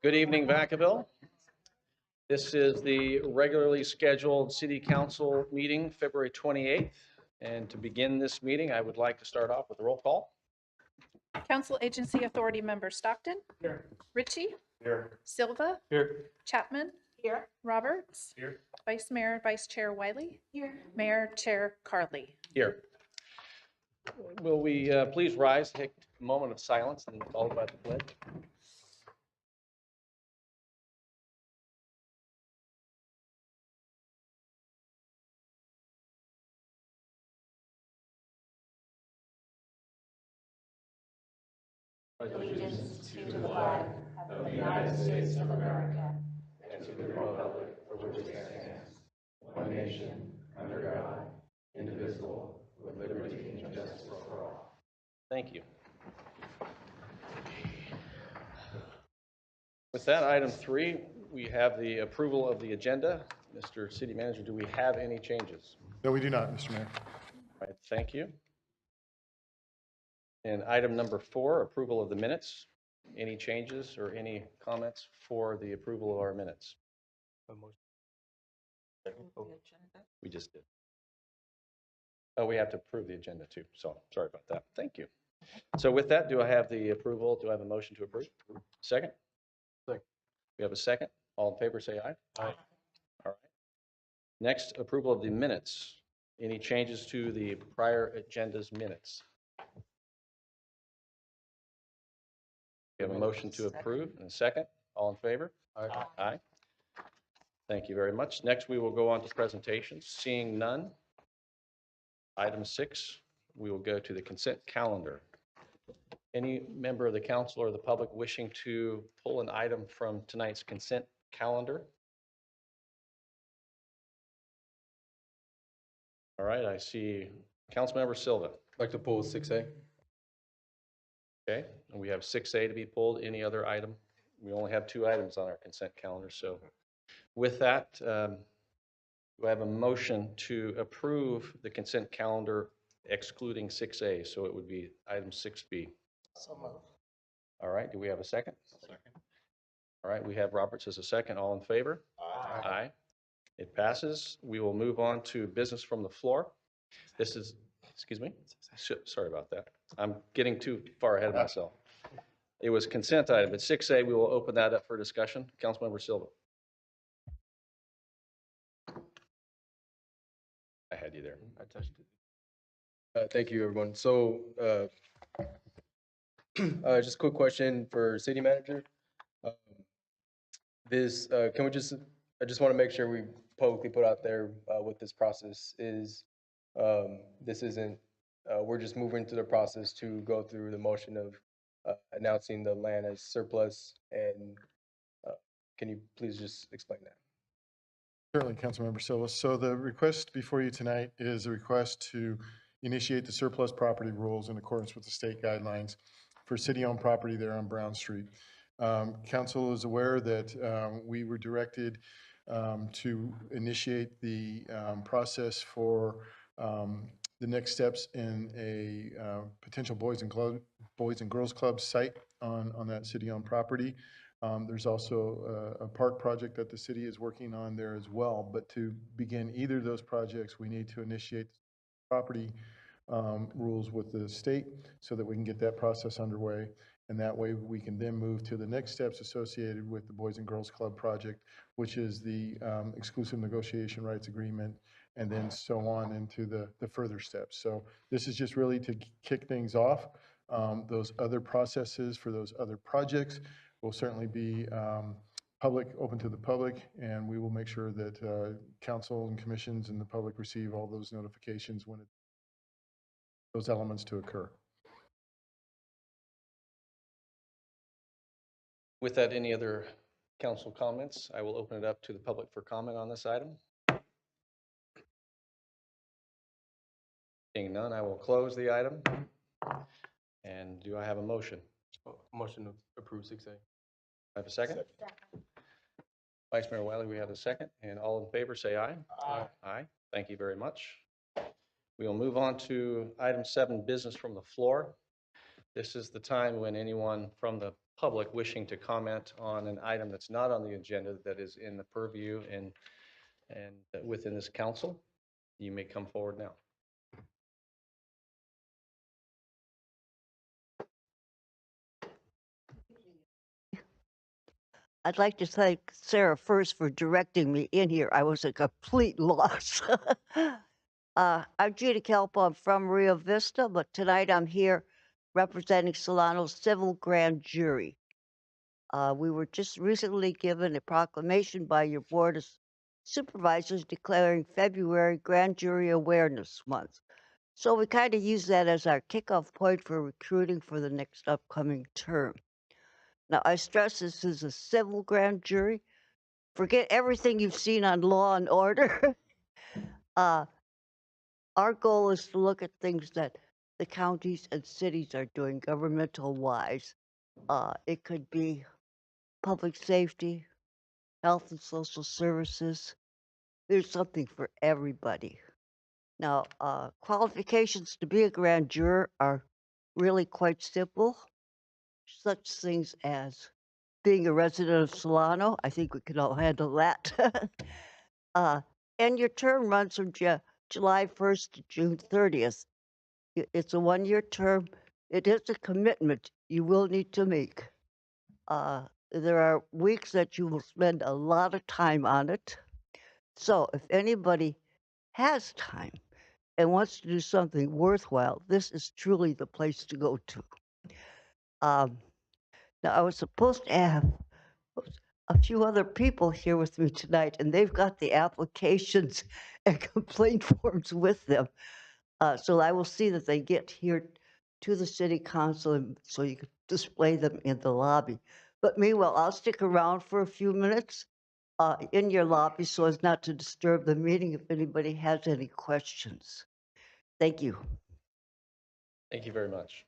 Good evening, Vacaville. This is the regularly scheduled City Council meeting, February 28th. And to begin this meeting, I would like to start off with a roll call. Council Agency Authority Member Stockton. Here. Ritchie. Here. Silva. Here. Chapman. Here. Roberts. Here. Vice Mayor, Vice Chair Wiley. Here. Mayor, Chair Carly. Here. Will we please rise, take a moment of silence and followed by the pledge? Allegiance to the flag of the United States of America and to the republic for which it stands, one nation, under God, indivisible, with liberty and justice for all. Thank you. With that, item 3, we have the approval of the agenda. Mr. City Manager, do we have any changes? No, we do not, Mr. Mayor. All right, thank you. And item number 4, approval of the minutes. Any changes or any comments for the approval of our minutes? We just did. Oh, we have to approve the agenda too, so sorry about that. Thank you. So with that, do I have the approval? Do I have a motion to approve? Second? Second. We have a second. All in favor, say aye. Aye. All right. Next, approval of the minutes. Any changes to the prior agenda's minutes? We have a motion to approve and a second. All in favor? Aye. Aye. Thank you very much. Next, we will go on to presentations. Seeing none. Item 6, we will go to the consent calendar. Any member of the council or the public wishing to pull an item from tonight's consent calendar? All right, I see Councilmember Silva. I'd like to pull 6A. Okay, and we have 6A to be pulled. Any other item? We only have 2 items on our consent calendar. So with that, do I have a motion to approve the consent calendar excluding 6A? So it would be item 6B. So moved. All right, do we have a second? Second. All right, we have Roberts as a second. All in favor? Aye. Aye. It passes. We will move on to business from the floor. This is, excuse me? Sorry about that. I'm getting too far ahead of myself. It was consent item, but 6A, we will open that up for discussion. Councilmember Silva. I had you there. I touched it. Thank you, everyone. So, just a quick question for city manager. Can we just, I just want to make sure we publicly put out there what this process is. This isn't, we're just moving through the process to go through the motion of announcing the land as surplus. And can you please just explain that? Certainly, Councilmember Silva. So the request before you tonight is a request to initiate the surplus property rules in accordance with the state guidelines for city-owned property there on Brown Street. Council is aware that we were directed to initiate the process for the next steps in a potential Boys and Girls Club site on that city-owned property. There's also a park project that the city is working on there as well. But to begin either of those projects, we need to initiate property rules with the state so that we can get that process underway. And that way we can then move to the next steps associated with the Boys and Girls Club project, which is the exclusive negotiation rights agreement, and then so on into the further steps. So this is just really to kick things off. Those other processes for those other projects will certainly be open to the public, and we will make sure that council and commissions and the public receive all those notifications when those elements to occur. With that, any other council comments? I will open it up to the public for comment on this item. Seeing none, I will close the item. And do I have a motion? Motion to approve 6A. I have a second? Vice Mayor Wiley, we have a second. And all in favor, say aye. Aye. Aye. Thank you very much. We will move on to item 7, business from the floor. This is the time when anyone from the public wishing to comment on an item that's not on the agenda that is in the purview and within this council, you may come forward now. I'd like to thank Sarah first for directing me in here. I was a complete loss. I'm Gina Kelp. I'm from Rio Vista, but tonight I'm here representing Solano's civil grand jury. We were just recently given a proclamation by your Board of Supervisors declaring February Grand Jury Awareness Month. So we kind of use that as our kickoff point for recruiting for the next upcoming term. Now, I stress this is a civil grand jury. Forget everything you've seen on Law and Order. Our goal is to look at things that the counties and cities are doing governmental wise. It could be public safety, health and social services. There's something for everybody. Now, qualifications to be a grand juror are really quite simple. Such things as being a resident of Solano. I think we can all handle that. And your term runs from July 1st to June 30th. It's a one-year term. It is a commitment you will need to make. There are weeks that you will spend a lot of time on it. So if anybody has time and wants to do something worthwhile, this is truly the place to go to. Now, I was supposed to have a few other people here with me tonight, and they've got the applications and complaint forms with them. So I will see that they get here to the city council, and so you can display them in the lobby. But meanwhile, I'll stick around for a few minutes in your lobby so as not to disturb the meeting if anybody has any questions. Thank you. Thank you very much.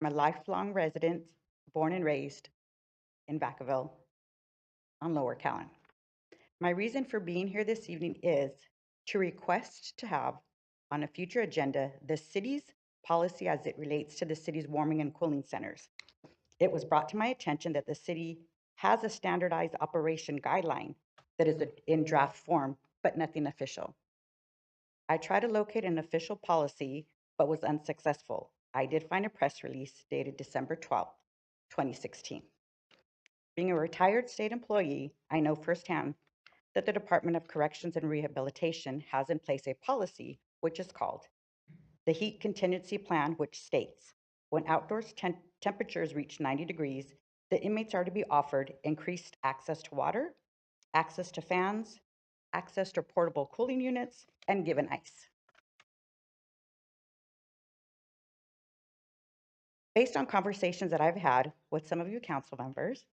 I'm a lifelong resident, born and raised in Vacaville on Lower Callan. My reason for being here this evening is to request to have on a future agenda the city's policy as it relates to the city's warming and cooling centers. It was brought to my attention that the city has a standardized operation guideline that is in draft form, but nothing official. I tried to locate an official policy, but was unsuccessful. I did find a press release dated December 12th, 2016. Being a retired state employee, I know firsthand that the Department of Corrections and Rehabilitation has in place a policy which is called the Heat Contingency Plan, which states when outdoors temperatures reach 90 degrees, the inmates are to be offered increased access to water, access to fans, access to portable cooling units, and given ice. Based on conversations that I've had with some of you council members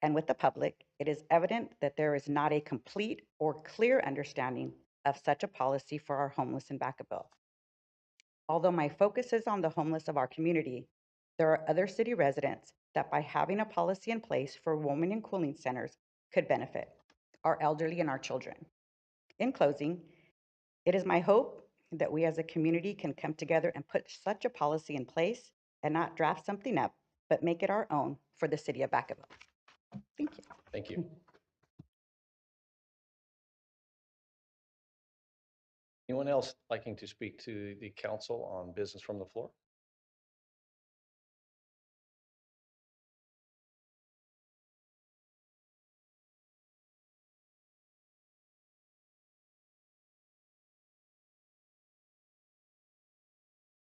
and with the public, it is evident that there is not a complete or clear understanding of such a policy for our homeless in Vacaville. Although my focus is on the homeless of our community, there are other city residents that by having a policy in place for warming and cooling centers could benefit, our elderly and our children. In closing, it is my hope that we as a community can come together and put such a policy in place and not draft something up, but make it our own for the city of Vacaville. Thank you. Thank you. Anyone else liking to speak to the council on business from the floor?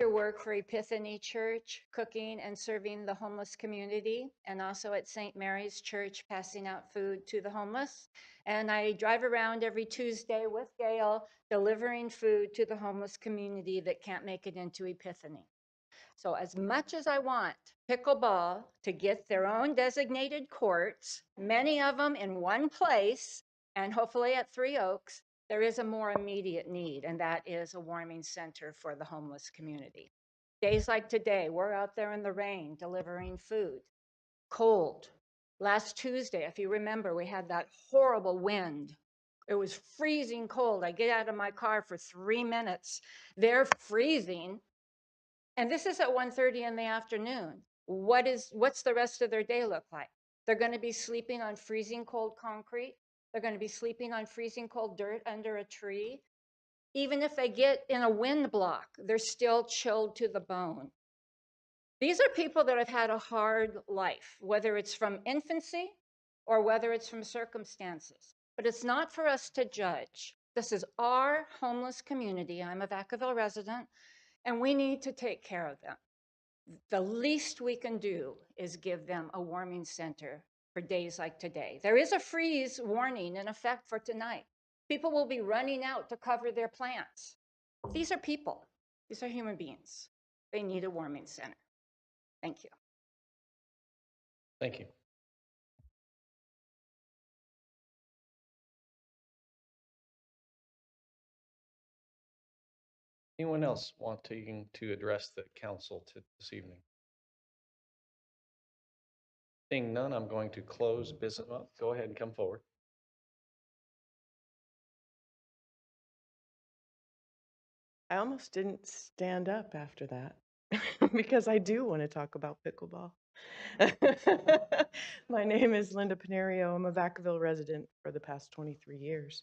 Work for Epiphany Church, cooking and serving the homeless community, and also at St. Mary's Church, passing out food to the homeless. And I drive around every Tuesday with Gail, delivering food to the homeless community that can't make it into Epiphany. So as much as I want pickleball to get their own designated courts, many of them in one place, and hopefully at Three Oaks, there is a more immediate need, and that is a warming center for the homeless community. Days like today, we're out there in the rain delivering food. Cold. Last Tuesday, if you remember, we had that horrible wind. It was freezing cold. I get out of my car for 3 minutes. They're freezing. And this is at 1:30 in the afternoon. What's the rest of their day look like? They're going to be sleeping on freezing cold concrete. They're going to be sleeping on freezing cold dirt under a tree. Even if they get in a wind block, they're still chilled to the bone. These are people that have had a hard life, whether it's from infancy or whether it's from circumstances. But it's not for us to judge. This is our homeless community. I'm a Vacaville resident, and we need to take care of them. The least we can do is give them a warming center for days like today. There is a freeze warning in effect for tonight. People will be running out to cover their plants. These are people. These are human beings. They need a warming center. Thank you. Thank you. Anyone else wanting to address the council this evening? Seeing none, I'm going to close business. Well, go ahead and come forward. I almost didn't stand up after that because I do want to talk about pickleball. My name is Linda Panario. I'm a Vacaville resident for the past 23 years.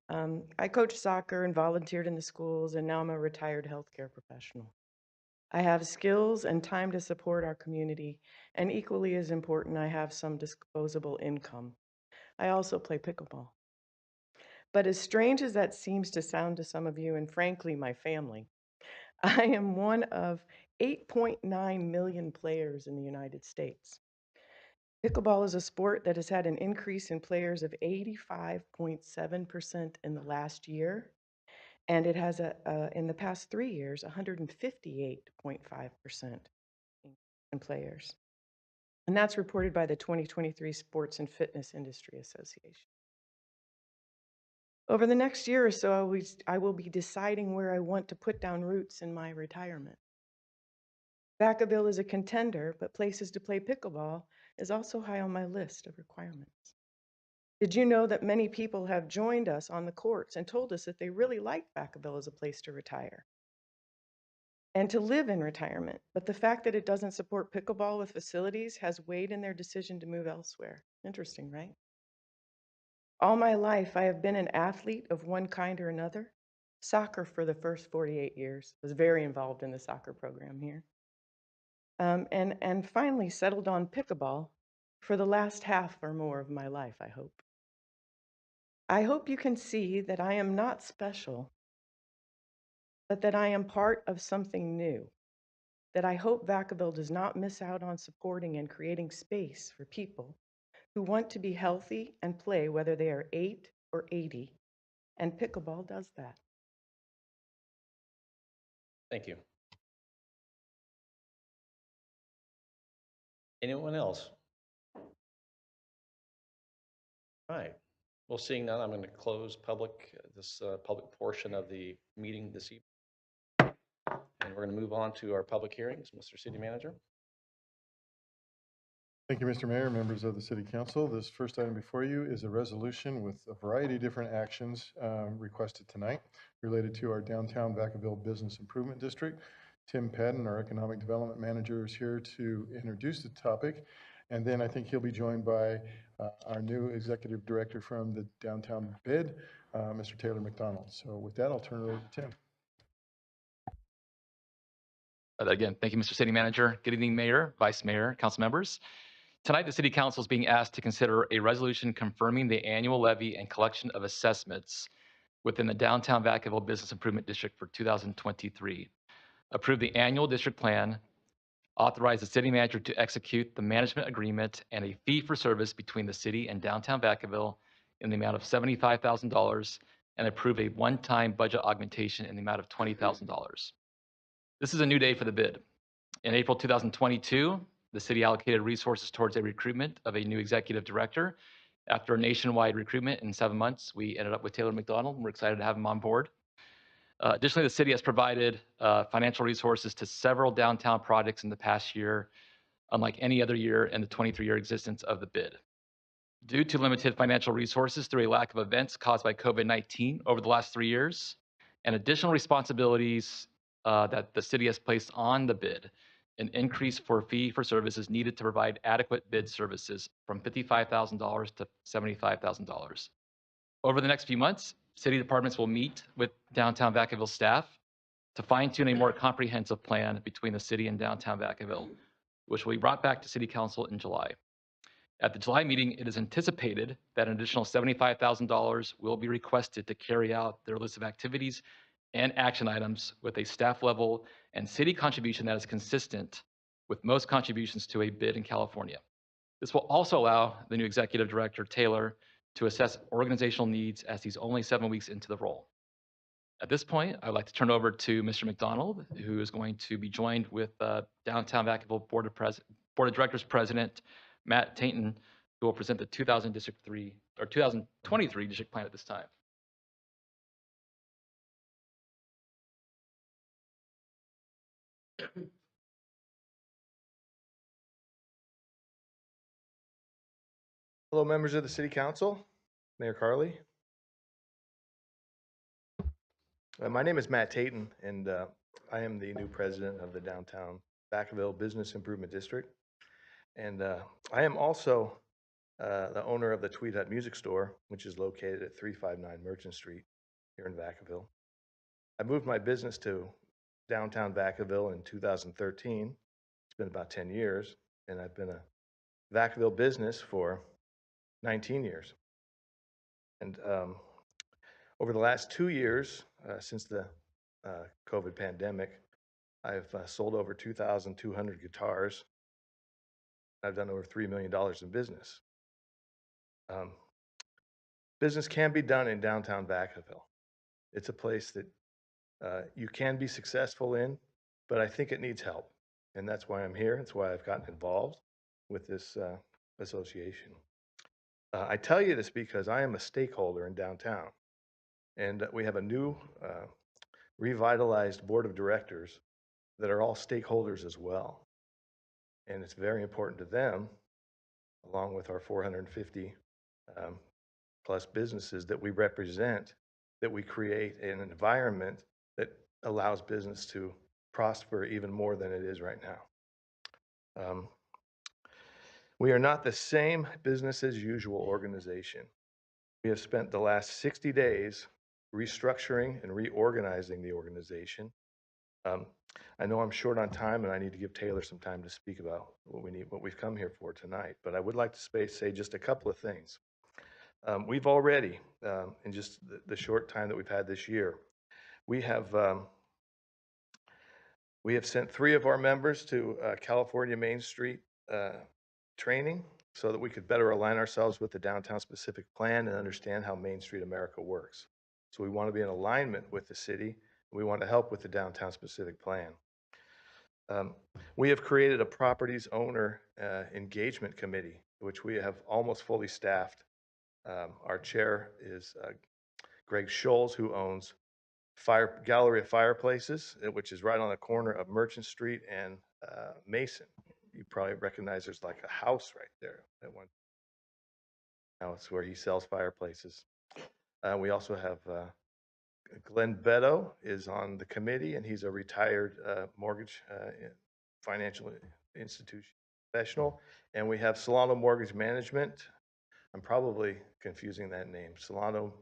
I coached soccer and volunteered in the schools, and now I'm a retired healthcare professional. I have skills and time to support our community, and equally as important, I have some disposable income. I also play pickleball. But as strange as that seems to sound to some of you, and frankly, my family, I am one of 8.9 million players in the United States. Pickleball is a sport that has had an increase in players of 85.7% in the last year, and it has in the past 3 years, 158.5% in players. And that's reported by the 2023 Sports and Fitness Industry Association. Over the next year or so, I will be deciding where I want to put down roots in my retirement. Vacaville is a contender, but places to play pickleball is also high on my list of requirements. Did you know that many people have joined us on the courts and told us that they really like Vacaville as a place to retire and to live in retirement, but the fact that it doesn't support pickleball with facilities has weighed in their decision to move elsewhere. Interesting, right? All my life, I have been an athlete of one kind or another. Soccer for the first 48 years. Was very involved in the soccer program here. And finally settled on pickleball for the last half or more of my life, I hope. I hope you can see that I am not special, but that I am part of something new, that I hope Vacaville does not miss out on supporting and creating space for people who want to be healthy and play whether they are 8 or 80, and pickleball does that. Thank you. Anyone else? All right. Well, seeing none, I'm going to close this public portion of the meeting this evening. And we're going to move on to our public hearings. Mr. City Manager. Thank you, Mr. Mayor, members of the City Council. This first item before you is a resolution with a variety of different actions requested tonight related to our downtown Vacaville Business Improvement District. Tim Padden, our Economic Development Manager, is here to introduce the topic. And then I think he'll be joined by our new Executive Director from the Downtown BID, Mr. Taylor McDonald. So with that, I'll turn it over to Tim. Again, thank you, Mr. City Manager. Good evening, Mayor, Vice Mayor, Council members. Tonight, the City Council is being asked to consider a resolution confirming the annual levy and collection of assessments within the Downtown Vacaville Business Improvement District for 2023. Approve the annual district plan, authorize the City Manager to execute the management agreement and a fee for service between the City and Downtown Vacaville in the amount of $75,000, and approve a one-time budget augmentation in the amount of $20,000. This is a new day for the bid. In April 2022, the city allocated resources towards a recruitment of a new executive director. After a nationwide recruitment in 7 months, we ended up with Taylor McDonald, and we're excited to have him on board. Additionally, the city has provided financial resources to several downtown projects in the past year, unlike any other year in the 23-year existence of the bid. Due to limited financial resources through a lack of events caused by COVID-19 over the last 3 years, and additional responsibilities that the city has placed on the bid, an increase for fee for services needed to provide adequate bid services from $55,000 to $75,000. Over the next few months, city departments will meet with downtown Vacaville staff to fine-tune a more comprehensive plan between the city and downtown Vacaville, which will be brought back to City Council in July. At the July meeting, it is anticipated that an additional $75,000 will be requested to carry out their list of activities and action items with a staff level and city contribution that is consistent with most contributions to a bid in California. This will also allow the new executive director, Taylor, to assess organizational needs as he's only 7 weeks into the role. At this point, I'd like to turn over to Mr. McDonald, who is going to be joined with Downtown Vacaville Board of Directors President Matt Tainton, who will present the 2023 district plan at this time. Hello, members of the City Council, Mayor Carley. My name is Matt Tainton, and I am the new president of the Downtown Vacaville Business Improvement District. And I am also the owner of the Tweed Hut Music Store, which is located at 359 Merchant Street here in Vacaville. I moved my business to downtown Vacaville in 2013. It's been about 10 years, and I've been a Vacaville business for 19 years. And over the last 2 years, since the COVID pandemic, I've sold over 2,200 guitars. I've done over $3 million in business. Business can be done in downtown Vacaville. It's a place that you can be successful in, but I think it needs help. And that's why I'm here. That's why I've gotten involved with this association. I tell you this because I am a stakeholder in downtown. And we have a new revitalized board of directors that are all stakeholders as well. And it's very important to them, along with our 450 plus businesses that we represent, that we create an environment that allows business to prosper even more than it is right now. We are not the same business as usual organization. We have spent the last 60 days restructuring and reorganizing the organization. I know I'm short on time and I need to give Taylor some time to speak about what we've come here for tonight, but I would like to say just a couple of things. We've already, in just the short time that we've had this year, we have sent 3 of our members to California Main Street training so that we could better align ourselves with the downtown specific plan and understand how Main Street America works. So we want to be in alignment with the city. We want to help with the downtown specific plan. We have created a properties owner engagement committee, which we have almost fully staffed. Our chair is Greg Scholes, who owns Gallery of Fireplaces, which is right on the corner of Merchant Street and Mason. You probably recognize there's like a house right there. That one house where he sells fireplaces. We also have Glenn Beto is on the committee, and he's a retired mortgage financial institution professional. And we have Solano Mortgage Management. I'm probably confusing that name. Solano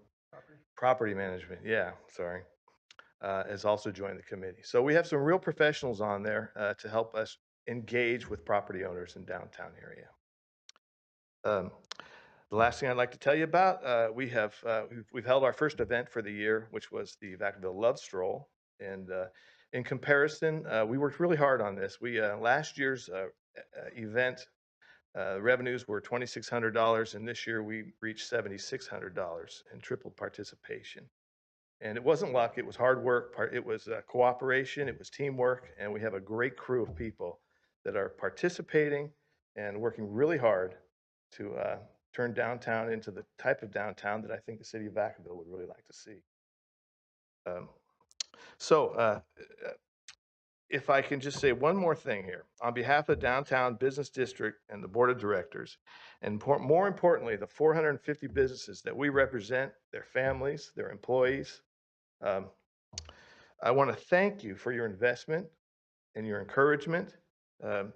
Property Management. Yeah, sorry. Has also joined the committee. So we have some real professionals on there to help us engage with property owners in downtown area. The last thing I'd like to tell you about, we've held our first event for the year, which was the Vacaville Love Stroll. And in comparison, we worked really hard on this. Last year's event revenues were $2,600, and this year we reached $7,600 and tripled participation. And it wasn't luck, it was hard work, it was cooperation, it was teamwork, and we have a great crew of people that are participating and working really hard to turn downtown into the type of downtown that I think the city of Vacaville would really like to see. So if I can just say one more thing here, on behalf of Downtown Business District and the Board of Directors, and more importantly, the 450 businesses that we represent, their families, their employees, um, I want to thank you for your investment and your encouragement um,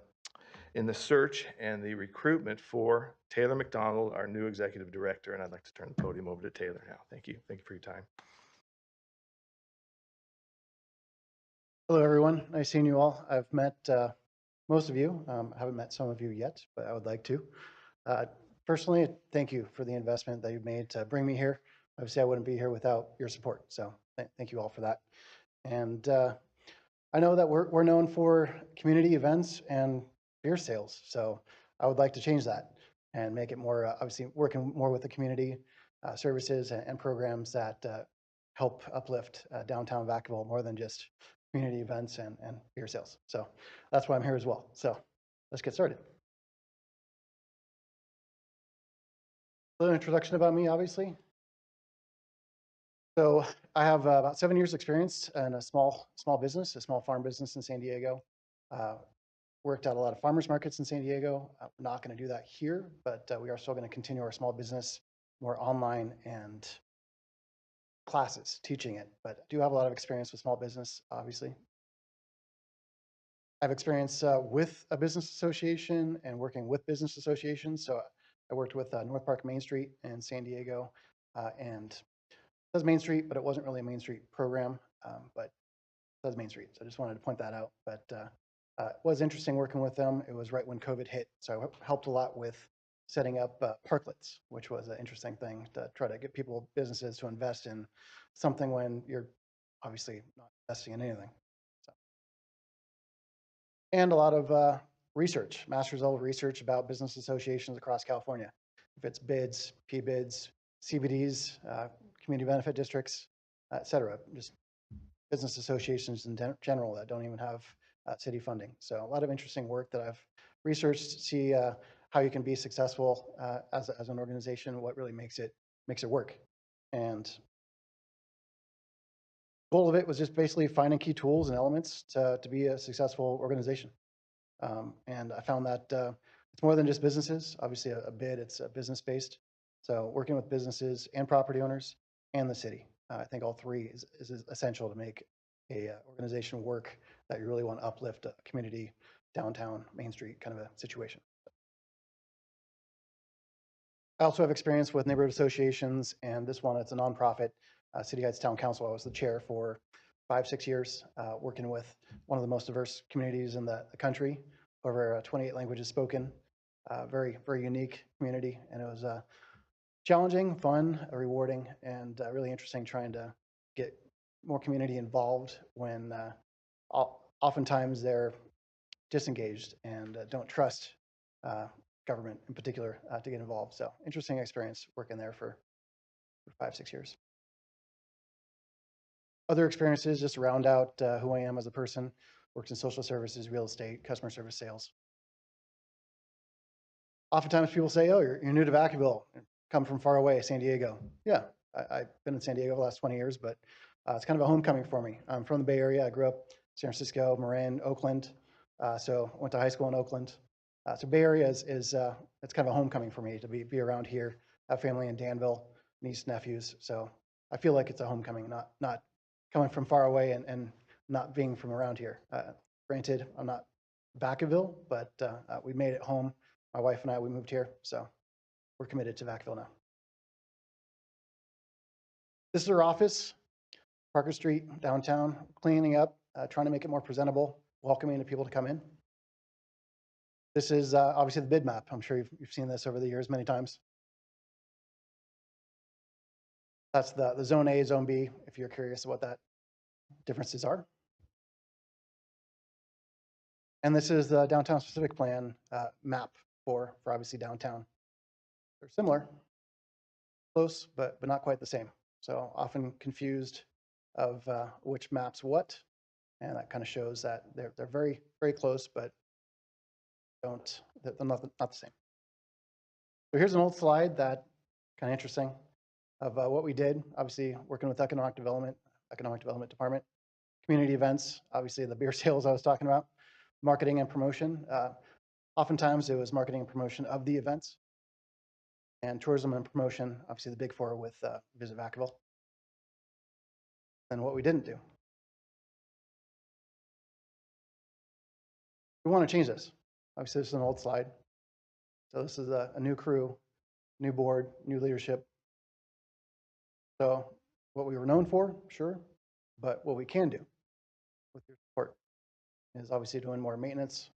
in the search and the recruitment for Taylor McDonald, our new Executive Director, and I'd like to turn the podium over to Taylor now. Thank you. Thank you for your time. Hello, everyone. Nice seeing you all. I've met most of you. I haven't met some of you yet, but I would like to. Personally, thank you for the investment that you've made to bring me here. Obviously, I wouldn't be here without your support, so thank you all for that. And I know that we're known for community events and beer sales, so I would like to change that and make it more, obviously, working more with the community services and programs that help uplift downtown Vacaville more than just community events and beer sales. So that's why I'm here as well. So let's get started. A little introduction about me, obviously. So I have about 7 years experience in a small business, a small farm business in San Diego. Worked at a lot of farmers markets in San Diego. We're not going to do that here, but we are still going to continue our small business more online and classes, teaching it. But I do have a lot of experience with small business, obviously. I have experience with a business association and working with business associations. So I worked with North Park Main Street in San Diego, and it says Main Street, but it wasn't really a Main Street program, but it says Main Street. So I just wanted to point that out. But it was interesting working with them. It was right when COVID hit, so I helped a lot with setting up parklets, which was an interesting thing to try to get people, businesses to invest in something when you're obviously not investing in anything. And a lot of research, master's level research about business associations across California. If it's bids, P-bids, CBDs, community benefit districts, et cetera, just business associations in general that don't even have city funding. So a lot of interesting work that I've researched to see how you can be successful as an organization, what really makes it work. And goal of it was just basically finding key tools and elements to be a successful organization. And I found that it's more than just businesses. Obviously, a bid, it's business-based. So working with businesses and property owners and the city. I think all three is essential to make a organization work that you really want to uplift a community, downtown, Main Street kind of a situation. I also have experience with neighborhood associations, and this one, it's a nonprofit, City Heights Town Council. I was the chair for 5-6 years, working with one of the most diverse communities in the country, over 28 languages spoken, very, very unique community. And it was challenging, fun, rewarding, and really interesting trying to get more community involved when oftentimes they're disengaged and don't trust government in particular to get involved. So interesting experience working there for 5-6 years. Other experiences just to round out who I am as a person. Worked in social services, real estate, customer service, sales. Oftentimes people say, oh, you're new to Vacaville, come from far away, San Diego. Yeah, I've been in San Diego for the last 20 years, but it's kind of a homecoming for me. I'm from the Bay Area. I grew up San Francisco, Marin, Oakland. So went to high school in Oakland. So Bay Area is it's kind of a homecoming for me to be around here. I have family in Danville, niece, nephews. So I feel like it's a homecoming, not coming from far away and not being from around here. Granted, I'm not Vacaville, but we made it home. My wife and I, we moved here, so we're committed to Vacaville now. This is our office, Parker Street, downtown, cleaning up, trying to make it more presentable, welcoming to people to come in. This is obviously the bid map. I'm sure you've seen this over the years many times. That's the Zone A, Zone B, if you're curious what that differences are. And this is the downtown specific plan map for obviously downtown. They're similar, close, but not quite the same. So often confused of which maps what, and that kind of shows that they're very, very close, but they're not the same. So here's an old slide that kind of interesting of what we did. Obviously working with economic development department. community events, obviously the beer sales I was talking about, marketing and promotion. Oftentimes it was marketing and promotion of the events, and tourism and promotion, obviously the big four with Visit Vacaville. And what we didn't do. We want to change this. Obviously, this is an old slide. So this is a new crew, new board, new leadership. So what we were known for, sure, but what we can do with your support is obviously doing more maintenance,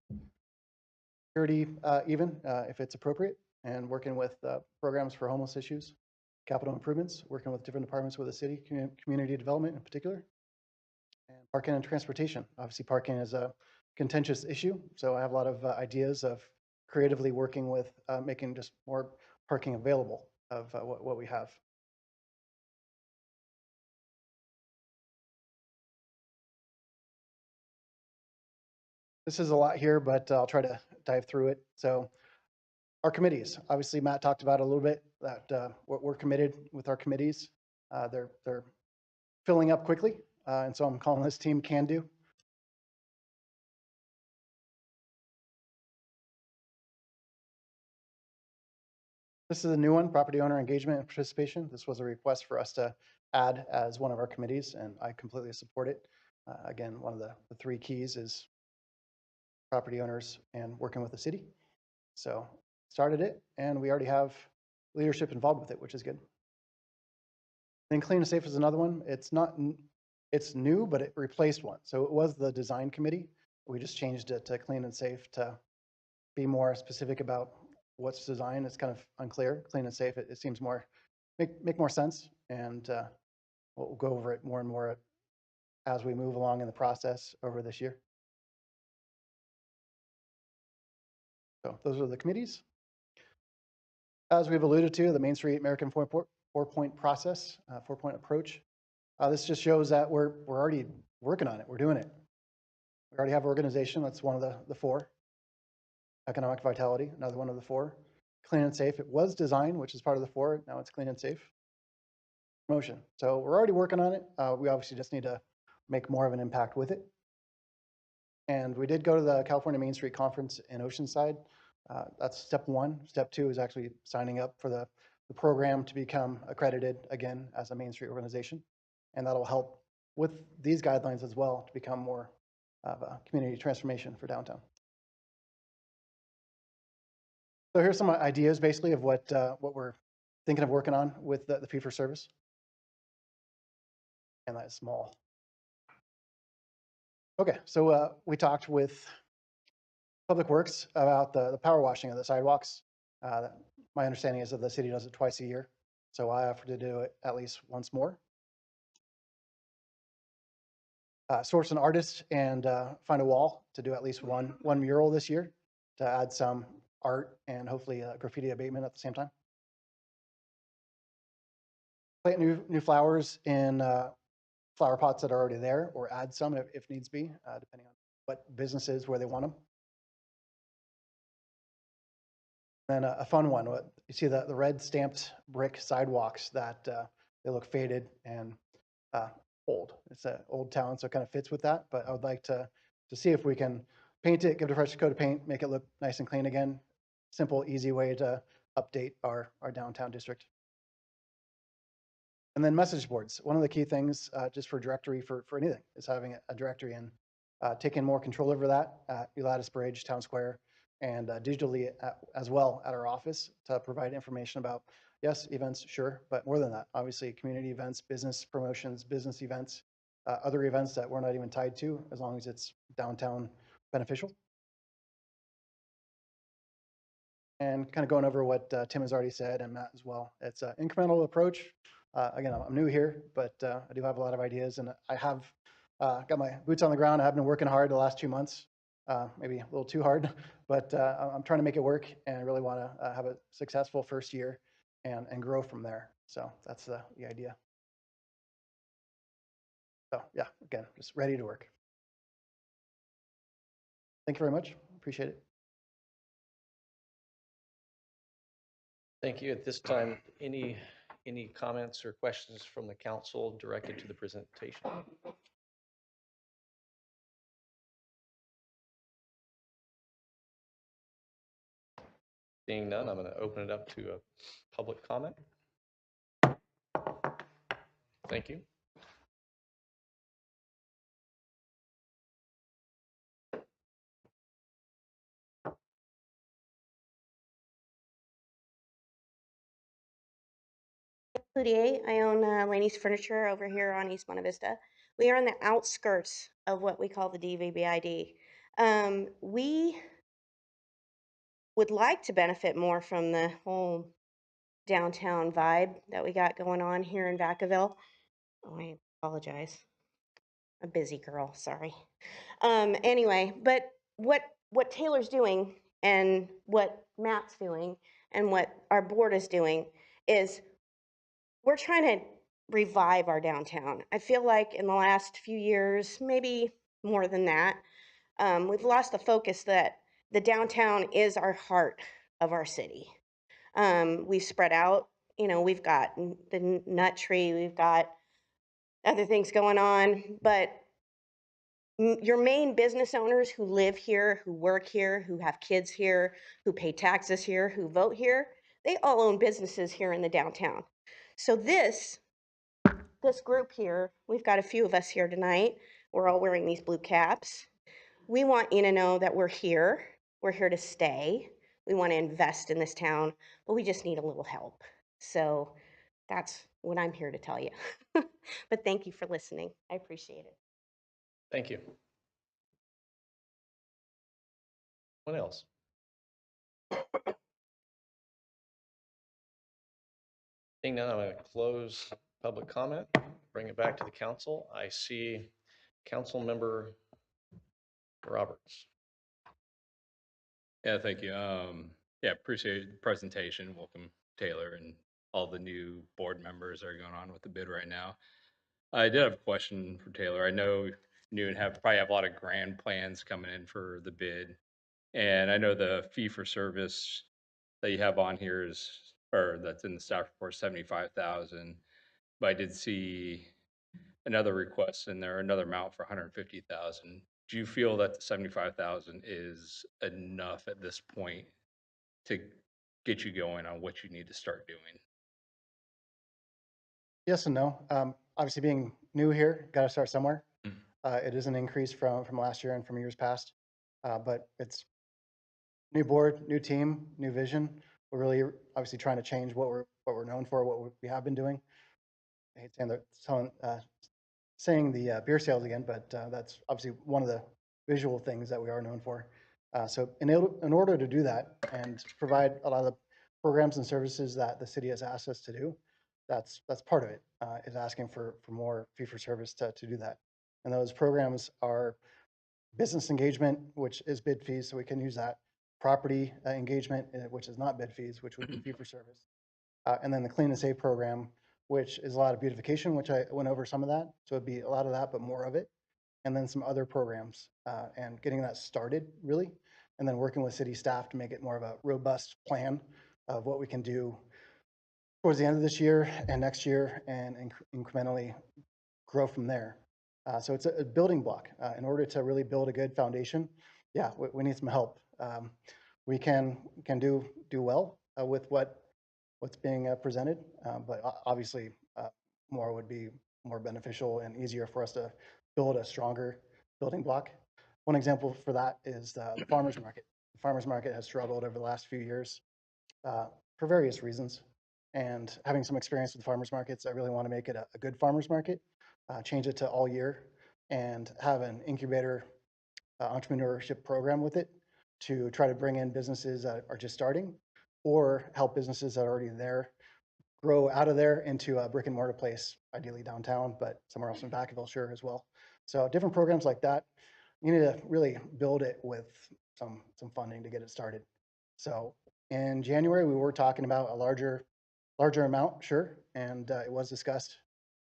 security, even if it's appropriate, and working with programs for homeless issues, capital improvements, working with different departments with the city, community development in particular, and parking and transportation. Obviously, parking is a contentious issue, so I have a lot of ideas of creatively working with making just more parking available of what we have. This is a lot here, but I'll try to dive through it. So our committees, obviously Matt talked about a little bit that we're committed with our committees. They're filling up quickly, and so I'm calling this team Can Do. This is a new one, property owner engagement and participation. This was a request for us to add as one of our committees, and I completely support it. Again, one of the three keys is property owners and working with the city. So started it, and we already have leadership involved with it, which is good. Then Clean and Safe is another one. It's new, but it replaced one. So it was the design committee. We just changed it to Clean and Safe to be more specific about what's designed. It's kind of unclear. Clean and Safe, it seems more, make more sense. And we'll go over it more and more as we move along in the process over this year. So those are the committees. As we've alluded to, the Main Street American four-point process, four-point approach. This just shows that we're already working on it. We're doing it. We already have organization. That's one of the four. Economic vitality, another one of the four. Clean and safe. It was design, which is part of the four. Now it's clean and safe. Promotion. So we're already working on it. We obviously just need to make more of an impact with it. And we did go to the California Main Street Conference in Oceanside. That's step one. Step two is actually signing up for the program to become accredited again as a Main Street organization. And that'll help with these guidelines as well to become more of a community transformation for downtown. So here's some ideas basically of what we're thinking of working on with the fee for service. And that's small. Okay, so we talked with Public Works about the power washing of the sidewalks. My understanding is that the city does it twice a year. So I offered to do it at least once more. Source an artist and find a wall to do at least one mural this year to add some art and hopefully graffiti abatement at the same time. Plant new flowers in flower pots that are already there, or add some if needs be, depending on what businesses where they want them. Then a fun one, you see the red stamped brick sidewalks that they look faded and old. It's an old town, so it kind of fits with that. But I would like to see if we can paint it, give it a fresh coat of paint, make it look nice and clean again. Simple, easy way to update our downtown district. And then message boards. One of the key things just for directory for anything is having a directory and taking more control over that at Ulatis Bridge, Town Square, and digitally as well at our office to provide information about, yes, events, sure, but more than that, obviously community events, business promotions, business events, other events that we're not even tied to, as long as it's downtown beneficial. And kind of going over what Tim has already said and Matt as well. It's an incremental approach. Again, I'm new here, but I do have a lot of ideas, and I have got my boots on the ground. I have been working hard the last 2 months, maybe a little too hard, but I'm trying to make it work, and I really want to have a successful first year and grow from there. So that's the idea. So yeah, again, just ready to work. Thank you very much. Appreciate it. Thank you. At this time, any comments or questions from the council directed to the presentation? Seeing none, I'm going to open it up to a public comment. Thank you. Cloutier. I own Laney's Furniture over here on East Buena Vista. We are on the outskirts of what we call the DVBID. We would like to benefit more from the whole downtown vibe that we got going on here in Vacaville. Oh, I apologize. A busy girl, sorry. Anyway, but what Taylor's doing and what Matt's doing and what our board is doing is we're trying to revive our downtown. I feel like in the last few years, maybe more than that, we've lost the focus that the downtown is our heart of our city. We've spread out, we've got the nut tree, we've got other things going on, but your main business owners who live here, who work here, who have kids here, who pay taxes here, who vote here, they all own businesses here in the downtown. So this group here, we've got a few of us here tonight. We're all wearing these blue caps. We want you to know that we're here. We're here to stay. We want to invest in this town, but we just need a little help. So that's what I'm here to tell you. But thank you for listening. I appreciate it. Thank you. What else? Seeing none, I'm going to close public comment, bring it back to the council. I see Council Member Roberts. Yeah, thank you. Yeah, appreciate the presentation. Welcome, Taylor, and all the new board members that are going on with the bid right now. I did have a question for Taylor. I know you probably have a lot of grand plans coming in for the bid, and I know the fee for service that you have on here or that's in the staff report, 75,000. But I did see another request in there, another amount for 150,000. Do you feel that the 75,000 is enough at this point to get you going on what you need to start doing? Yes and no. Obviously, being new here, got to start somewhere. Mm. It is an increase from last year and from years past, but it's new board, new team, new vision. We're really obviously trying to change what we're known for, what we have been doing. I hate saying the beer sales again, but that's obviously one of the visual things that we are known for. So in order to do that and provide a lot of the programs and services that the city has asked us to do, that's part of it, is asking for more fee for service to do that. And those programs are business engagement, which is bid fees, so we can use that. Property engagement, which is not bid fees, which would be fee for service. And then the Clean and Safe program, which is a lot of beautification, which I went over some of that. So it'd be a lot of that, but more of it. And then some other programs and getting that started really. And then working with city staff to make it more of a robust plan of what we can do towards the end of this year and next year and incrementally grow from there. So it's a building block. In order to really build a good foundation, yeah, we need some help. We can do well with what's being presented, but obviously more would be more beneficial and easier for us to build a stronger building block. One example for that is the farmers market. The farmers market has struggled over the last few years for various reasons. And having some experience with farmers markets, I really want to make it a good farmers market, change it to all year, and have an incubator entrepreneurship program with it to try to bring in businesses that are just starting or help businesses that are already there grow out of there into a brick and mortar place, ideally downtown, but somewhere else in Vacaville, sure, as well. So different programs like that, you need to really build it with some funding to get it started. So in January, we were talking about a larger amount, sure, and it was discussed.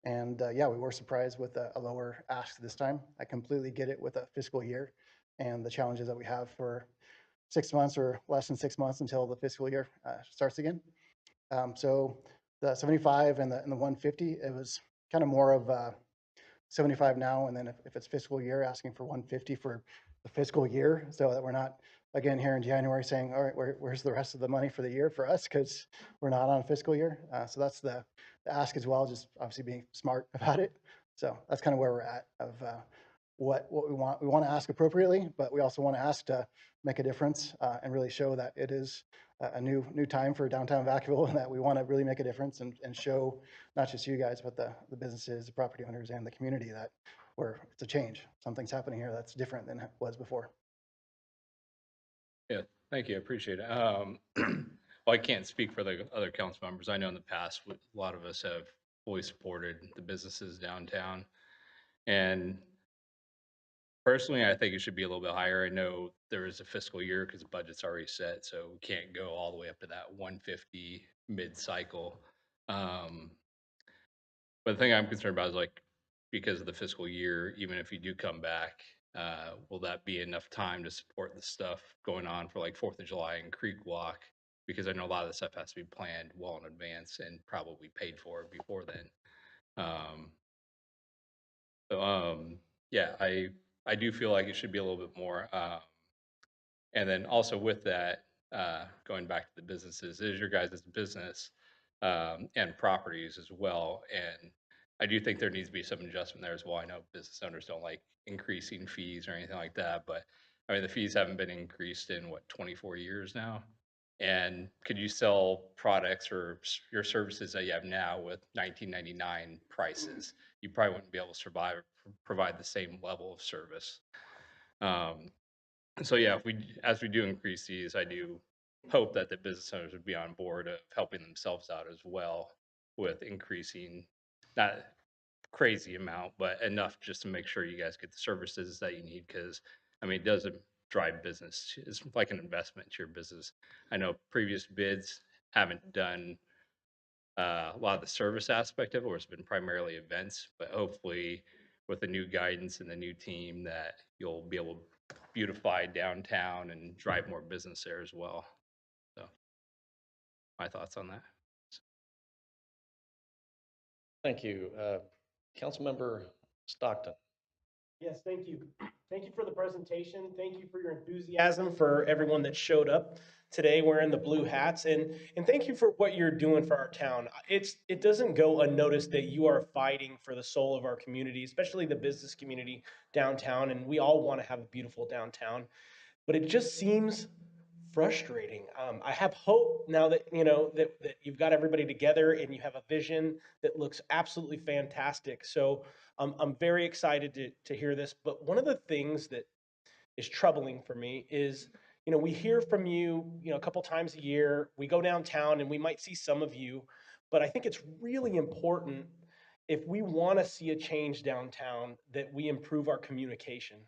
And yeah, we were surprised with a lower ask this time. I completely get it with a fiscal year and the challenges that we have for 6 months or less than 6 months until the fiscal year starts again. So the 75 and the 150, it was kind of more of 75 now, and then if it's fiscal year, asking for 150 for the fiscal year, so that we're not again here in January saying, all right, where's the rest of the money for the year for us? Because we're not on a fiscal year. So that's the ask as well, just obviously being smart about it. So that's kind of where we're at of what we want. We want to ask appropriately, but we also want to ask to make a difference and really show that it is a new time for downtown Vacaville, and that we want to really make a difference and show not just you guys, but the businesses, the property owners, and the community that it's a change. Something's happening here that's different than it was before. Yeah, thank you. I appreciate it. Well, I can't speak for the other council members. I know in the past, a lot of us have fully supported the businesses downtown. And personally, I think it should be a little bit higher. I know there is a fiscal year because the budget's already set, so we can't go all the way up to that 150 mid-cycle. But the thing I'm concerned about is like, because of the fiscal year, even if you do come back, will that be enough time to support the stuff going on for like 4th of July and Creek Walk? Because I know a lot of the stuff has to be planned well in advance and probably paid for before then. Um, yeah, I do feel like it should be a little bit more. And then also with that, going back to the businesses, it is your guys' business and properties as well. And I do think there needs to be some adjustment there as well. I know business owners don't like increasing fees or anything like that, but I mean, the fees haven't been increased in what, 24 years now? And could you sell products or your services that you have now with 1999 prices? You probably wouldn't be able to survive or provide the same level of service. So yeah, if as we do increase these, I do hope that the business owners would be on board of helping themselves out as well with increasing, not crazy amount, but enough just to make sure you guys get the services that you need. Because I mean, it doesn't drive business. It's like an investment to your business. I know previous bids haven't done a lot of the service aspect of it, or it's been primarily events, but hopefully with the new guidance and the new team that you'll be able to beautify downtown and drive more business there as well. So my thoughts on that. Thank you. Councilmember Stockton. Yes, thank you. Thank you for the presentation. Thank you for your enthusiasm for everyone that showed up today wearing the blue hats. And thank you for what you're doing for our town. It doesn't go unnoticed that you are fighting for the soul of our community, especially the business community downtown. And we all want to have a beautiful downtown. But it just seems frustrating. I have hope now that that you've got everybody together and you have a vision that looks absolutely fantastic. So I'm very excited to hear this. But one of the things that is troubling for me is, we hear from you, a couple times a year. We go downtown and we might see some of you, but I think it's really important if we want to see a change downtown that we improve our communication.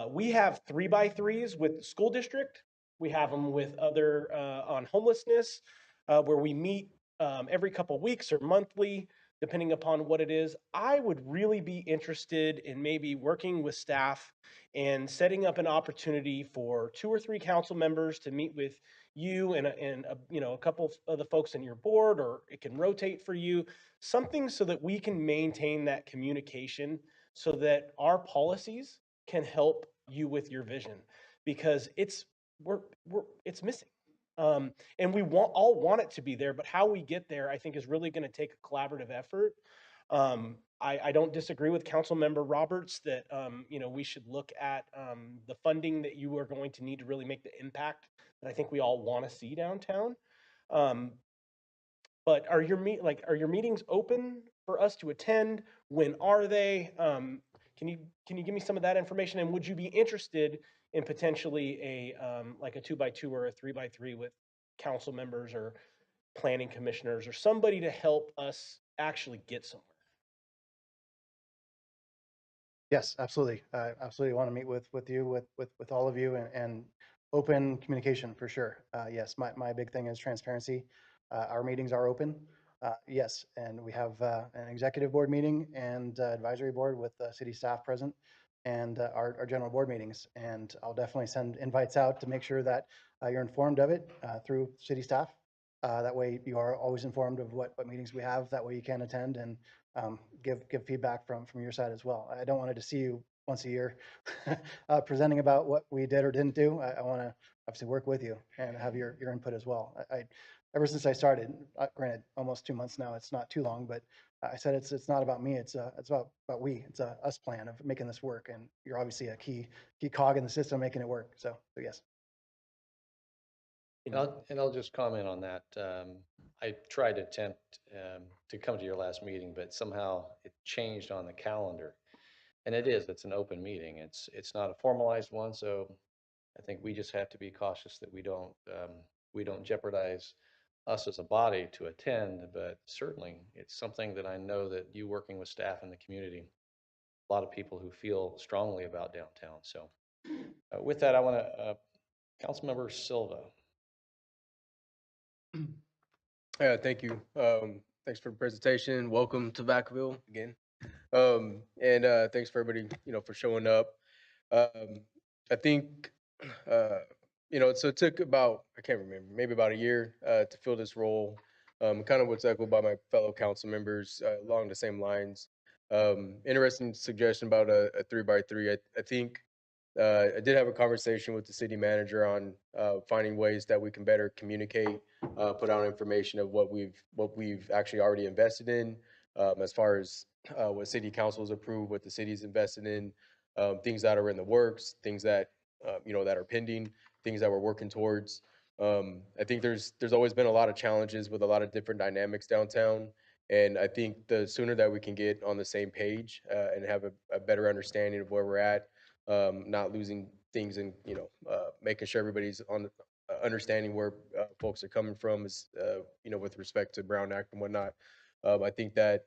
We have 3x3s with the school district. We have them with other on homelessness, where we meet every couple weeks or monthly, depending upon what it is. I would really be interested in maybe working with staff and setting up an opportunity for 2 or 3 council members to meet with you and a couple of the folks in your board, or it can rotate for you, something so that we can maintain that communication so that our policies can help you with your vision, because it's missing. And we all want it to be there, but how we get there, I think, is really going to take a collaborative effort. I don't disagree with Councilmember Roberts that we should look at the funding that you are going to need to really make the impact that I think we all want to see downtown. But are your meetings open for us to attend? When are they? Can you give me some of that information? And would you be interested in potentially a 2x2 or a 3x3 with council members or planning commissioners or somebody to help us actually get somewhere? Yes, absolutely. I absolutely want to meet with you, with all of you, and open communication for sure. Yes, my big thing is transparency. Our meetings are open. Yes, and we have an executive board meeting and advisory board with city staff present, and our general board meetings. And I'll definitely send invites out to make sure that you're informed of it through city staff. That way you are always informed of what meetings we have. That way you can attend and give feedback from your side as well. I don't want to see you once a year, presenting about what we did or didn't do. I want to obviously work with you and have your input as well. Ever since I started, granted, almost 2 months now, it's not too long, but I said it's not about me, it's about we, it's a us plan of making this work, and you're obviously a key cog in the system making it work. So yes. And I'll just comment on that. I tried to attempt to come to your last meeting, but somehow it changed on the calendar. And it's an open meeting. It's not a formalized one, so I think we just have to be cautious that we don't jeopardize us as a body to attend, but certainly it's something that I know that you working with staff in the community, a lot of people who feel strongly about downtown. So with that, I want to, Councilmember Silva. Yeah, thank you. Thanks for the presentation. Welcome to Vacaville again. And thanks for everybody, for showing up. I think, so it took about, I can't remember, maybe about a year to fill this role. Kind of what's echoed by my fellow council members along the same lines. Interesting suggestion about a 3x3. I think I did have a conversation with the city manager on finding ways that we can better communicate, put out information of what we've actually already invested in, as far as what city council has approved, what the city's invested in, things that are in the works, things that that are pending, things that we're working towards. I think there's always been a lot of challenges with a lot of different dynamics downtown. And I think the sooner that we can get on the same page and have a better understanding of where we're at, not losing things, and making sure everybody's on understanding where folks are coming from, is with respect to Brown Act and whatnot. I think that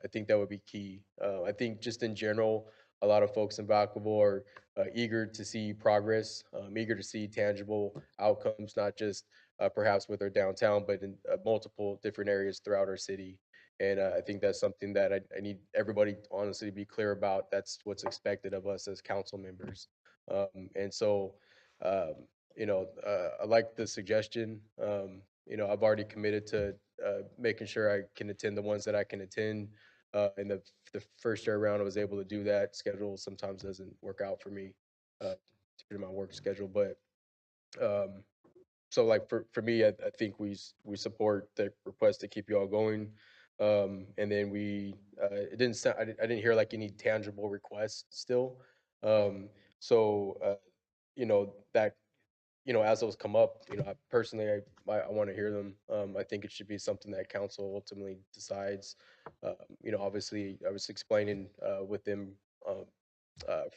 would be key. I think just in general, a lot of folks in Vacaville are eager to see progress, eager to see tangible outcomes, not just perhaps with our downtown, but in multiple different areas throughout our city. And I think that's something that I need everybody honestly to be clear about. That's what's expected of us as council members. And so, I like the suggestion. I've already committed to making sure I can attend the ones that I can attend. In the first year around, I was able to do that. Schedule sometimes doesn't work out for me due to my work schedule, but so like for me, I think we support the request to keep you all going. And then it didn't sound, I didn't hear like any tangible requests still. So that, as those come up, I personally, I want to hear them. I think it should be something that council ultimately decides. Obviously I was explaining with them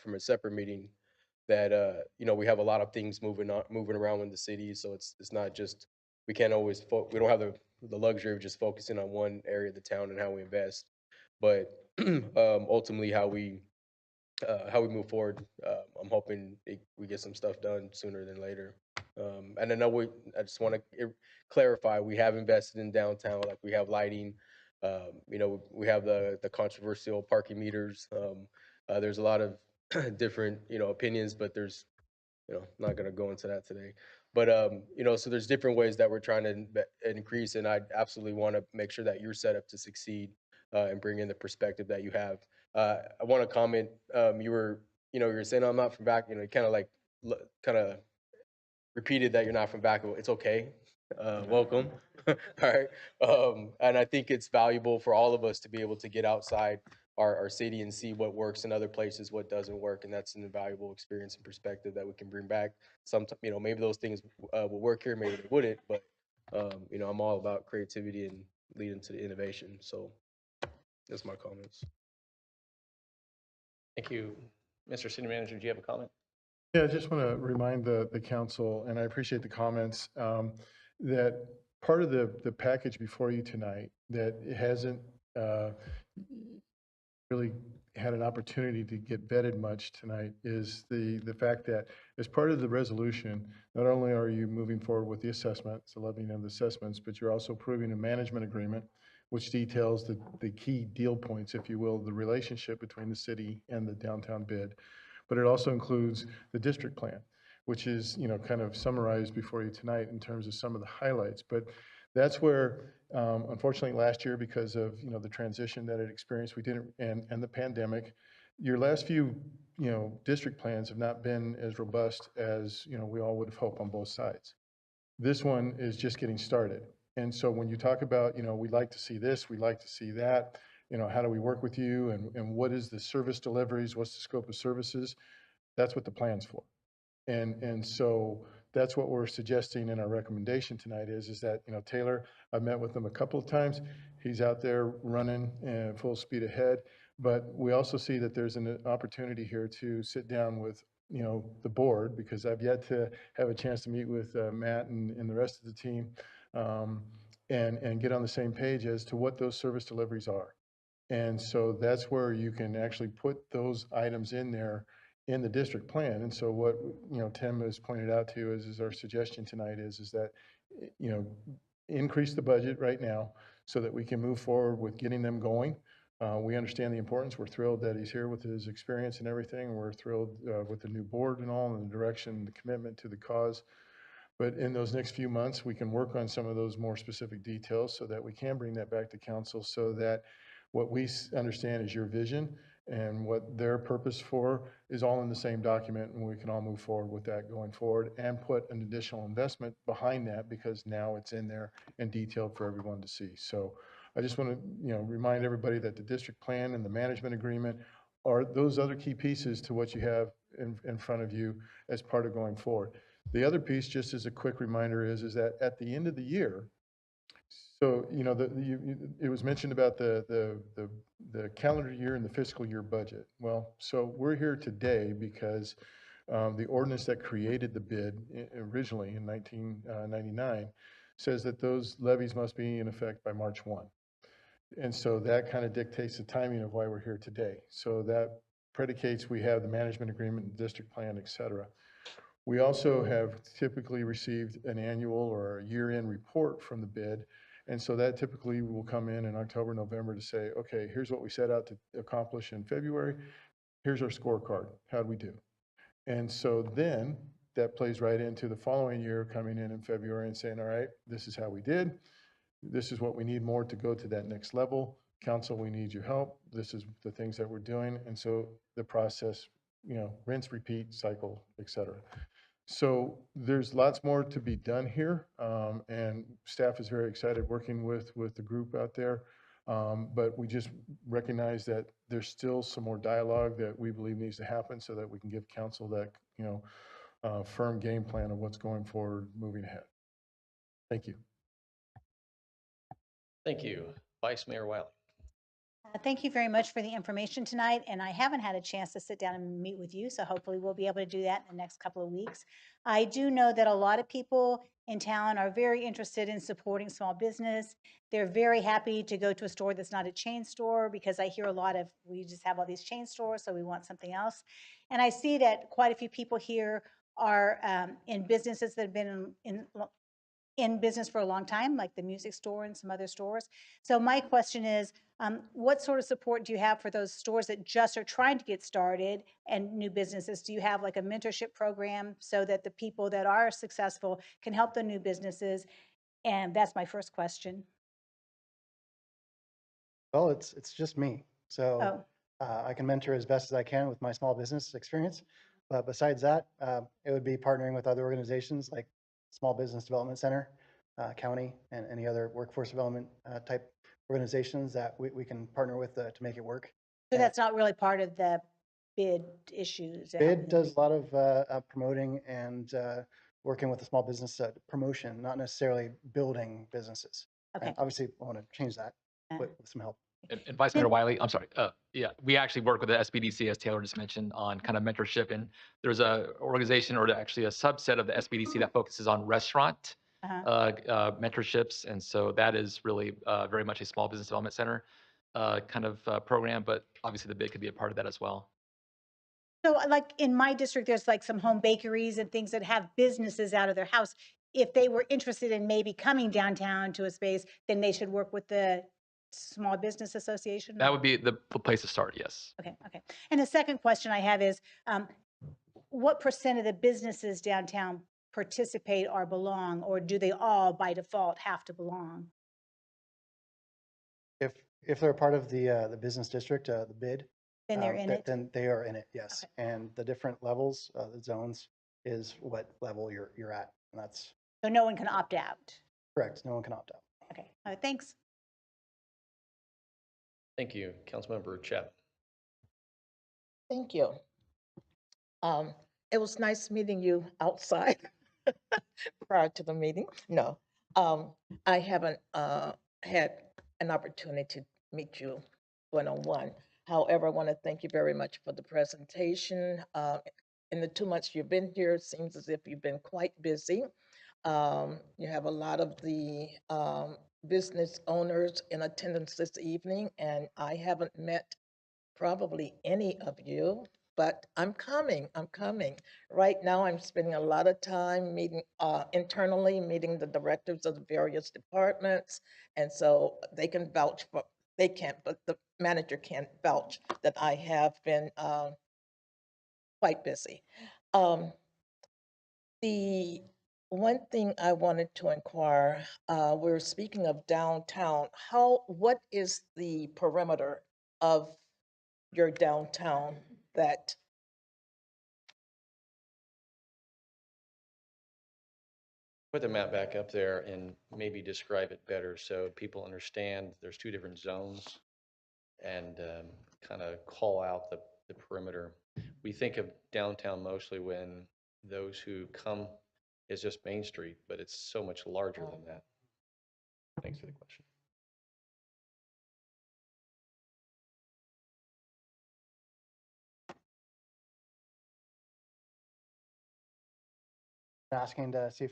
from a separate meeting that we have a lot of things moving around in the city, so it's not just, we can't always we don't have the luxury of just focusing on one area of the town and how we invest, but ultimately how we move forward. I'm hoping we get some stuff done sooner than later. And I just want to clarify, we have invested in downtown, like we have lighting, we have the controversial parking meters. There's a lot of different, opinions, but there's, not going to go into that today. But, so there's different ways that we're trying to increase, and I absolutely want to make sure that you're set up to succeed and bring in the perspective that you have. I want to comment, you were saying, I'm not from back, kind of like, kind of repeated that you're not from Vacaville. It's okay. Welcome. All right. And I think it's valuable for all of us to be able to get outside our city and see what works in other places, what doesn't work. And that's an invaluable experience and perspective that we can bring back. Maybe those things will work here, maybe they wouldn't, but I'm all about creativity and leading to the innovation. So that's my comments. Thank you. Mr. City Manager, do you have a comment? Yeah, I just want to remind the council, and I appreciate the comments, that part of the package before you tonight that hasn't really had an opportunity to get vetted much tonight is the fact that as part of the resolution, not only are you moving forward with the assessments, the levying of the assessments, but you're also approving a management agreement which details the key deal points, if you will, the relationship between the city and the downtown bid. But it also includes the district plan, which is, kind of summarized before you tonight in terms of some of the highlights. But that's where, unfortunately, last year, because of, the transition that it experienced, we didn't, and the pandemic, Your last few, district plans have not been as robust as, we all would have hoped on both sides. This one is just getting started. And so when you talk about, we'd like to see this, we'd like to see that, how do we work with you and what is the service deliveries, what's the scope of services? That's what the plan's for. And so that's what we're suggesting in our recommendation tonight is that, Taylor, I've met with him a couple of times. He's out there running full speed ahead. But we also see that there's an opportunity here to sit down with, the board, because I've yet to have a chance to meet with Matt and the rest of the team and get on the same page as to what those service deliveries are. And so that's where you can actually put those items in there in the district plan. And so what, Tim has pointed out to you is our suggestion tonight is that, increase the budget right now so that we can move forward with getting them going. We understand the importance. We're thrilled that he's here with his experience and everything. We're thrilled with the new board and all, and the direction, the commitment to the cause. But in those next few months, we can work on some of those more specific details so that we can bring that back to council so that what we understand is your vision and what their purpose for is all in the same document, and we can all move forward with that going forward and put an additional investment behind that because now it's in there and detailed for everyone to see. So I just want to, remind everybody that the district plan and the management agreement are those other key pieces to what you have in front of you as part of going forward. The other piece, just as a quick reminder, is that at the end of the year, so, it was mentioned about the calendar year and the fiscal year budget. Well, so we're here today because the ordinance that created the bid originally in 1999 says that those levies must be in effect by March 1. And so that kind of dictates the timing of why we're here today. So that predicates we have the management agreement, district plan, et cetera. We also have typically received an annual or a year-end report from the bid. And so that typically will come in October, November to say, okay, here's what we set out to accomplish in February. Here's our scorecard. How'd we do? And so then that plays right into the following year coming in February and saying, all right, this is how we did. This is what we need more to go to that next level. Council, we need your help. This is the things that we're doing. And so the process, rinse, repeat, cycle, et cetera. So there's lots more to be done here, and staff is very excited working with the group out there. But we just recognize that there's still some more dialogue that we believe needs to happen so that we can give council that, firm game plan of what's going forward, moving ahead. Thank you. Thank you. Vice Mayor Wiley. Thank you very much for the information tonight, and I haven't had a chance to sit down and meet with you, so hopefully we'll be able to do that in the next couple of weeks. I do know that a lot of people in town are very interested in supporting small business. They're very happy to go to a store that's not a chain store because I hear a lot of, we just have all these chain stores, so we want something else. And I see that quite a few people here are in businesses that have been in business for a long time, like the music store and some other stores. So my question is, what sort of support do you have for those stores that just are trying to get started and new businesses? Do you have like a mentorship program so that the people that are successful can help the new businesses? And that's my first question. Well, it's just me. So Oh, I can mentor as best as I can with my small business experience. But besides that, it would be partnering with other organizations like Small Business Development Center, county, and any other workforce development type organizations that we can partner with to make it work. so that's not really part of the bid issues. BID does a lot of promoting and working with the small business promotion, not necessarily building businesses. Okay. And obviously, I want to change that with some help. And Vice Mayor Wiley, I'm sorry. Yeah, we actually work with the SBDC, as Taylor just mentioned, on kind of mentorship. And there's a organization or actually a subset of the SBDC that focuses on restaurant mentorships. And so that is really very much a small business development center kind of program. But obviously the bid could be a part of that as well. So like in my district, there's like some home bakeries and things that have businesses out of their house. If they were interested in maybe coming downtown to a space, then they should work with the Small Business Association? That would be the place to start, yes. Okay, okay. And the second question I have is, what percent of the businesses downtown participate or belong, or do they all by default have to belong? If they're part of the business district, the BID, Then they're in it? Then they are in it, yes. And the different levels, the zones, is what level you're at. And that's So no one can opt out? correct. No one can opt out. Okay, all right, thanks. Thank you. Councilmember Chapman. Thank you. It was nice meeting you outside prior to the meeting. No, I haven't had an opportunity to meet you one-on-one. However, I want to thank you very much for the presentation. In the 2 months you've been here, it seems as if you've been quite busy. You have a lot of the business owners in attendance this evening, and I haven't met probably any of you, but I'm coming. Right now, I'm spending a lot of time meeting internally, meeting the directors of the various departments. And so they can vouch for, they can't, but the manager can vouch that I have been quite busy. The one thing I wanted to inquire, we're speaking of downtown. What is the perimeter of your downtown that Put the map back up there and maybe describe it better so people understand there's two different zones and kind of call out the perimeter. We think of downtown mostly when those who come is just Main Street, but it's so much larger than that. Thanks for the question. Asking to see if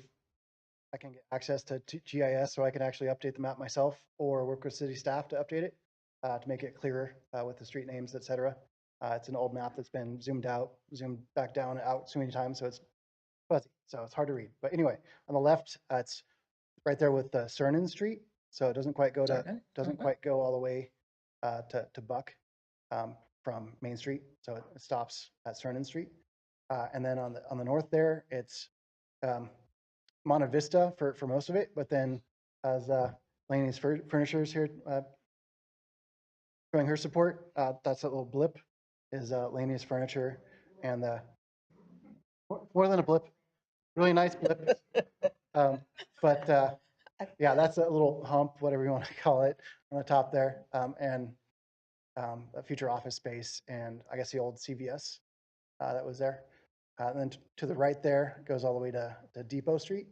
I can get access to GIS so I can actually update the map myself or work with city staff to update it to make it clearer with the street names, et cetera. It's an old map that's been zoomed out, zoomed back down, out so many times, so it's fuzzy, so it's hard to read. But anyway, on the left, it's right there with Cernan Street, so it doesn't quite go to quite go all the way to Buck from Main Street, so it stops at Cernan Street. And then on the north there, it's Monte Vista for most of it, but then as Laney's Furnitures here showing her support, that's a little blip is Laney's Furniture, and more than a blip, really nice blip. But yeah, that's a little hump, whatever you want to call it, on the top there, and a future office space, and I guess the old CVS that was there. And then to the right there goes all the way to Depot Street.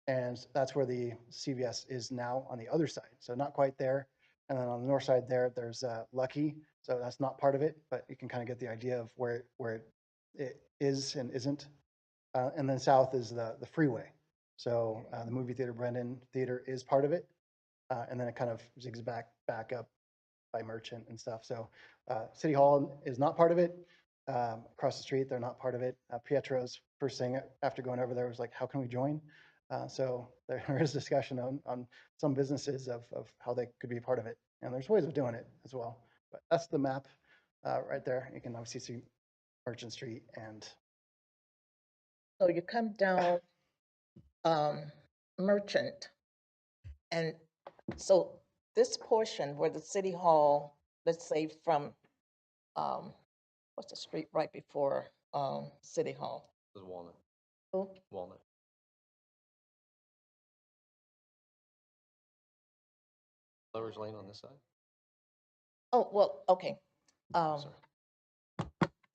And that's where the CVS is now on the other side. So not quite there. And then on the north side there, there's Lucky. So that's not part of it, but you can kind of get the idea of where it is and isn't. And then south is the freeway. So the movie theater, Brendan Theater, is part of it. And then it kind of zigs back up by Merchant and stuff. So City Hall is not part of it. Across the street, they're not part of it. Pietro's first thing after going over there was like, how can we join? So there is discussion on some businesses of how they could be part of it. And there's ways of doing it as well. But that's the map right there. You can obviously see Merchant Street and. So you come down Merchant, and so this portion where the City Hall, let's say from, what's the street right before City Hall? This is Walnut. Oh, Walnut. Lover's Lane on this side? oh, well, okay.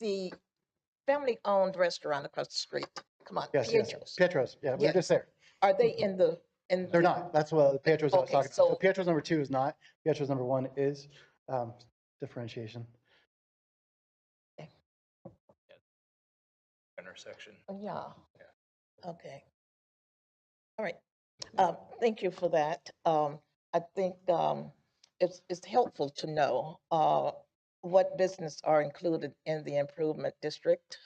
The family-owned restaurant across the street. Come on, Yes, Pietro's. Pietro's. Yeah, we're Yes. just there. Are they in the? They're not. That's what Pietro's I was Okay, talking about. So so- Pietro's number 2 is not. Pietro's number 1 is differentiation. Intersection. Yeah. Okay. All right. Thank you for that. I think it's helpful to know what business are included in the improvement district.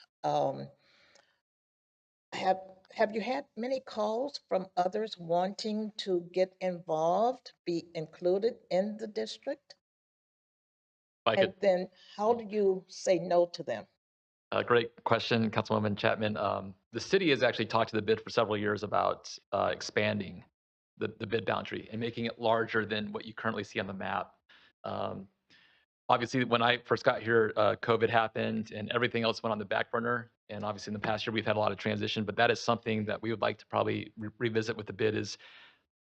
Have you had many calls from others wanting to get involved, be included in the district? And then how do you say no to them? Great question, Councilwoman Chapman. The city has actually talked to the bid for several years about expanding the bid boundary and making it larger than what you currently see on the map. Obviously, when I first got here, COVID happened and everything else went on the back burner. And obviously in the past year, we've had a lot of transition, but that is something that we would like to probably revisit with the bid is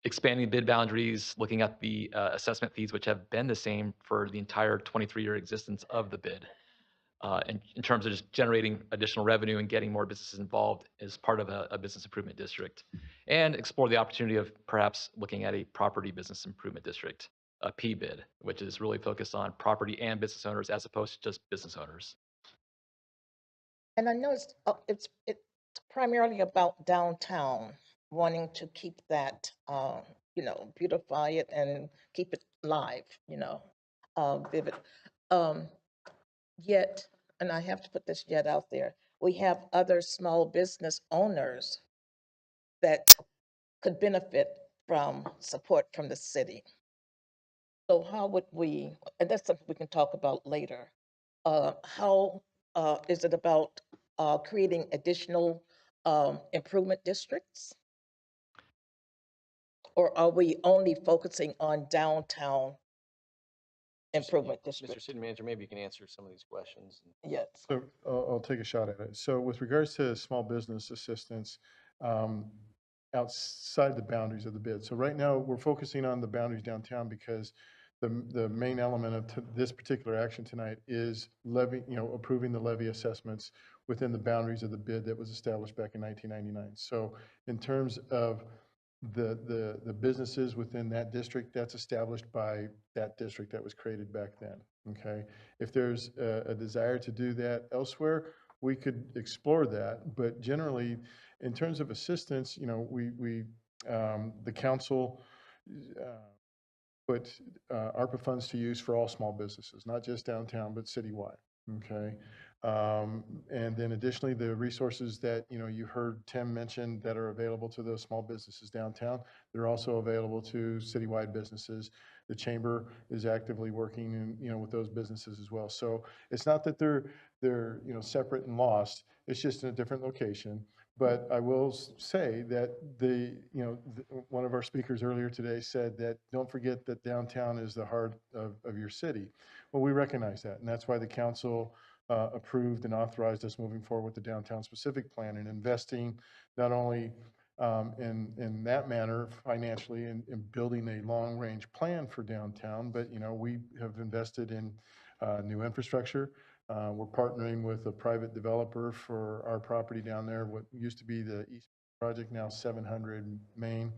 expanding bid boundaries, looking at the assessment fees, which have been the same for the entire 23-year existence of the bid. In terms of just generating additional revenue and getting more businesses involved as part of a business improvement district. And explore the opportunity of perhaps looking at a property business improvement district, a P-bid, which is really focused on property and business owners as opposed to just business owners. And I know it's primarily about downtown, wanting to keep that, beautify it and keep it live, vivid. Yet, and I have to put this yet out there, we have other small business owners that could benefit from support from the city. So how would we, and that's something we can talk about later, how is it about creating additional improvement districts? Or are we only focusing on downtown improvement Mr. districts? City Manager, maybe you can answer some of these questions. Yes. So I'll take a shot at it. So with regards to small business assistance, outside the boundaries of the bid. So right now, we're focusing on the boundaries downtown because the main element of this particular action tonight is approving the levy assessments within the boundaries of the bid that was established back in 1999. So in terms of the businesses within that district, that's established by that district that was created back then, okay? If there's a desire to do that elsewhere, we could explore that, but generally, in terms of assistance, the council put ARPA funds to use for all small businesses, not just downtown, but citywide, okay? And then additionally, the resources that, you heard Tim mention that are available to those small businesses downtown, they're also available to citywide businesses. The chamber is actively working with those businesses as well. So it's not that they're separate and lost, it's just in a different location. But I will say that one of our speakers earlier today said that don't forget that downtown is the heart of your city. Well, we recognize that, and that's why the council approved and authorized us moving forward with the downtown specific plan and investing not only in that manner financially in building a long range plan for downtown, but we have invested in new infrastructure. We're partnering with a private developer for our property down there, what used to be the East Project, now 700 Main.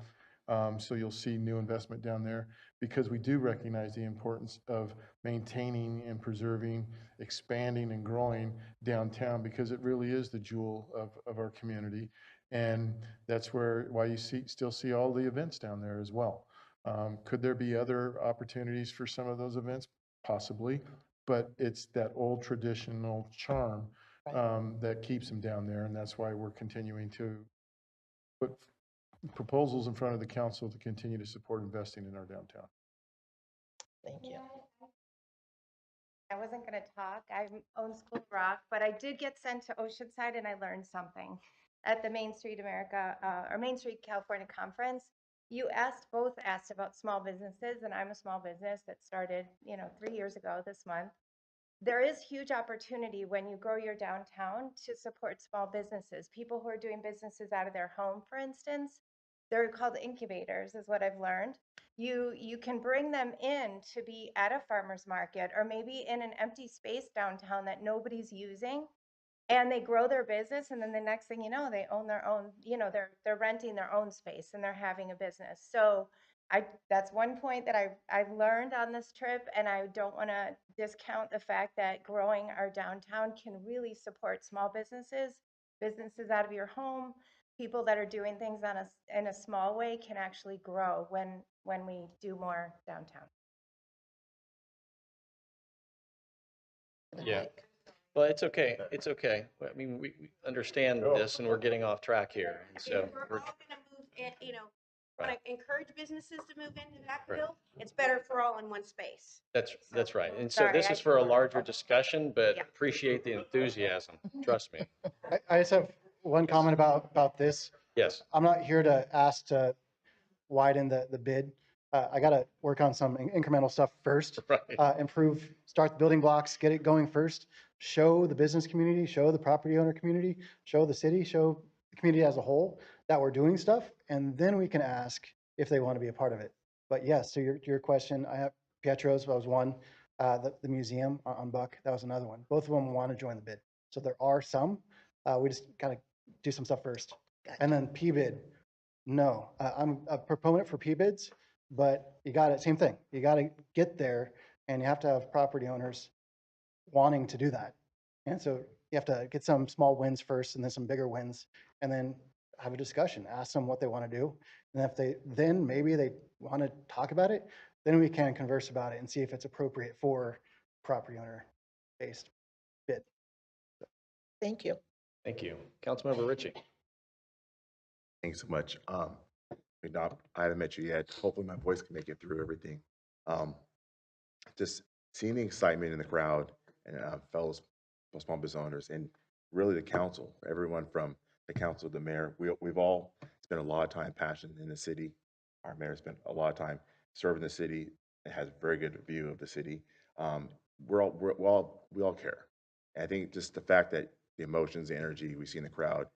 So you'll see new investment down there because we do recognize the importance of maintaining and preserving, expanding and growing downtown because it really is the jewel of our community. And that's why you still see all the events down there as well. Could there be other opportunities for some of those events? Possibly, but it's that old traditional charm that keeps them down there. And that's why we're continuing to put proposals in front of the council to continue to support investing in our downtown. Thank you. I wasn't going to talk. I own School Rock, but I did get sent to Oceanside and I learned something at the Main Street California conference. You both asked about small businesses, and I'm a small business that started, 3 years ago this month. There is huge opportunity when you grow your downtown to support small businesses, people who are doing businesses out of their home, for instance. They're called incubators, is what I've learned. You can bring them in to be at a farmer's market or maybe in an empty space downtown that nobody's using, and they grow their business, and then the next thing you know, they own their own, they're renting their own space and they're having a business. So that's one point that I've learned on this trip, and I don't want to discount the fact that growing our downtown can really support small businesses out of your home. People that are doing things in a small way can actually grow when we do more downtown. Yeah. Well, it's okay. It's okay. I mean, we understand this and we're getting off track here. And so we're all going to move in, want to encourage businesses to move into Vacaville. It's better for all in one space. That's right. And so this is for a larger discussion, but appreciate the enthusiasm. Trust me. I just have one comment about this. Yes. I'm not here to ask to widen the bid. I got to work on some incremental stuff first. Right. Improve, start the building blocks, get it going first. Show the business community, show the property owner community, show the city, show the community as a whole that we're doing stuff, and then we can ask if they want to be a part of it. But yes, to your question, I have Pietro's, that was one. The museum on Buck, that was another one. Both of them want to join the bid. So there are some. We just got to do some stuff first. And then P-bid, no. I'm a proponent for P-bids, but you got it, same thing. You got to get there and you have to have property owners wanting to do that. And so you have to get some small wins first and then some bigger wins and then have a discussion, ask them what they want to do. And if they, then maybe they want to talk about it, then we can converse about it and see if it's appropriate for property owner based bid. Thank you. Thank you. Councilmember Ritchie. Thanks so much. I haven't met you yet. Hopefully my voice can make it through everything. Just seeing the excitement in the crowd and fellow small business owners and really the council, everyone from the council to the mayor, we've all spent a lot of time, passion in the city. Our mayor spent a lot of time serving the city and has a very good view of the city. We all care. And I think just the fact that the emotions, the energy we see in the crowd,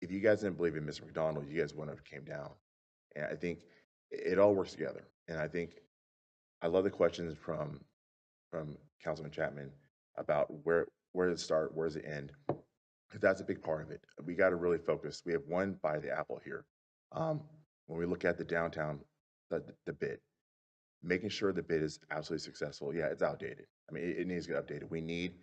if you guys didn't believe in Mr. McDonald, you guys wouldn't have came down. And I think it all works together. And I think I love the questions from Councilman Chapman about where does it start, where does it end? Because that's a big part of it. We got to really focus. We have one by the apple here. When we look at the downtown, the bid, making sure the bid is absolutely successful. Yeah, it's outdated. I mean, it needs to get updated. We need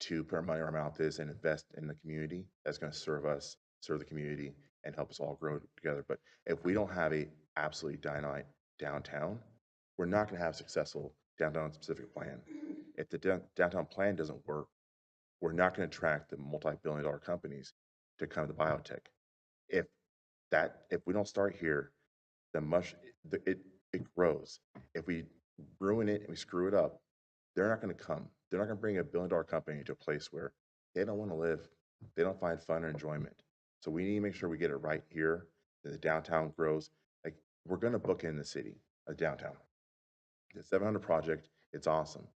to put our money where our mouth is and invest in the community that's going to serve us, serve the community, and help us all grow together. But if we don't have a absolutely dynamite downtown, we're not going to have a successful downtown specific plan. If the downtown plan doesn't work, we're not going to attract the multi-billion-dollar companies to come to biotech. If we don't start here, it grows. If we ruin it and we screw it up, they're not going to come. They're not going to bring a billion-dollar company to a place where they don't want to live. They don't find fun or enjoyment. So we need to make sure we get it right here, that the downtown grows. Like, we're going to book in the city, a downtown. The 700 project, it's awesome.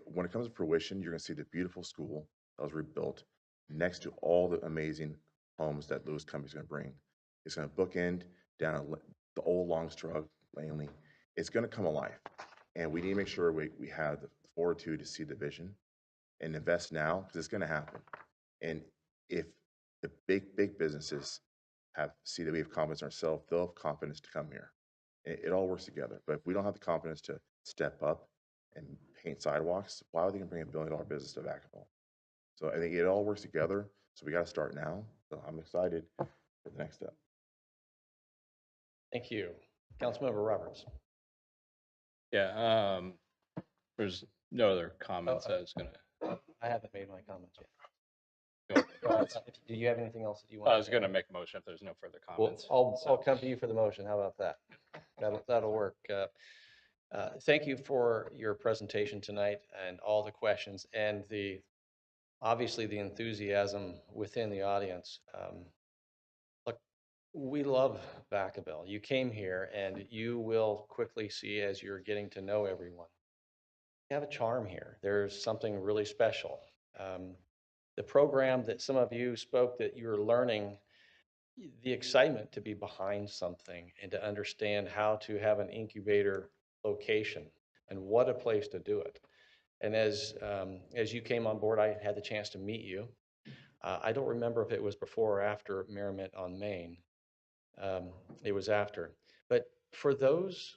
When it comes to fruition, you're going to see the beautiful school that was rebuilt next to all the amazing homes that Lewis Company's going to bring. It's going to bookend down the old Longstrug, Langley. It's going to come alive. And we need to make sure we have the fortitude to see the vision and invest now, because it's going to happen. And if the big businesses see that we have confidence in ourselves, they'll have confidence to come here. It all works together. But if we don't have the confidence to step up and paint sidewalks, why are they going to bring a billion-dollar business to Vacaville? So I think it all works together. So we got to start now. So I'm excited for the next step. Thank you. Councilmember Roberts. Yeah, there's no other comments. I was gonna. I haven't made my comments yet. Go Do you have anything else that you want? I was gonna make a motion if there's no further Well, comments. I'll come to you for the motion. How about that? That'll work. Thank you for your presentation tonight and all the questions and obviously the enthusiasm within the audience. Look, we love Vacaville. You came here and you will quickly see as you're getting to know everyone. You have a charm here. There's something really special. The program that some of you spoke that you were learning, the excitement to be behind something and to understand how to have an incubator location and what a place to do it. And as you came on board, I had the chance to meet you. I don't remember if it was before or after Merriment on Main. It was after. But for those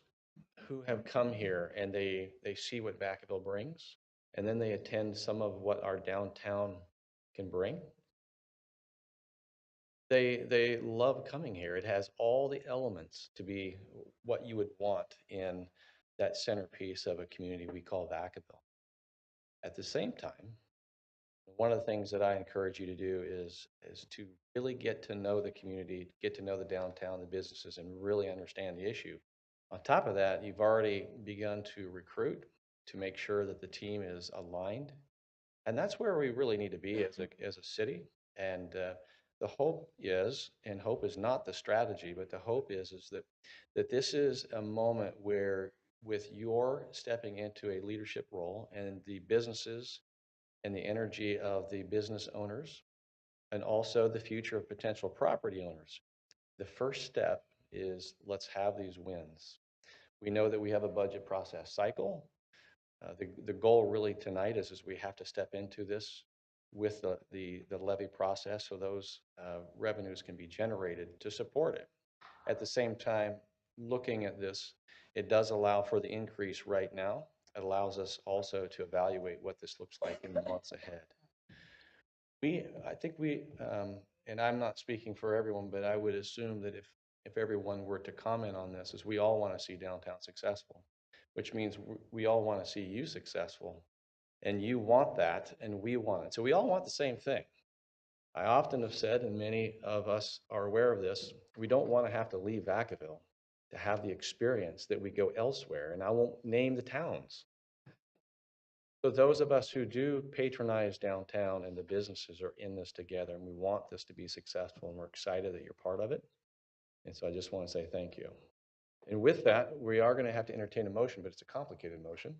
who have come here and they see what Vacaville brings, and then they attend some of what our downtown can bring, they love coming here. It has all the elements to be what you would want in that centerpiece of a community we call Vacaville. At the same time, one of the things that I encourage you to do is to really get to know the community, get to know the downtown, the businesses, and really understand the issue. On top of that, you've already begun to recruit to make sure that the team is aligned. And that's where we really need to be as a city. And The hope is, and hope is not the strategy, but the hope is that this is a moment where with your stepping into a leadership role and the businesses and the energy of the business owners and also the future of potential property owners, the first step is let's have these wins. We know that we have a budget process cycle. The goal really tonight is we have to step into this with the levy process so those revenues can be generated to support it. At the same time, looking at this, it does allow for the increase right now. It allows us also to evaluate what this looks like in the months ahead. I think and I'm not speaking for everyone, but I would assume that if everyone were to comment on this, is we all want to see downtown successful, which means we all want to see you successful, and you want that, and we want it. So we all want the same thing. I often have said, and many of us are aware of this, we don't want to have to leave Vacaville to have the experience that we go elsewhere, and I won't name the towns. So those of us who do patronize downtown and the businesses are in this together, and we want this to be successful, and we're excited that you're part of it. And so I just want to say thank you. And with that, we are going to have to entertain a motion, but it's a complicated motion.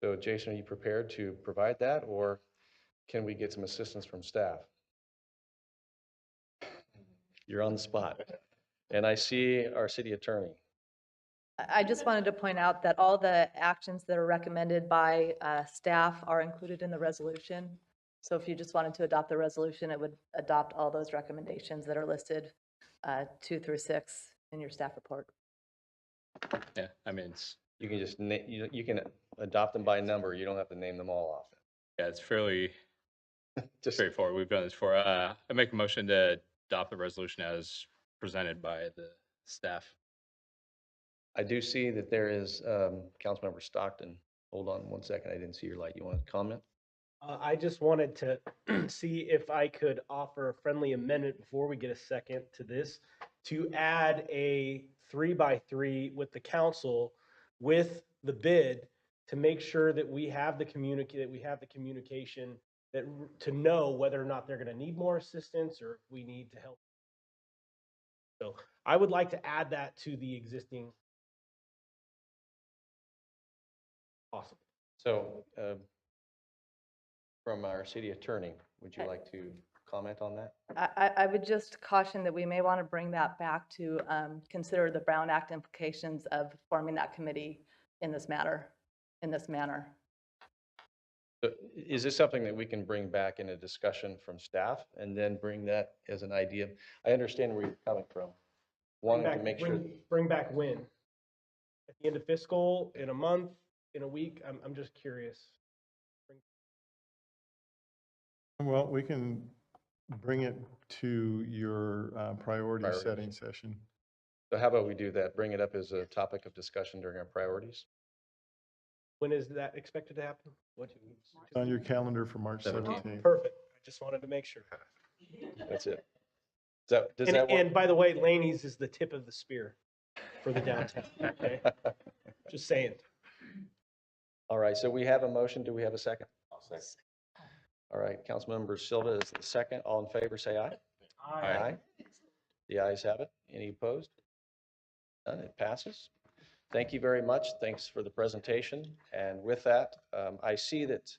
So Jason, are you prepared to provide that, or can we get some assistance from staff? You're on the spot. And I see our city attorney. I just wanted to point out that all the actions that are recommended by staff are included in the resolution. So if you just wanted to adopt the resolution, it would adopt all those recommendations that are listed 2 through 6 in your staff report. Yeah, I mean, You can just, you can adopt them by number. You don't have to name them all off. yeah, it's fairly straightforward. We've done this before. I make a motion to adopt the resolution as presented by the staff. I do see that there is Councilmember Stockton. Hold on one second. I didn't see your light. You want to comment? I just wanted to see if I could offer a friendly amendment before we get a second to this, to add a 3x3 with the council with the bid to make sure that we have the communication that to know whether or not they're going to need more assistance or if we need to help. So I would like to add that to the existing. Awesome. So from our city attorney, would you like to comment on that? I would just caution that we may want to bring that back to consider the Brown Act implications of forming that committee in this manner. So is this something that we can bring back in a discussion from staff and then bring that as an idea? I understand where you're coming from. Wanting to make sure. Bring back when? At the end of fiscal, in a month, in a week? I'm just curious. Well, we can bring it to your priority setting session. So how about we do that? Bring it up as a topic of discussion during our priorities. When is that expected to happen? What? It's on your calendar for March 17th. Perfect. I just wanted to make sure. That's it. Does that work? And by the way, Laney's is the tip of the spear for the downtown. Okay. Just saying. All right. So we have a motion. Do we have a second? I'll second. All right. Councilmember Silva is the second. All in favor, say aye. Aye. The ayes have it. Any opposed? None. It passes. Thank you very much. Thanks for the presentation. And with that, I see that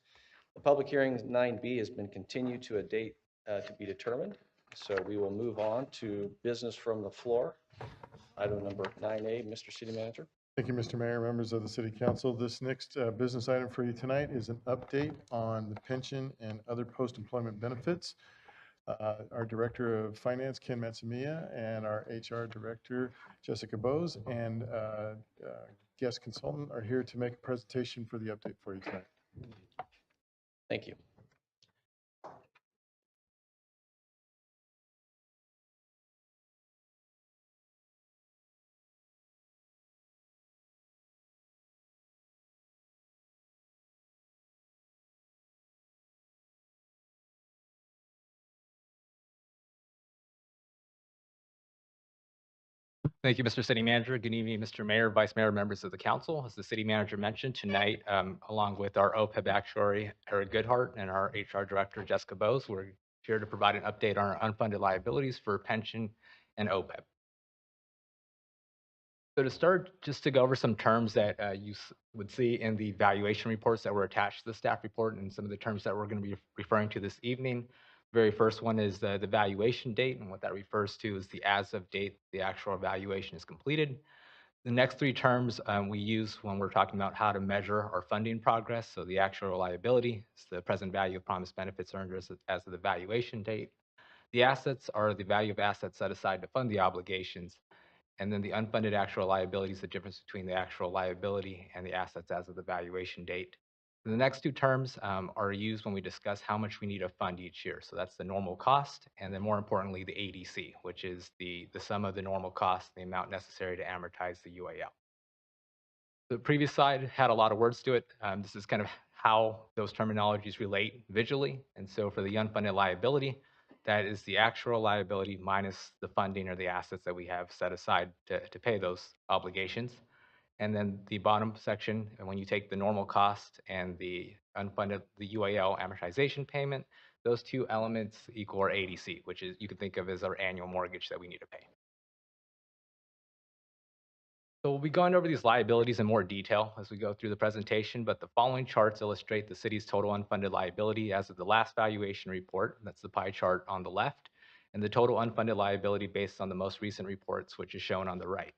the public hearing 9B has been continued to a date to be determined. So we will move on to business from the floor. Item number 9A, Mr. City Manager. Thank you, Mr. Mayor, members of the City Council. This next business item for you tonight is an update on the pension and other post-employment benefits. Our Director of Finance, Ken Matsumiya, and our HR Director, Jessica Bose, and guest consultant are here to make a presentation for the update for you tonight. Thank you. Thank you, Mr. City Manager. Good evening, Mr. Mayor, Vice Mayor, members of the council. As the City Manager mentioned tonight, along with our OPEB actuary, Eric Goodhart, and our HR Director, Jessica Bose, we're here to provide an update on our unfunded liabilities for pension and OPEB. So to start, just to go over some terms that you would see in the valuation reports that were attached to the staff report and some of the terms that we're going to be referring to this evening. Very first one is the valuation date, and what that refers to is the as of date the actual valuation is completed. The next three terms we use when we're talking about how to measure our funding progress. So the actual liability is the present value of promised benefits earned as of the valuation date. The assets are the value of assets set aside to fund the obligations. And then the unfunded actual liability is the difference between the actual liability and the assets as of the valuation date. The next two terms are used when we discuss how much we need to fund each year. So that's the normal cost, and then more importantly, the ADC, which is the sum of the normal cost, the amount necessary to amortize the UAL. The previous slide had a lot of words to it. This is kind of how those terminologies relate visually. And so for the unfunded liability, that is the actual liability minus the funding or the assets that we have set aside to pay those obligations. And then the bottom section, when you take the normal cost and the unfunded, the UAL amortization payment, those two elements equal our ADC, which is you can think of as our annual mortgage that we need to pay. So we'll be going over these liabilities in more detail as we go through the presentation, but the following charts illustrate the city's total unfunded liability as of the last valuation report. That's the pie chart on the left, and the total unfunded liability based on the most recent reports, which is shown on the right.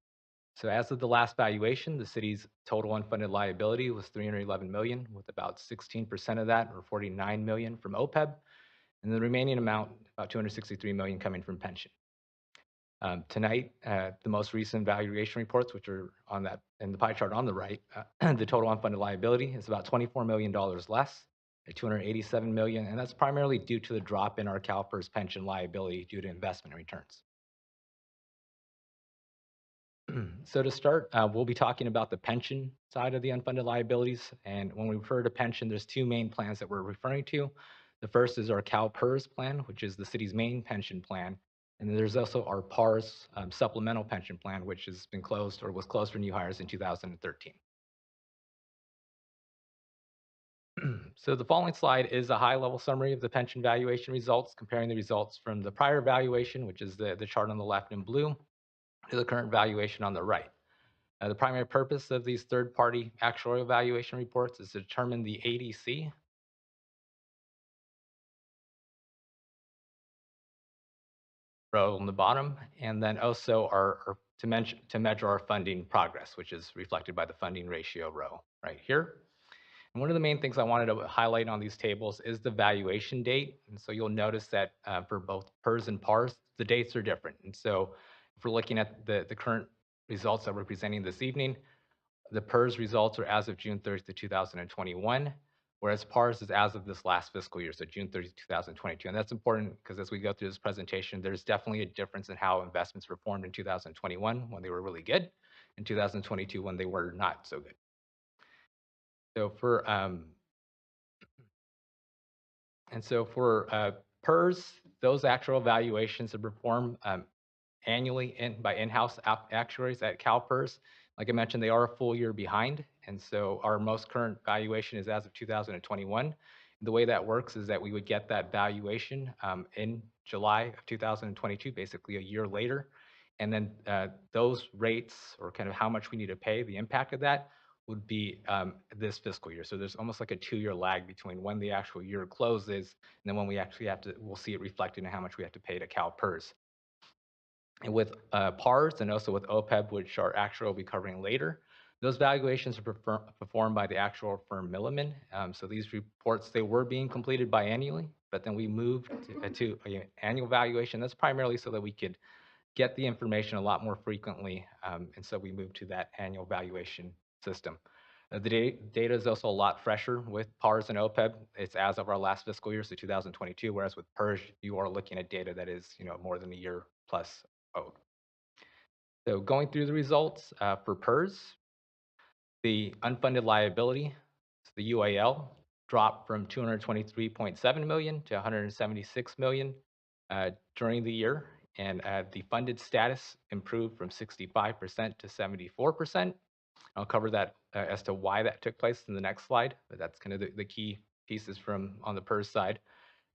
So as of the last valuation, the city's total unfunded liability was $311 million, with about 16% of that, or $49 million, from OPEB, and the remaining amount, about $263 million, coming from pension. Tonight, the most recent valuation reports, which are on that in the pie chart on the right, the total unfunded liability is about $24 million less at $287 million, and that's primarily due to the drop in our CalPERS pension liability due to investment returns. So to start, we'll be talking about the pension side of the unfunded liabilities. And when we refer to pension, there's two main plans that we're referring to. The first is our CalPERS plan, which is the city's main pension plan. And then there's also our PARS supplemental pension plan, which has been closed or was closed for new hires in 2013. So the following slide is a high-level summary of the pension valuation results, comparing the results from the prior valuation, which is the chart on the left in blue, to the current valuation on the right. The primary purpose of these third-party actuarial valuation reports is to determine the ADC, row on the bottom, and then also to measure our funding progress, which is reflected by the funding ratio row right here. And one of the main things I wanted to highlight on these tables is the valuation date. And so you'll notice that for both PERS and PARS, the dates are different. And so if we're looking at the current results that we're presenting this evening, the PERS results are as of June 30th, 2021, whereas PARS is as of this last fiscal year, so June 30th, 2022. And that's important because as we go through this presentation, there's definitely a difference in how investments performed in 2021 when they were really good, and 2022 when they were not so good. So for PERS, those actual valuations are performed annually by in-house actuaries at CalPERS. Like I mentioned, they are a full year behind, and so our most current valuation is as of 2021. The way that works is that we would get that valuation in July of 2022, basically a year later, and then those rates, or kind of how much we need to pay, the impact of that, would be this fiscal year. So there's almost like a 2-year lag between when the actual year closes and then when we actually we'll see it reflected in how much we have to pay to CalPERS. And with PARS and also with OPEB, which our actuary will be covering later, those valuations are performed by the actual firm Milliman. So these reports, they were being completed biannually, but then we moved to an annual valuation. That's primarily so that we could get the information a lot more frequently. And so we moved to that annual valuation system. The data is also a lot fresher with PARS and OPEB. It's as of our last fiscal year, so 2022, whereas with PERS, you are looking at data that is more than a year plus old. So going through the results for PERS, the unfunded liability, so the UAL, dropped from $223.7 million to $176 million during the year. And the funded status improved from 65% to 74%. I'll cover that as to why that took place in the next slide, but that's kind of the key pieces from on the PERS side.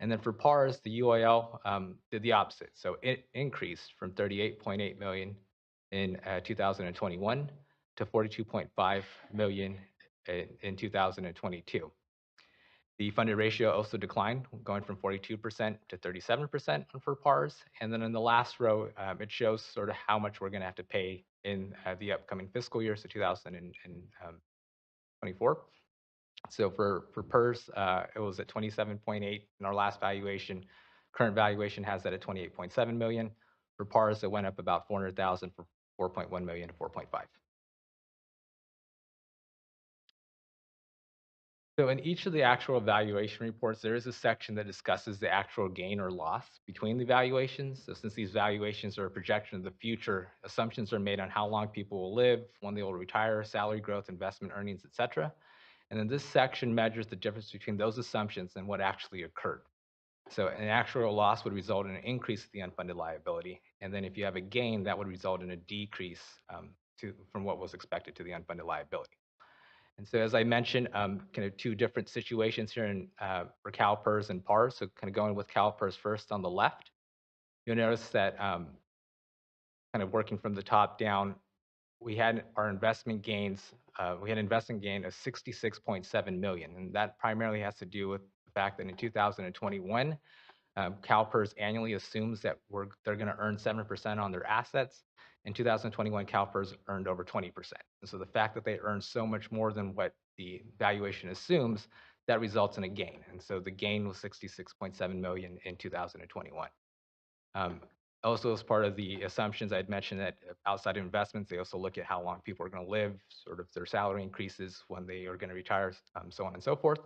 And then for PARS, the UIL did the opposite. So it increased from 38.8 million in 2021 to 42.5 million in 2022. The funded ratio also declined, going from 42% to 37% for PARS. And then in the last row, it shows sort of how much we're going to have to pay in the upcoming fiscal year, so 2024. So for PERS, it was at 27.8 in our last valuation. Current valuation has that at 28.7 million. For PARS, it went up about 400,000 from 4.1 million to 4.5. So in each of the actual valuation reports, there is a section that discusses the actual gain or loss between the valuations. So since these valuations are a projection of the future, assumptions are made on how long people will live, when they will retire, salary growth, investment earnings, et cetera. And then this section measures the difference between those assumptions and what actually occurred. So an actual loss would result in an increase in the unfunded liability. And then if you have a gain, that would result in a decrease from what was expected to the unfunded liability. And so as I mentioned, kind of two different situations here for CalPERS and PARS. So kind of going with CalPERS first on the left, you'll notice that kind of working from the top down, we had our investment gains. We had an investment gain of 66.7 million, and that primarily has to do with the fact that in 2021, CalPERS annually assumes that they're going to earn 7% on their assets. In 2021, CalPERS earned over 20%. And so the fact that they earned so much more than what the valuation assumes, that results in a gain. And so the gain was 66.7 million in 2021. Also, as part of the assumptions, I'd mentioned that outside of investments, they also look at how long people are going to live, sort of their salary increases, when they are going to retire, so on and so forth.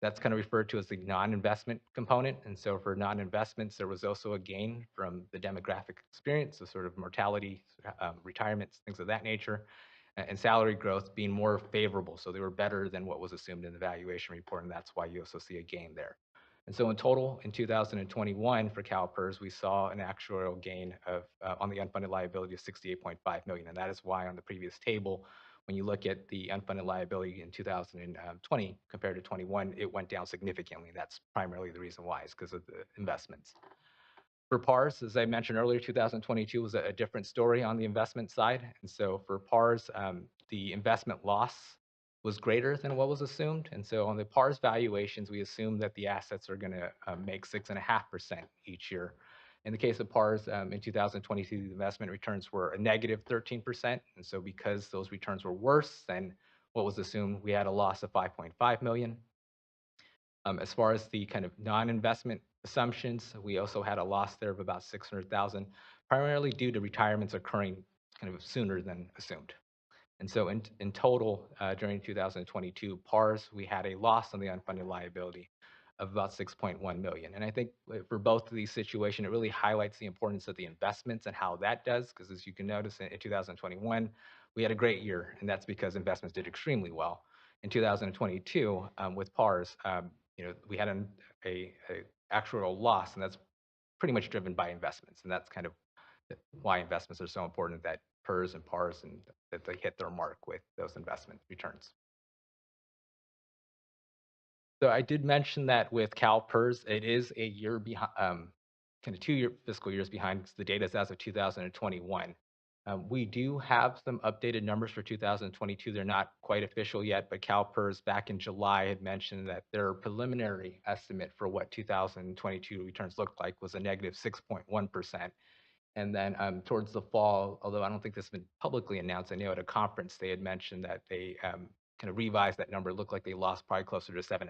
That's kind of referred to as the non-investment component. And so for non-investments, there was also a gain from the demographic experience, so sort of mortality, retirements, things of that nature, and salary growth being more favorable. So they were better than what was assumed in the valuation report, and that's why you also see a gain there. And so in total, in 2021 for CalPERS, we saw an actuarial gain of on the unfunded liability of 68.5 million. And that is why on the previous table, when you look at the unfunded liability in 2020 compared to 21, it went down significantly. That's primarily the reason why, is because of the investments. For PARS, as I mentioned earlier, 2022 was a different story on the investment side. And so for PARS, the investment loss was greater than what was assumed. And so on the PARS valuations, we assume that the assets are going to make 6.5% each year. In the case of PARS, in 2022, the investment returns were a negative 13%. And so because those returns were worse than what was assumed, we had a loss of 5.5 million. As far as the kind of non-investment assumptions, we also had a loss there of about 600,000, primarily due to retirements occurring kind of sooner than assumed. And so in total, during 2022, PARS, we had a loss on the unfunded liability of about 6.1 million. And I think for both of these situations, it really highlights the importance of the investments and how that does, because as you can notice in 2021, we had a great year, and that's because investments did extremely well. In 2022, with PARS, we had an actual loss, and that's pretty much driven by investments. And that's kind of why investments are so important, that PERS and PARS, and that they hit their mark with those investment returns. So I did mention that with CalPERS, it is a year behind, kind of 2 fiscal years behind, because the data is as of 2021. We do have some updated numbers for 2022. They're not quite official yet, but CalPERS back in July had mentioned that their preliminary estimate for what 2022 returns looked like was a negative 6.1%. And then towards the fall, although I don't think this has been publicly announced, I know at a conference they had mentioned that they kind of revised that number. It looked like they lost probably closer to 7.5%,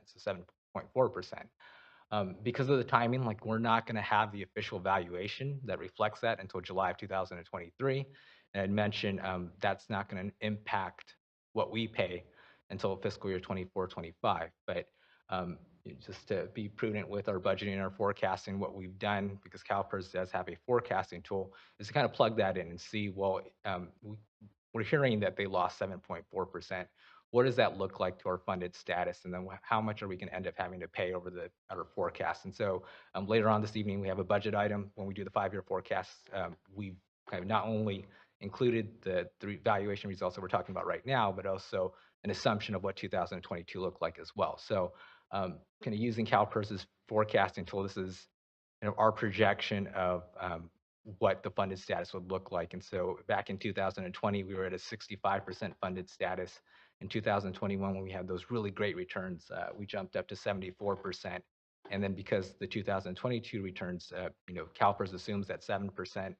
so 7.4%. Because of the timing, like we're not going to have the official valuation that reflects that until July of 2023. And I'd mentioned that's not going to impact what we pay until fiscal year 24-25. But just to be prudent with our budgeting and our forecasting, what we've done, because CalPERS does have a forecasting tool, is to kind of plug that in and see, well, we're hearing that they lost 7.4%. What does that look like to our funded status? And then how much are we going to end up having to pay over our forecast? And so later on this evening, we have a budget item. When we do the 5-year forecast, we've kind of not only included the valuation results that we're talking about right now, but also an assumption of what 2022 looked like as well. So kind of using CalPERS's forecasting tool. This is our projection of what the funded status would look like. And so back in 2020, we were at a 65% funded status. In 2021, when we had those really great returns, we jumped up to 74%. And then because the 2022 returns, CalPERS assumes that 7%,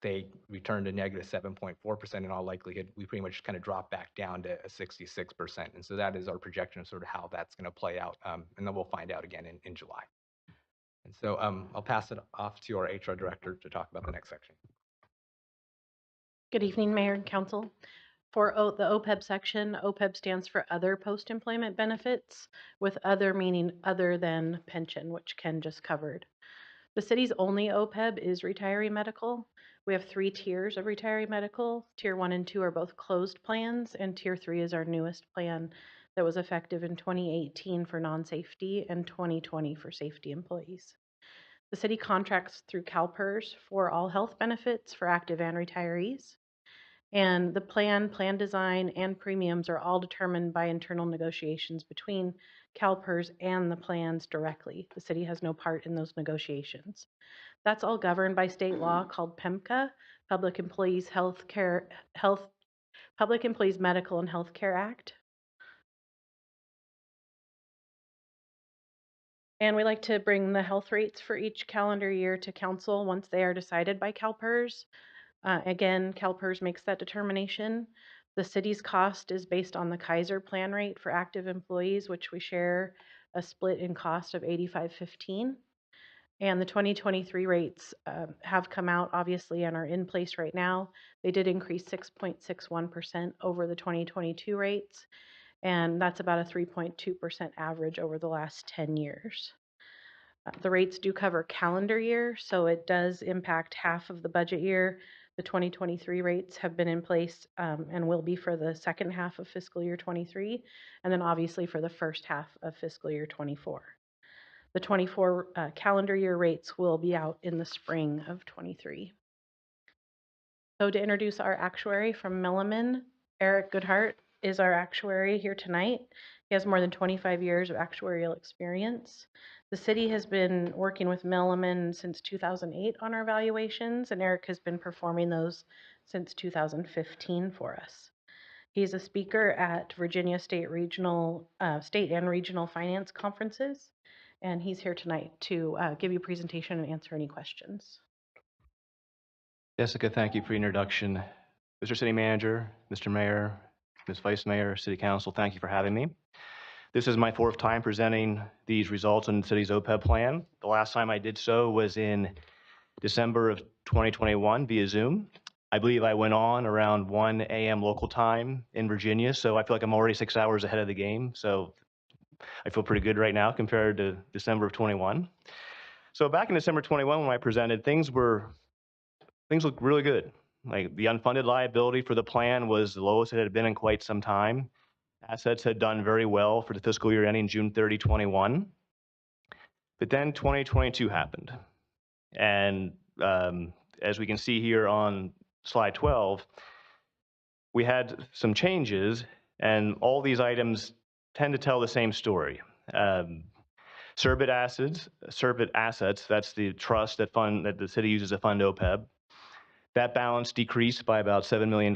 they returned a negative 7.4%. In all likelihood, we pretty much kind of dropped back down to a 66%. And so that is our projection of sort of how that's going to play out. And then we'll find out again in July. And so I'll pass it off to our HR director to talk about the next section. Good evening, Mayor and Council. For the OPEB section, OPEB stands for Other Post-Employment Benefits, with other meaning other than pension, which Ken just covered. The city's only OPEB is retiree medical. We have 3 tiers of retiree medical. Tier 1 and 2 are both closed plans, and Tier 3 is our newest plan that was effective in 2018 for non-safety and 2020 for safety employees. The city contracts through CalPERS for all health benefits for active and retirees. And the plan design, and premiums are all determined by internal negotiations between CalPERS and the plans directly. The city has no part in those negotiations. That's all governed by state law called PEMCA, Public Employees Public Employees Medical and Healthcare Act. And we like to bring the health rates for each calendar year to council once they are decided by CalPERS. Again, CalPERS makes that determination. The city's cost is based on the Kaiser plan rate for active employees, which we share a split in cost of 85/15. And the 2023 rates have come out, obviously, and are in place right now. They did increase 6.61% over the 2022 rates, and that's about a 3.2% average over the last 10 years. The rates do cover calendar year, so it does impact half of the budget year. The 2023 rates have been in place and will be for the second half of fiscal year 23, and then obviously for the first half of fiscal year 24. The 24 calendar year rates will be out in the spring of 23. So to introduce our actuary from Milliman, Eric Goodhart is our actuary here tonight. He has more than 25 years of actuarial experience. The city has been working with Milliman since 2008 on our valuations, and Eric has been performing those since 2015 for us. He's a speaker at Virginia state and regional finance conferences, and he's here tonight to give you a presentation and answer any questions. Jessica, thank you for your introduction. Mr. City Manager, Mr. Mayor, Ms. Vice Mayor, City Council, thank you for having me. This is my 4th time presenting these results on the city's OPEB plan. The last time I did so was in December of 2021 via Zoom. I believe I went on around 1 a.m. local time in Virginia, so I feel like I'm already 6 hours ahead of the game. So I feel pretty good right now compared to December of 21. So back in December 21, when I presented, things looked really good. Like the unfunded liability for the plan was the lowest it had been in quite some time. Assets had done very well for the fiscal year ending June 30, 21. But then 2022 happened. And as we can see here on slide 12, we had some changes, and all these items tend to tell the same story. Surbit assets, that's the trust that the city uses to fund OPEB. That balance decreased by about $7 million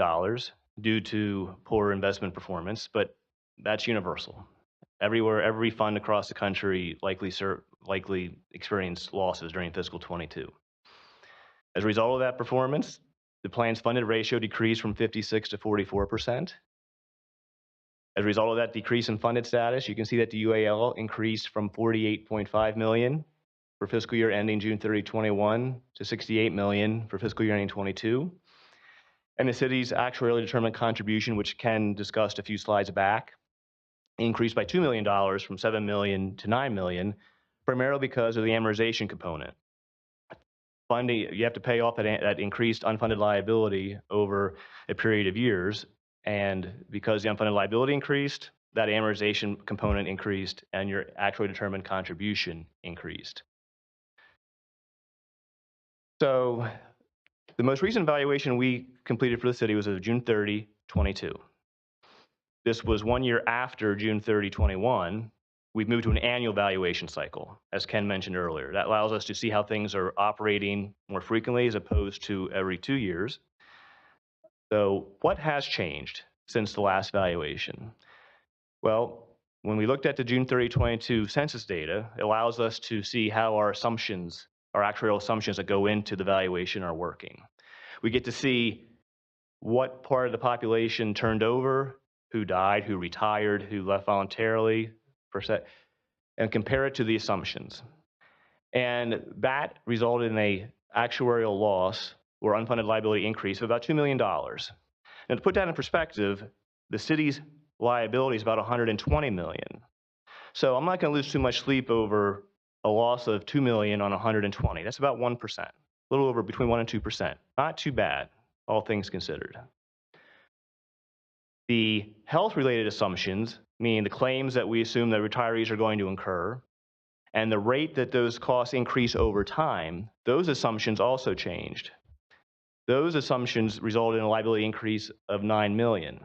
due to poor investment performance, but that's universal. Everywhere, every fund across the country likely experienced losses during fiscal 22. As a result of that performance, the plan's funded ratio decreased from 56 to 44%. As a result of that decrease in funded status, you can see that the UAL increased from 48.5 million for fiscal year ending June 30, 21 to 68 million for fiscal year ending 22. And the city's actuarially determined contribution, which Ken discussed a few slides back, increased by $2 million from 7 million to 9 million, primarily because of the amortization component. Funding, you have to pay off that increased unfunded liability over a period of years. And because the unfunded liability increased, that amortization component increased, and your actually determined contribution increased. So the most recent valuation we completed for the city was of June 30, 22. This was 1 year after June 30, 21, we've moved to an annual valuation cycle, as Ken mentioned earlier. That allows us to see how things are operating more frequently as opposed to every 2 years. So what has changed since the last valuation? Well, when we looked at the June 30, 22 census data, it allows us to see how our assumptions, our actuarial assumptions that go into the valuation are working. We get to see what part of the population turned over, who died, who retired, who left voluntarily, and compare it to the assumptions. And that resulted in a actuarial loss or unfunded liability increase of about $2 million. And to put that in perspective, the city's liability is about $120 million. So I'm not going to lose too much sleep over a loss of $2 million on 120. That's about 1%, a little over between 1% and 2%. Not too bad, all things considered. The health-related assumptions, meaning the claims that we assume that retirees are going to incur, and the rate that those costs increase over time, those assumptions also changed. Those assumptions resulted in a liability increase of $9 million.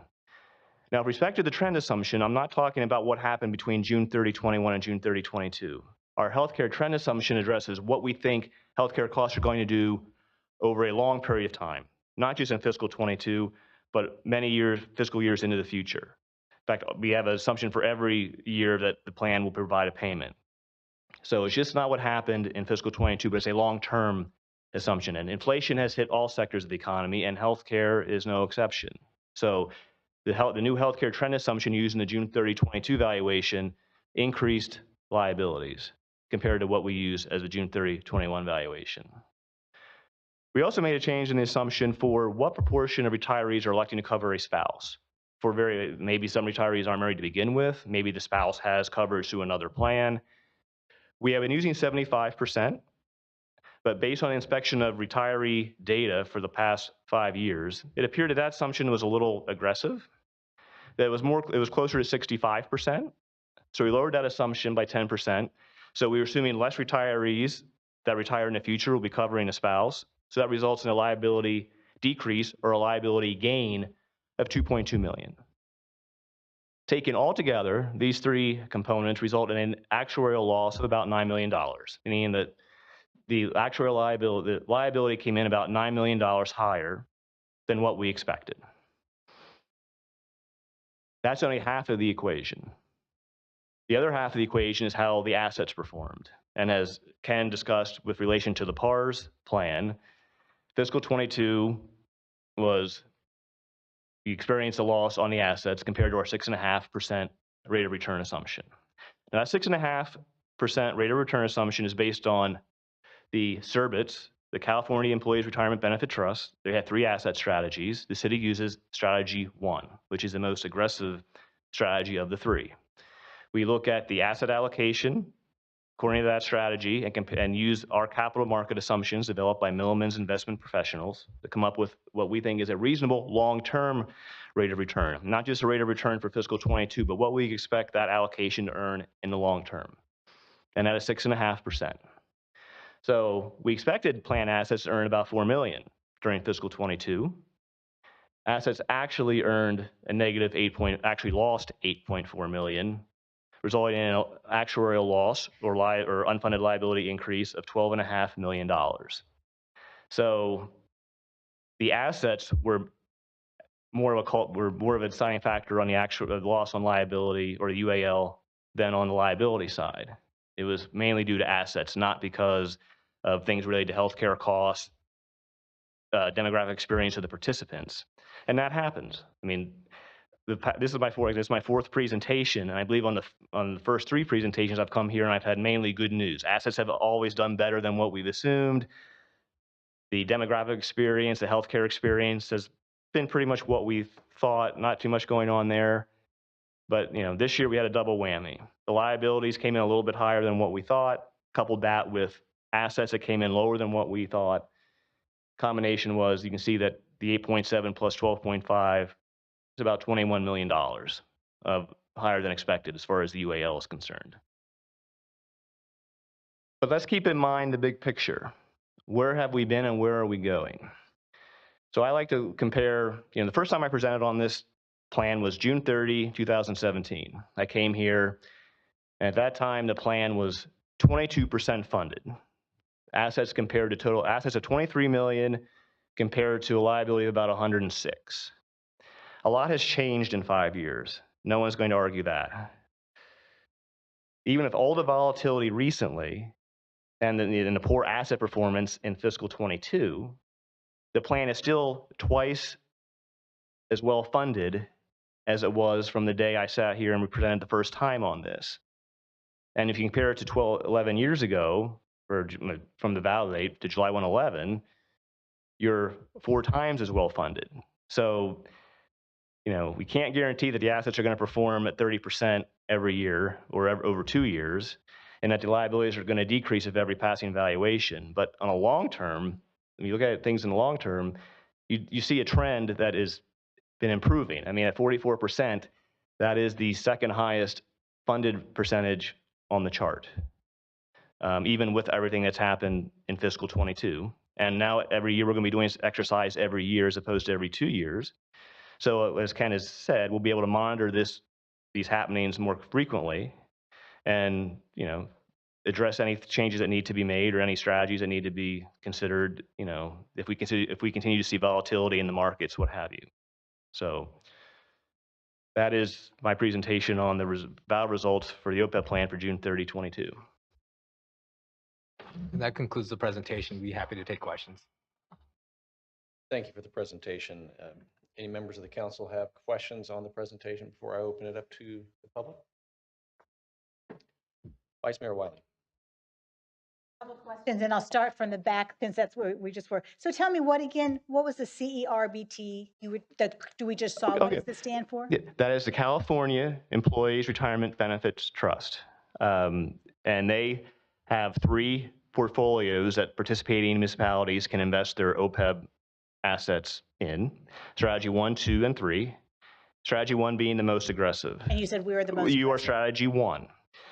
Now, with respect to the trend assumption, I'm not talking about what happened between June 30, 21 and June 30, 22. Our healthcare trend assumption addresses what we think healthcare costs are going to do over a long period of time, not just in fiscal 22, but many years, fiscal years into the future. In fact, we have an assumption for every year that the plan will provide a payment. So it's just not what happened in fiscal 22, but it's a long-term assumption. And inflation has hit all sectors of the economy, and healthcare is no exception. So the new healthcare trend assumption used in the June 30, 22 valuation increased liabilities compared to what we use as the June 30, 21 valuation. We also made a change in the assumption for what proportion of retirees are electing to cover a spouse. Maybe some retirees aren't married to begin with, maybe the spouse has coverage through another plan. We have been using 75%, but based on inspection of retiree data for the past 5 years, it appeared that assumption was a little aggressive. That it was closer to 65%. So we lowered that assumption by 10%. So we were assuming less retirees that retire in the future will be covering a spouse. So that results in a liability decrease or a liability gain of $2.2 million. Taken all together, these three components result in an actuarial loss of about $9 million, meaning that the actuarial liability came in about $9 million higher than what we expected. That's only half of the equation. The other half of the equation is how the assets performed. And as Ken discussed with relation to the PARS plan, fiscal 22 we experienced a loss on the assets compared to our 6.5% rate of return assumption. Now, that 6.5% rate of return assumption is based on the CERBITS, the California Employees Retirement Benefit Trust. They had 3 asset strategies. The city uses strategy 1, which is the most aggressive strategy of the 3. We look at the asset allocation according to that strategy and use our capital market assumptions developed by Milliman's investment professionals to come up with what we think is a reasonable long-term rate of return. Not just a rate of return for fiscal 22, but what we expect that allocation to earn in the long term. And that is 6.5%. So we expected plan assets to earn about $4 million during fiscal 22. Assets actually earned a negative actually lost $8.4 million, resulting in an actuarial loss or unfunded liability increase of $12.5 million. So the assets were more of a deciding factor on the actual loss on liability or the UAL than on the liability side. It was mainly due to assets, not because of things related to healthcare costs, demographic experience of the participants. And that happens. I mean, this is my fourth presentation, and I believe on the first 3 presentations I've come here and I've had mainly good news. Assets have always done better than what we've assumed. The demographic experience, the healthcare experience has been pretty much what we thought, not too much going on there. But this year we had a double whammy. The liabilities came in a little bit higher than what we thought, coupled that with assets that came in lower than what we thought. Combination was, you can see that the 8.7 plus 12.5 is about $21 million of higher than expected as far as the UAL is concerned. But let's keep in mind the big picture. Where have we been and where are we going? So I like to compare, the first time I presented on this plan was June 30, 2017. I came here And at that time, the plan was 22% funded. Assets compared to total assets of 23 million compared to a liability of about 106. A lot has changed in 5 years. No one's going to argue that. Even with all the volatility recently and the poor asset performance in fiscal 22, the plan is still twice as well funded as it was from the day I sat here and we presented the first time on this. And if you compare it to 11 years ago, or from the valid date to July 1, 11, you're 4 times as well funded. So, we can't guarantee that the assets are going to perform at 30% every year or over 2 years, and that the liabilities are going to decrease with every passing valuation. But on a long term, when you look at things in the long term, you see a trend that has been improving. I mean, at 44%, that is the second highest funded percentage on the chart, even with everything that's happened in fiscal 22. And now every year we're going to be doing this exercise every year as opposed to every 2 years. So as Ken has said, we'll be able to monitor these happenings more frequently and, address any changes that need to be made or any strategies that need to be considered, if we continue to see volatility in the markets, what have you. So that is my presentation on the valid results for the OPEB plan for June 30, 22. And that concludes the presentation. We'd be happy to take questions. Thank you for the presentation. Any members of the council have questions on the presentation before I open it up to the public? Vice Mayor Wiley. Questions, and I'll start from the back since that's where we just were. So tell me what was the CERBT we just saw? What does this stand for? Yeah, that is the California Employees Retirement Benefits Trust. And they have 3 portfolios that participating municipalities can invest their OPEB assets in. Strategy 1, 2, and 3. Strategy 1 being the most aggressive. And you said we were the most You are aggressive. strategy 1.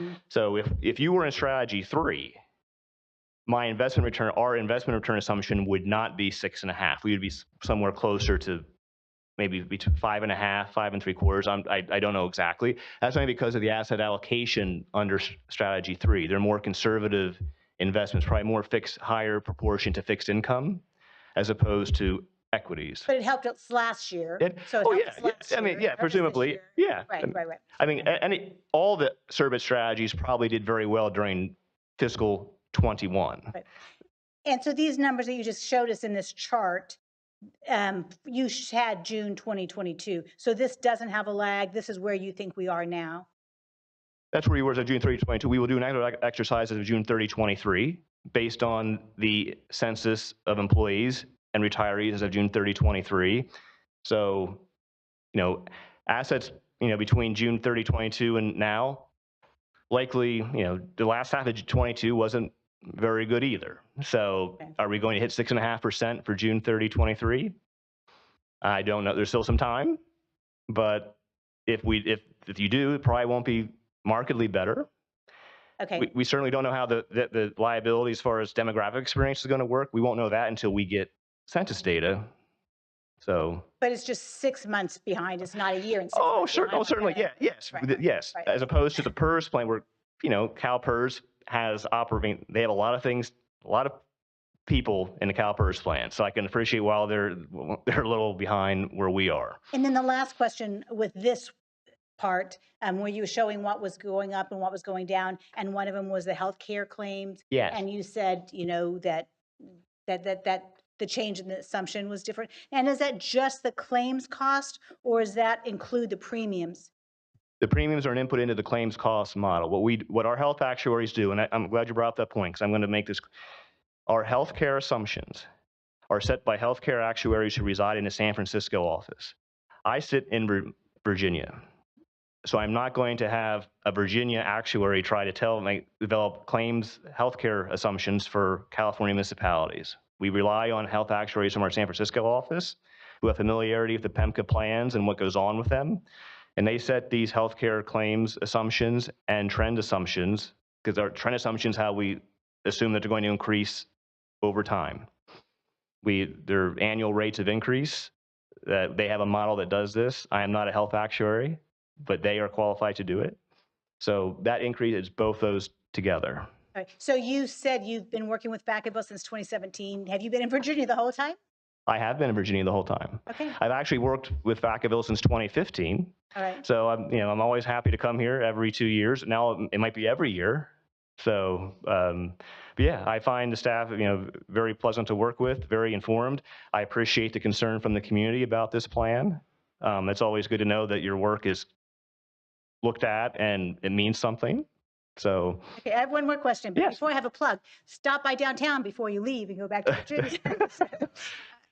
Mm-hmm. So if you were in strategy 3, our investment return assumption would not be 6.5. We would be somewhere closer to maybe between 5.5, 5.75. I don't know exactly. That's only because of the asset allocation under strategy 3. They're more conservative investments, probably more higher proportion to fixed income as opposed to equities. But it helped us last year. Presumably, yeah. Right. I mean, all the service strategies probably did very well during fiscal 21. Right. And so these numbers that you just showed us in this chart, you had June 2022. So this doesn't have a lag. This is where you think we are now. That's where we were as of June 30, 22. We will do an exercise as of June 30, 23, based on the census of employees and retirees as of June 30, 23. So, assets, between June 30, 22 and now, likely, the last half of 22 wasn't very good either. So are we going to hit 6.5% for June 30, 23? I don't know. There's still some time, but if you do, it probably won't be markedly better. Okay. We certainly don't know how the liability as far as demographic experience is going to work. We won't know that until we get census data. So. But it's just 6 months behind. It's not a year and 6 months. Oh, certainly. Yeah. Yes. Right. Yes. Right. As opposed to the PERS plan where, CalPERS has operating. They have a lot of things, a lot of people in the CalPERS plan. So I can appreciate while they're a little behind where we are. And then the last question with this part, where you were showing what was going up and what was going down, and one of them was the healthcare claims. Yes. And you said, that the change in the assumption was different. And is that just the claims cost, or does that include the premiums? The premiums are an input into the claims cost model. What our health actuaries do, and I'm glad you brought up that point because I'm going to make this. Our healthcare assumptions are set by healthcare actuaries who reside in the San Francisco office. I sit in Virginia, so I'm not going to have a Virginia actuary try to develop claims healthcare assumptions for California municipalities. We rely on health actuaries from our San Francisco office who have familiarity with the PEMCA plans and what goes on with them. And they set these healthcare claims assumptions and trend assumptions, because our trend assumptions, how we assume that they're going to increase over time. Their annual rates of increase, they have a model that does this. I am not a health actuary, but they are qualified to do it. So that increase is both those together. All right. So you said you've been working with Vacaville since 2017. Have you been in Virginia the whole time? I have been in Virginia the whole time. Okay. I've actually worked with Vacaville since 2015. All right. So I'm always happy to come here every 2 years. Now it might be every year. So, but yeah, I find the staff, very pleasant to work with, very informed. I appreciate the concern from the community about this plan. It's always good to know that your work is looked at and it means something. So, Okay, I have one more question. But Yes. Before I have a plug, stop by downtown before you leave and go back to Virginia.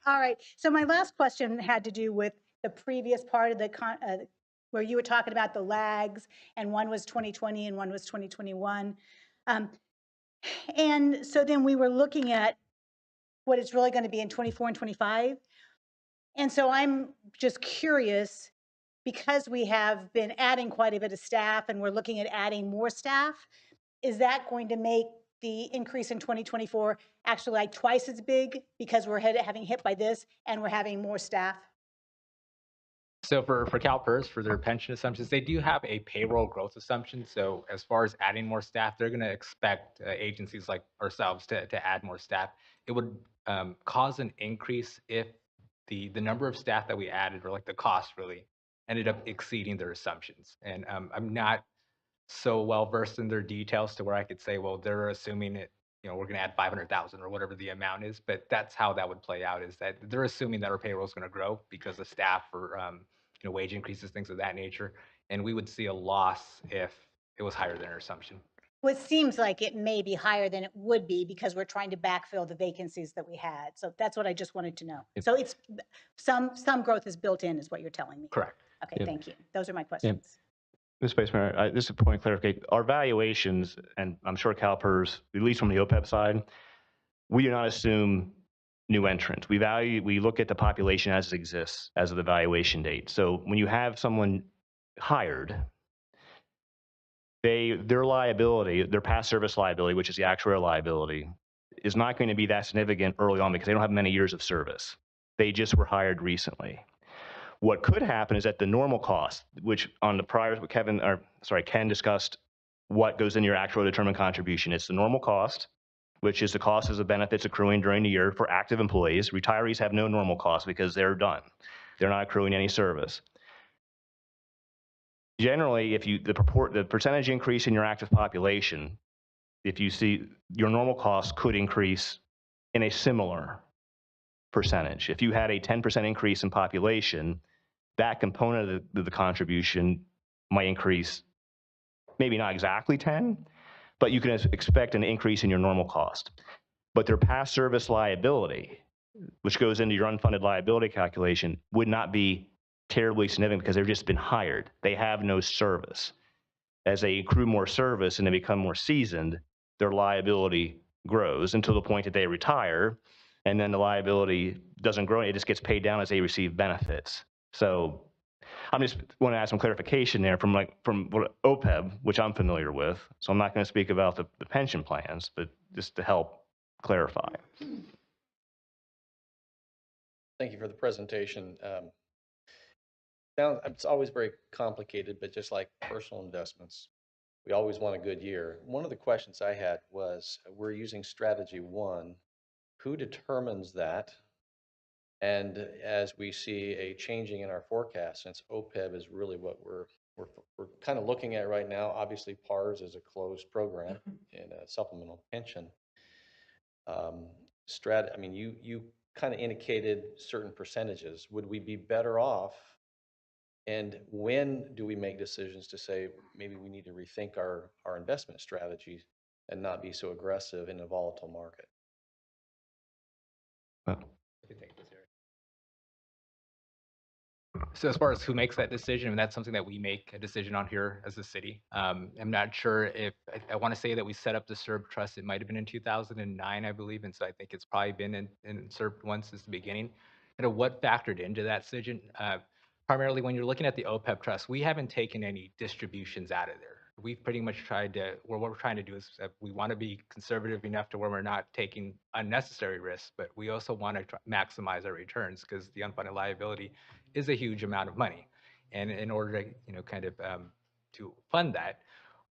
All right. So my last question had to do with the previous part of the where you were talking about the lags, and one was 2020 and one was 2021. And so then we were looking at what it's really going to be in 24 and 25. And so I'm just curious, because we have been adding quite a bit of staff and we're looking at adding more staff, is that going to make the increase in 2024 actually like twice as big because we're having hit by this and we're having more staff? So for CalPERS, for their pension assumptions, they do have a payroll growth assumption. So as far as adding more staff, they're going to expect agencies like ourselves to add more staff. It would cause an increase if the number of staff that we added, or like the cost really, ended up exceeding their assumptions. And I'm not so well versed in their details to where I could say, well, they're assuming it, we're going to add 500,000 or whatever the amount is. But that's how that would play out, is that they're assuming that our payroll is going to grow because of staff or wage increases, things of that nature. And we would see a loss if it was higher than our assumption. Well, it seems like it may be higher than it would be because we're trying to backfill the vacancies that we had. So that's what I just wanted to know. So it's some growth is built in, is what you're telling me. Correct. Okay, Yeah. thank you. Those are my questions. Ms. Vice Mayor, this is a point of clarification. Our valuations, and I'm sure CalPERS, at least from the OPEB side, we do not assume new entrants. We look at the population as it exists as of the valuation date. So when you have someone hired, their liability, their past service liability, which is the actuarial liability, is not going to be that significant early on because they don't have many years of service. They just were hired recently. What could happen is that the normal cost, which on the prior, Ken discussed what goes in your actual determined contribution. It's the normal cost, which is the cost of the benefits accruing during the year for active employees. Retirees have no normal cost because they're done. They're not accruing any service. Generally, if the percentage increase in your active population, if you see your normal cost could increase in a similar percentage. If you had a 10% increase in population, that component of the contribution might increase, maybe not exactly 10, but you can expect an increase in your normal cost. But their past service liability, which goes into your unfunded liability calculation, would not be terribly significant because they've just been hired. They have no service. As they accrue more service and they become more seasoned, their liability grows until the point that they retire, and then the liability doesn't grow, it just gets paid down as they receive benefits. So I'm just want to add some clarification there from what OPEB, which I'm familiar with. So I'm not going to speak about the pension plans, but just to help clarify. Thank you for the presentation. It's always very complicated, but just like personal investments, we always want a good year. One of the questions I had was, we're using strategy 1. Who determines that? And as we see a changing in our forecast, since OPEB is really what we're kind of looking at right now. Obviously, PARS is a closed program and a supplemental pension. You kind of indicated certain percentages. Would we be better off? And when do we make decisions to say maybe we need to rethink our investment strategies and not be so aggressive in a volatile market? So as far as who makes that decision, and that's something that we make a decision on here as a city. I'm not sure if, I want to say that we set up the CERB trust, it might have been in 2009, I believe. And so I think it's probably been in CERB once since the beginning. What factored into that decision? Primarily when you're looking at the OPEB trust, we haven't taken any distributions out of there. We've pretty much tried to, what we're trying to do is that we want to be conservative enough to where we're not taking unnecessary risks, but we also want to maximize our returns because the unfunded liability is a huge amount of money. And in order to, to fund that,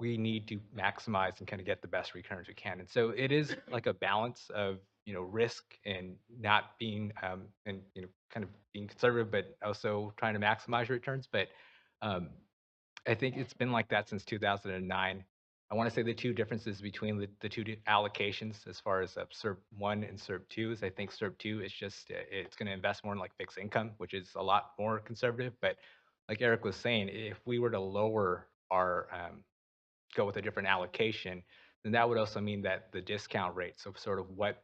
we need to maximize and kind of get the best returns we can. And so it is like a balance of, risk and not being, and, kind of being conservative, but also trying to maximize your returns. But um, I think it's been like that since 2009. I want to say the two differences between the two allocations as far as SERP 1 and SERP 2 is I think SERP 2 is just, it's going to invest more in like fixed income, which is a lot more conservative. But like Eric was saying, if we were to lower our, go with a different allocation, then that would also mean that the discount rate, so sort of what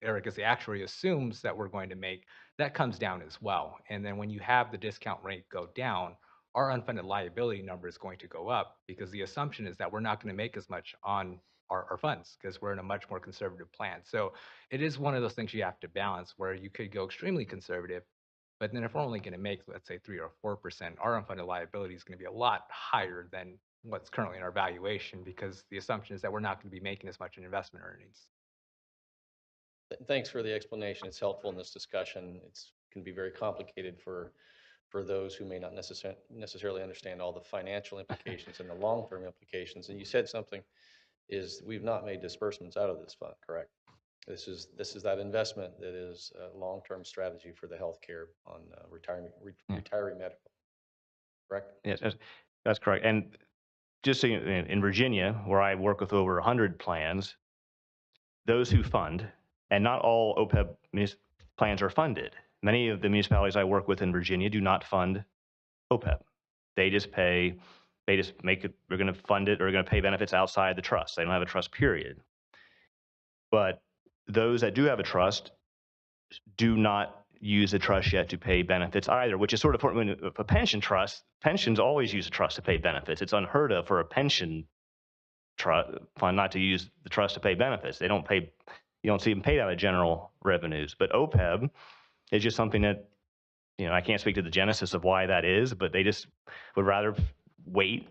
Eric as the actuary assumes that we're going to make, that comes down as well. And then when you have the discount rate go down, our unfunded liability number is going to go up because the assumption is that we're not going to make as much on our funds because we're in a much more conservative plan. So it is one of those things you have to balance where you could go extremely conservative, but then if we're only going to make, let's say, 3 or 4%, our unfunded liability is going to be a lot higher than what's currently in our valuation because the assumption is that we're not going to be making as much in investment earnings. Thanks for the explanation. It's helpful in this discussion. It's can be very complicated for those who may not necessarily understand all the financial implications and the long-term implications. And you said something is we've not made disbursements out of this fund, correct? This is that investment that is a long-term strategy for the healthcare on retiree medical, correct? Yes, that's correct. And just so you know, in Virginia, where I work with over 100 plans, those who fund, and not all OPEB plans are funded. Many of the municipalities I work with in Virginia do not fund OPEB. They just make it, they're going to fund it or going to pay benefits outside the trust. They don't have a trust, period. But those that do have a trust do not use the trust yet to pay benefits either, which is sort of when a pension trust, pensions always use a trust to pay benefits. It's unheard of for a pension fund not to use the trust to pay benefits. They don't pay, you don't see them paid out of general revenues. But OPEB is just something that, I can't speak to the genesis of why that is, but they just would rather wait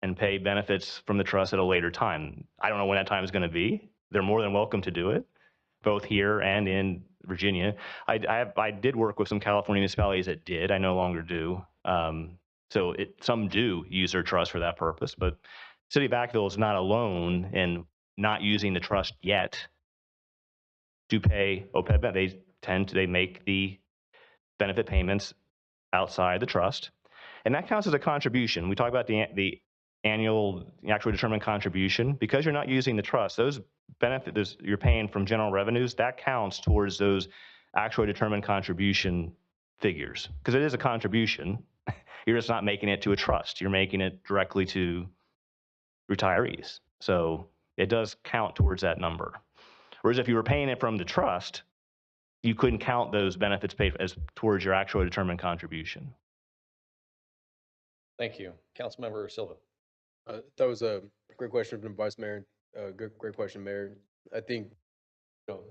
and pay benefits from the trust at a later time. I don't know when that time is going to be. They're more than welcome to do it, both here and in Virginia. I did work with some California municipalities that did. I no longer do. So some do use their trust for that purpose, but City of Vacaville is not alone in not using the trust yet to pay OPEB. They make the benefit payments outside the trust, and that counts as a contribution. We talk about the annual actually determined contribution. Because you're not using the trust, those benefits you're paying from general revenues, that counts towards those actually determined contribution figures. Because it is a contribution. You're just not making it to a trust. You're making it directly to retirees. So it does count towards that number. Whereas if you were paying it from the trust, you couldn't count those benefits paid as towards your actually determined contribution. Thank you. Councilmember Silva. That was a great question from Vice Mayor. Great question, Mayor. I think, so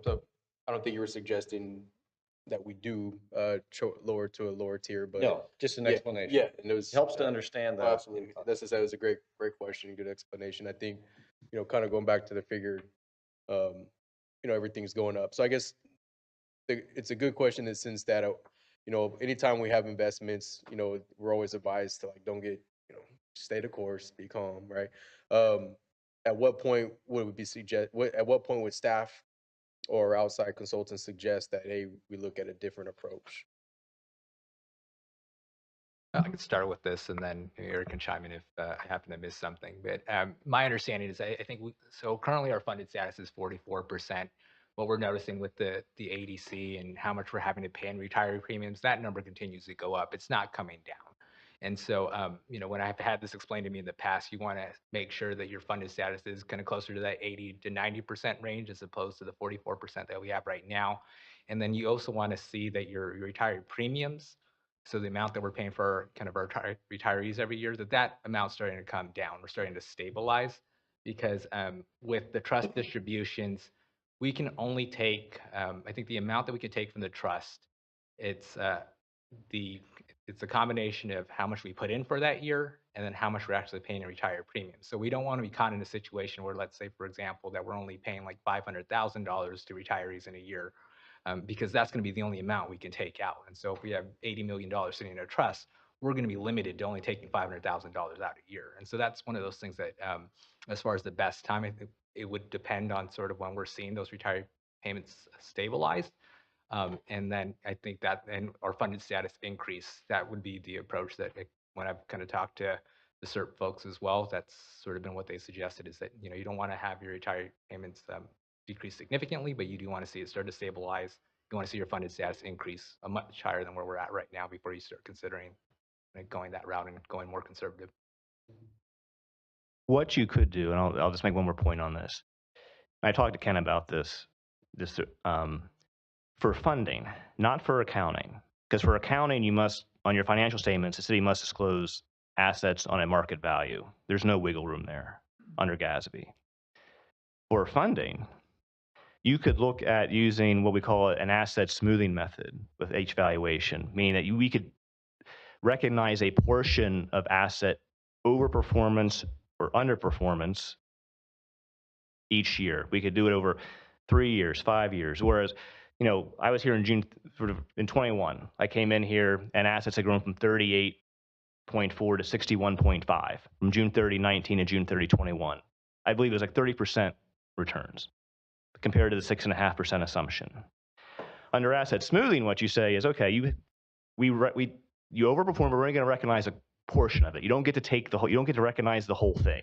I don't think you were suggesting that we do lower to a lower tier, but No, just an explanation. Yeah, and it was Helps to understand that. absolutely. That's just, that was a great question, good explanation. I think, kind of going back to the figure, everything's going up. So I guess it's a good question in the sense that, anytime we have investments, we're always advised to don't get, stay the course, be calm, right? At what point would we at what point would staff or outside consultants suggest that, hey, we look at a different approach? I can start with this, and then Eric can chime in if I happen to miss something. But my understanding is, I think so. Currently, our funded status is 44%. What we're noticing with the ADC and how much we're having to pay in retiree premiums, that number continues to go up. It's not coming down. And so, when I've had this explained to me in the past, you want to make sure that your funded status is kind of closer to that 80 to 90% range as opposed to the 44% that we have right now. And then you also want to see that your retiree premiums, so the amount that we're paying for kind of our retirees every year, that amount's starting to come down. We're starting to stabilize because with the trust distributions, we can only take, I think the amount that we can take from the trust, it's a combination of how much we put in for that year and then how much we're actually paying in retiree premiums. So we don't want to be caught in a situation where, let's say, for example, that we're only paying like $500,000 to retirees in a year. Because that's going to be the only amount we can take out. And so if we have $80 million sitting in a trust, we're going to be limited to only taking $500,000 out a year. And so that's one of those things that, as far as the best time, I think it would depend on sort of when we're seeing those retiree payments stabilize. And then I think that, and our funded status increase, that would be the approach that when I've kind of talked to the CERP folks as well, that's sort of been what they suggested, is that, you don't want to have your retiree payments decrease significantly, but you do want to see it start to stabilize. You want to see your funded status increase much higher than where we're at right now before you start considering going that route and going more conservative. What you could do, and I'll just make one more point on this. I talked to Ken about this for funding, not for accounting. Because for accounting, you must, on your financial statements, the city must disclose assets on a market value. There's no wiggle room there under GASB. For funding, you could look at using what we call an asset smoothing method with H valuation, meaning that we could recognize a portion of asset overperformance or underperformance each year. We could do it over 3 years, 5 years. Whereas, I was here in June, in 21. I came in here and assets had grown from 38.4 to 61.5 from June 30, 19 to June 30, 21. I believe it was like 30% returns compared to the 6.5% assumption. Under asset smoothing, what you say is, okay, you overperform, but we're only going to recognize a portion of it. You don't get to take the whole. You don't get to recognize the whole thing.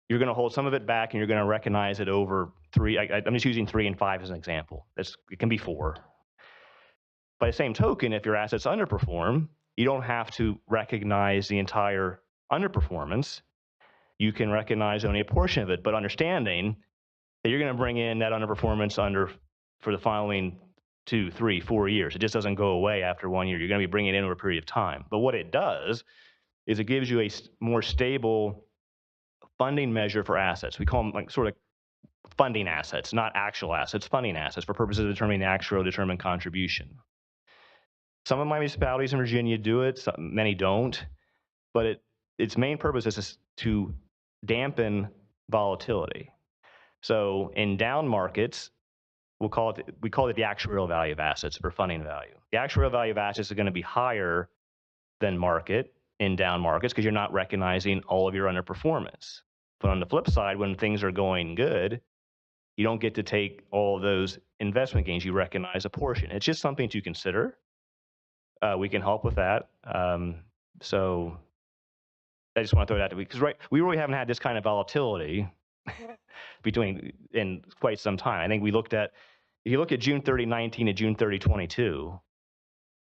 You're going to hold some of it back, and you're going to recognize it over 3. I'm just using 3 and 5 as an example. It can be 4. By the same token, if your assets underperform, you don't have to recognize the entire underperformance. You can recognize only a portion of it, but understanding that you're going to bring in that underperformance for the following 2, 3, 4 years. It just doesn't go away after 1 year. You're going to be bringing it in over a period of time. But what it does is it gives you a more stable funding measure for assets. We call them like sort of funding assets, not actual assets, funding assets for purposes of determining the actual determined contribution. Some of my municipalities in Virginia do it, many don't, but its main purpose is to dampen volatility. So in down markets, we call it the actuarial value of assets or funding value. The actuarial value of assets is going to be higher than market in down markets because you're not recognizing all of your underperformance. But on the flip side, when things are going good, you don't get to take all of those investment gains. You recognize a portion. It's just something to consider. We can help with that. So I just want to throw that out because we really haven't had this kind of volatility in quite some time. I think if you look at June 30, 19 to June 30, 22,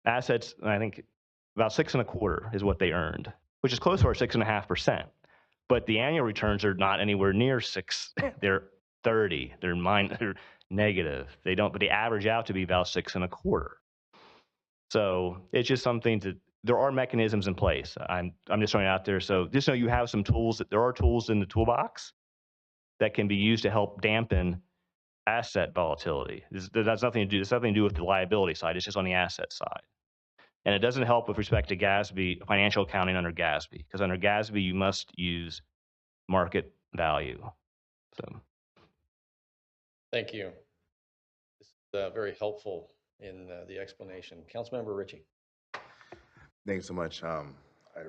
assets, I think about 6.25% is what they earned, which is close to our 6.5%. But the annual returns are not anywhere near 6. They're 30. They're negative. But they average out to be about 6.25%. So it's just something there are mechanisms in place. I'm just throwing it out there. So just know you have some tools. There are tools in the toolbox that can be used to help dampen asset volatility. That's nothing to do with the liability side. It's just on the asset side. And it doesn't help with respect to GASB, financial accounting under GASB, because under GASB, you must use market value. So. Thank you. This is very helpful in the explanation. Councilmember Ritchie. Thanks so much. I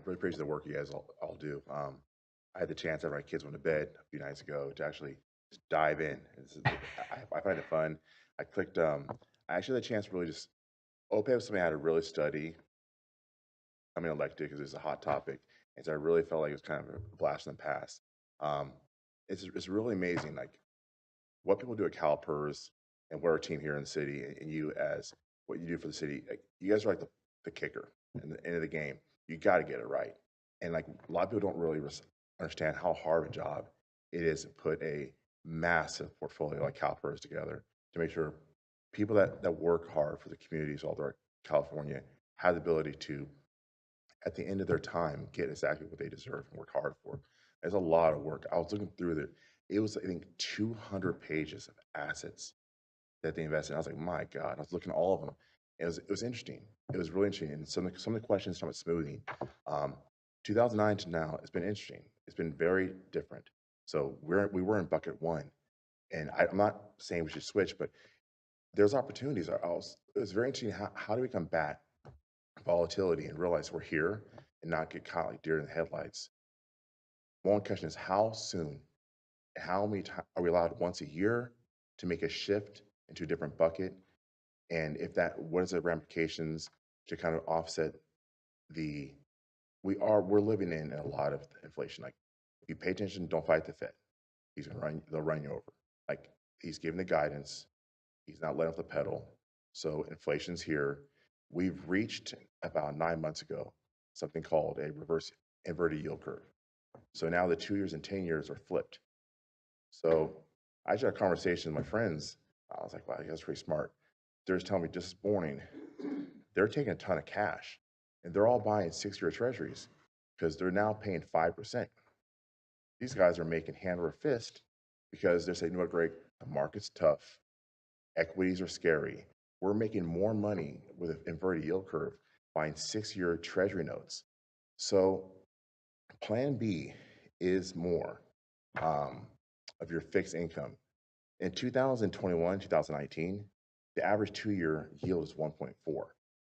really appreciate the work you guys all do. I had the chance after my kids went to bed a few nights ago to actually just dive in. I find it fun. I clicked, I actually had a chance to really just OPEB was something I had to really study. I'm elected because it's a hot topic. And so I really felt like it was kind of a blast in the past. It's really amazing, like what people do at CalPERS and we're a team here in the city, and you as what you do for the city. Like, you guys are like the kicker in the end of the game. You got to get it right. And like a lot of people don't really understand how hard of a job it is to put a massive portfolio like CalPERS together to make sure people that work hard for the communities all throughout California have the ability to, at the end of their time, get exactly what they deserve and work hard for. There's a lot of work. I was looking through it was, I think, 200 pages of assets that they invested in. I was like, my God. I was looking at all of them. It was interesting. It was really interesting. And some of the questions from smoothing, 2009 to now, it's been interesting. It's been very different. So we were in bucket 1. And I'm not saying we should switch, but there's opportunities. It was very interesting. How do we combat volatility and realize we're here and not get caught like deer in the headlights. One question is how soon, how many times are we allowed once a year to make a shift into a different bucket? And if that, what is the ramifications to kind of offset the, we're living in a lot of inflation. Like if you pay attention, don't fight the Fed. They'll run you over. Like he's giving the guidance. He's not letting off the pedal. So inflation's here. We've reached about 9 months ago something called a reverse inverted yield curve. So now the 2 years and 10 years are flipped. So I just had a conversation with my friends. I was like, wow, you guys are pretty smart. They're just telling me just this morning, they're taking a ton of cash and they're all buying 6-year treasuries because they're now paying 5%. These guys are making hand over fist because they're saying, you know what, Greg, the market's tough. Equities are scary. We're making more money with an inverted yield curve buying 6-year treasury notes. So plan B is more of your fixed income. In 2021, 2019, the average 2-year yield is 1.4.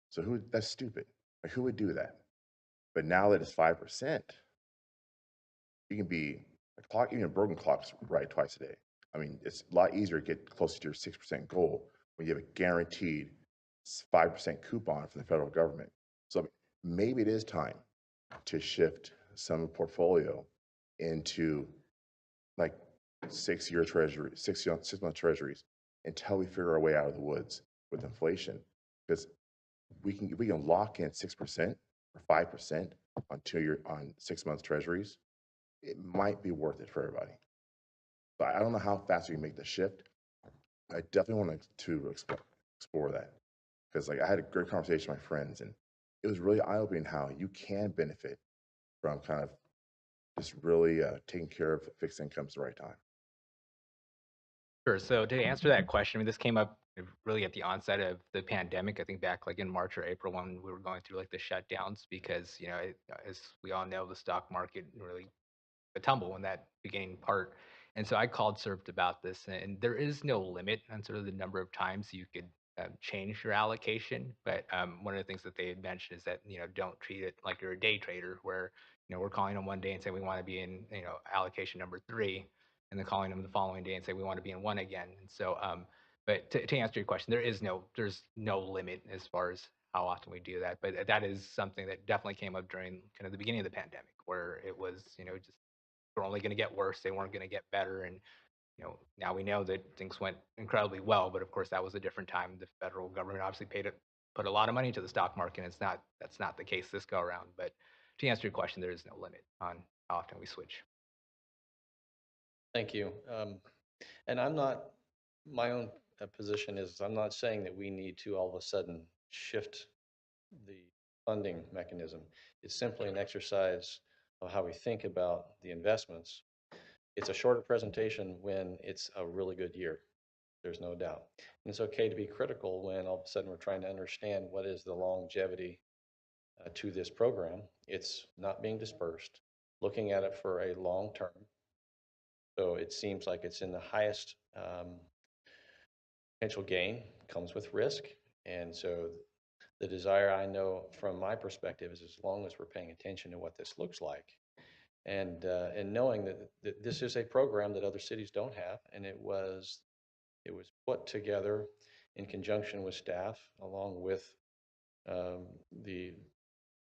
So that's stupid. Like who would do that? But now that it's 5%, you can be a clock, even a broken clock's right twice a day. I mean, it's a lot easier to get closer to your 6% goal when you have a guaranteed 5% coupon from the federal government. So maybe it is time to shift some portfolio into like 6-year treasury, 6-month treasuries until we figure our way out of the woods with inflation. Because we can lock in 6% or 5% on 6-month treasuries. It might be worth it for everybody. But I don't know how fast we can make the shift. I definitely want to explore that because like I had a great conversation with my friends and it was really eye-opening how you can benefit from kind of just really taking care of fixed incomes at the right time. Sure. So to answer that question, I mean, this came up really at the onset of the pandemic. I think back like in March or April when we were going through like the shutdowns because, you know, as we all know, the stock market really a tumble in that beginning part. And so I called CERT about this, and there is no limit on sort of the number of times you could change your allocation. But one of the things that they had mentioned is that, you know, don't treat it like you're a day trader where, you know, we're calling them one day and say we want to be in, you know, allocation number 3, and then calling them the following day and say we want to be in 1 again. And so, but to answer your question, there's no limit as far as how often we do that. But that is something that definitely came up during kind of the beginning of the pandemic, where it was, you know, just were only going to get worse. They weren't going to get better. And, you know, now we know that things went incredibly well, but of course that was a different time. The federal government obviously put a lot of money into the stock market. And that's not the case this go around. But to answer your question, there is no limit on how often we switch. Thank you. And my own position is I'm not saying that we need to all of a sudden shift the funding mechanism. It's simply an exercise of how we think about the investments. It's a shorter presentation when it's a really good year. There's no doubt. And it's okay to be critical when all of a sudden we're trying to understand what is the longevity to this program. It's not being dispersed, looking at it for a long term. So it seems like it's in the highest potential gain comes with risk. And so the desire I know from my perspective is as long as we're paying attention to what this looks like and knowing that this is a program that other cities don't have, and it was put together in conjunction with staff along with the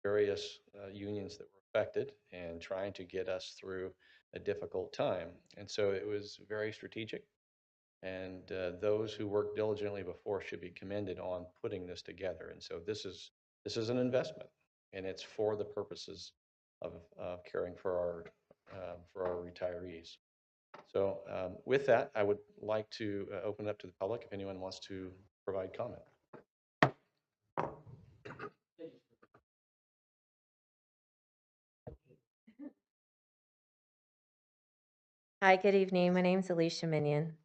various unions that were affected and trying to get us through a difficult time. And so it was very strategic. And those who worked diligently before should be commended on putting this together. And so this is an investment, and it's for the purposes of caring for our retirees. So with that, I would like to open it up to the public if anyone wants to provide comment. Hi, good evening. My name is Alicia Minion,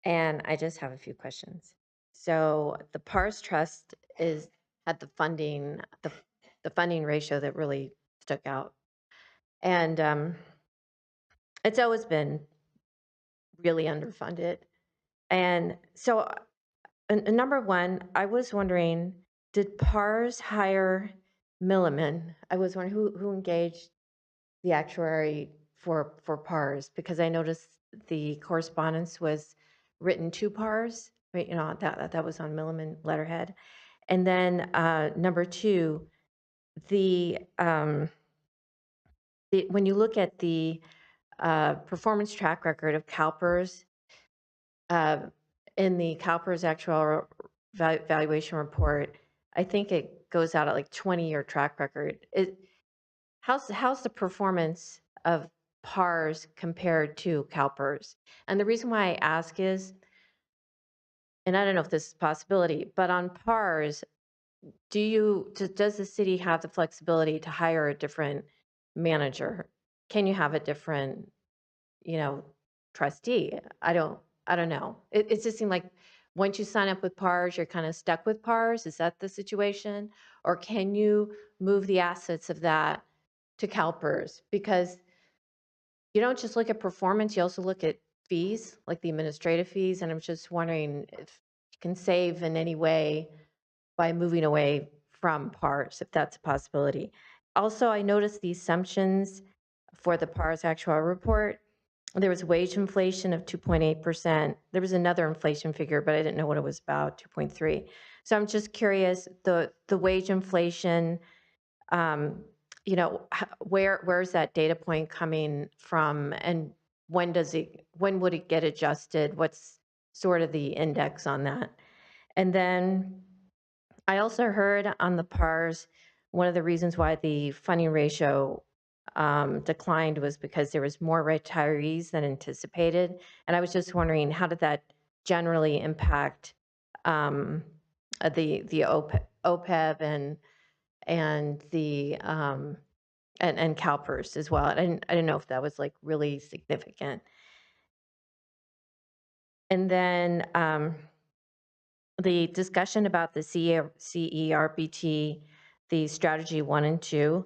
and I just have a few questions. So the PARS Trust had the funding ratio that really stuck out, and it's always been really underfunded. And so, number one, I was wondering did PARS hire Milliman? I was wondering who engaged the actuary for PARS, because I noticed the correspondence was written to PARS, right? You know, that was on Milliman letterhead. And then number two, when you look at the performance track record of CalPERS, in the CalPERS actual valuation report, I think it goes out at like 20-year track record. How's the performance of PARS compared to CalPERS? And the reason why I ask is, and I don't know if this is a possibility, but on PARS, does the city have the flexibility to hire a different manager? Can you have a different, trustee? I don't know. It just seemed like once you sign up with PARS, you're kind of stuck with PARS. Is that the situation? Or can you move the assets of that to CalPERS? Because you don't just look at performance, you also look at fees, like the administrative fees. And I'm just wondering if you can save in any way by moving away from PARS, if that's a possibility. Also, I noticed the assumptions for the PARS actual report. There was wage inflation of 2.8%. There was another inflation figure, but I didn't know what it was about, 2.3. So I'm just curious, the wage inflation, where's that data point coming from, and when would it get adjusted? What's sort of the index on that? And then I also heard on the PARS, one of the reasons why the funding ratio declined was because there was more retirees than anticipated. And I was just wondering, how did that generally impact the OPEB and the and CalPERS as well? I didn't know if that was like really significant. And then the discussion about the CERBT, the strategy 1 and 2,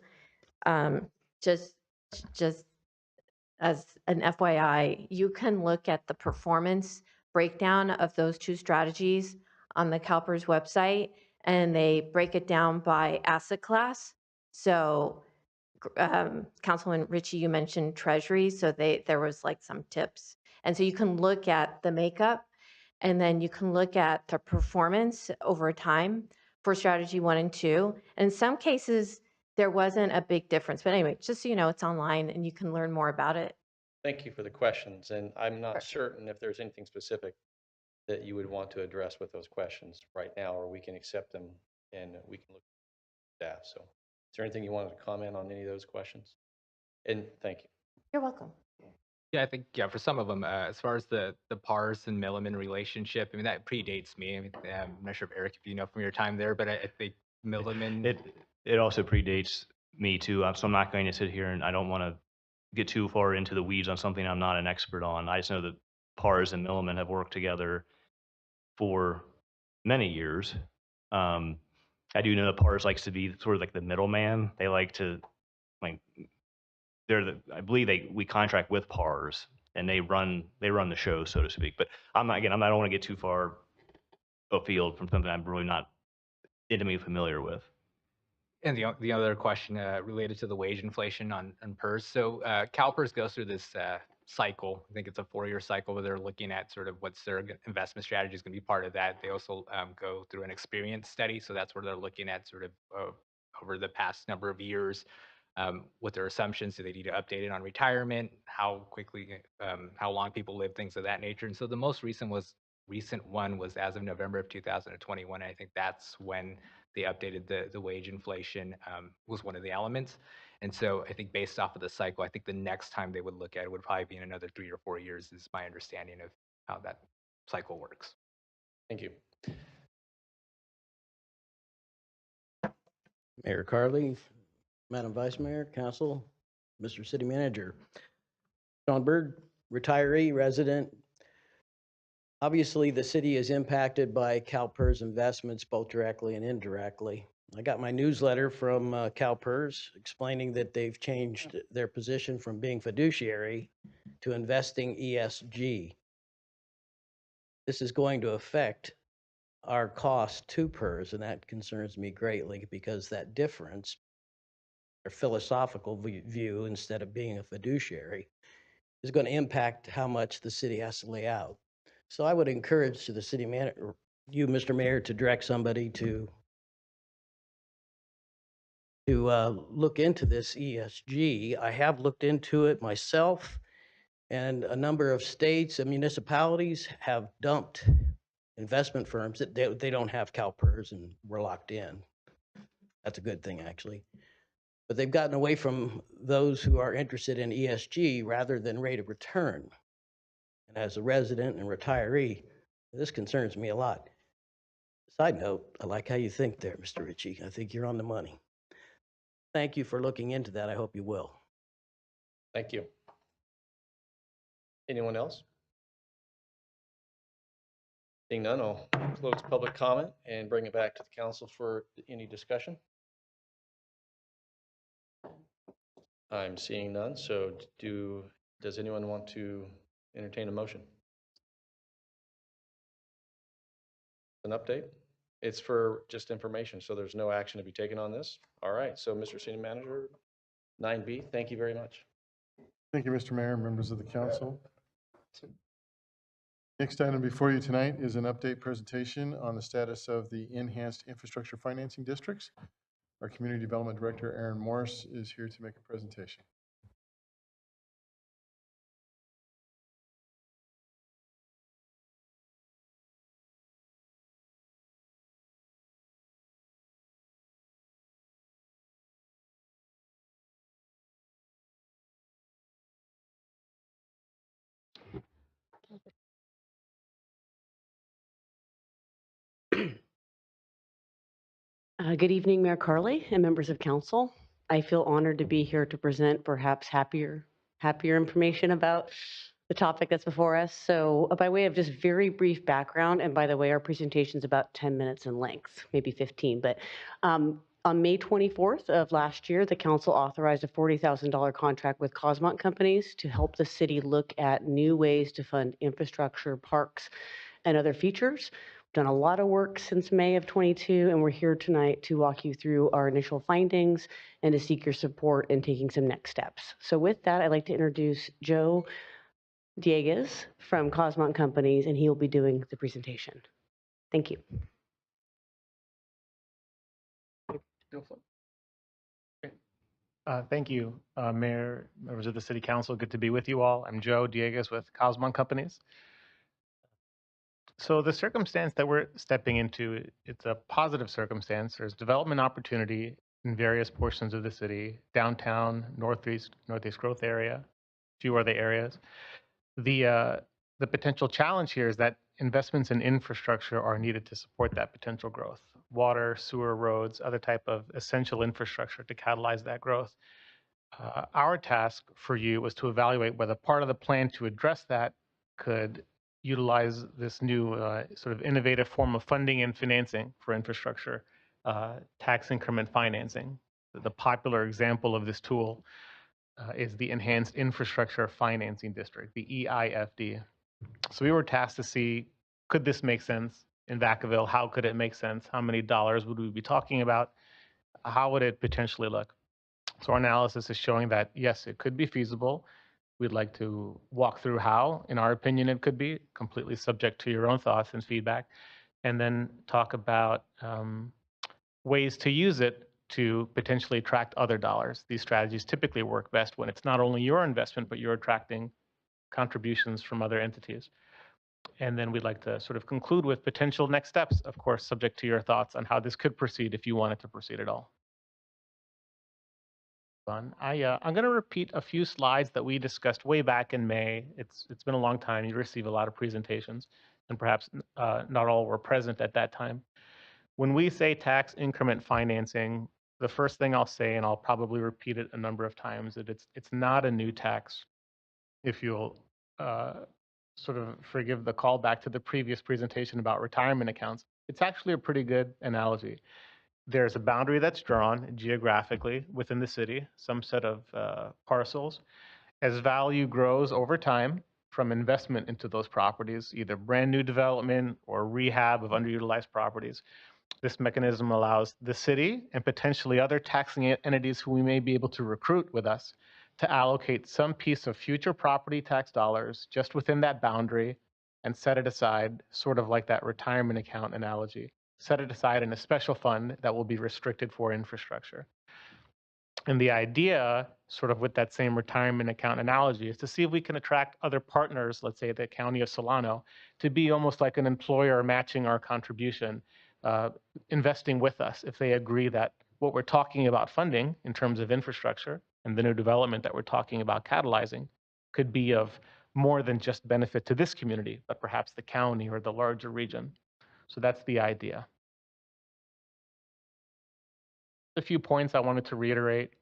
just as an FYI, you can look at the performance breakdown of those two strategies on the CalPERS website, and they break it down by asset class. So Councilman Ritchie, you mentioned Treasury, so there was like some tips. And so you can look at the makeup, and then you can look at the performance over time for strategy 1 and 2. And in some cases, there wasn't a big difference. But anyway, just so you know, it's online and you can learn more about it. Thank you for the questions, and I'm not certain if there's anything specific that you would want to address with those questions right now, or we can accept them and we can look at staff. So is there anything you wanted to comment on any of those questions? And thank you. You're welcome. Yeah, I think, yeah, for some of them, as far as the PARS and Milliman relationship, I mean, that predates me. I mean, I'm not sure if Eric, if you know from your time there, but I think Milliman. It also predates me too, so I'm not going to sit here and I don't want to get too far into the weeds on something I'm not an expert on. I just know that PARS and Milliman have worked together for many years. I do know that PARS likes to be sort of like the middleman. They like to, like, I believe we contract with PARS and they run the show, so to speak. But I don't want to get too far afield from something I'm really not intimately familiar with. And the other question related to the wage inflation on PERS. So CalPERS goes through this cycle. I think it's a 4-year cycle where they're looking at sort of what's their investment strategy is going to be part of that. They also go through an experience study. So that's where they're looking at sort of over the past number of years, what their assumptions, do they need to update it on retirement, how quickly, how long people live, things of that nature. And so the most recent one was as of November of 2021. And I think that's when they updated the wage inflation was one of the elements. And so I think based off of the cycle, I think the next time they would look at it would probably be in another 3 or 4 years is my understanding of how that cycle works. Thank you. Mayor Carley, Madam Vice Mayor, Council, Mr. City Manager. Sean Bird, retiree, resident. Obviously, the city is impacted by CalPERS investments, both directly and indirectly. I got my newsletter from CalPERS explaining that they've changed their position from being fiduciary to investing ESG. This is going to affect our cost to PERS, and that concerns me greatly because that difference, or philosophical view instead of being a fiduciary, is going to impact how much the city has to lay out. So I would encourage the city manager, you, Mr. Mayor, to direct somebody to look into this ESG. I have looked into it myself, and a number of states and municipalities have dumped investment firms that they don't have CalPERS, and we're locked in. That's a good thing, actually. But they've gotten away from those who are interested in ESG rather than rate of return. And as a resident and retiree, this concerns me a lot. Side note, I like how you think there, Mr. Ritchie. I think you're on the money. Thank you for looking into that. I hope you will. Thank you. Anyone else? Seeing none, I'll close public comment and bring it back to the council for any discussion. I'm seeing none, so does anyone want to entertain a motion? An update? It's for just information, so there's no action to be taken on this. All right, so Mr. City Manager, 9B, thank you very much. Thank you, Mr. Mayor, members of the council. Next item before you tonight is an update presentation on the status of the enhanced infrastructure financing districts. Our Community Development Director, Aaron Morris, is here to make a presentation. Good evening, Mayor Carley and members of council. I feel honored to be here to present perhaps happier information about the topic that's before us. So by way of just very brief background, and by the way, our presentation is about 10 minutes in length, maybe 15, but on May 24th of last year, the council authorized a $40,000 contract with Cosmont Companies to help the city look at new ways to fund infrastructure, parks, and other features. Done a lot of work since May of 22, and we're here tonight to walk you through our initial findings and to seek your support in taking some next steps. So with that, I'd like to introduce Joe Dieguez from Cosmont Companies, and he will be doing the presentation. Thank you. Thank you, Mayor, members of the City Council. Good to be with you all. I'm Joe Dieguez with Cosmont Companies. So the circumstance that we're stepping into, it's a positive circumstance. There's development opportunity in various portions of the city, downtown, northeast growth area, a few other areas. The potential challenge here is that investments in infrastructure are needed to support that potential growth. Water, sewer, roads, other type of essential infrastructure to catalyze that growth. Our task for you was to evaluate whether part of the plan to address that could utilize this new sort of innovative form of funding and financing for infrastructure, tax increment financing. The popular example of this tool is the Enhanced Infrastructure Financing District, the EIFD. So we were tasked to see, could this make sense in Vacaville? How could it make sense? How many dollars would we be talking about? How would it potentially look? So our analysis is showing that, yes, it could be feasible. We'd like to walk through how, in our opinion, it could be, completely subject to your own thoughts and feedback, and then talk about ways to use it to potentially attract other dollars. These strategies typically work best when it's not only your investment, but you're attracting contributions from other entities. And then we'd like to sort of conclude with potential next steps, of course, subject to your thoughts on how this could proceed if you wanted to proceed at all. I'm going to repeat a few slides that we discussed way back in May. It's been a long time. You receive a lot of presentations, and perhaps not all were present at that time. When we say tax increment financing, the first thing I'll say, and I'll probably repeat it a number of times, that it's not a new tax. If you'll sort of forgive the call back to the previous presentation about retirement accounts, it's actually a pretty good analogy. There's a boundary that's drawn geographically within the city, some set of parcels. As value grows over time, from investment into those properties, either brand new development or rehab of underutilized properties. This mechanism allows the city and potentially other taxing entities who we may be able to recruit with us to allocate some piece of future property tax dollars just within that boundary and set it aside, sort of like that retirement account analogy, set it aside in a special fund that will be restricted for infrastructure. And the idea, sort of with that same retirement account analogy, is to see if we can attract other partners, let's say the County of Solano, to be almost like an employer matching our contribution, investing with us if they agree that what we're talking about funding in terms of infrastructure and the new development that we're talking about catalyzing could be of more than just benefit to this community, but perhaps the county or the larger region. So that's the idea. A few points I wanted to reiterate.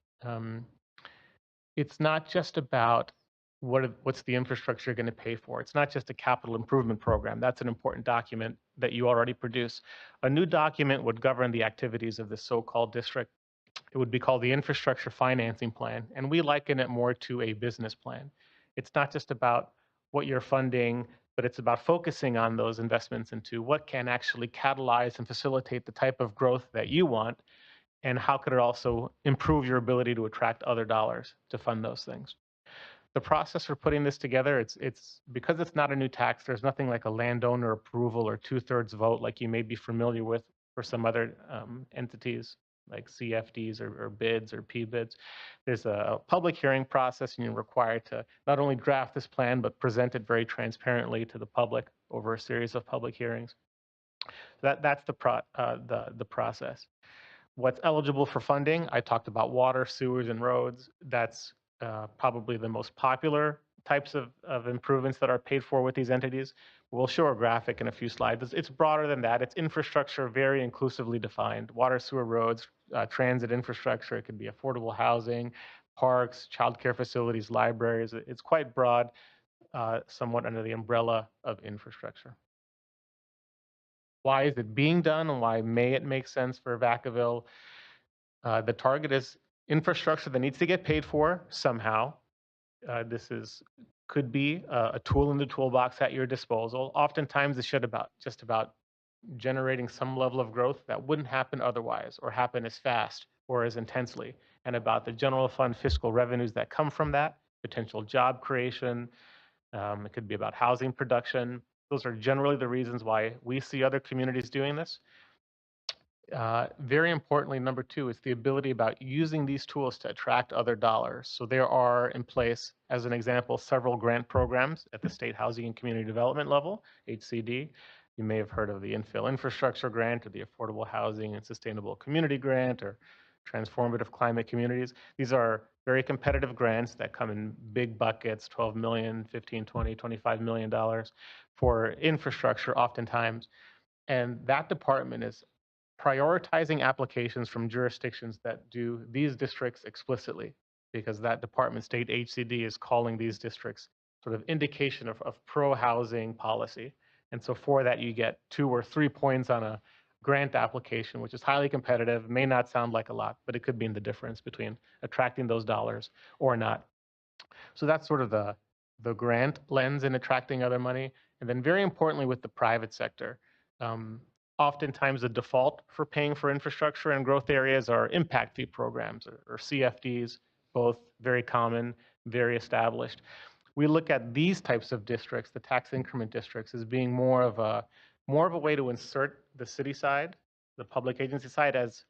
It's not just about what's the infrastructure going to pay for. It's not just a capital improvement program. That's an important document that you already produce. A new document would govern the activities of this so-called district. It would be called the Infrastructure Financing Plan, and we liken it more to a business plan. It's not just about what you're funding, but it's about focusing on those investments into what can actually catalyze and facilitate the type of growth that you want, and how could it also improve your ability to attract other dollars to fund those things. The process for putting this together, it's because it's not a new tax, there's nothing like a landowner approval or 2/3 vote like you may be familiar with for some other entities like CFDs or bids or P-bids. There's a public hearing process, and you're required to not only draft this plan, but present it very transparently to the public over a series of public hearings. That's the process. What's eligible for funding? I talked about water, sewers, and roads. That's probably the most popular types of improvements that are paid for with these entities. We'll show a graphic in a few slides. It's broader than that. It's infrastructure, very inclusively defined. Water, sewer, roads, transit infrastructure. It could be affordable housing, parks, childcare facilities, libraries. It's quite broad, somewhat under the umbrella of infrastructure. Why is it being done, and why may it make sense for Vacaville? The target is infrastructure that needs to get paid for somehow. This could be a tool in the toolbox at your disposal. Oftentimes, it's just about generating some level of growth that wouldn't happen otherwise, or happen as fast or as intensely, and about the general fund fiscal revenues that come from that, potential job creation. It could be about housing production. Those are generally the reasons why we see other communities doing this. Very importantly, number two is the ability about using these tools to attract other dollars. So there are in place, as an example, several grant programs at the state housing and community development level, HCD. You may have heard of the Infill Infrastructure Grant, or the Affordable Housing and Sustainable Community Grant, or Transformative Climate Communities. These are very competitive grants that come in big buckets, 12 million, 15, 20, $25 million for infrastructure oftentimes. And that department is prioritizing applications from jurisdictions that do these districts explicitly, because that department, state HCD, is calling these districts sort of indication of pro-housing policy. And so for that, you get 2 or 3 points on a grant application, which is highly competitive, may not sound like a lot, but it could mean the difference between attracting those dollars or not. So that's sort of the grant lens in attracting other money. And then very importantly with the private sector, oftentimes the default for paying for infrastructure in growth areas are impact fee programs, or CFDs, both very common, very established. We look at these types of districts, the tax increment districts, as being more of a way to insert the city side, the public agency side, as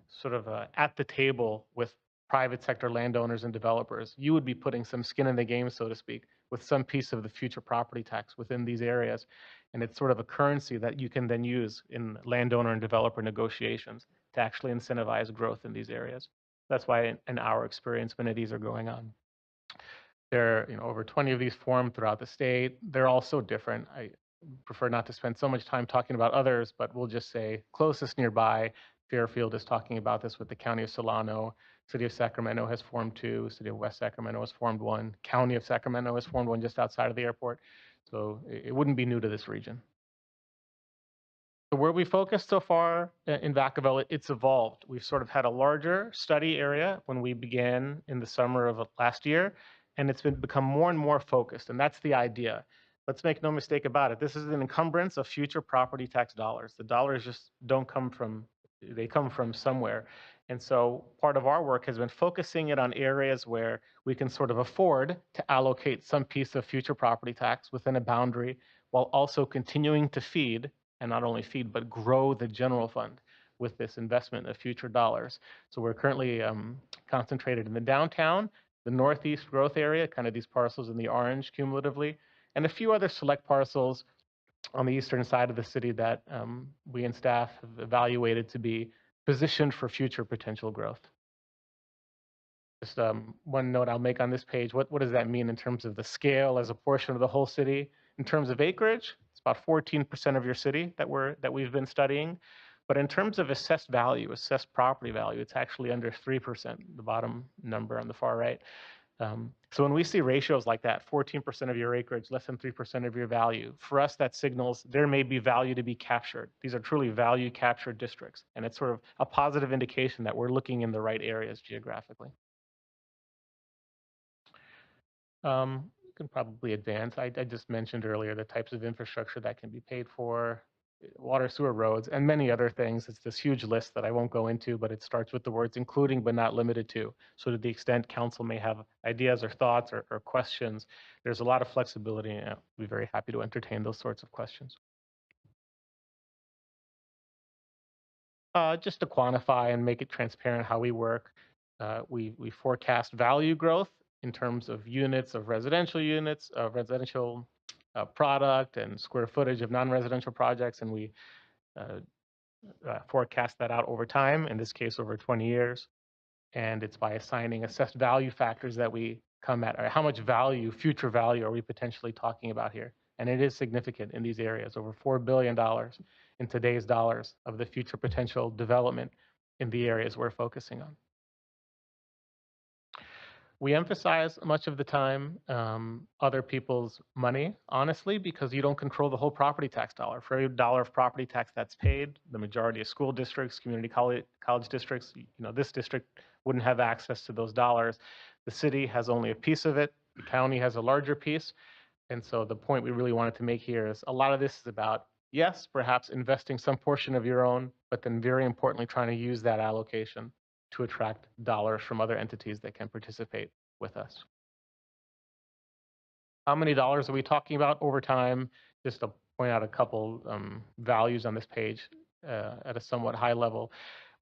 sort of at the table with private sector landowners and developers. You would be putting some skin in the game, so to speak, with some piece of the future property tax within these areas. And it's sort of a currency that you can then use in landowner and developer negotiations to actually incentivize growth in these areas. That's why, in our experience, many of these are going on. There are over 20 of these formed throughout the state. They're all so different. I prefer not to spend so much time talking about others, but we'll just say closest nearby, Fairfield is talking about this with the County of Solano. City of Sacramento has formed 2. City of West Sacramento has formed 1. County of Sacramento has formed 1 just outside of the airport. So it wouldn't be new to this region. So where we focused so far in Vacaville, it's evolved. We've sort of had a larger study area when we began in the summer of last year. and it's become more and more focused, and that's the idea. Let's make no mistake about it. This is an encumbrance of future property tax dollars. The dollars just don't come from, they come from somewhere. And so part of our work has been focusing it on areas where we can sort of afford to allocate some piece of future property tax within a boundary while also continuing to feed, and not only feed, but grow the general fund with this investment of future dollars. So we're currently concentrated in the downtown, the northeast growth area, kind of these parcels in the orange cumulatively, and a few other select parcels on the eastern side of the city that we and staff have evaluated to be positioned for future potential growth. Just one note I'll make on this page, what does that mean in terms of the scale as a portion of the whole city? In terms of acreage, it's about 14% of your city that we've been studying. But in terms of assessed value, assessed property value, it's actually under 3%, the bottom number on the far right. So when we see ratios like that, 14% of your acreage, less than 3% of your value, for us that signals there may be value to be captured. These are truly value captured districts, and it's sort of a positive indication that we're looking in the right areas geographically. You can probably advance. I just mentioned earlier the types of infrastructure that can be paid for, water, sewer, roads, and many other things. It's this huge list that I won't go into, but it starts with the words including but not limited to. So to the extent council may have ideas or thoughts or questions, there's a lot of flexibility, and I'll be very happy to entertain those sorts of questions. Just to quantify and make it transparent how we work, we forecast value growth in terms of units of residential units, of residential product and square footage of non-residential projects, and we forecast that out over time, in this case over 20 years. And it's by assigning assessed value factors that we come at, or how much value, future value, are we potentially talking about here? And it is significant in these areas, over $4 billion in today's dollars of the future potential development in the areas we're focusing on. We emphasize much of the time other people's money, honestly, because you don't control the whole property tax dollar. For every dollar of property tax that's paid, the majority of school districts, community college districts, this district wouldn't have access to those dollars. The city has only a piece of it. The county has a larger piece. And so the point we really wanted to make here is a lot of this is about, yes, perhaps investing some portion of your own, but then very importantly, trying to use that allocation to attract dollars from other entities that can participate with us. How many dollars are we talking about over time? Just to point out a couple values on this page at a somewhat high level.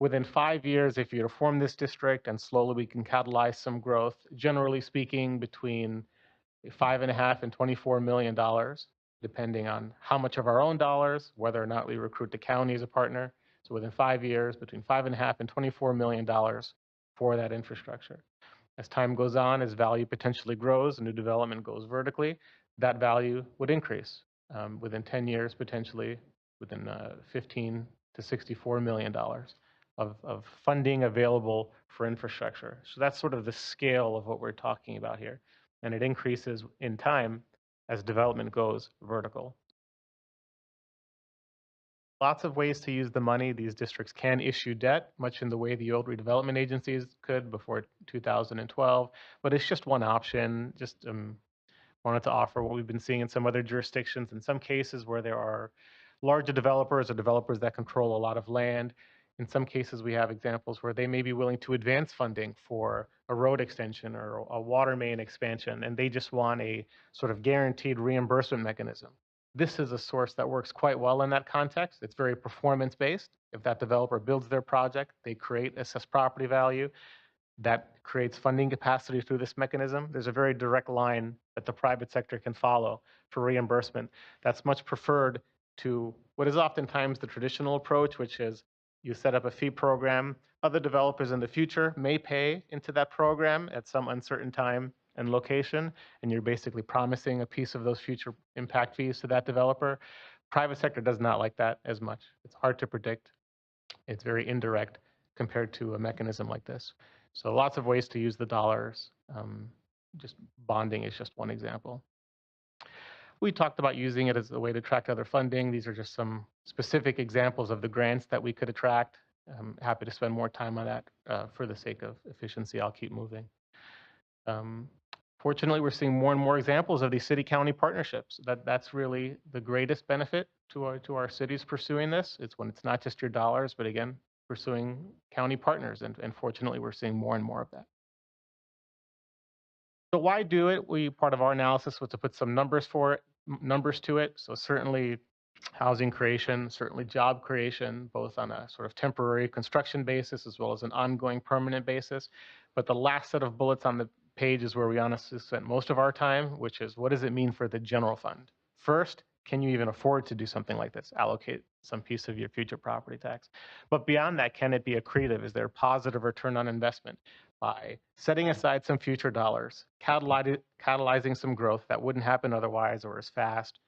Within 5 years, if you reform this district and slowly we can catalyze some growth, generally speaking, between $5.5 and $24 million, depending on how much of our own dollars, whether or not we recruit the county as a partner. So within 5 years, between $5.5 and $24 million for that infrastructure. As time goes on, as value potentially grows, new development goes vertically, that value would increase. Within 10 years, potentially within 15 to $64 million of funding available for infrastructure. So that's sort of the scale of what we're talking about here. And it increases in time as development goes vertical. Lots of ways to use the money. These districts can issue debt, much in the way the old redevelopment agencies could before 2012, but it's just one option. Just wanted to offer what we've been seeing in some other jurisdictions. In some cases where there are larger developers or developers that control a lot of land, in some cases we have examples where they may be willing to advance funding for a road extension or a water main expansion, and they just want a sort of guaranteed reimbursement mechanism. This is a source that works quite well in that context. It's very performance-based. If that developer builds their project, they create assessed property value. That creates funding capacity through this mechanism. There's a very direct line that the private sector can follow for reimbursement. That's much preferred to what is oftentimes the traditional approach, which is you set up a fee program. Other developers in the future may pay into that program at some uncertain time and location, and you're basically promising a piece of those future impact fees to that developer. Private sector does not like that as much. It's hard to predict. It's very indirect compared to a mechanism like this. So lots of ways to use the dollars. Just bonding is just one example. We talked about using it as a way to attract other funding. These are just some specific examples of the grants that we could attract. I'm happy to spend more time on that for the sake of efficiency. I'll keep moving. Fortunately, we're seeing more and more examples of these city-county partnerships. That's really the greatest benefit to our cities pursuing this. It's when it's not just your dollars, but again, pursuing county partners. And fortunately, we're seeing more and more of that. So why do it? Part of our analysis was to put some numbers to it. So certainly housing creation, certainly job creation, both on a sort of temporary construction basis as well as an ongoing permanent basis. But the last set of bullets on the page is where we honestly spent most of our time, which is what does it mean for the general fund? First, can you even afford to do something like this? Allocate some piece of your future property tax. But beyond that, can it be accretive? Is there a positive return on investment? By setting aside some future dollars, catalyzing some growth that wouldn't happen otherwise or as fast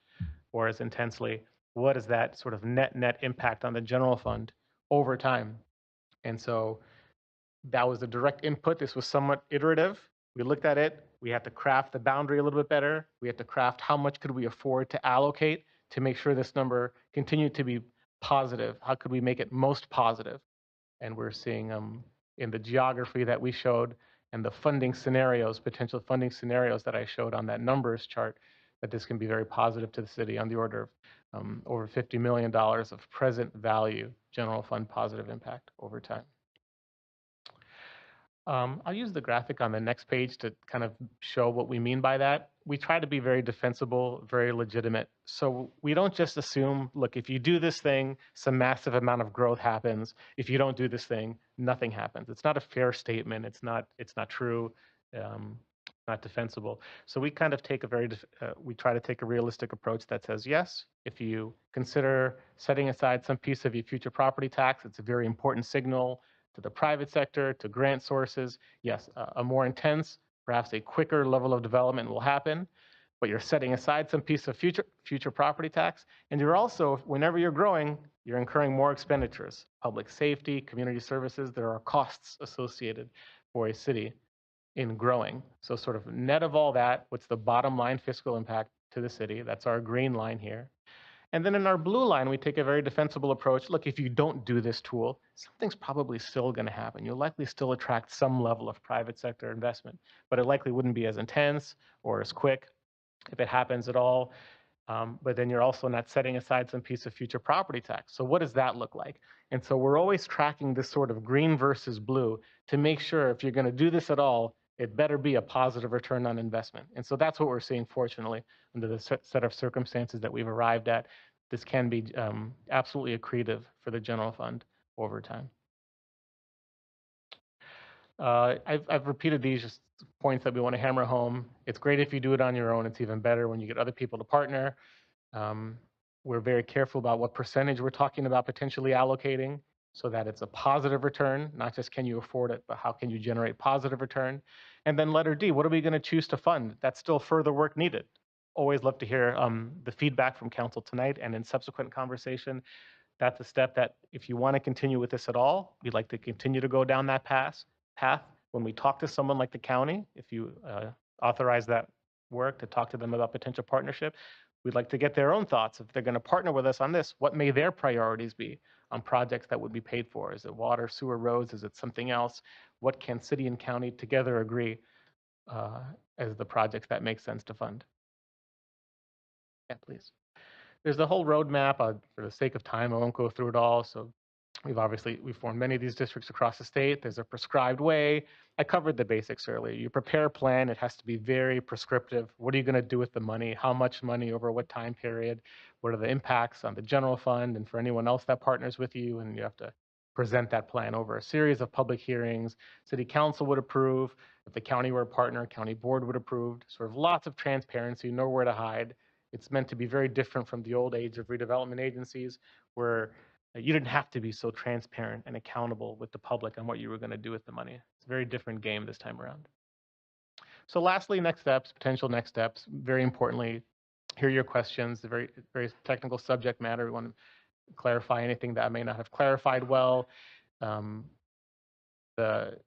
or as intensely, what is that sort of net impact on the general fund over time? And so that was the direct input. This was somewhat iterative. We looked at it. We had to craft the boundary a little bit better. We had to craft how much could we afford to allocate to make sure this number continued to be positive. How could we make it most positive? And we're seeing in the geography that we showed and the funding scenarios, potential funding scenarios that I showed on that numbers chart, that this can be very positive to the city on the order of over $50 million of present value general fund positive impact over time. I'll use the graphic on the next page to kind of show what we mean by that. We try to be very defensible, very legitimate. So we don't just assume, look, if you do this thing, some massive amount of growth happens. If you don't do this thing, nothing happens. It's not a fair statement. It's not true, not defensible. So we kind of take we try to take a realistic approach that says, yes, if you consider setting aside some piece of your future property tax, it's a very important signal to the private sector, to grant sources. Yes, a more intense, perhaps a quicker level of development will happen, but you're setting aside some piece of future property tax, and you're also, whenever you're growing, you're incurring more expenditures, public safety, community services. There are costs associated for a city in growing. So sort of net of all that, what's the bottom line fiscal impact to the city? That's our green line here. And then in our blue line, we take a very defensible approach. Look, if you don't do this tool, something's probably still going to happen. You'll likely still attract some level of private sector investment, but it likely wouldn't be as intense or as quick if it happens at all. But then you're also not setting aside some piece of future property tax. So what does that look like? And so we're always tracking this sort of green versus blue to make sure if you're going to do this at all, it better be a positive return on investment. And so that's what we're seeing, fortunately, under the set of circumstances that we've arrived at. This can be absolutely accretive for the general fund over time. I've repeated these just points that we want to hammer home. It's great if you do it on your own. It's even better when you get other people to partner. We're very careful about what percentage we're talking about potentially allocating so that it's a positive return, not just can you afford it, but how can you generate positive return? And then letter D, what are we going to choose to fund? That's still further work needed. Always love to hear the feedback from council tonight and in subsequent conversation. That's a step that if you want to continue with this at all, we'd like to continue to go down that path. When we talk to someone like the county, if you authorize that work to talk to them about potential partnership, we'd like to get their own thoughts. If they're going to partner with us on this, what may their priorities be on projects that would be paid for? Is it water, sewer, roads? Is it something else? What can city and county together agree as the projects that make sense to fund? Yeah, please. There's the whole roadmap. For the sake of time, I won't go through it all. So we've formed many of these districts across the state. There's a prescribed way. I covered the basics earlier. You prepare a plan. It has to be very prescriptive. What are you going to do with the money? How much money over what time period? What are the impacts on the general fund and for anyone else that partners with you? And you have to present that plan over a series of public hearings. City council would approve. If the county were a partner, county board would approve. Sort of lots of transparency, nowhere to hide. It's meant to be very different from the old age of redevelopment agencies where you didn't have to be so transparent and accountable with the public on what you were going to do with the money. It's a very different game this time around. So lastly, next steps, potential next steps. Very importantly, hear your questions, the very technical subject matter. We want to clarify anything that I may not have clarified well. The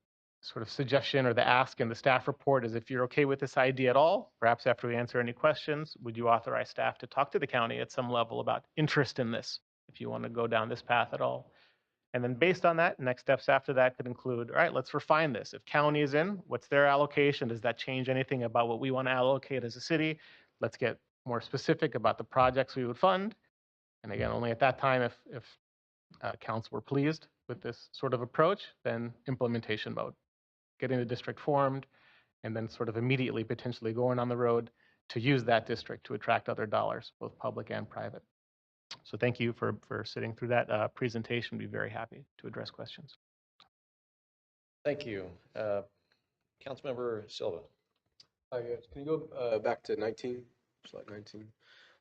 sort of suggestion or the ask in the staff report is if you're okay with this idea at all, perhaps after we answer any questions, would you authorize staff to talk to the county at some level about interest in this, if you want to go down this path at all? And then based on that, next steps after that could include, all right, let's refine this. If county is in, what's their allocation? Does that change anything about what we want to allocate as a city? Let's get more specific about the projects we would fund. And again, only at that time, if council were pleased with this sort of approach, then implementation mode, getting the district formed, and then sort of immediately potentially going on the road to use that district to attract other dollars, both public and private. So thank you for sitting through that presentation. We'd be very happy to address questions. Thank you. Councilmember Silva. Hi, guys. Can you go back to 19, slide 19?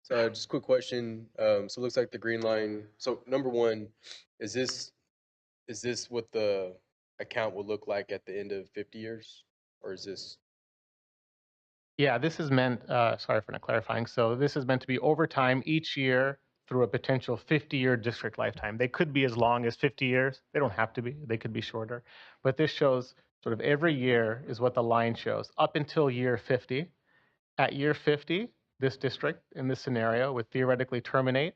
So just a quick question. So it looks like the green line. So number one, is this what the account will look like at the end of 50 years? Or is this? Yeah, this is meant, sorry for not clarifying. So this is meant to be over time each year through a potential 50-year district lifetime. They could be as long as 50 years. They don't have to be. They could be shorter. But this shows sort of every year is what the line shows up until year 50. At year 50, this district in this scenario would theoretically terminate.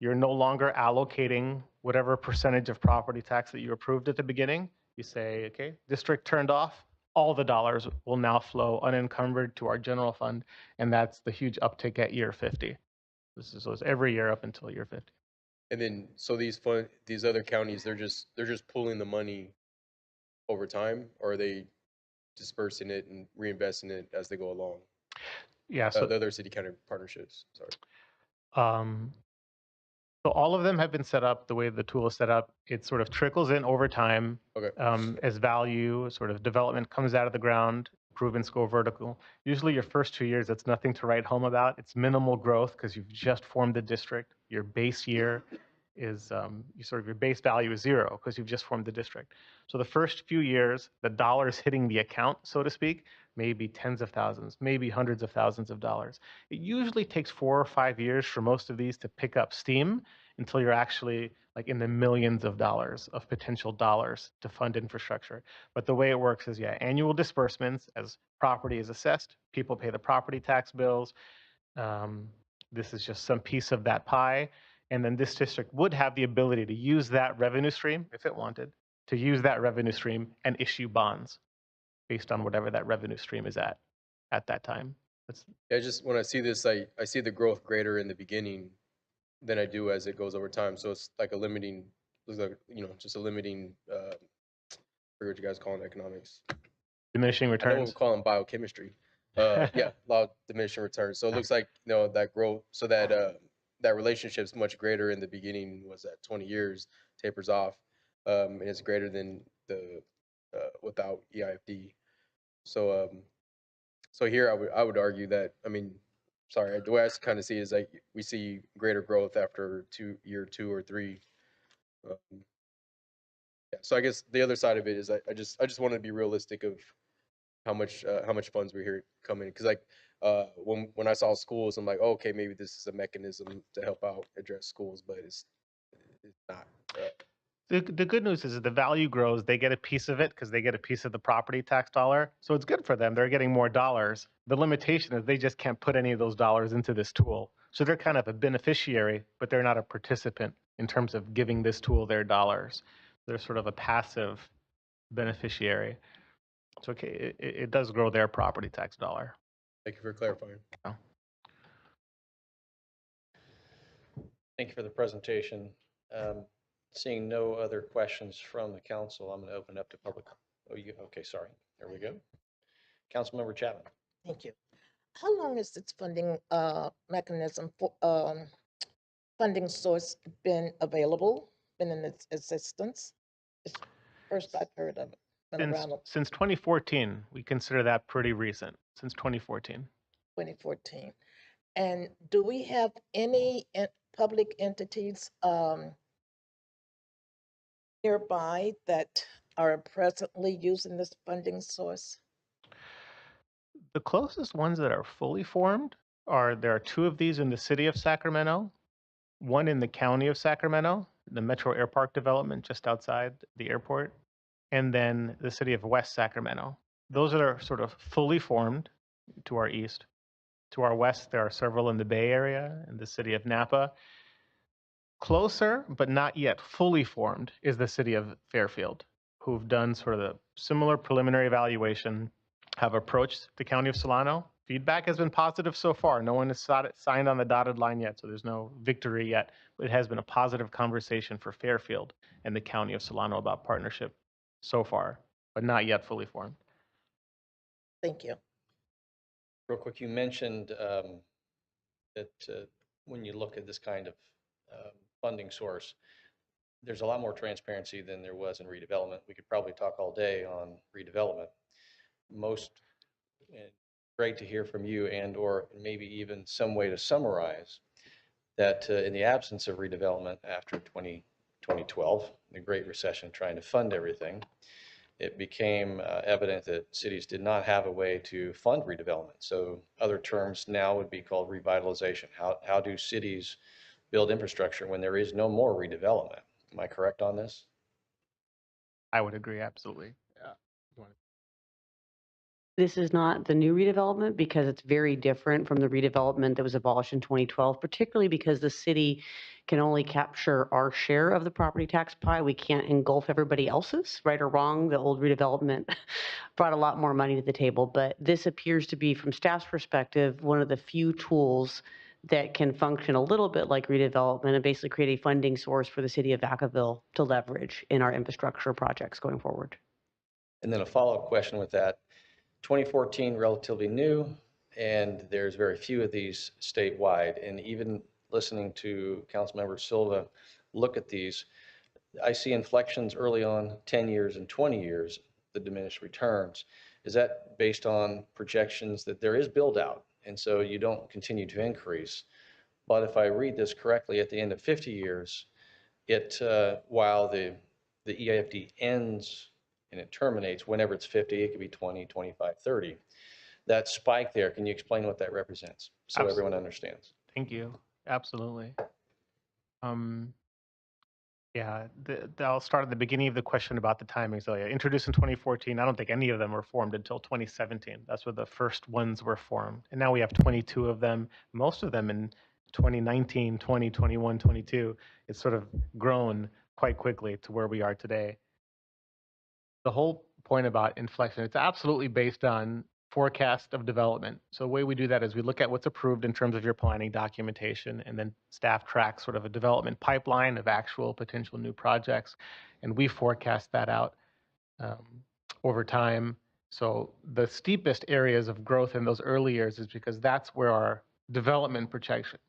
You're no longer allocating whatever percentage of property tax that you approved at the beginning. You say, okay, district turned off. All the dollars will now flow unencumbered to our general fund, and that's the huge uptick at year 50. This is every year up until year 50. And then so these other counties, they're just pulling the money over time, or are they dispersing it and reinvesting it as they go along? Yeah. So the other city county partnerships. Sorry. So all of them have been set up the way the tool is set up. It sort of trickles in over time as value, sort of development comes out of the ground, improvements go vertical. Usually your first 2 years, it's nothing to write home about. It's minimal growth because you've just formed the district. Your base year is, your base value is zero because you've just formed the district. So the first few years, the dollars hitting the account, so to speak, maybe tens of thousands, maybe hundreds of thousands of dollars. It usually takes 4 or 5 years for most of these to pick up steam until you're actually like in the millions of dollars of potential dollars to fund infrastructure. But the way it works is, yeah, annual disbursements as property is assessed, people pay the property tax bills. This is just some piece of that pie. And then this district would have the ability to use that revenue stream, if it wanted, to use that revenue stream and issue bonds based on whatever that revenue stream is at that time. Yeah, just when I see this, I see the growth greater in the beginning than I do as it goes over time. So it's like a limiting, just a limiting, I forget what you guys call in economics. Diminishing returns. I know what we call in biochemistry. Yeah, a lot of diminishing returns. So it looks like, that growth, so that that relationship's much greater in the beginning, was at 20 years, tapers off, and it's greater than the without EIFD. So so here I would argue that, sorry, the way I kind of see it is like we see greater growth after year 2 or 3. Yeah, so I guess the other side of it is I just want to be realistic of how much funds we hear coming, because like when I saw schools, I'm like, oh, okay, maybe this is a mechanism to help out address schools, but it's not. The good news is the value grows, they get a piece of it because they get a piece of the property tax dollar. So it's good for them. They're getting more dollars. The limitation is they just can't put any of those dollars into this tool. So they're kind of a beneficiary, but they're not a participant in terms of giving this tool their dollars. They're sort of a passive beneficiary. So okay, it does grow their property tax dollar. Thank you for clarifying. Yeah. Thank you for the presentation. Seeing no other questions from the council, I'm going to open up to public. Okay, sorry. There we go. Councilmember Chapman. Thank you. How long has this funding mechanism for funding source been available, been in its existence? It's the first I've heard of it. Since 2014, we consider that pretty recent, since 2014. 2014. And do we have any public entities nearby that are presently using this funding source? The closest ones that are fully formed there are 2 of these in the city of Sacramento, one in the county of Sacramento, the Metro Air Park development just outside the airport, and then the city of West Sacramento. Those are sort of fully formed to our east. To our west, there are several in the Bay Area and the city of Napa. Closer, but not yet fully formed, is the city of Fairfield, who've done sort of the similar preliminary evaluation, have approached the county of Solano. Feedback has been positive so far. No one has signed on the dotted line yet, so there's no victory yet. But it has been a positive conversation for Fairfield and the county of Solano about partnership so far, but not yet fully formed. Thank you. Real quick, you mentioned that when you look at this kind of funding source, there's a lot more transparency than there was in redevelopment. We could probably talk all day on redevelopment. Great to hear from you, and or maybe even some way to summarize that in the absence of redevelopment after 2012, the Great Recession, trying to fund everything, it became evident that cities did not have a way to fund redevelopment. So other terms now would be called revitalization. How do cities build infrastructure when there is no more redevelopment? Am I correct on this? I would agree, absolutely. Yeah. This is not the new redevelopment because it's very different from the redevelopment that was abolished in 2012, particularly because the city can only capture our share of the property tax pie. We can't engulf everybody else's, right or wrong. The old redevelopment brought a lot more money to the table, but this appears to be, from staff's perspective, one of the few tools that can function a little bit like redevelopment and basically create a funding source for the city of Vacaville to leverage in our infrastructure projects going forward. And then a follow-up question with that. 2014, relatively new, and there's very few of these statewide. And even listening to Councilmember Silva look at these, I see inflections early on, 10 years and 20 years, the diminished returns. Is that based on projections that there is build out, and so you don't continue to increase? But if I read this correctly, at the end of 50 years, while the EAFD ends and it terminates whenever it's 50, it could be 20, 25, 30. That spike there, can you explain what that represents so everyone understands? Thank you. Absolutely. Yeah, I'll start at the beginning of the question about the timing. So yeah, introduced in 2014. I don't think any of them were formed until 2017. That's where the first ones were formed. And now we have 22 of them, most of them in 2019, 20, 21, 22. It's sort of grown quite quickly to where we are today. The whole point about inflection, it's absolutely based on forecast of development. So the way we do that is we look at what's approved in terms of your planning documentation, and then staff tracks sort of a development pipeline of actual potential new projects, and we forecast that out over time. So the steepest areas of growth in those early years is because that's where our development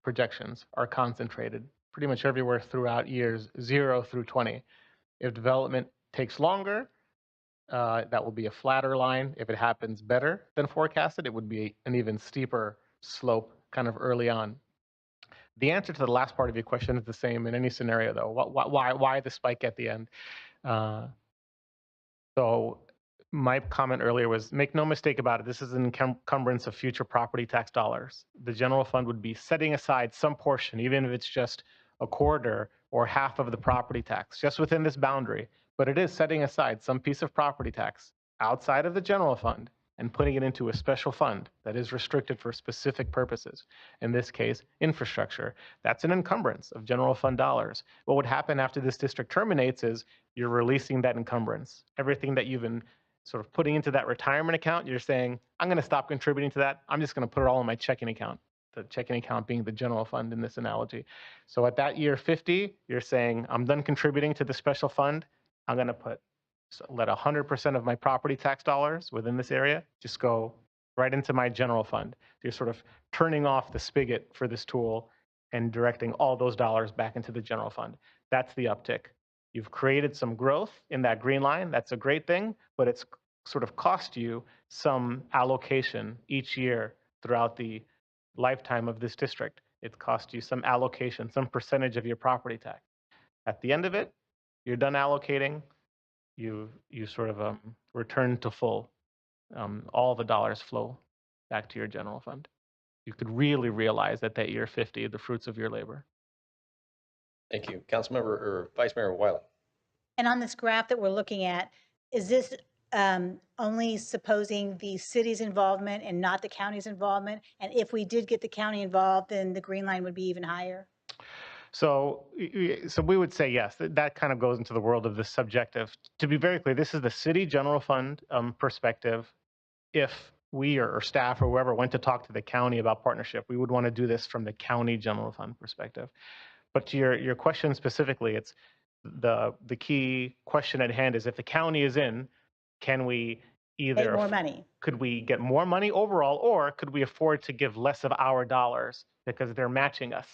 projections are concentrated, pretty much everywhere throughout years 0 through 20. If development takes longer, that will be a flatter line. If it happens better than forecasted, it would be an even steeper slope kind of early on. The answer to the last part of your question is the same in any scenario, though. Why the spike at the end? So my comment earlier was, make no mistake about it, this is an encumbrance of future property tax dollars. The general fund would be setting aside some portion, even if it's just a quarter or half of the property tax, just within this boundary. But it is setting aside some piece of property tax outside of the general fund and putting it into a special fund that is restricted for specific purposes. In this case, infrastructure. That's an encumbrance of general fund dollars. What would happen after this district terminates is you're releasing that encumbrance. Everything that you've been sort of putting into that retirement account, you're saying, I'm going to stop contributing to that. I'm just going to put it all in my checking account. The checking account being the general fund in this analogy. So at that year 50, you're saying, I'm done contributing to the special fund. I'm going to let 100% of my property tax dollars within this area just go right into my general fund. You're sort of turning off the spigot for this tool and directing all those dollars back into the general fund. That's the uptick. You've created some growth in that green line. That's a great thing, but it's sort of cost you some allocation each year throughout the lifetime of this district. It's cost you some allocation, some percentage of your property tax. At the end of it, you're done allocating, you sort of return to full. All the dollars flow back to your general fund. You could really realize at that year 50 the fruits of your labor. Thank you. Councilmember or Vice Mayor Wiley. And on this graph that we're looking at, is this only supposing the city's involvement and not the county's involvement? And if we did get the county involved, then the green line would be even higher? So, so we would say yes. That kind of goes into the world of the subjective. To be very clear, this is the city general fund perspective. If we or staff or whoever went to talk to the county about partnership, we would want to do this from the county general fund perspective. But to your question specifically, it's the key question at hand is if the county is in, can we Make either more money. could we get more money overall, or could we afford to give less of our dollars because they're matching us?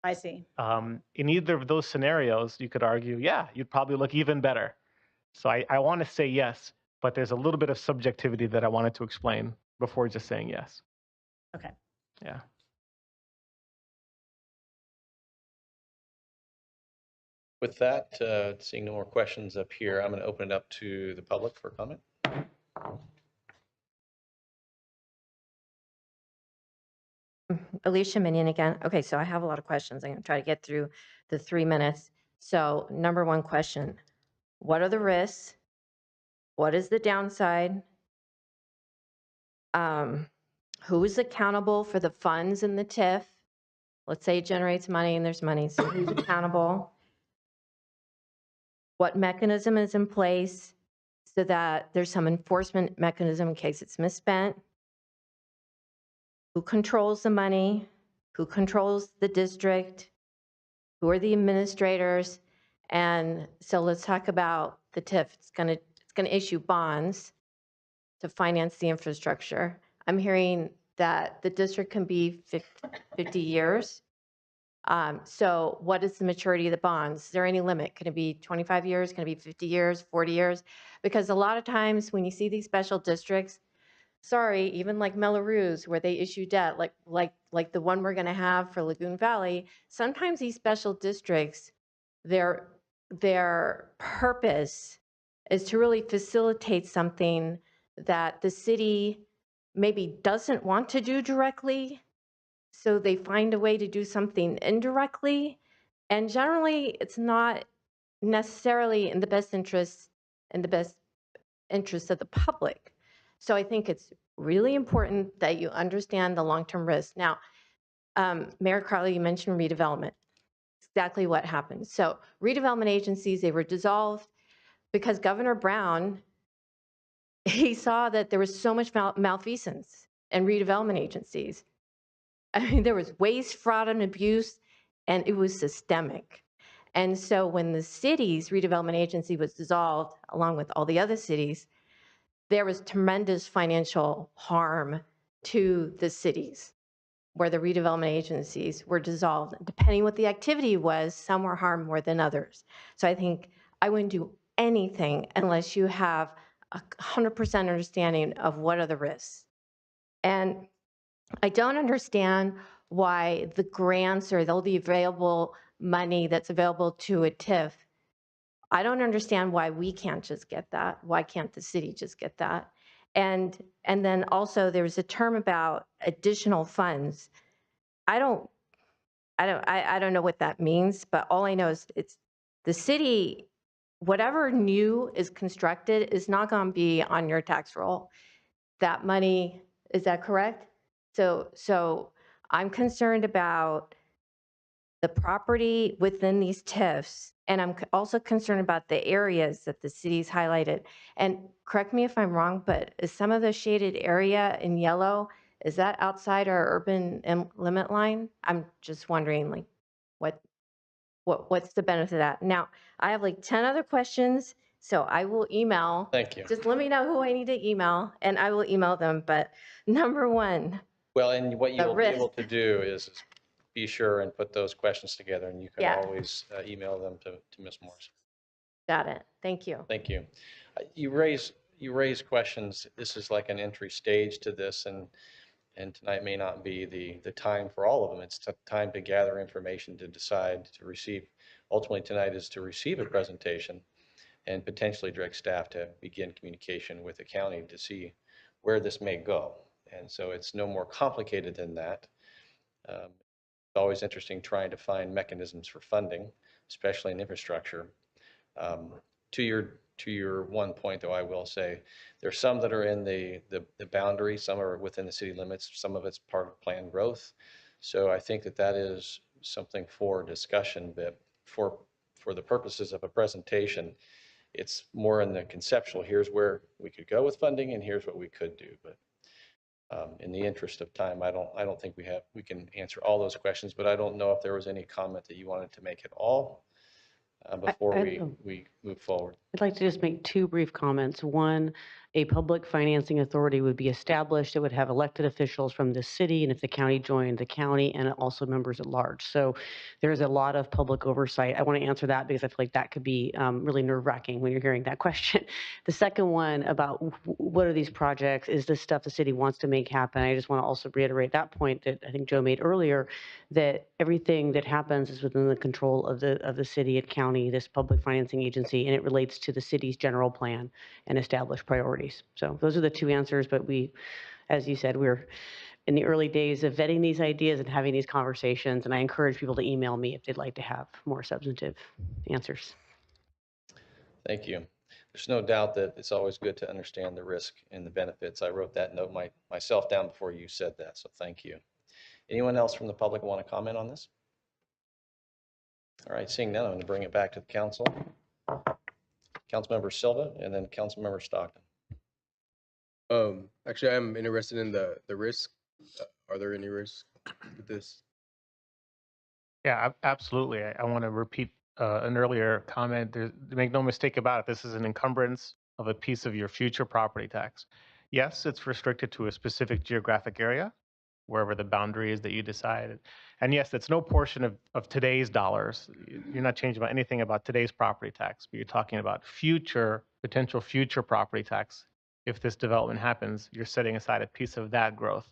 I see. In either of those scenarios, you could argue, yeah, you'd probably look even better. So I want to say yes, but there's a little bit of subjectivity that I wanted to explain before just saying yes. Okay. Yeah. With that, seeing no more questions up here, I'm going to open it up to the public for comment. Alicia Minion again. Okay, so I have a lot of questions. I'm going to try to get through the 3 minutes. So number one question, what are the risks? What is the downside? Who is accountable for the funds in the TIF? Let's say it generates money and there's money, so who's accountable? What mechanism is in place so that there's some enforcement mechanism in case it's misspent? Who controls the money? Who controls the district? Who are the administrators? And so let's talk about the TIF. It's going to issue bonds to finance the infrastructure. I'm hearing that the district can be 50 years. So what is the maturity of the bonds? Is there any limit? Can it be 25 years? Can it be 50 years, 40 years? Because a lot of times when you see these special districts, sorry, even like Melrose, where they issue debt, like the one we're going to have for Lagoon Valley, sometimes these special districts, their purpose is to really facilitate something that the city maybe doesn't want to do directly, so they find a way to do something indirectly, and generally it's not necessarily in the best interest of the public. So I think it's really important that you understand the long-term risk. Now, Mayor Carly, you mentioned redevelopment. Exactly what happened. So redevelopment agencies, they were dissolved because Governor Brown, he saw that there was so much malfeasance in redevelopment agencies. I mean, there was waste, fraud, and abuse, and it was systemic. And so when the city's redevelopment agency was dissolved, along with all the other cities, there was tremendous financial harm to the cities where the redevelopment agencies were dissolved. Depending what the activity was, some were harmed more than others. So I think I wouldn't do anything unless you have 100% understanding of what are the risks. And I don't understand why the grants or all the available money that's available to a TIF, I don't understand why we can't just get that. Why can't the city just get that? And then also there was a term about additional funds. I don't know what that means, but all I know is it's the city, whatever new is constructed is not going to be on your tax roll. That money, is that correct? So I'm concerned about the property within these TIFs, and I'm also concerned about the areas that the city's highlighted. And correct me if I'm wrong, but is some of the shaded area in yellow, is that outside our urban limit line? I'm just wondering, like, what's the benefit of that? Now, I have like 10 other questions, so I will email. Thank you. Just let me know who I need to email, and I will email them. But number one, Well, and what the you'll be able risk. to do is be sure and put those questions together, and you can Yeah. always email them to Ms. Morris. Got it. Thank you. Thank you. You raise questions. This is like an entry stage to this, and tonight may not be the time for all of them. It's time to gather information to decide to receive. Ultimately, tonight is to receive a presentation and potentially direct staff to begin communication with the county to see where this may go. And so it's no more complicated than that. It's always interesting trying to find mechanisms for funding, especially in infrastructure. To your one point, though, I will say there's some that are in the boundary, some are within the city limits, some of it's part of planned growth. So I think that is something for discussion, but for the purposes of a presentation, it's more in the conceptual, here's where we could go with funding and here's what we could do. But in the interest of time, I don't think we can answer all those questions, but I don't know if there was any comment that you wanted to make at all before we move forward. I'd like to just make two brief comments. One, a public financing authority would be established. It would have elected officials from the city, and if the county joined, the county, and also members at large. So there's a lot of public oversight. I want to answer that because I feel like that could be really nerve-wracking when you're hearing that question. The second one about what are these projects? Is this stuff the city wants to make happen? I just want to also reiterate that point that I think Joe made earlier, that everything that happens is within the control of the city and county, this public financing agency, and it relates to the city's general plan and established priorities. So those are the two answers, but we, as you said, we're in the early days of vetting these ideas and having these conversations, and I encourage people to email me if they'd like to have more substantive answers. Thank you. There's no doubt that it's always good to understand the risk and the benefits. I wrote that note myself down before you said that, so thank you. Anyone else from the public want to comment on this? All right, seeing none, I'm going to bring it back to the council. Councilmember Silva and then Councilmember Stockton. Actually, I'm interested in the risk. Are there any risks with this? Yeah, absolutely. I want to repeat an earlier comment. Make no mistake about it. This is an encumbrance of a piece of your future property tax. Yes, it's restricted to a specific geographic area, wherever the boundary is that you decide. And yes, it's no portion of today's dollars. You're not changing about anything about today's property tax, but you're talking about potential future property tax. If this development happens, you're setting aside a piece of that growth.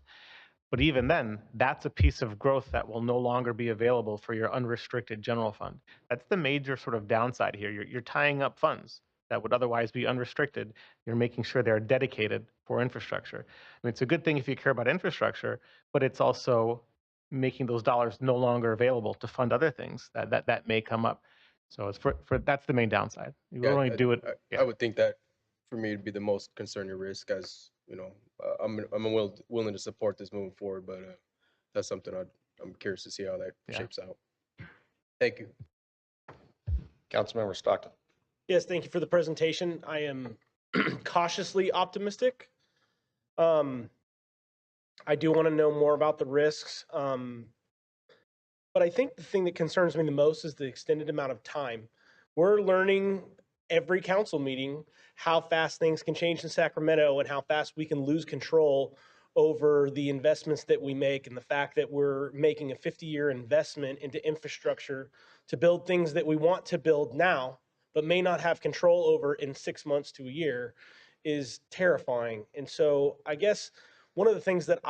But even then, that's a piece of growth that will no longer be available for your unrestricted general fund. That's the major sort of downside here. You're tying up funds that would otherwise be unrestricted. You're making sure they're dedicated for infrastructure. I mean, it's a good thing if you care about infrastructure, but it's also making those dollars no longer available to fund other things that may come up. So it's that's the main downside. You will only do it. I would think that for me it'd be the most concerning risk, as you know, I'm willing to support this moving forward, but that's something I'm curious to see how that shapes out. Thank you. Councilmember Stockton. Yes, thank you for the presentation. I am cautiously optimistic. I do want to know more about the risks. But I think the thing that concerns me the most is the extended amount of time. We're learning every council meeting how fast things can change in Sacramento and how fast we can lose control over the investments that we make, and the fact that we're making a 50-year investment into infrastructure to build things that we want to build now, but may not have control over in 6 months to a year, is terrifying. And so I guess one of the things that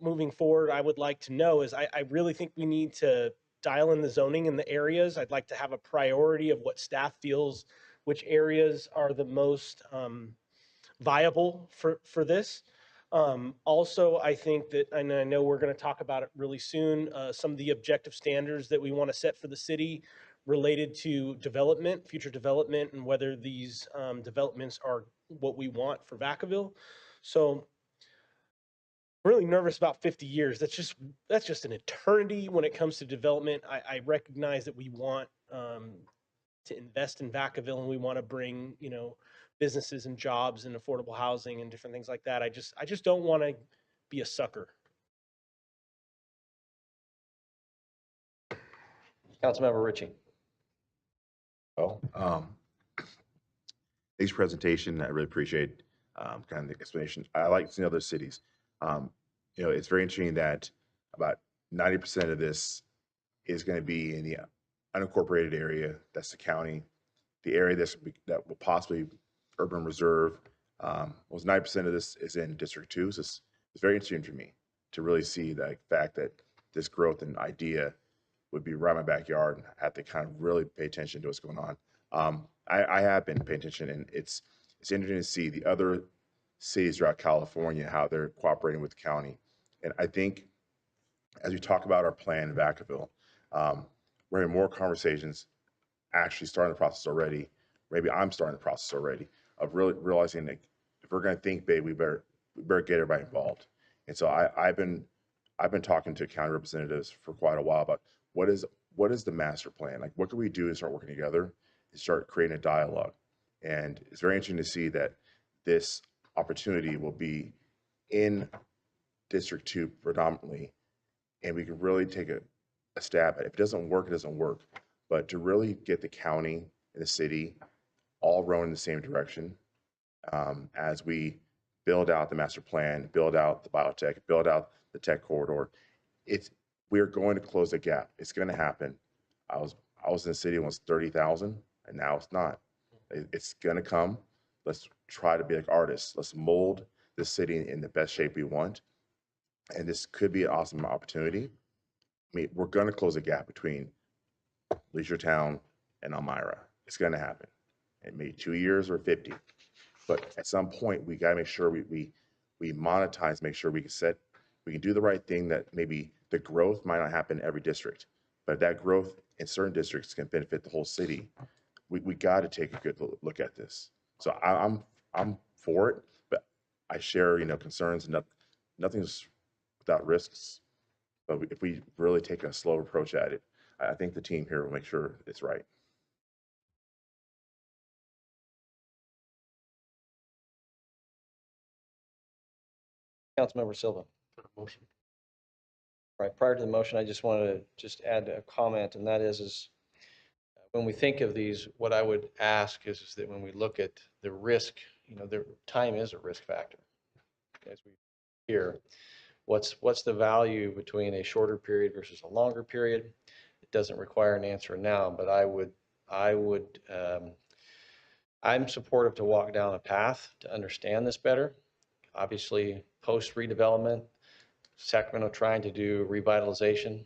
moving forward, I would like to know is I really think we need to dial in the zoning in the areas. I'd like to have a priority of what staff feels, which areas are the most viable for this. Also, I think that, and I know we're going to talk about it really soon, some of the objective standards that we want to set for the city related to development, future development, and whether these developments are what we want for Vacaville. So I'm really nervous about 50 years. That's just an eternity when it comes to development. I recognize that we want to invest in Vacaville, and we want to bring, businesses and jobs and affordable housing and different things like that. I just don't want to be a sucker. Councilmember Ritchie. Well, thanks for the presentation. I really appreciate kind of the explanation. I like seeing other cities. It's very interesting that about 90% of this is going to be in the unincorporated area. That's the county. The area that will possibly urban reserve. 90% of this is in District 2. So it's very interesting for me to really see the fact that this growth and idea would be right in my backyard, and have to kind of really pay attention to what's going on. I have been paying attention, and it's interesting to see the other cities throughout California, how they're cooperating with the county. And I think as we talk about our plan in Vacaville, we're having more conversations, actually starting the process already. Maybe I'm starting the process already of really realizing that if we're going to think big, we better get everybody involved. And so I've been talking to county representatives for quite a while about what is the master plan? Like, what can we do to start working together and start creating a dialogue? And it's very interesting to see that this opportunity will be in District 2 predominantly, and we can really take a stab at it. If it doesn't work, it doesn't work. But to really get the county and the city all rowing in the same direction, as we build out the master plan, build out the biotech, build out the tech corridor, we're going to close the gap. It's going to happen. I was in the city when it was 30,000, and now it's not. It's going to come. Let's try to be like artists. Let's mold the city in the best shape we want. And this could be an awesome opportunity. I mean, we're going to close the gap between Leisure Town and Elmira. It's going to happen. It may be 2 years or 50. But at some point, we got to make sure we monetize, make sure we can do the right thing, that maybe the growth might not happen in every district, but that growth in certain districts can benefit the whole city. We got to take a good look at this. So I'm for it, but I share, concerns. Nothing's without risks, but if we really take a slow approach at it, I think the team here will make sure it's right. Councilmember Silva. Motion. Right, prior to the motion, I just wanted to just add a comment, and that is when we think of these, what I would ask is that when we look at the risk, the time is a risk factor. As we hear, what's the value between a shorter period versus a longer period? It doesn't require an answer now, but I'm supportive to walk down a path to understand this better. Obviously, post redevelopment, Sacramento trying to do revitalization.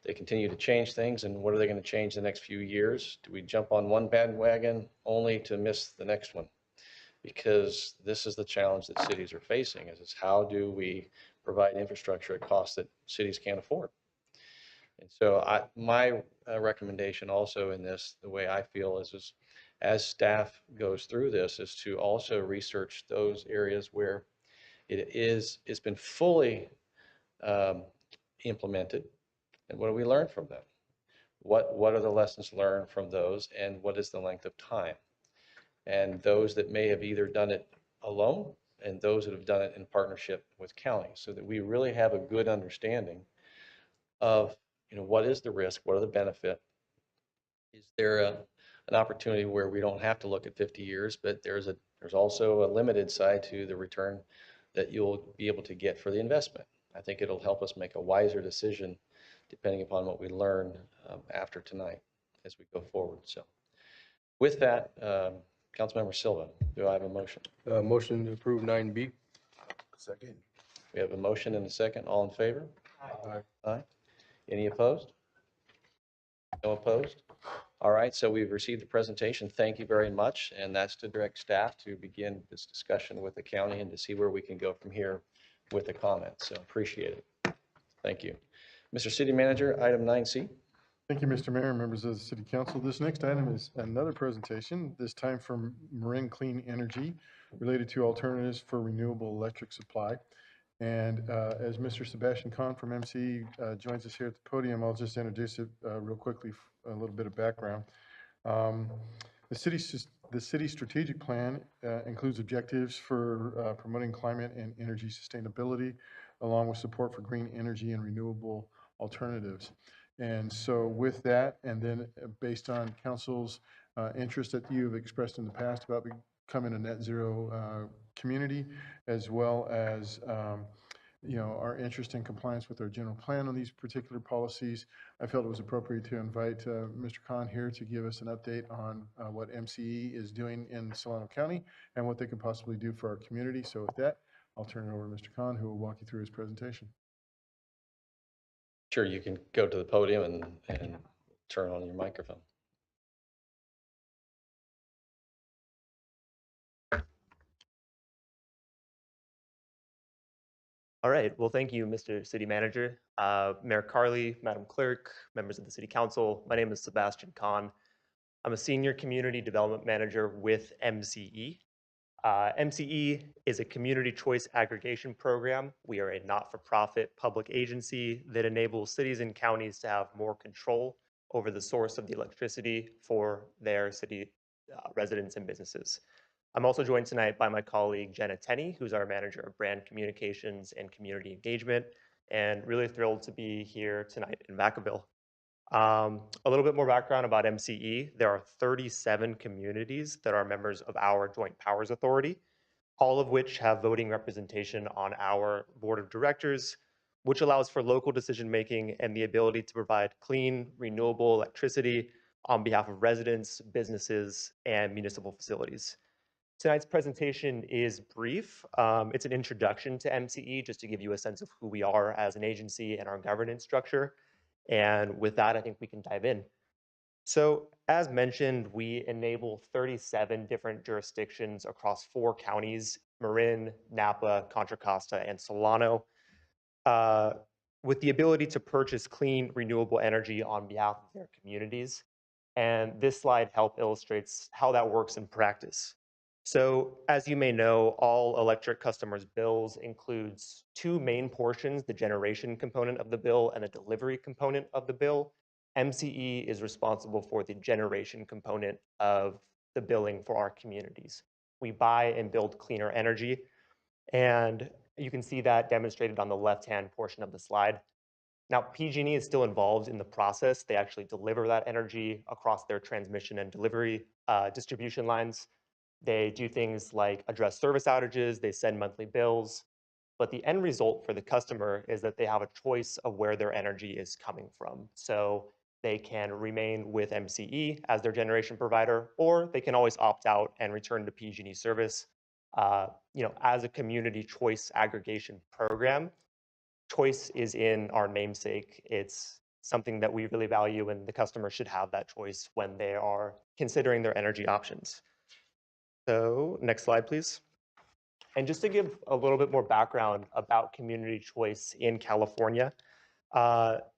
They continue to change things, and what are they going to change the next few years? Do we jump on one bandwagon only to miss the next one? Because this is the challenge that cities are facing, is how do we provide infrastructure at costs that cities can't afford? And so my recommendation also in this, the way I feel is as staff goes through this, is to also research those areas where it's been fully implemented, and what do we learn from them? What are the lessons learned from those, and what is the length of time? And those that may have either done it alone and those that have done it in partnership with county, so that we really have a good understanding of what is the risk, what are the benefit. Is there an opportunity where we don't have to look at 50 years, but there's also a limited side to the return that you'll be able to get for the investment. I think it'll help us make a wiser decision depending upon what we learn after tonight as we go forward. So with that, Councilmember Silva, do I have a motion? Motion to approve 9B. Second. We have a motion and a second. All in favor? Aye. Aye. Any opposed? No opposed? All right, so we've received the presentation. Thank you very much. And that's to direct staff to begin this discussion with the county and to see where we can go from here with the comments. So appreciate it. Thank you. Mr. City Manager, item 9C. Thank you, Mr. Mayor, members of the City Council. This next item is another presentation, this time from Marin Clean Energy, related to alternatives for renewable electric supply. And as Mr. Sebastian Kahn from MC joins us here at the podium, I'll just introduce it real quickly, a little bit of background. The city's strategic plan includes objectives for promoting climate and energy sustainability, along with support for green energy and renewable alternatives. And so with that, and then based on council's interest that you've expressed in the past about becoming a net zero community, as well as our interest in compliance with our general plan on these particular policies, I felt it was appropriate to invite Mr. Kahn here to give us an update on what MCE is doing in Solano County and what they can possibly do for our community. So with that, I'll turn it over to Mr. Kahn, who will walk you through his presentation. Sure, you can go to the podium and turn on your microphone. All right, well, thank you, Mr. City Manager, Mayor Carley, Madam Clerk, members of the City Council. My name is Sebastian Kahn. I'm a Senior Community Development Manager with MCE. MCE is a community choice aggregation program. We are a not-for-profit public agency that enables cities and counties to have more control over the source of the electricity for their city residents and businesses. I'm also joined tonight by my colleague Jenna Tenney, who's our manager of brand communications and community engagement, and really thrilled to be here tonight in Vacaville. A little bit more background about MCE. There are 37 communities that are members of our Joint Powers Authority, all of which have voting representation on our board of directors, which allows for local decision making and the ability to provide clean, renewable electricity on behalf of residents, businesses, and municipal facilities. Tonight's presentation is brief. It's an introduction to MCE, just to give you a sense of who we are as an agency and our governance structure. And with that, I think we can dive in. So as mentioned, we enable 37 different jurisdictions across 4 counties, Marin, Napa, Contra Costa, and Solano, with the ability to purchase clean, renewable energy on behalf of their communities. And this slide illustrates how that works in practice. So as you may know, all electric customers' bills includes 2 main portions, the generation component of the bill and the delivery component of the bill. MCE is responsible for the generation component of the billing for our communities. We buy and build cleaner energy, and you can see that demonstrated on the left-hand portion of the slide. Now, PG&E is still involved in the process. They actually deliver that energy across their transmission and delivery distribution lines. They do things like address service outages, they send monthly bills, but the end result for the customer is that they have a choice of where their energy is coming from. So they can remain with MCE as their generation provider, or they can always opt out and return to PG&E service. As a community choice aggregation program, choice is in our namesake. It's something that we really value, and the customer should have that choice when they are considering their energy options. So next slide, please. And just to give a little bit more background about community choice in California,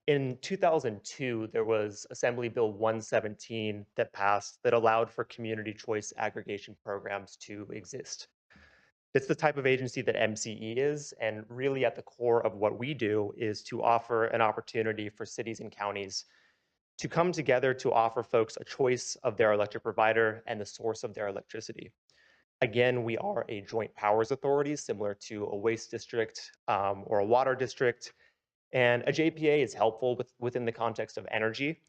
in 2002, there was Assembly Bill 117 that passed that allowed for community choice aggregation programs to exist. It's the type of agency that MCE is, and really at the core of what we do is to offer an opportunity for cities and counties to come together to offer folks a choice of their electric provider and the source of their electricity. Again, we are a joint powers authority, similar to a waste district or a water district. And a JPA is helpful within the context of energy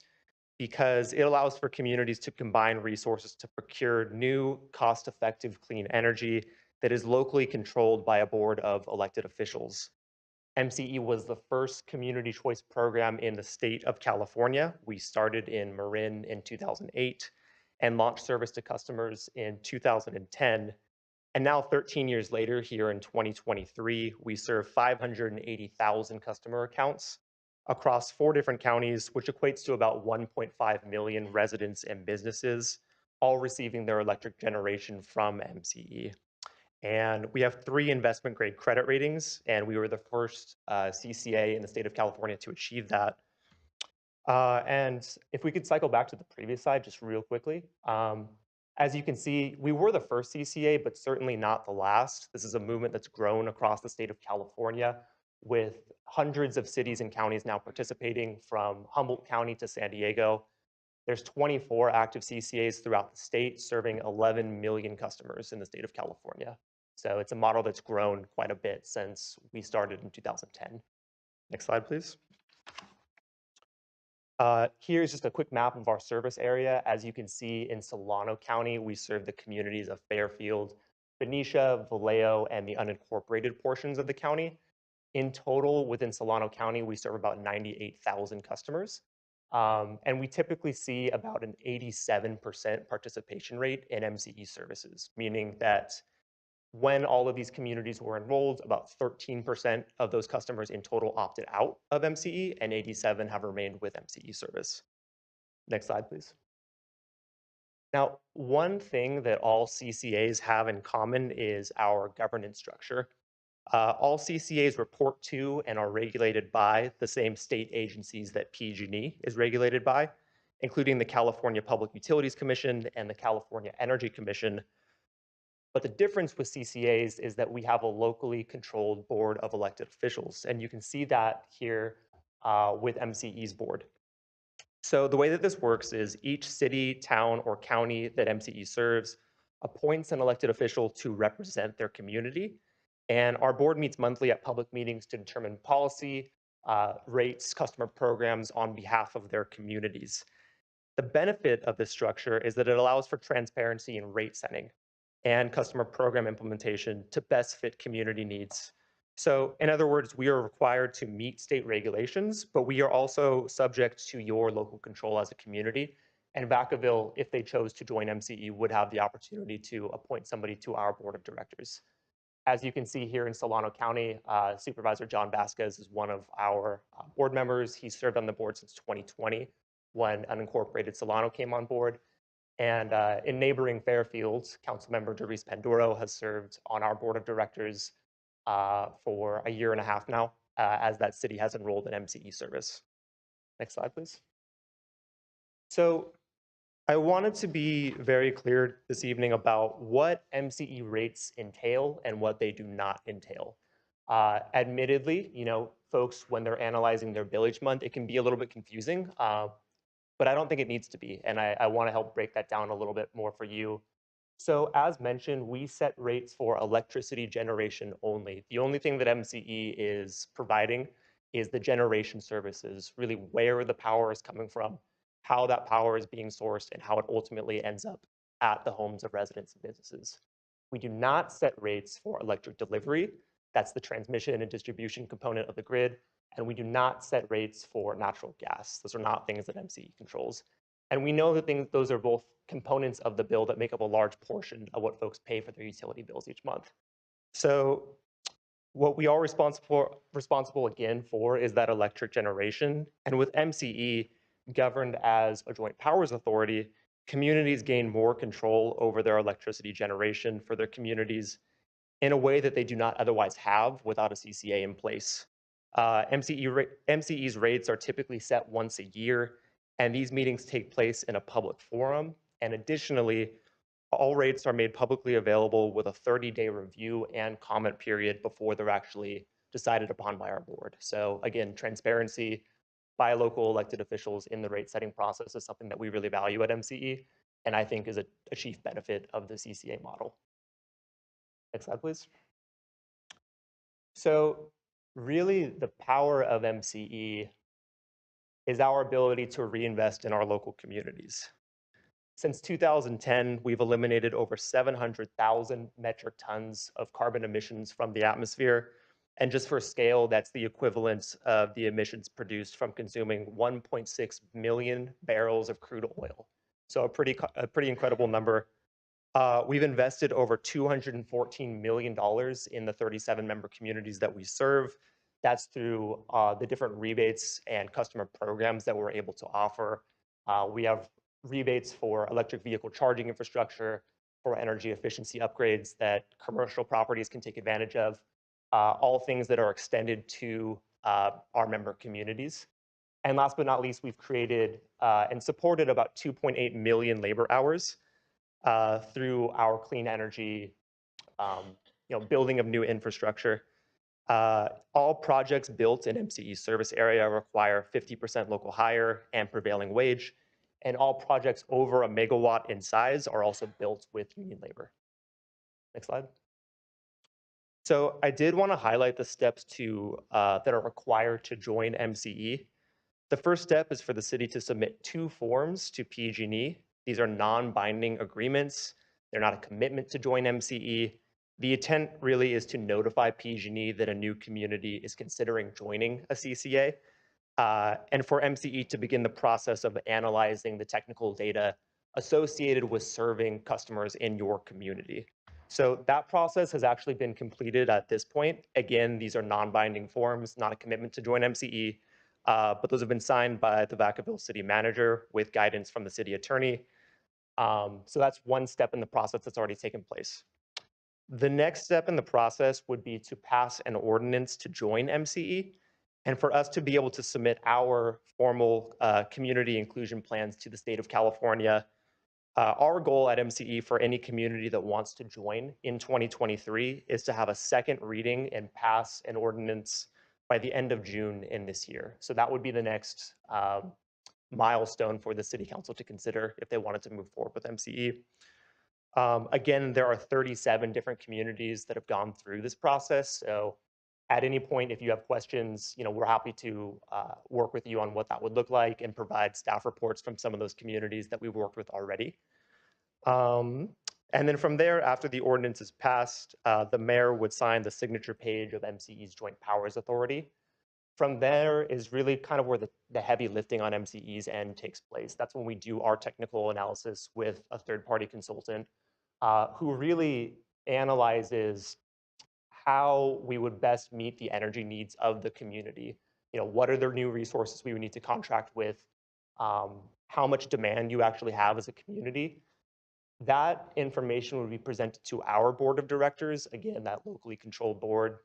because it allows for communities to combine resources to procure new, cost-effective, clean energy that is locally controlled by a board of elected officials. MCE was the first community choice program in the state of California. We started in Marin in 2008 and launched service to customers in 2010. And now 13 years later, here in 2023, we serve 580,000 customer accounts across 4 different counties, which equates to about 1.5 million residents and businesses, all receiving their electric generation from MCE. And we have 3 investment grade credit ratings, and we were the first CCA in the state of California to achieve that. And if we could cycle back to the previous slide just real quickly. As you can see, we were the first CCA, but certainly not the last. This is a movement that's grown across the state of California, with hundreds of cities and counties now participating, from Humboldt County to San Diego. There's 24 active CCAs throughout the state, serving 11 million customers in the state of California. So it's a model that's grown quite a bit since we started in 2010. Next slide, please. Here's just a quick map of our service area. As you can see, in Solano County, we serve the communities of Fairfield, Benicia, Vallejo, and the unincorporated portions of the county. In total, within Solano County, we serve about 98,000 customers. And we typically see about an 87% participation rate in MCE services, meaning that when all of these communities were enrolled, about 13% of those customers in total opted out of MCE, and 87 have remained with MCE service. Next slide, please. Now, one thing that all CCAs have in common is our governance structure. All CCAs report to and are regulated by the same state agencies that PG&E is regulated by, including the California Public Utilities Commission and the California Energy Commission. But the difference with CCAs is that we have a locally controlled board of elected officials. And you can see that here with MCE's board. So the way that this works is each city, town, or county that MCE serves appoints an elected official to represent their community. And our board meets monthly at public meetings to determine policy, rates, customer programs on behalf of their communities. The benefit of this structure is that it allows for transparency in rate setting and customer program implementation to best fit community needs. So in other words, we are required to meet state regulations, but we are also subject to your local control as a community. And Vacaville, if they chose to join MCE, would have the opportunity to appoint somebody to our board of directors. As you can see here in Solano County, Supervisor John Vasquez is one of our board members. He served on the board since 2020 when unincorporated Solano came on board. And in neighboring Fairfield, Councilmember Doris Panduro has served on our board of directors for a year and a half now, as that city has enrolled in MCE service. Next slide, please. So I wanted to be very clear this evening about what MCE rates entail and what they do not entail. Admittedly, folks, when they're analyzing their bill each month, it can be a little bit confusing, but I don't think it needs to be. And I want to help break that down a little bit more for you. So as mentioned, we set rates for electricity generation only. The only thing that MCE is providing is the generation services, really where the power is coming from, how that power is being sourced, and how it ultimately ends up at the homes of residents and businesses. We do not set rates for electric delivery. That's the transmission and distribution component of the grid. And we do not set rates for natural gas. Those are not things that MCE controls. And we know that those are both components of the bill that make up a large portion of what folks pay for their utility bills each month. So what we are responsible again for is that electric generation. And with MCE governed as a joint powers authority, communities gain more control over their electricity generation for their communities in a way that they do not otherwise have without a CCA in place. MCE's rates are typically set once a year, and these meetings take place in a public forum. And additionally, all rates are made publicly available with a 30-day review and comment period before they're actually decided upon by our board. So again, transparency by local elected officials in the rate setting process is something that we really value at MCE, and I think is a chief benefit of the CCA model. Next slide, please. So really the power of MCE is our ability to reinvest in our local communities. Since 2010, we've eliminated over 700,000 metric tons of carbon emissions from the atmosphere. And just for scale, that's the equivalent of the emissions produced from consuming 1.6 million barrels of crude oil. So a pretty incredible number. We've invested over $214 million in the 37 member communities that we serve. That's through the different rebates and customer programs that we're able to offer. We have rebates for electric vehicle charging infrastructure, for energy efficiency upgrades that commercial properties can take advantage of, all things that are extended to our member communities. And last but not least, we've created and supported about 2.8 million labor hours through our clean energy, building of new infrastructure. All projects built in MCE's service area require 50% local hire and prevailing wage, and all projects over a megawatt in size are also built with union labor. Next slide. So I did want to highlight the steps that are required to join MCE. The first step is for the city to submit 2 forms to PG&E. These are non-binding agreements. They're not a commitment to join MCE. The intent really is to notify PG&E that a new community is considering joining a CCA, and for MCE to begin the process of analyzing the technical data associated with serving customers in your community. So that process has actually been completed at this point. Again, these are non-binding forms, not a commitment to join MCE, but those have been signed by the Vacaville city manager with guidance from the city attorney. So that's one step in the process that's already taken place. The next step in the process would be to pass an ordinance to join MCE, and for us to be able to submit our formal community inclusion plans to the state of California. Our goal at MCE for any community that wants to join in 2023 is to have a second reading and pass an ordinance by the end of June in this year. So that would be the next milestone for the city council to consider if they wanted to move forward with MCE. Again, there are 37 different communities that have gone through this process. So at any point, if you have questions, we're happy to work with you on what that would look like and provide staff reports from some of those communities that we've worked with already. And then from there, after the ordinance is passed, the mayor would sign the signature page of MCE's Joint Powers Authority. From there is really kind of where the heavy lifting on MCE's end takes place. That's when we do our technical analysis with a third-party consultant who really analyzes how we would best meet the energy needs of the community. What are the new resources we would need to contract with? How much demand you actually have as a community? That information would be presented to our board of directors, again, that locally controlled board,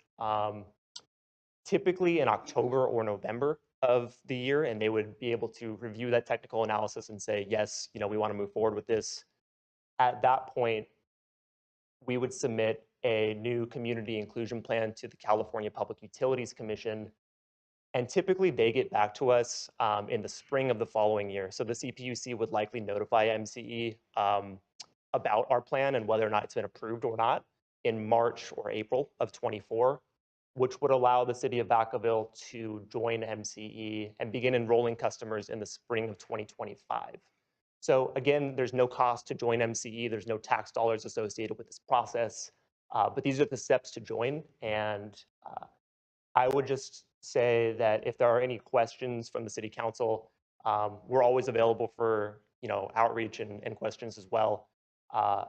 typically in October or November of the year, and they would be able to review that technical analysis and say, yes, we want to move forward with this. At that point, we would submit a new community inclusion plan to the California Public Utilities Commission, and typically they get back to us in the spring of the following year. So the CPUC would likely notify MCE about our plan and whether or not it's been approved or not in March or April of 24, which would allow the city of Vacaville to join MCE and begin enrolling customers in the spring of 2025. So again, there's no cost to join MCE. There's no tax dollars associated with this process, but these are the steps to join. And I would just say that if there are any questions from the city council, we're always available for outreach and questions as well.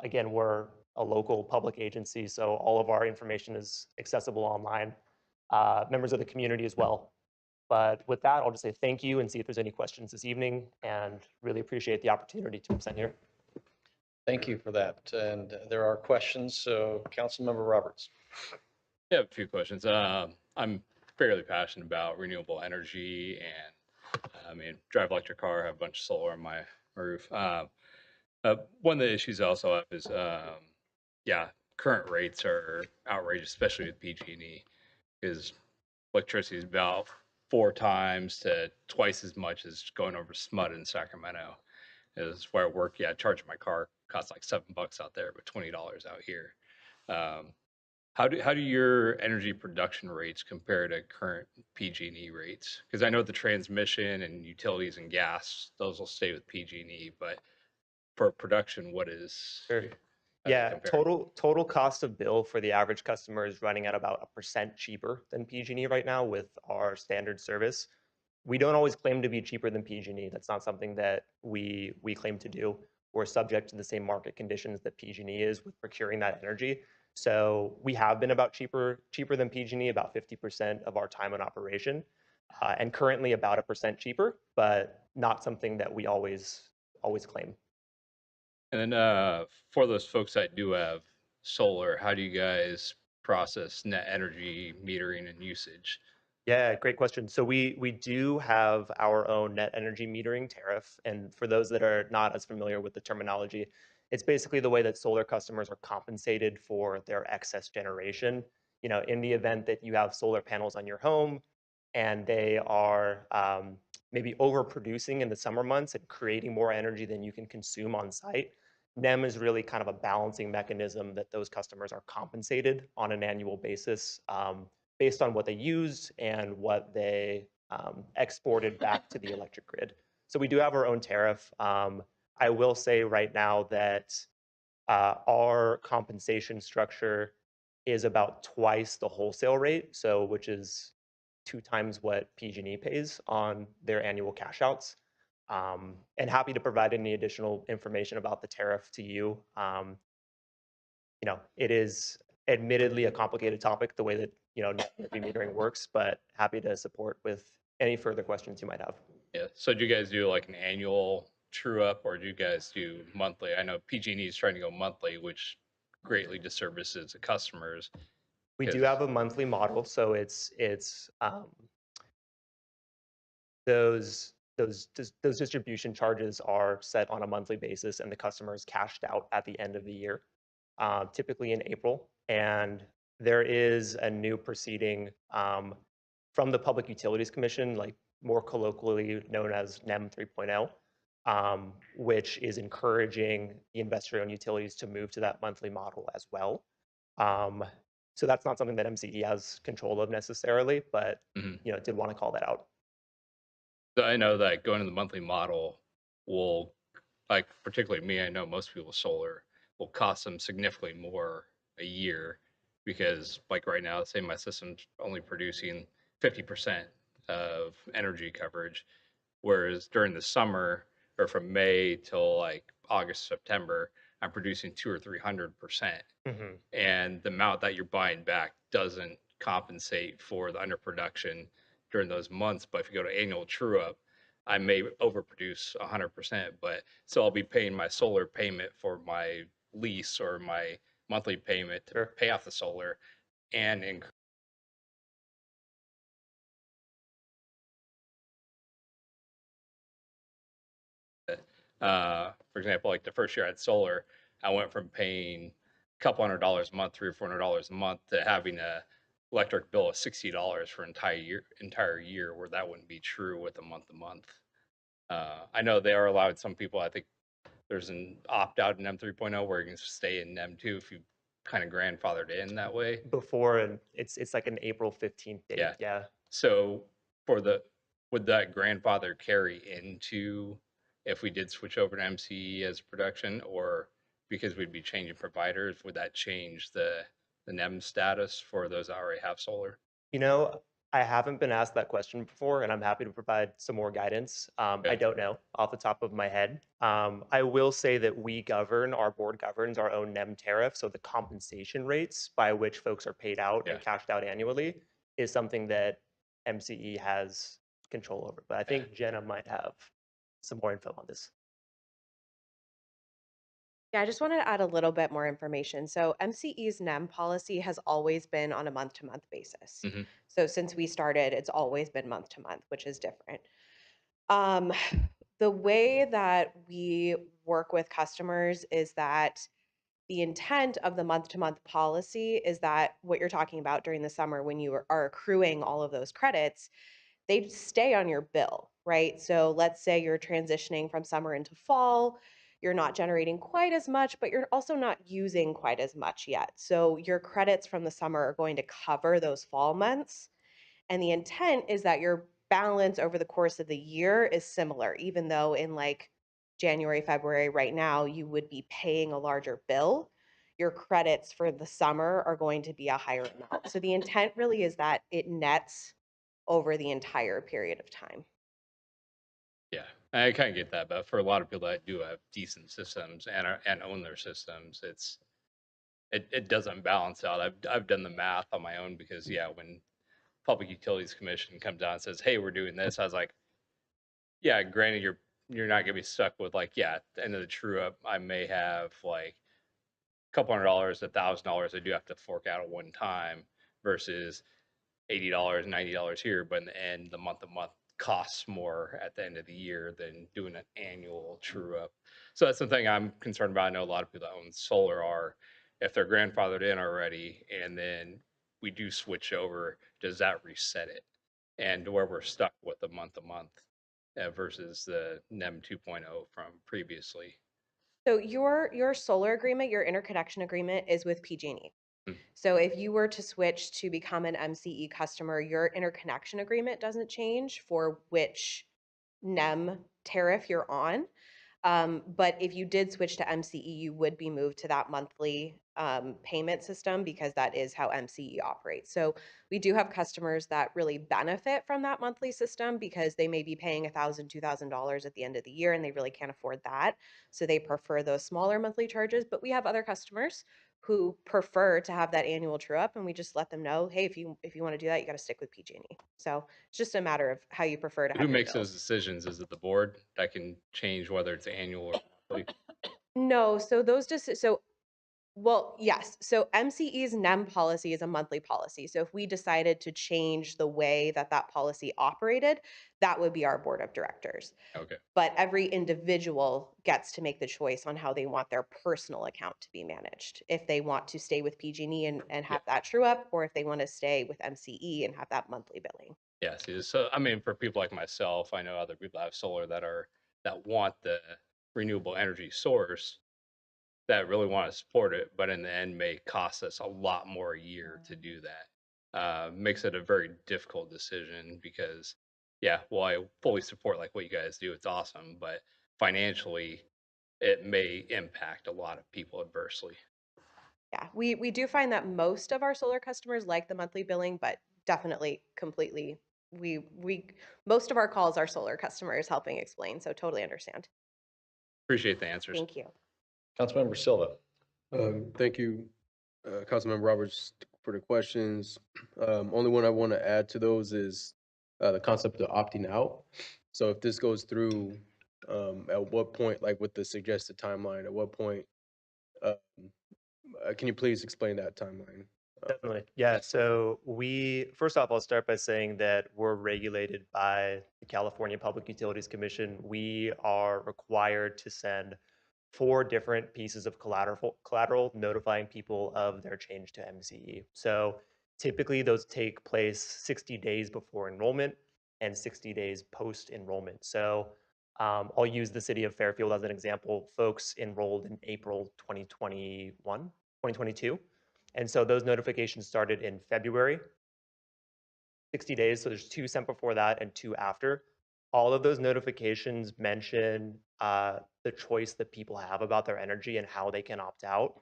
Again, we're a local public agency, so all of our information is accessible online. Members of the community as well. But with that, I'll just say thank you and see if there's any questions this evening, and really appreciate the opportunity to present here. Thank you for that. And there are questions, so Councilmember Roberts. Yeah, a few questions. I'm fairly passionate about renewable energy and drive electric car, have a bunch of solar on my roof. One of the issues I also have is, current rates are outrageous, especially with PG&E, because electricity is about 4 times to twice as much as going over SMUD in Sacramento. Is where I work. Yeah, charging my car costs like $7 out there, but $20 out here. How do your energy production rates compare to current PG&E rates? Because I know the transmission and utilities and gas, those will stay with PG&E, but for production, what is? Sure. Yeah, total cost of bill for the average customer is running at about 1% cheaper than PG&E right now with our standard service. We don't always claim to be cheaper than PG&E. That's not something that we claim to do. We're subject to the same market conditions that PG&E is with procuring that energy. So we have been about cheaper than PG&E, about 50% of our time in operation, and currently about 1% cheaper, but not something that we always claim. And then for those folks that do have solar, how do you guys process net energy metering and usage? Yeah, great question. So we do have our own net energy metering tariff. And for those that are not as familiar with the terminology, it's basically the way that solar customers are compensated for their excess generation. In the event that you have solar panels on your home and they are maybe overproducing in the summer months and creating more energy than you can consume on site, NEM is really kind of a balancing mechanism that those customers are compensated on an annual basis based on what they used and what they exported back to the electric grid. So we do have our own tariff. I will say right now that our compensation structure is about twice the wholesale rate, so which is 2 times what PG&E pays on their annual cash outs. And happy to provide any additional information about the tariff to you. It is admittedly a complicated topic, the way that net energy metering works, but happy to support with any further questions you might have. Yeah. So do you guys do like an annual true up, or do you guys do monthly? I know PG&E is trying to go monthly, which greatly disservices the customers. We do have a monthly model, so it's those those distribution charges are set on a monthly basis, and the customer is cashed out at the end of the year, typically in April. And there is a new proceeding from the Public Utilities Commission, like more colloquially known as NEM 3.0, which is encouraging the investor-owned utilities to move to that monthly model as well. So that's not something that MCE has control of necessarily, but did want to call that out. So I know that going to the monthly model will, like particularly me, I know most people solar will cost them significantly more a year because like right now, say my system's only producing 50% of energy coverage, whereas during the summer or from May till like August, September, I'm producing 200 or 300%. And the amount that you're buying back doesn't compensate for the underproduction during those months. But if you go to annual true up, I may overproduce 100%, but so I'll be paying my solar payment for my lease or my monthly payment to pay off the solar and increase. For example, like the first year I had solar, I went from paying a couple $100 a month, $300 or $400 a month, to having a electric bill of $60 for entire year, where that wouldn't be true with a month to month. I know they are allowed some people. I think there's an opt out in NEM 3.0 where you can stay in NEM 2 if you kind of grandfathered in that way. Before, and it's like an April 15th date. Yeah. Yeah. So would that grandfather carry into if we did switch over to MCE as production, or because we'd be changing providers, would that change the NEM status for those that already have solar? I haven't been asked that question before, and I'm happy to provide some more guidance. I don't know off the top of my head. I will say that our board governs our own NEM tariff, so the compensation rates by which folks are paid out and cashed out annually is something that MCE has control over. But I think Jenna might have some more info on this. Yeah, I just wanted to add a little bit more information. So MCE's NEM policy has always been on a month-to-month basis. So since we started, it's always been month-to-month, which is different. The way that we work with customers is that the intent of the month-to-month policy is that what you're talking about during the summer when you are accruing all of those credits, they stay on your bill, right? So let's say you're transitioning from summer into fall, you're not generating quite as much, but you're also not using quite as much yet. So your credits from the summer are going to cover those fall months. And the intent is that your balance over the course of the year is similar, even though in like January, February, right now, you would be paying a larger bill. Your credits for the summer are going to be a higher amount. So the intent really is that it nets over the entire period of time. Yeah, I kind of get that, but for a lot of people that do have decent systems and own their systems, it doesn't balance out. I've done the math on my own because when Public Utilities Commission comes out and says, "Hey, we're doing this," I was like, "Yeah, granted, you're not gonna be stuck with like, at the end of the true up, I may have like a couple $100, $1,000 I do have to fork out at one time versus $80, $90 here, but in the end, the month to month costs more at the end of the year than doing an annual true up." So that's something I'm concerned about. I know a lot of people that own solar are, if they're grandfathered in already, and then we do switch over, does that reset it? And where we're stuck with the month to month versus the NEM 2.0 from previously. So your solar agreement, your interconnection agreement is with PG&E. So if you were to switch to become an MCE customer, your interconnection agreement doesn't change for which NEM tariff you're on. But if you did switch to MCE, you would be moved to that monthly payment system because that is how MCE operates. So we do have customers that really benefit from that monthly system because they may be paying $1,000, $2,000 at the end of the year and they really can't afford that. So they prefer those smaller monthly charges. But we have other customers who prefer to have that annual true up, and we just let them know, hey, if you want to do that, you got to stick with PG&E. So it's just a matter of how you prefer to have Who your makes bill. those decisions? Is it the board that can change whether it's annual or monthly? No, so Well, yes. So MCE's NEM policy is a monthly policy. So if we decided to change the way that that policy operated, that would be our board of directors. Okay. But every individual gets to make the choice on how they want their personal account to be managed. If they want to stay with PG&E and have that true up, or if they want to stay with MCE and have that monthly billing. Yeah, see, so I mean, for people like myself, I know other people that have solar that want the renewable energy source, that really want to support it, but in the end may cost us a lot more a year to do that. Makes it a very difficult decision because, yeah, well, I fully support like what you guys do. It's awesome, but financially, it may impact a lot of people adversely. Yeah, we do find that most of our solar customers like the monthly billing, but definitely completely we most of our calls are solar customers helping explain, so totally understand. Appreciate the answers. Thank you. Councilmember Silva. Thank you, Councilmember Roberts, for the questions. Only one I want to add to those is the concept of opting out. So if this goes through, at what point, like with the suggested timeline, at what point, can you please explain that timeline? Definitely. Yeah. So first off, I'll start by saying that we're regulated by the California Public Utilities Commission. We are required to send 4 different pieces of collateral notifying people of their change to MCE. So typically those take place 60 days before enrollment and 60 days post enrollment. So I'll use the city of Fairfield as an example. Folks enrolled in April 2022. And so those notifications started in February, 60 days. So there's 2 sent before that and 2 after. All of those notifications mention the choice that people have about their energy and how they can opt out.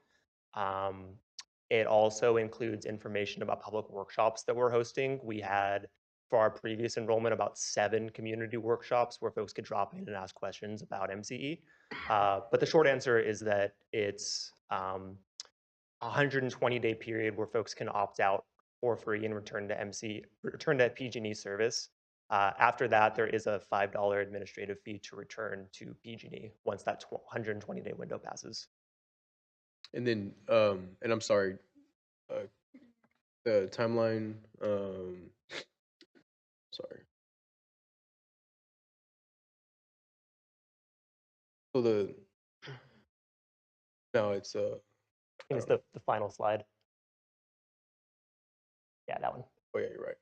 It also includes information about public workshops that we're hosting. We had, for our previous enrollment, about 7 community workshops where folks could drop in and ask questions about MCE. But the short answer is that it's 120-day period where folks can opt out for free and return to PG&E service. After that, there is a $5 administrative fee to return to PG&E once that 120-day window passes. And then, and I'm sorry, the timeline, sorry. So no, it's, I think it's the final slide. Yeah, that one. oh yeah, you're right.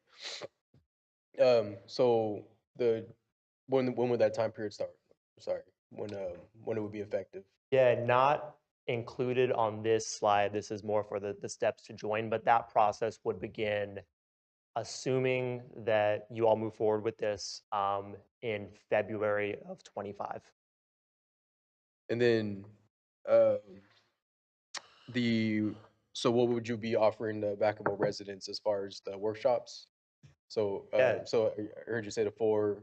So when would that time period start? Sorry, when it would be effective? Yeah, not included on this slide. This is more for the steps to join, but that process would begin assuming that you all move forward with this in February of 25. And then, so what would you be offering the Vacaville residents as far as the workshops? So, so I heard you say the 4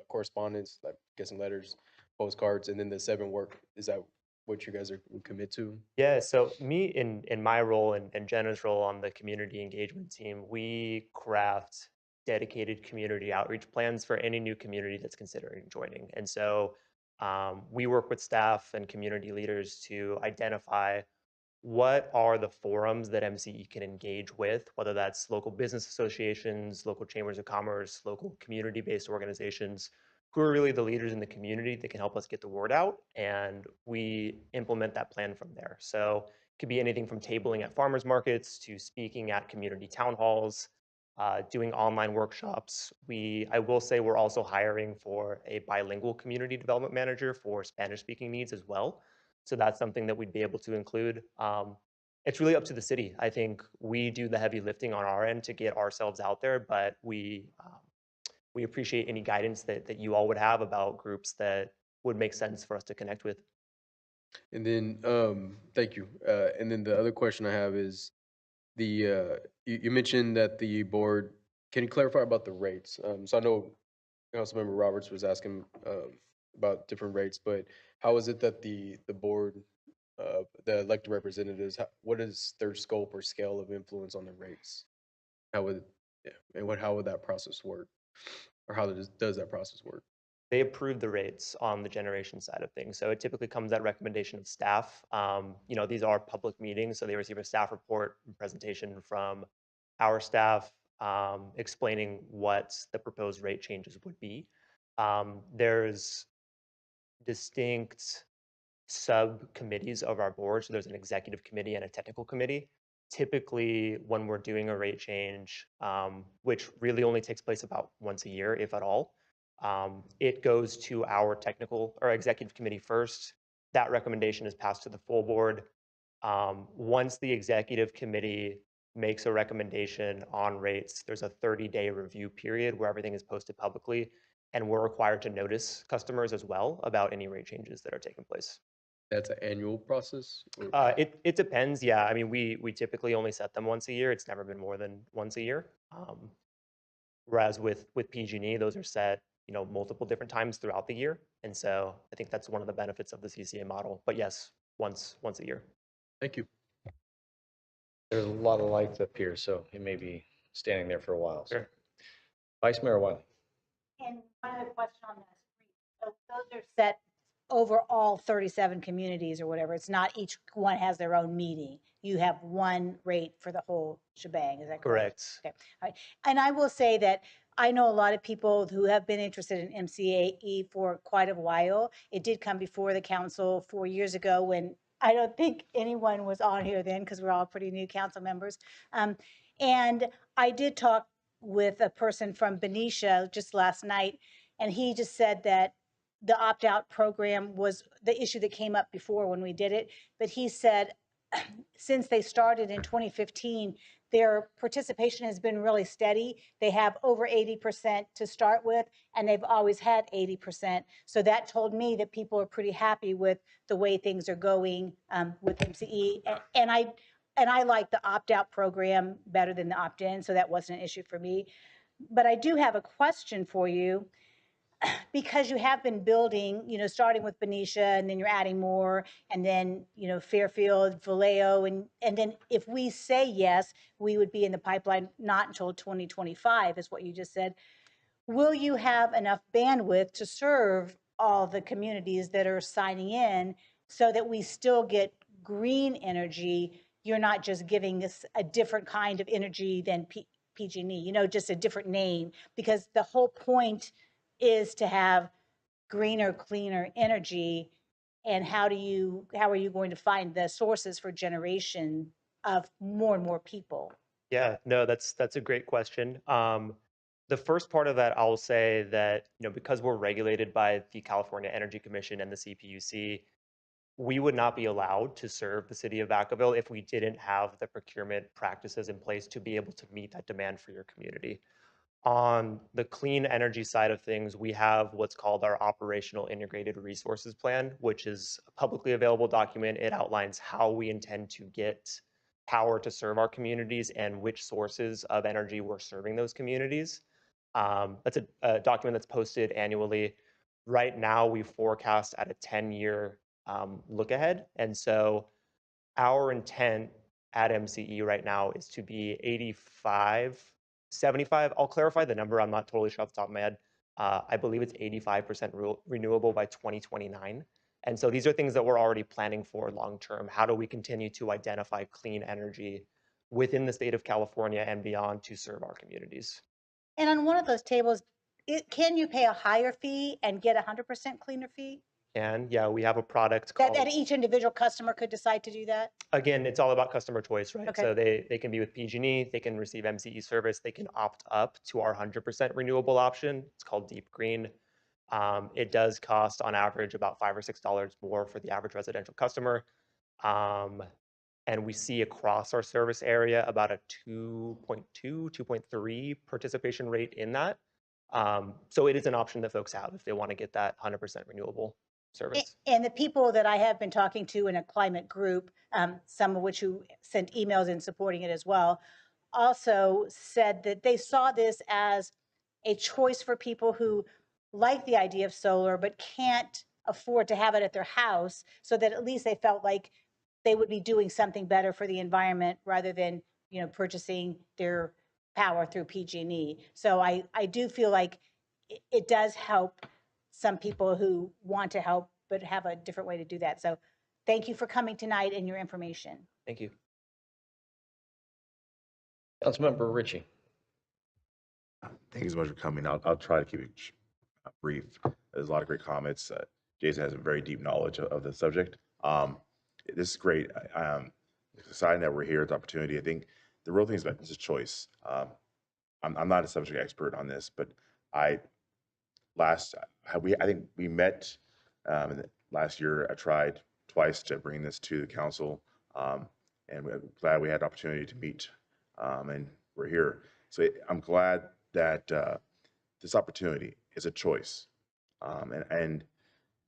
correspondence, like guessing letters, postcards, and then the 7 is that what you guys are commit to? Yeah, so me in my role and Jenna's role on the community engagement team, we craft dedicated community outreach plans for any new community that's considering joining. And so we work with staff and community leaders to identify what are the forums that MCE can engage with, whether that's local business associations, local chambers of commerce, local community-based organizations, who are really the leaders in the community that can help us get the word out, and we implement that plan from there. So it could be anything from tabling at farmers markets to speaking at community town halls, doing online workshops. I will say we're also hiring for a bilingual community development manager for Spanish-speaking needs as well. So that's something that we'd be able to include. It's really up to the city. I think we do the heavy lifting on our end to get ourselves out there, but we appreciate any guidance that you all would have about groups that would make sense for us to connect with. And then, thank you. And then the other question I have is you mentioned that the board, can you clarify about the rates? So I know Councilmember Roberts was asking about different rates, but how is it that the board, the elected representatives, what is their scope or scale of influence on the rates? How would, yeah, and how would that process work? Or how does that process work? They approve the rates on the generation side of things. So it typically comes at recommendation of staff. These are public meetings, so they receive a staff report and presentation from our staff explaining what the proposed rate changes would be. There's distinct subcommittees of our board. So there's an executive committee and a technical committee. Typically, when we're doing a rate change, which really only takes place about once a year, if at all, it goes to our technical or executive committee first. That recommendation is passed to the full board. Once the executive committee makes a recommendation on rates, there's a 30-day review period where everything is posted publicly, and we're required to notice customers as well about any rate changes that are taking place. That's an annual process? It depends. Yeah, I mean, we typically only set them once a year. It's never been more than once a year. Whereas with PG&E, those are set, multiple different times throughout the year. And so I think that's one of the benefits of the CCA model. But yes, once a year. Thank you. There's a lot of lights up here, so it may be standing there for a while. So. Sure. Vice Mayor Wiley. And one other question on this. So those are set over all 37 communities or whatever. It's not each one has their own meeting. You have one rate for the whole shebang. Is that correct? Correct. Okay. All right. And I will say that I know a lot of people who have been interested in MCAE for quite a while. It did come before the council 4 years ago when I don't think anyone was on here then because we're all pretty new council members. And I did talk with a person from Benicia just last night, and he just said that the opt-out program was the issue that came up before when we did it. But he said since they started in 2015, their participation has been really steady. They have over 80% to start with, and they've always had 80%. So that told me that people are pretty happy with the way things are going with MCE. And I like the opt-out program better than the opt-in, so that wasn't an issue for me. But I do have a question for you. Because you have been building, starting with Benicia, and then you're adding more, and then, Fairfield, Vallejo, and then if we say yes, we would be in the pipeline not until 2025, is what you just said. Will you have enough bandwidth to serve all the communities that are signing in so that we still get green energy? You're not just giving us a different kind of energy than PG&E, just a different name, because the whole point is to have greener, cleaner energy. And how are you going to find the sources for generation of more and more people? Yeah, no, that's a great question. The first part of that, I'll say that, because we're regulated by the California Energy Commission and the CPUC, we would not be allowed to serve the city of Vacaville if we didn't have the procurement practices in place to be able to meet that demand for your community. On the clean energy side of things, we have what's called our Operational Integrated Resources Plan, which is a publicly available document. It outlines how we intend to get power to serve our communities and which sources of energy we're serving those communities. That's a document that's posted annually. Right now, we forecast at a 10-year look ahead. And so our intent at MCE right now is to be 75. I'll clarify the number. I'm not totally sure off the top of my head. I believe it's 85% renewable by 2029. And so these are things that we're already planning for long term. How do we continue to identify clean energy within the state of California and beyond to serve our communities? And on one of those tables, can you pay a higher fee and get 100% cleaner fee? And yeah, we have a product called... That each individual customer could decide to do that? Again, it's all about customer choice, right? Okay. So they can be with PG&E, they can receive MCE service, they can opt up to our 100% renewable option. It's called Deep Green. It does cost on average about $5 or $6 more for the average residential customer. And we see across our service area about a 2.2, 2.3 participation rate in that. So it is an option that folks have if they want to get that 100% renewable service. And the people that I have been talking to in a climate group, some of which who sent emails in supporting it as well, also said that they saw this as a choice for people who like the idea of solar but can't afford to have it at their house, so that at least they felt like they would be doing something better for the environment rather than, purchasing their power through PG&E. So I do feel like it does help some people who want to help but have a different way to do that. So thank you for coming tonight and your information. Thank you. Councilmember Ritchie. Thank you so much for coming. I'll try to keep it brief. There's a lot of great comments. Jason has a very deep knowledge of the subject. This is great. I'm excited that we're here. It's an opportunity. I think the real thing is about this is choice. I'm not a subject expert on this, but I think we met last year. I tried twice to bring this to the council, and we're glad we had the opportunity to meet, and we're here. So I'm glad that this opportunity is a choice, and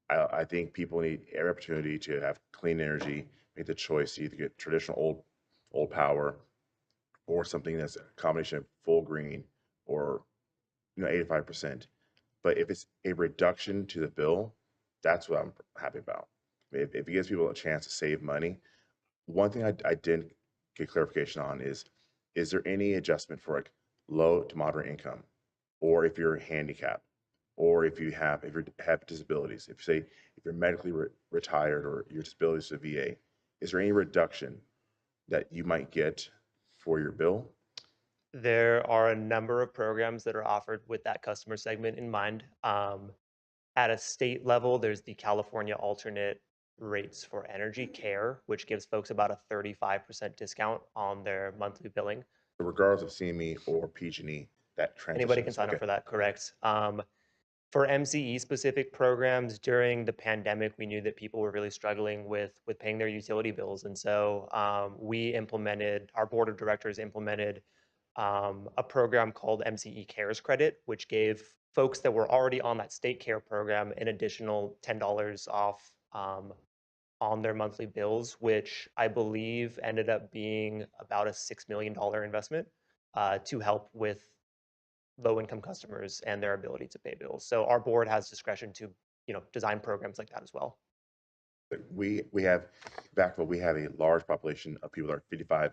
I think people need every opportunity to have clean energy, make the choice to either get traditional old power or something that's a combination of full green or 85%. But if it's a reduction to the bill, that's what I'm happy about. If it gives people a chance to save money, one thing I didn't get clarification on is there any adjustment for like low to moderate income, or if you're handicapped, or if you have disabilities, if you're medically retired or your disability is to VA, is there any reduction that you might get for your bill? There are a number of programs that are offered with that customer segment in mind. At a state level, there's the California Alternate Rates for Energy Care, which gives folks about a 35% discount on their monthly billing. Regardless of CME or PG&E, that transition. Anybody can sign up for that, correct. For MCE specific programs during the pandemic, we knew that people were really struggling with paying their utility bills. And so our board of directors implemented a program called MCE Cares Credit, which gave folks that were already on that state care program an additional $10 off on their monthly bills, which I believe ended up being about a $6 million investment to help with low-income customers and their ability to pay bills. So our board has discretion to, design programs like that as well. We have Vacaville. We have a large population of people that are 55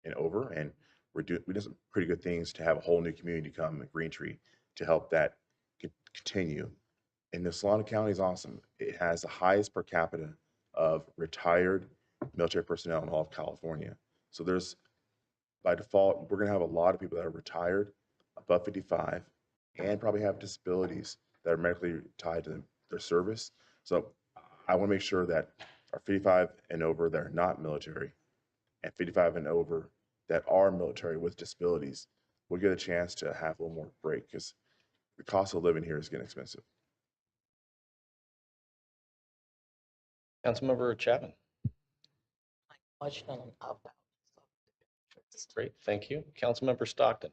and over, and we do some pretty good things to have a whole new community come, Green Tree, to help that continue. And the Solano County is awesome. It has the highest per capita of retired military personnel in all of California. So there's, by default, we're going to have a lot of people that are retired, above 55, and probably have disabilities that are medically tied to their service. So I want to make sure that our 55 and over that are not military, and 55 and over that are military with disabilities will get a chance to have a little more break, because the cost of living here is getting expensive. Councilmember Chapman. Question about. Great, thank you. Councilmember Stockton.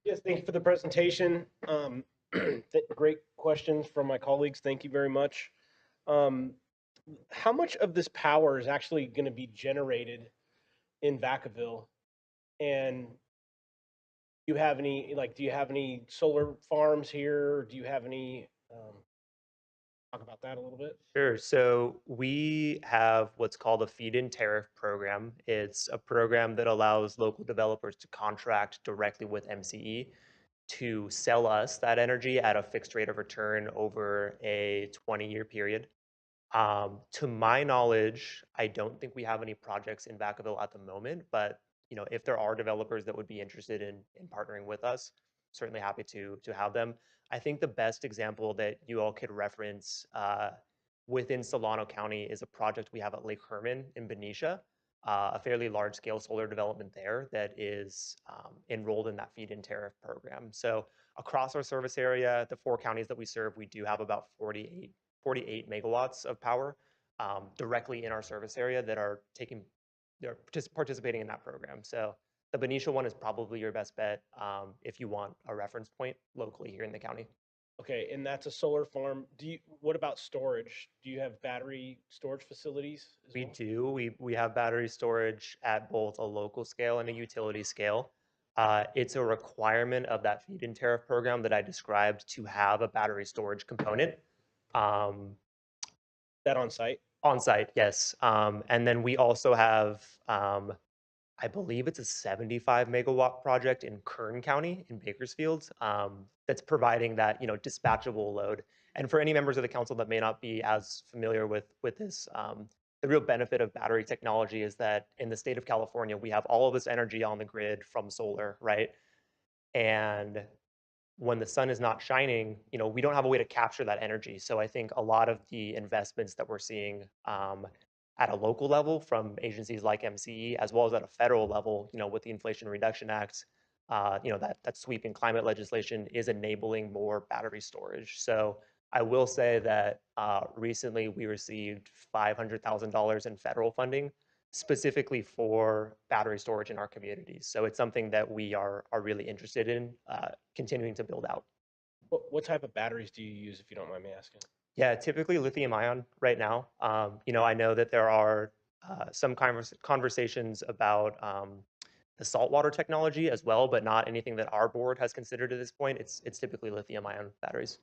Yes, thank you for the presentation. Great questions from my colleagues. Thank you very much. How much of this power is actually going to be generated in Vacaville? And do you have any solar farms here? Do you have any, talk about that a little bit? Sure. So we have what's called a feed-in tariff program. It's a program that allows local developers to contract directly with MCE to sell us that energy at a fixed rate of return over a 20-year period. To my knowledge, I don't think we have any projects in Vacaville at the moment, but if there are developers that would be interested in partnering with us, certainly happy to have them. I think the best example that you all could reference within Solano County is a project we have at Lake Herman in Benicia, a fairly large-scale solar development there that is enrolled in that feed-in tariff program. So across our service area, the 4 counties that we serve, we do have about 48 megawatts of power directly in our service area that are participating in that program. So the Benicia one is probably your best bet if you want a reference point locally here in the county. Okay, and that's a solar farm. What about storage? Do you have battery storage facilities? We do. We have battery storage at both a local scale and a utility scale. It's a requirement of that feed-in tariff program that I described to have a battery storage component. That on site? On site, yes. And then we also have, I believe it's a 75 megawatt project in Kern County in Bakersfield that's providing that dispatchable load. And for any members of the council that may not be as familiar with this, the real benefit of battery technology is that in the state of California, we have all of this energy on the grid from solar, right? And when the sun is not shining, we don't have a way to capture that energy. So I think a lot of the investments that we're seeing at a local level from agencies like MCE, as well as at a federal level, with the Inflation Reduction Act, that sweeping climate legislation is enabling more battery storage. So I will say that recently we received $500,000 in federal funding specifically for battery storage in our communities. So it's something that we are really interested in continuing to build out. What type of batteries do you use, if you don't mind me asking? Yeah, typically lithium ion right now. I know that there are some conversations about the saltwater technology as well, but not anything that our board has considered at this point. It's typically lithium ion batteries.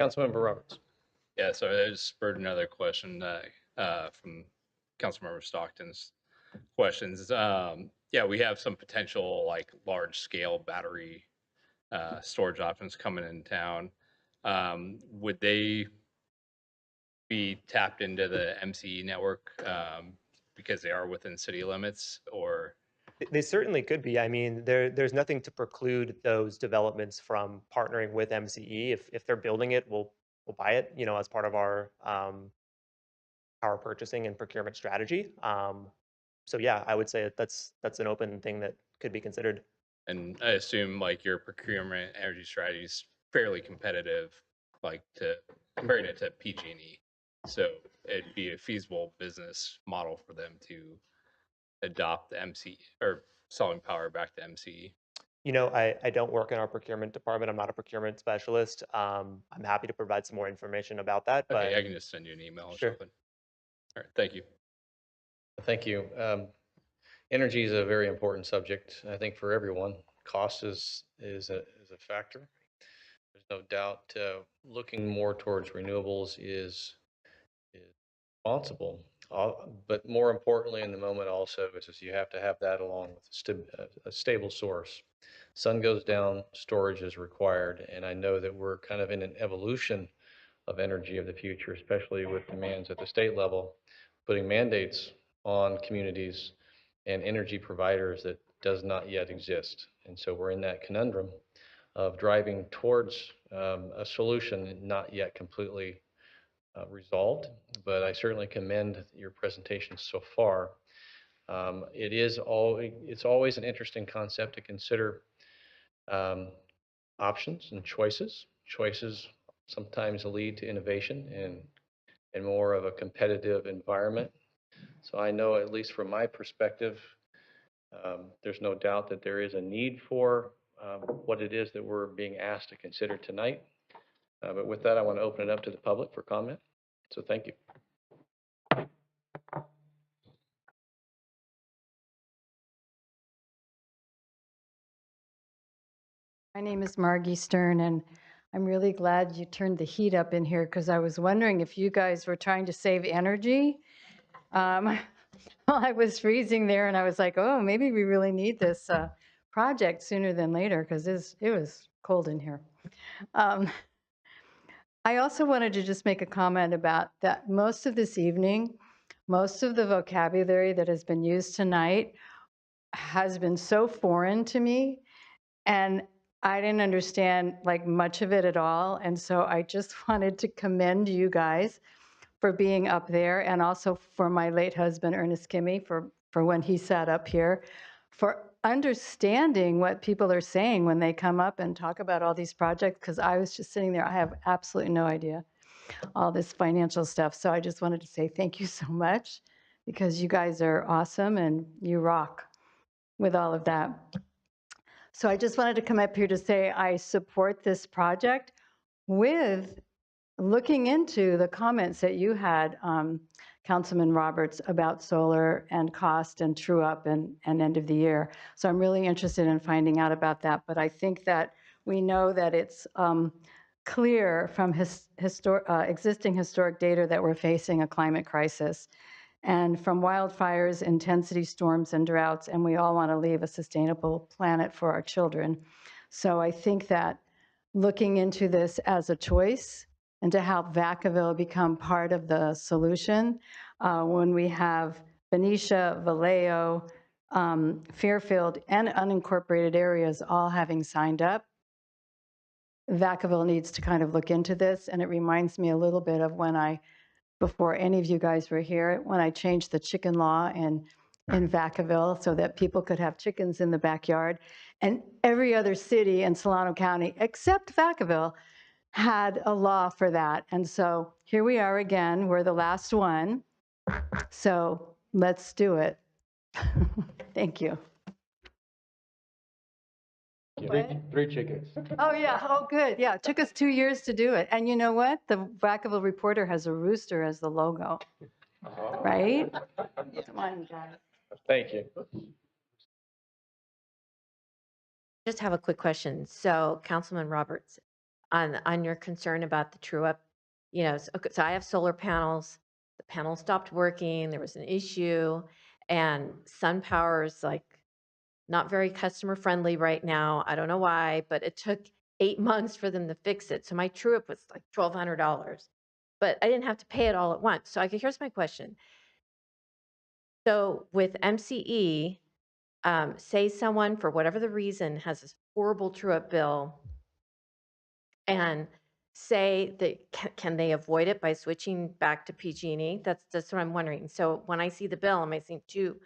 Councilmember Roberts. Yeah, so I just spurred another question from Councilmember Stockton's questions. Yeah, we have some potential like large scale battery storage options coming in town. Would they be tapped into the MCE network because they are within city limits, or? They certainly could be. I mean, there's nothing to preclude those developments from partnering with MCE. If they're building it, we'll buy it, as part of our purchasing and procurement strategy. So yeah, I would say that's an open thing that could be considered. And I assume like your procurement energy strategy is fairly competitive, like comparing it to PG&E. So it'd be a feasible business model for them to adopt the MC or selling power back to MCE. I don't work in our procurement department. I'm not a procurement specialist. I'm happy to provide some more information about that. Okay, but I can just send you an email or Sure. something. All right, thank you. Thank you. Energy is a very important subject, I think, for everyone. Cost is a factor. There's no doubt looking more towards renewables is responsible. But more importantly in the moment also is you have to have that along with a stable source. Sun goes down, storage is required, and I know that we're kind of in an evolution of energy of the future, especially with demands at the state level, putting mandates on communities and energy providers that does not yet exist. And so we're in that conundrum of driving towards a solution not yet completely resolved, but I certainly commend your presentation so far. It's always an interesting concept to consider options and choices. Choices sometimes lead to innovation and more of a competitive environment. So I know, at least from my perspective, there's no doubt that there is a need for what it is that we're being asked to consider tonight. But with that, I want to open it up to the public for comment. So thank you. My name is Margie Stern, and I'm really glad you turned the heat up in here because I was wondering if you guys were trying to save energy. I was freezing there, and I was like, oh, maybe we really need this project sooner than later because it was cold in here. I also wanted to just make a comment about that most of this evening, most of the vocabulary that has been used tonight has been so foreign to me, and I didn't understand like much of it at all. And so I just wanted to commend you guys for being up there, and also for my late husband, Ernest Kimmy, for when he sat up here, for understanding what people are saying when they come up and talk about all these projects, because I was just sitting there, I have absolutely no idea all this financial stuff. So I just wanted to say thank you so much, because you guys are awesome and you rock with all of that. So I just wanted to come up here to say I support this project with looking into the comments that you had, Councilman Roberts, about solar and cost and true up and end of the year. So I'm really interested in finding out about that. But I think that we know that it's clear from existing historic data that we're facing a climate crisis. And from wildfires, intensity storms, and droughts, and we all want to leave a sustainable planet for our children. So I think that looking into this as a choice and to help Vacaville become part of the solution. When we have Benicia, Vallejo, Fairfield, and unincorporated areas all having signed up, Vacaville needs to kind of look into this. And it reminds me a little bit of when before any of you guys were here, when I changed the chicken law in Vacaville so that people could have chickens in the backyard. And every other city in Solano County, except Vacaville, had a law for that. And so here we are again, we're the last one. So let's do it. Thank you. Three chickens. Oh, yeah. Oh, good. Yeah. It took us 2 years to do it. And you know what? The Vacaville Reporter has a rooster as the logo, right? Come on, guys. Thank you. Just have a quick question. So Councilman Roberts, on your concern about the true up, so I have solar panels. The panel stopped working. There was an issue, and SunPower is like not very customer friendly right now. I don't know why, but it took 8 months for them to fix it. So my true up was like $1,200, but I didn't have to pay it all at once. So here's my question. So with MCE, say someone, for whatever the reason, has this horrible true-up bill, and say that can they avoid it by switching back to PG&E? That's what I'm wondering. So when I see the bill, am I seeing two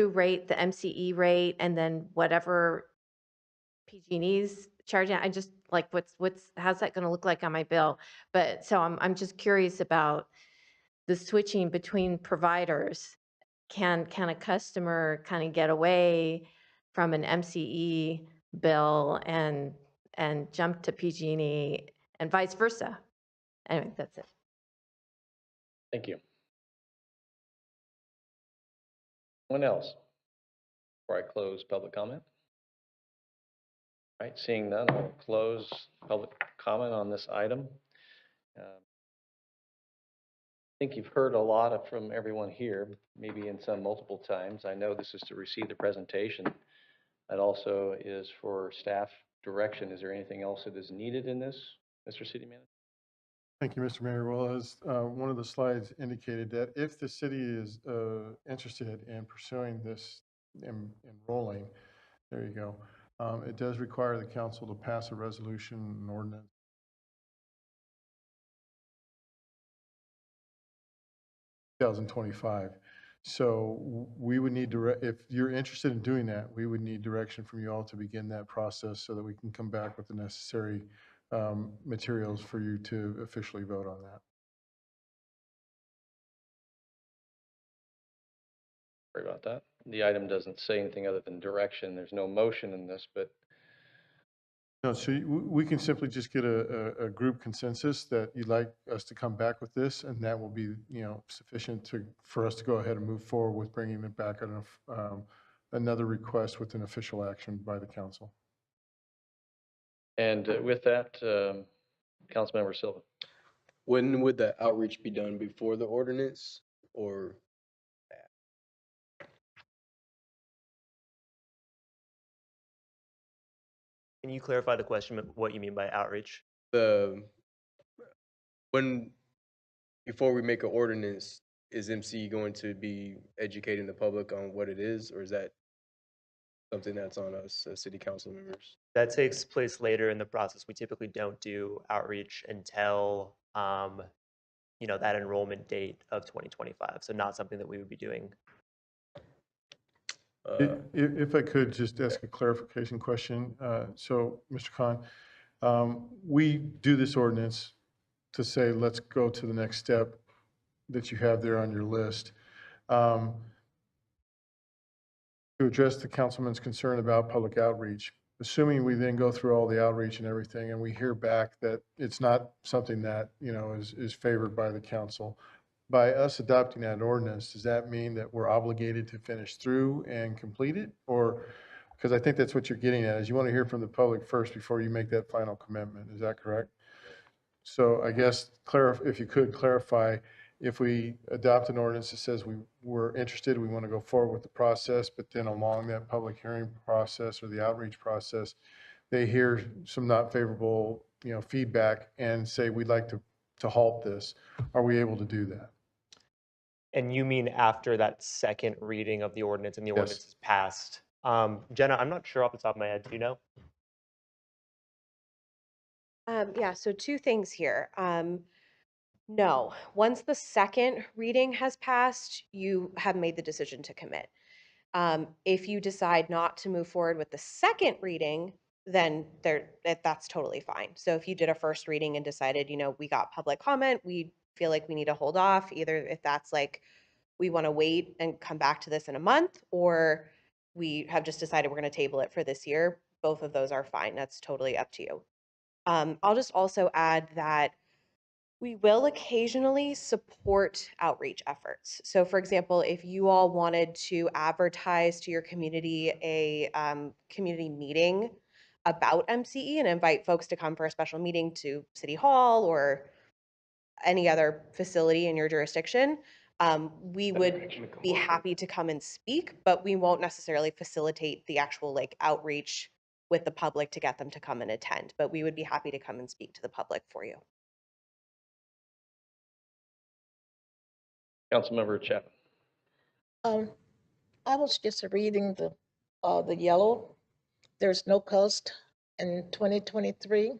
rate, the MCE rate, and then whatever PG&E's charging? I just like how's that going to look like on my bill? But so I'm just curious about the switching between providers. Can a customer kind of get away from an MCE bill and jump to PG&E and vice versa? Anyway, that's it. Thank you. Anyone else? Before I close public comment? All right, seeing none, I'll close public comment on this item. I think you've heard a lot from everyone here, maybe in some multiple times. I know this is to receive the presentation. That also is for staff direction. Is there anything else that is needed in this, Mr. City Manager? Thank you, Mr. Mayor. Well, as one of the slides indicated, that if the city is interested in pursuing this, enrolling, there you go, it does require the council to pass a resolution and ordinance 2025. So we would need if you're interested in doing that, we would need direction from you all to begin that process so that we can come back with the necessary materials for you to officially vote on that. Sorry about that. The item doesn't say anything other than direction. There's no motion in this, but No, so we can simply just get a group consensus that you'd like us to come back with this, and that will be, sufficient for us to go ahead and move forward with bringing it back on another request with an official action by the council. and with that, Councilmember Silva. When would the outreach be done? Before the ordinance or? Can you clarify the question, what you mean by outreach? Before we make an ordinance, is MC going to be educating the public on what it is, or is that something that's on us as city council members? That takes place later in the process. We typically don't do outreach until, that enrollment date of 2025. So not something that we would be doing. If I could just ask a clarification question. So, Mr. Khan, we do this ordinance to say, let's go to the next step that you have there on your list. To address the councilman's concern about public outreach, assuming we then go through all the outreach and everything, and we hear back that it's not something that, is favored by the council, by us adopting that ordinance, does that mean that we're obligated to finish through and complete it? Or, because I think that's what you're getting at, is you want to hear from the public first before you make that final commitment. Is that correct? So I guess if you could clarify, if we adopt an ordinance that says we're interested, we want to go forward with the process, but then along that public hearing process or the outreach process, they hear some not favorable, feedback and say, we'd like to halt this, are we able to do that? And you mean after that second reading of the ordinance and the Yes. ordinance is passed? Jenna, I'm not sure off the top of my head. Do you know? Yeah, so two things here. No, once the second reading has passed, you have made the decision to commit. If you decide not to move forward with the second reading, then that's totally fine. So if you did a first reading and decided, we got public comment, we feel like we need to hold off, either if that's like, we want to wait and come back to this in a month, or we have just decided we're going to table it for this year, both of those are fine. That's totally up to you. I'll just also add that we will occasionally support outreach efforts. So for example, if you all wanted to advertise to your community a community meeting about MCE and invite folks to come for a special meeting to City Hall or any other facility in your jurisdiction, we would be happy to come and speak, but we won't necessarily facilitate the actual outreach with the public to get them to come and attend. But we would be happy to come and speak to the public for you. Councilmember Chapman. I was just reading the yellow. There's no cost in 2023.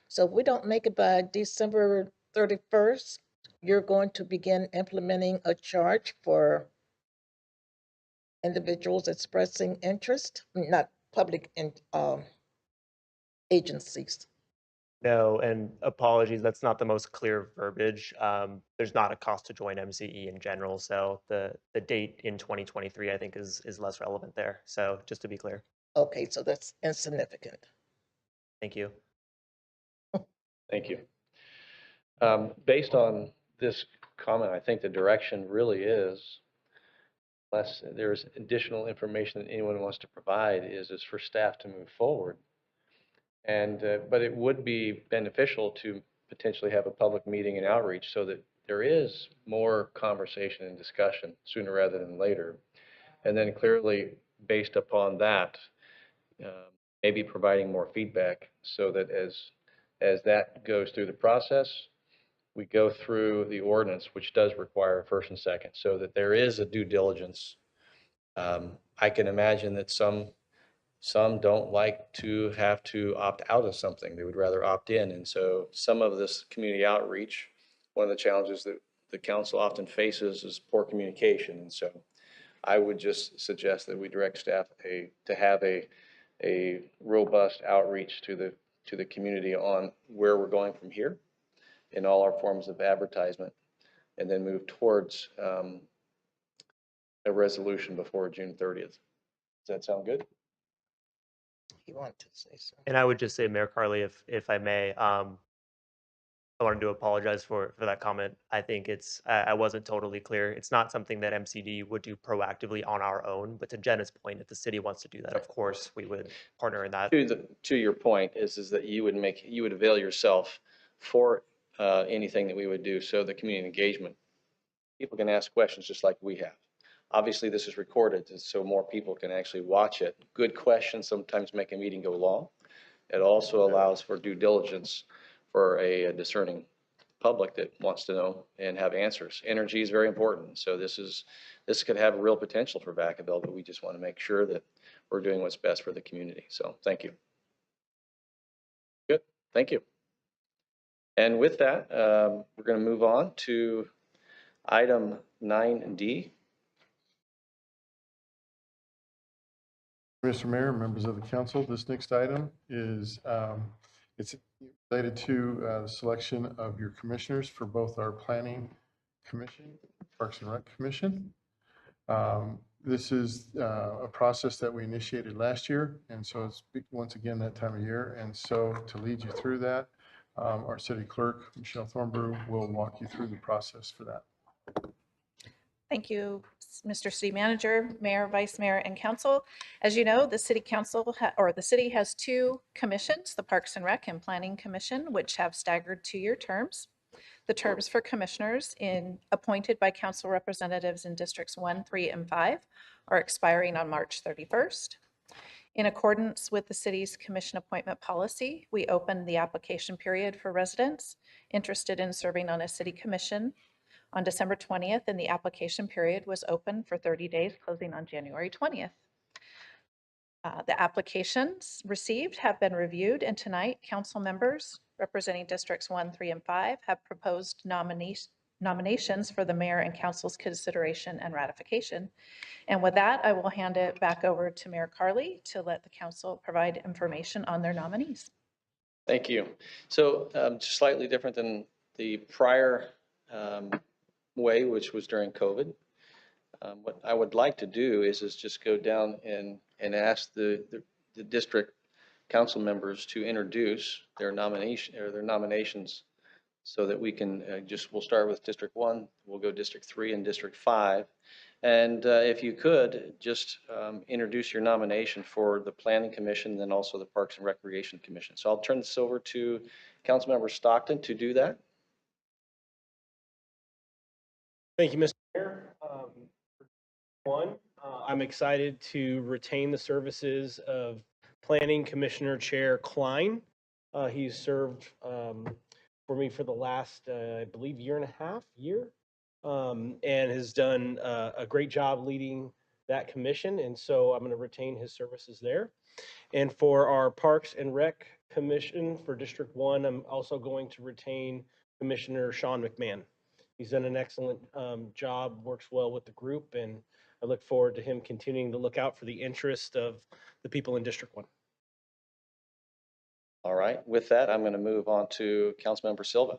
So if we don't make it by December 31st, you're going to begin implementing a charge for individuals expressing interest, not public agencies. No, and apologies, that's not the most clear verbiage. There's not a cost to join MCE in general, so the date in 2023, I think, is less relevant there. So just to be clear. Okay, so that's insignificant. Thank you. Thank you. Based on this comment, I think the direction really is, unless there's additional information that anyone wants to provide, is for staff to move forward. And but it would be beneficial to potentially have a public meeting and outreach so that there is more conversation and discussion sooner rather than later. And then clearly, based upon that, maybe providing more feedback so that as that goes through the process, we go through the ordinance, which does require first and second, so that there is a due diligence. I can imagine that some don't like to have to opt out of something. They would rather opt in. And so some of this community outreach, one of the challenges that the council often faces is poor communication. And so I would just suggest that we direct staff to have a robust outreach to the community on where we're going from here in all our forms of advertisement, and then move towards a resolution before June 30th. Does that sound good? You want to say so? And I would just say, Mayor Carley, if I may, I wanted to apologize for that comment. I think I wasn't totally clear. It's not something that MCD would do proactively on our own, but to Jenna's point, if the city wants to do that, of course, we would partner in that. To your point is that you would avail yourself for anything that we would do. So the community engagement, people can ask questions just like we have. Obviously, this is recorded so more people can actually watch it. Good questions sometimes make a meeting go long. It also allows for due diligence for a discerning public that wants to know and have answers. Energy is very important. So this could have real potential for Vacaville, but we just want to make sure that we're doing what's best for the community. So thank you. Good, thank you. And with that, we're going to move on to item 9D. Mr. Mayor, members of the council, this next item is it's related to the selection of your commissioners for both our Planning Commission, Parks and Rec Commission. This is a process that we initiated last year, and so it's once again that time of year. And so to lead you through that, our city clerk, Michelle Thornbrew, will walk you through the process for that. Thank you, Mr. City Manager, Mayor, Vice Mayor, and Council. As you know, the City Council the city has two commissions, the Parks and Rec and Planning Commission, which have staggered 2-year terms. The terms for commissioners appointed by council representatives in districts 1, 3, and 5 are expiring on March 31st. In accordance with the city's commission appointment policy, we opened the application period for residents interested in serving on a city commission on December 20th, and the application period was open for 30 days, closing on January 20th. The applications received have been reviewed, and tonight, council members representing districts 1, 3, and 5 have proposed nominations for the mayor and council's consideration and ratification. And with that, I will hand it back over to Mayor Carley to let the council provide information on their nominees. Thank you. So just slightly different than the prior way, which was during COVID. What I would like to do is just go down and ask the district council members to introduce their nomination or their nominations, so that we can we'll start with District 1, we'll go District 3 and District 5. And if you could just introduce your nomination for the Planning Commission, then also the Parks and Recreation Commission. So I'll turn this over to Councilmember Stockton to do that. Thank you, Mr. Mayor. I'm excited to retain the services of Planning Commissioner Chair Klein. He's served for me for the last, I believe, year and a half, and has done a great job leading that commission. And so I'm going to retain his services there. And for our Parks and Rec Commission for District 1, I'm also going to retain Commissioner Sean McMahon. He's done an excellent job, works well with the group, and I look forward to him continuing to look out for the interest of the people in District 1. All right. With that, I'm going to move on to Councilmember Silva.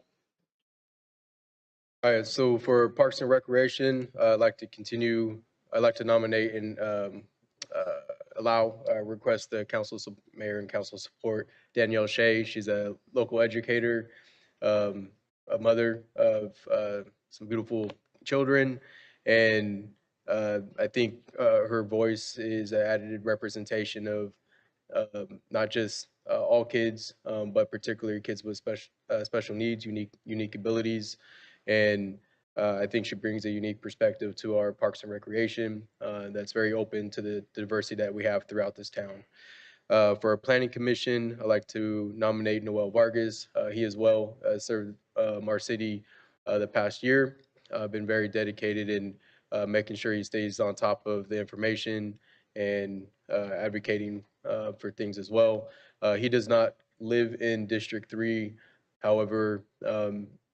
All right, so for Parks and Recreation, I'd like to nominate and request the mayor and council support Danielle Shea. She's a local educator, a mother of some beautiful children, and I think her voice is an added representation of not just all kids, but particularly kids with special needs, unique abilities. And I think she brings a unique perspective to our Parks and Recreation that's very open to the diversity that we have throughout this town. For our Planning Commission, I'd like to nominate Noel Vargas. He as well served our city the past year, been very dedicated in making sure he stays on top of the information and advocating for things as well. He does not live in District 3. However,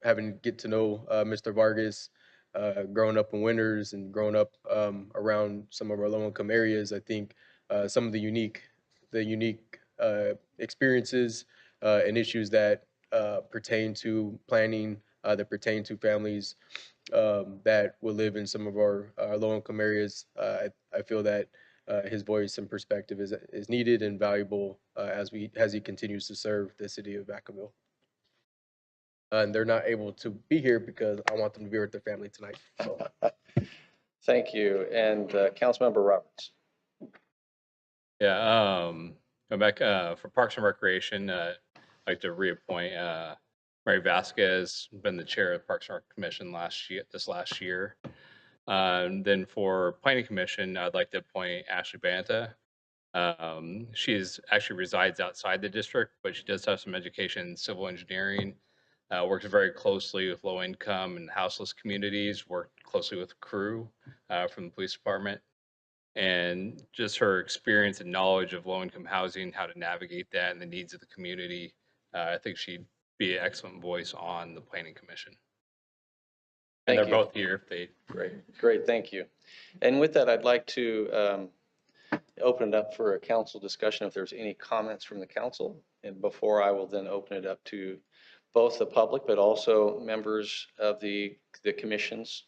having get to know Mr. Vargas, growing up in Winters and growing up around some of our low-income areas, I think some of the unique experiences and issues that pertain to planning, that pertain to families that will live in some of our low-income areas. I feel that his voice and perspective is needed and valuable as he continues to serve the city of Vacaville. And they're not able to be here because I want them to be with their family tonight. So. Thank you. And Councilmember Roberts. Yeah, going back for Parks and Recreation, I'd like to reappoint Mary Vasquez, been the chair of the Parks and Rec Commission this last year. Then for Planning Commission, I'd like to appoint Ashley Banta. She actually resides outside the district, but she does have some education in civil engineering. Works very closely with low-income and houseless communities, worked closely with crew from the police department. And just her experience and knowledge of low-income housing, how to navigate that and the needs of the community, I think she'd be an excellent voice on the Planning Commission. And they're both here if they... Great, thank you. And with that, I'd like to open it up for a council discussion if there's any comments from the council. And before I will then open it up to both the public, but also members of the commissions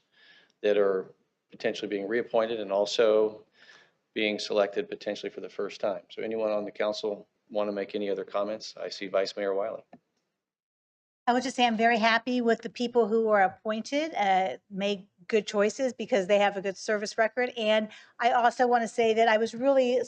that are potentially being reappointed and also being selected potentially for the first time. So anyone on the council want to make any other comments? I see Vice Mayor Wiley. I would just say I'm very happy with the people who are appointed. May good choices because they have a good service record. And I also want to say that I was really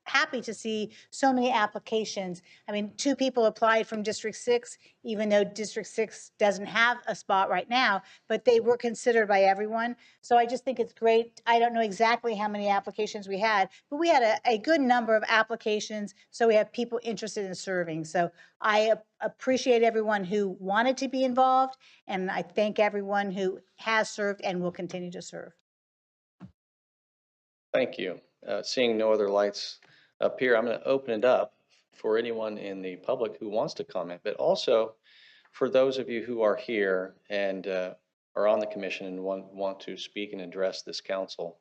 happy to see so many applications. I mean, 2 people applied from District 6, even though District 6 doesn't have a spot right now, but they were considered by everyone. So I just think it's great. I don't know exactly how many applications we had, but we had a good number of applications. So we have people interested in serving. So I appreciate everyone who wanted to be involved, and I thank everyone who has served and will continue to serve. Thank you. Seeing no other lights up here, I'm going to open it up for anyone in the public who wants to comment, but also for those of you who are here and are on the commission and want to speak and address this council.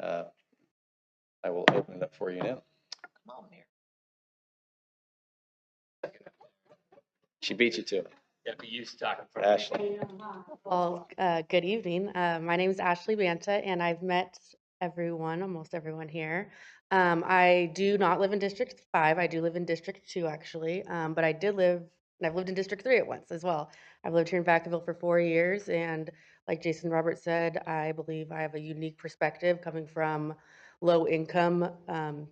I will open it up for you now. Come on, Mayor. She beat you to it. Yeah, but you talking from Ashley. Well, good evening. My name is Ashley Banta, and I've met everyone, almost everyone here. I do not live in District 5. I do live in District 2, actually. But I did live, and I've lived in District 3 at once as well. I've lived here in Vacaville for 4 years, and like Jason Roberts said, I believe I have a unique perspective coming from low income,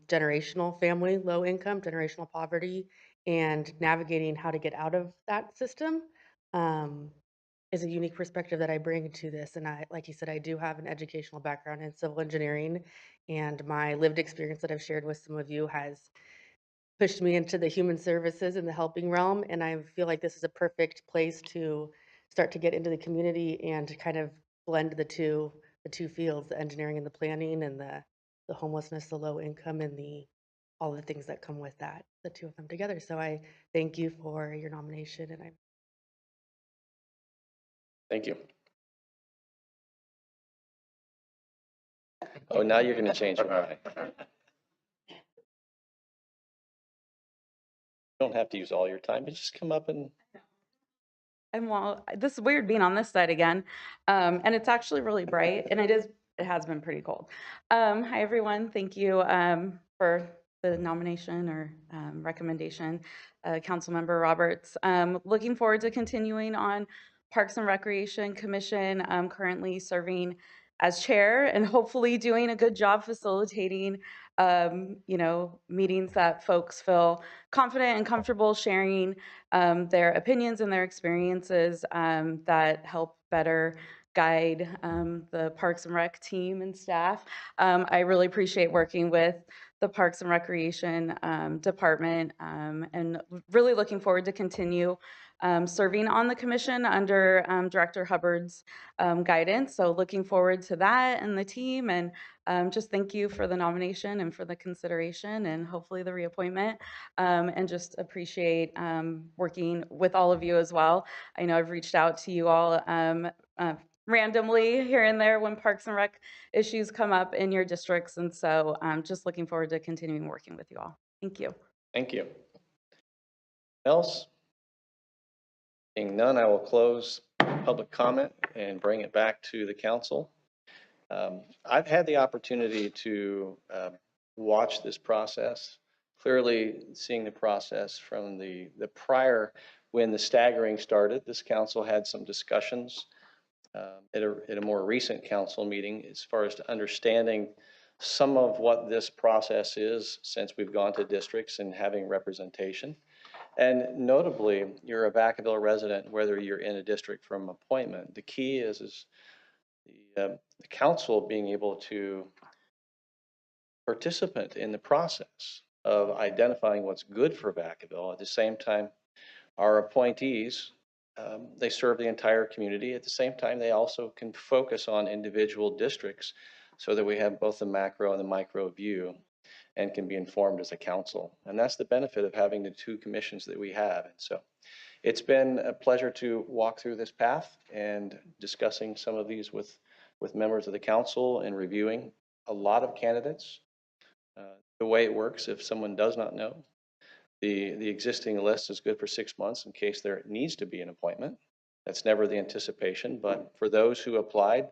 generational family, low income, generational poverty, and navigating how to get out of that system. Is a unique perspective that I bring to this. And I, like you said, I do have an educational background in civil engineering, and my lived experience that I've shared with some of you has pushed me into the human services and the helping realm. And I feel like this is a perfect place to start to get into the community and to kind of blend the two fields, the engineering and the planning, and the homelessness, the low income, and all the things that come with that, the two of them together. So I thank you for your nomination, and I'm Thank you. Oh, now you're going to change your mind. You don't have to use all your time, but just come up and And well, this is weird being on this side again. And it's actually really bright, and it has been pretty cold. Hi, everyone. Thank you for the nomination or recommendation, Councilmember Roberts. Looking forward to continuing on Parks and Recreation Commission. I'm currently serving as chair and hopefully doing a good job facilitating, meetings that folks feel confident and comfortable sharing their opinions and their experiences that help better guide the Parks and Rec team and staff. I really appreciate working with the Parks and Recreation Department and really looking forward to continue serving on the commission under Director Hubbard's guidance. So looking forward to that and the team, and just thank you for the nomination and for the consideration and hopefully the reappointment, and just appreciate working with all of you as well. I know I've reached out to you all randomly here and there when Parks and Rec issues come up in your districts, and so just looking forward to continuing working with you all. Thank you. thank you. Else? Seeing none, I will close public comment and bring it back to the council. I've had the opportunity to watch this process, clearly seeing the process from the prior, when the staggering started. This council had some discussions at a more recent council meeting as far as to understanding some of what this process is since we've gone to districts and having representation. And notably, you're a Vacaville resident, whether you're in a district from appointment. The key is the council being able to participate in the process of identifying what's good for Vacaville. At the same time, our appointees, they serve the entire community. At the same time, they also can focus on individual districts so that we have both the macro and the micro view and can be informed as a council. And that's the benefit of having the 2 commissions that we have. And so it's been a pleasure to walk through this path and discussing some of these with members of the council and reviewing a lot of candidates. The way it works, if someone does not know, the existing list is good for 6 months in case there needs to be an appointment. That's never the anticipation, but for those who applied,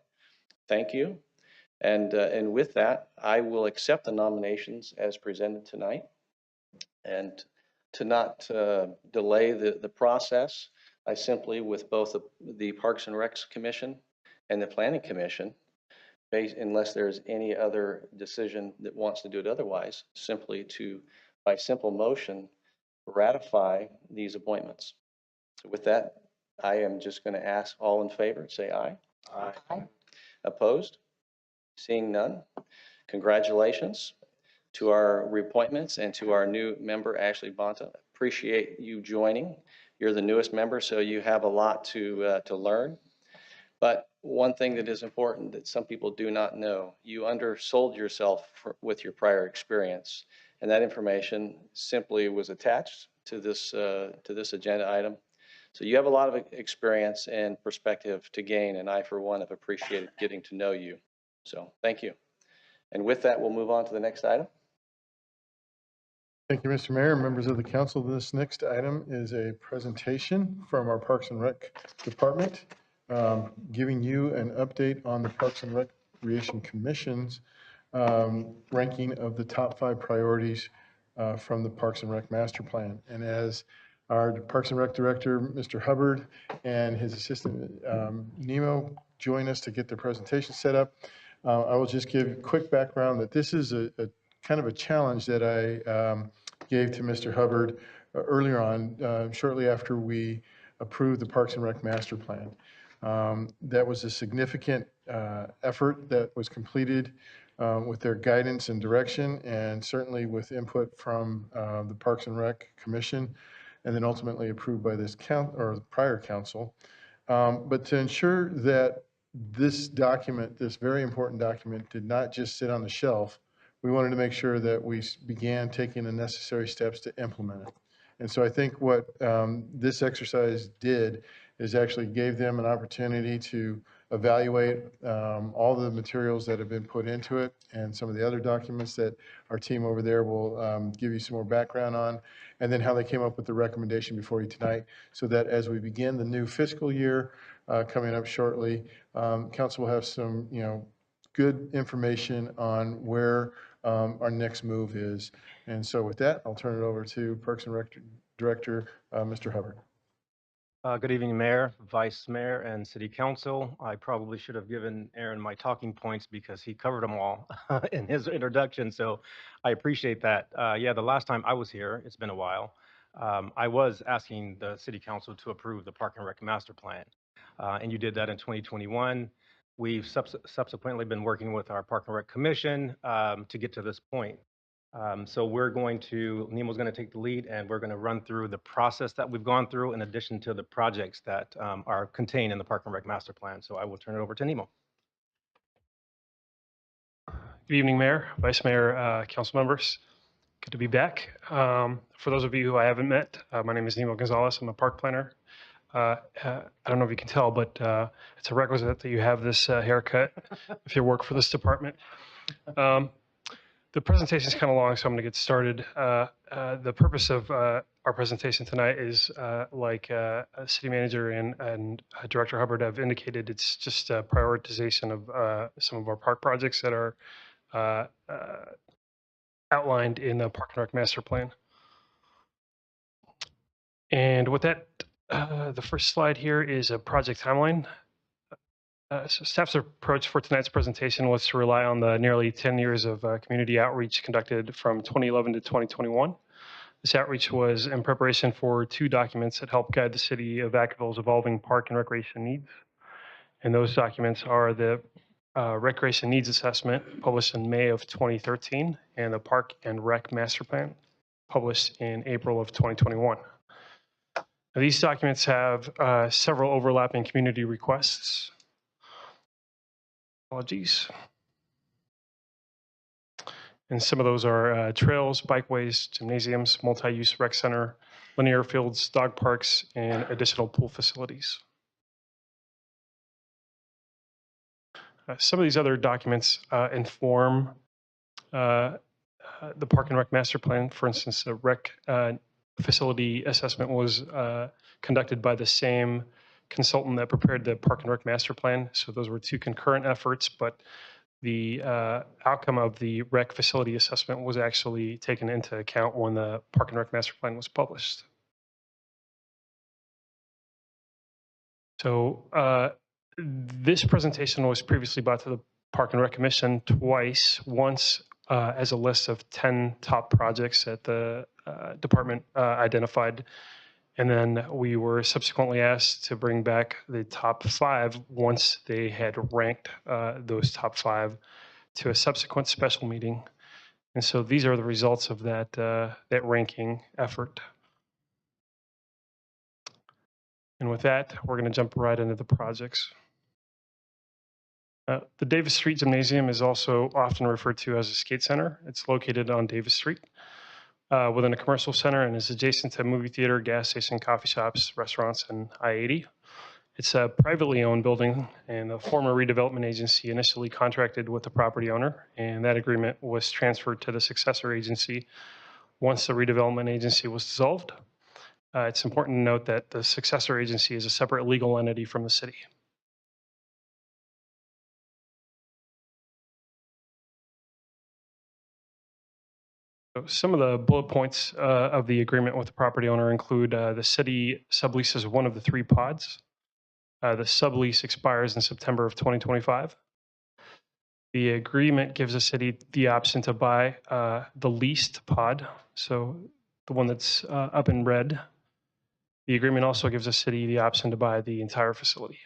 thank you. And with that, I will accept the nominations as presented tonight. And to not delay the process, I simply, with both the Parks and Recs Commission and the Planning Commission, unless there's any other decision that wants to do it otherwise, simply to, by simple motion, ratify these appointments. So with that, I am just going to ask all in favor, say aye. Aye. Opposed? Seeing none, congratulations to our reappointments and to our new member, Ashley Bonta. Appreciate you joining. You're the newest member, so you have a lot to learn. But one thing that is important that some people do not know, you undersold yourself with your prior experience, and that information simply was attached to this agenda item. So you have a lot of experience and perspective to gain, and I, for one, have appreciated getting to know you. So thank you. And with that, we'll move on to the next item. Thank you, Mr. Mayor, members of the council. This next item is a presentation from our Parks and Rec Department, giving you an update on the Parks and Recreation Commission's ranking of the top 5 priorities from the Parks and Rec Master Plan. And as our Parks and Rec Director, Mr. Hubbard, and his assistant, Nemo, join us to get the presentation set up, I will just give a quick background that this is a kind of a challenge that I gave to Mr. Hubbard earlier on, shortly after we approved the Parks and Rec Master Plan. That was a significant effort that was completed with their guidance and direction, and certainly with input from the Parks and Rec Commission, and then ultimately approved by this prior council. But to ensure that this document, this very important document, did not just sit on the shelf, we wanted to make sure that we began taking the necessary steps to implement it. And so I think what this exercise did is actually gave them an opportunity to evaluate all the materials that have been put into it and some of the other documents that our team over there will give you some more background on, and then how they came up with the recommendation before you tonight, so that as we begin the new fiscal year coming up shortly, council will have some, good information on where our next move is. And so with that, I'll turn it over to Parks and Rec Director, Mr. Hubbard. Good evening, Mayor, Vice Mayor, and City Council. I probably should have given Aaron my talking points because he covered them all in his introduction, so I appreciate that. Yeah, the last time I was here, it's been a while, I was asking the City Council to approve the Park and Rec Master Plan, and you did that in 2021. We've subsequently been working with our Park and Rec Commission to get to this point. So Nemo's going to take the lead, and we're going to run through the process that we've gone through in addition to the projects that are contained in the Park and Rec Master Plan. So I will turn it over to Nemo. Good evening, Mayor, Vice Mayor, council members. Good to be back. For those of you who I haven't met, my name is Nemo Gonzalez. I'm a park planner. I don't know if you can tell, but it's a requisite that you have this haircut if you work for this department. The presentation is kind of long, so I'm going to get started. The purpose of our presentation tonight is, like City Manager and Director Hubbard have indicated, it's just a prioritization of some of our park projects that are outlined in the Park and Rec Master Plan. And with that, the first slide here is a project timeline. So staff's approach for tonight's presentation was to rely on the nearly 10 years of community outreach conducted from 2011 to 2021. This outreach was in preparation for 2 documents that help guide the city of Vacaville's evolving park and recreation needs. And those documents are the Recreation Needs Assessment, published in May of 2013, and the Park and Rec Master Plan, published in April of 2021. Now, these documents have several overlapping community requests. Apologies. And some of those are trails, bikeways, gymnasiums, multi-use rec center, linear fields, dog parks, and additional pool facilities. Some of these other documents inform the Park and Rec Master Plan. For instance, the rec facility assessment was conducted by the same consultant that prepared the Park and Rec Master Plan. So those were 2 concurrent efforts, but the outcome of the rec facility assessment was actually taken into account when the Park and Rec Master Plan was published. So This presentation was previously brought to the Park and Rec Commission twice, once as a list of 10 top projects that the department identified. And then we were subsequently asked to bring back the top 5 once they had ranked those top 5 to a subsequent special meeting. And so these are the results of that ranking effort. And with that, we're going to jump right into the projects. The Davis Street Gymnasium is also often referred to as a skate center. It's located on Davis Street within a commercial center and is adjacent to a movie theater, gas station, coffee shops, restaurants, and I-80. It's a privately owned building, and the former redevelopment agency initially contracted with the property owner, and that agreement was transferred to the successor agency once the redevelopment agency was dissolved. It's important to note that the successor agency is a separate legal entity from the city. So some of the bullet points of the agreement with the property owner include the city subleases one of the 3 pods. The sublease expires in September of 2025. The agreement gives the city the option to buy the leased pod, so the one that's up in red. The agreement also gives the city the option to buy the entire facility.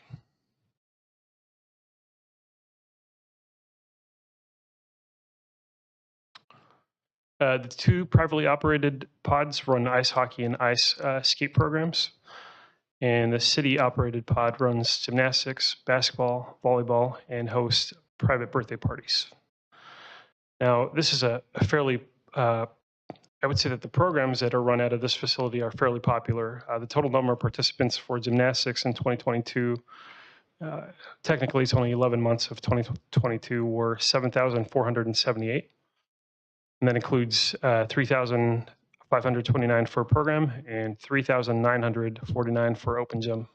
The 2 privately operated pods run ice hockey and ice skate programs. And the city-operated pod runs gymnastics, basketball, volleyball, and hosts private birthday parties. Now, this is a fairly, I would say that the programs that are run out of this facility are fairly popular. The total number of participants for gymnastics in 2022, technically it's only 11 months of 2022, were 7,478. And that includes 3,529 for a program and 3,949 for open gym.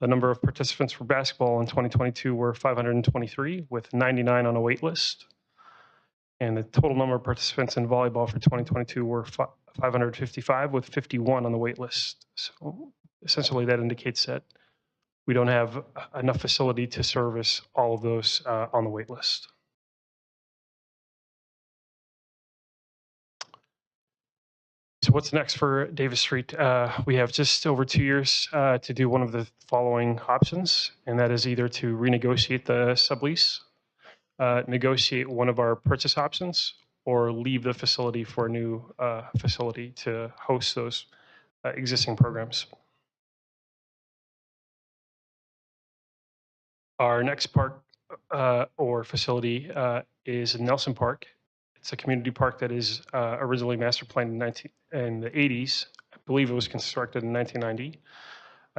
The number of participants for basketball in 2022 were 523, with 99 on a wait list. And the total number of participants in volleyball for 2022 were 555, with 51 on the wait list. So essentially that indicates that we don't have enough facility to service all of those on the wait list. So what's next for Davis Street? We have just over 2 years to do one of the following options, and that is either to renegotiate the sublease, negotiate one of our purchase options, or leave the facility for a new facility to host those existing programs. Our next park or facility is Nelson Park. It's a community park that is originally master planned in the 80s. I believe it was constructed in 1990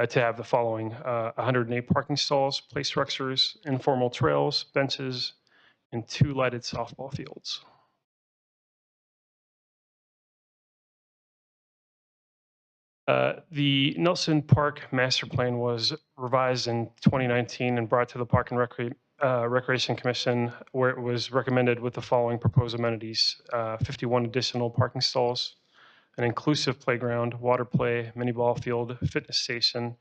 to have the following 108 parking stalls, play structures, informal trails, benches, and 2 lighted softball fields. The Nelson Park master plan was revised in 2019 and brought to the Park and Recreation Commission, where it was recommended with the following proposed amenities: 51 additional parking stalls, an inclusive playground, water play, mini ball field, fitness station,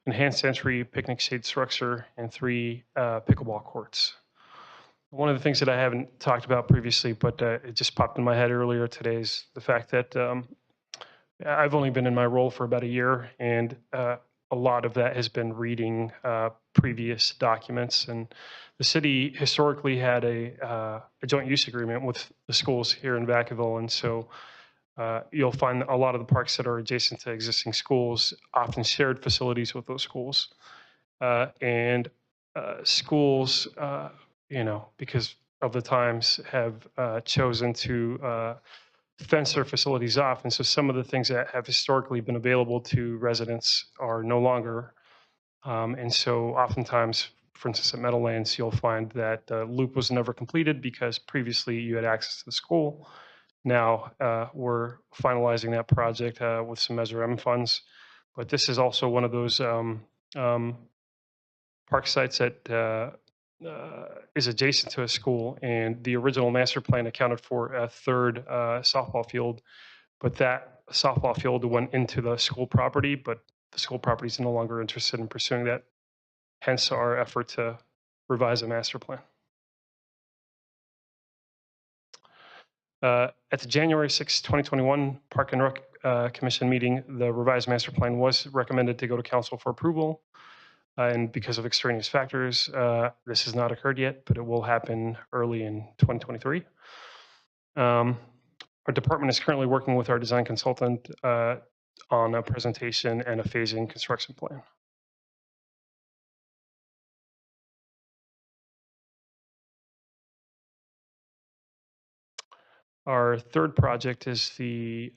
enhanced entry picnic shade structure, and 3 pickleball courts. One of the things that I haven't talked about previously, but it just popped in my head earlier today, is the fact that I've only been in my role for about a year, and a lot of that has been reading previous documents. And the city historically had a joint use agreement with the schools here in Vacaville, and so you'll find a lot of the parks that are adjacent to existing schools often shared facilities with those schools. And schools, because of the times, have chosen to fence their facilities off. And so some of the things that have historically been available to residents are no longer. And so oftentimes, for instance, at Meadowlands, you'll find that the loop was never completed because previously you had access to the school. Now we're finalizing that project with some Measure M funds. But this is also one of those park sites that is adjacent to a school, and the original master plan accounted for a 3rd softball field, but that softball field went into the school property, but the school property is no longer interested in pursuing that, hence our effort to revise a master plan. At the January 6, 2021 Park and Rec Commission meeting, the revised master plan was recommended to go to council for approval. And because of extraneous factors, this has not occurred yet, but it will happen early in 2023. Our department is currently working with our design consultant on a presentation and a phasing construction plan. Our third project is the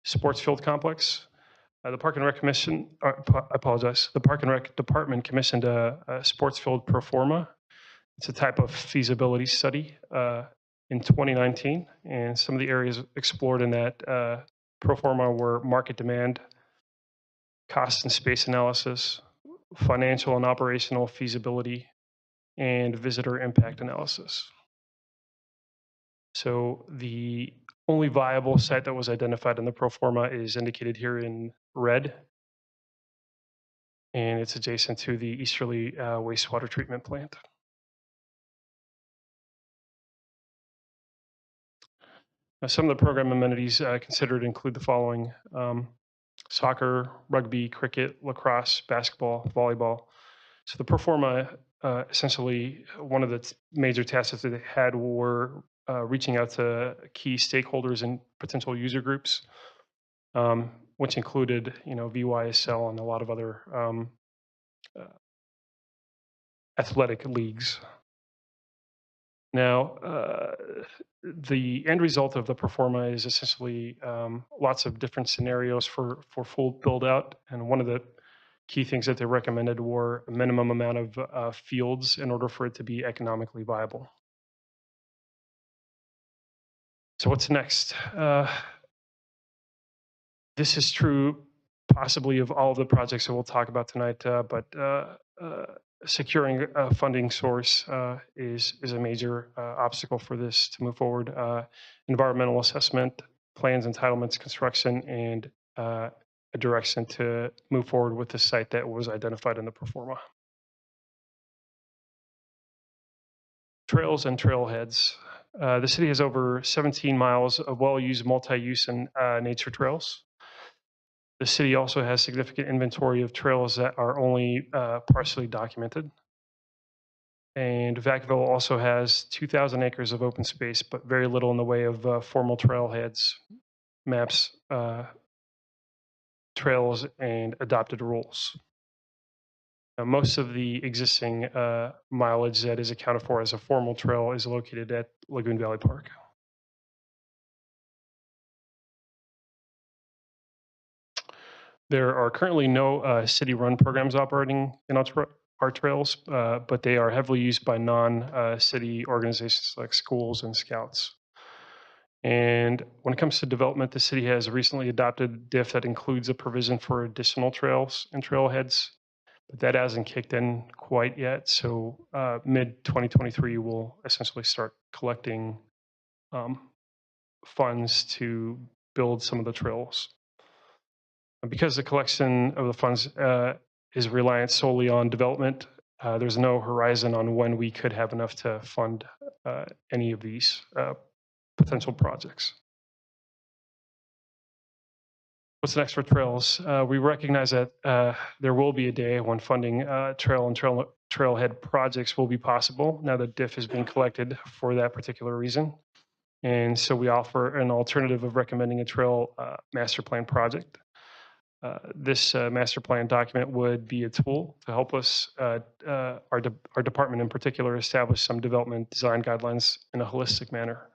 sports field complex. The Park and Rec Commission, I apologize, the Park and Rec Department commissioned a sports field pro forma. It's a type of feasibility study in 2019, and some of the areas explored in that pro forma were market demand, cost and space analysis, financial and operational feasibility, and visitor impact analysis. So the only viable site that was identified in the pro forma is indicated here in red, and it's adjacent to the Easterly wastewater treatment plant. Now, some of the program amenities considered include the following: soccer, rugby, cricket, lacrosse, basketball, volleyball. So the pro forma, essentially, one of the major tasks that they had were reaching out to key stakeholders and potential user groups, which included, VYSL and a lot of other athletic leagues. Now, the end result of the pro forma is essentially lots of different scenarios for full build out, and one of the key things that they recommended were a minimum amount of fields in order for it to be economically viable. So what's next? This is true possibly of all of the projects that we'll talk about tonight, but securing a funding source is a major obstacle for this to move forward. Environmental assessment, plans, entitlements, construction, and a direction to move forward with the site that was identified in the pro forma. Trails and trailheads. The city has over 17 miles of well-used multi-use and nature trails. The city also has significant inventory of trails that are only partially documented. And Vacaville also has 2,000 acres of open space, but very little in the way of formal trailheads, maps, trails, and adopted rules. Now, most of the existing mileage that is accounted for as a formal trail is located at Lagoon Valley Park. There are currently no city-run programs operating in our trails, but they are heavily used by non-city organizations like schools and scouts. And when it comes to development, the city has recently adopted DIF that includes a provision for additional trails and trailheads, but that hasn't kicked in quite yet. So mid-2023, we'll essentially start collecting funds to build some of the trails. Because the collection of the funds is reliant solely on development, there's no horizon on when we could have enough to fund any of these potential projects. What's next for trails? We recognize that there will be a day when funding trail and trailhead projects will be possible now that DIF is being collected for that particular reason. And so we offer an alternative of recommending a trail master plan project. This master plan document would be a tool to help us, our department in particular, establish some development design guidelines in a holistic manner.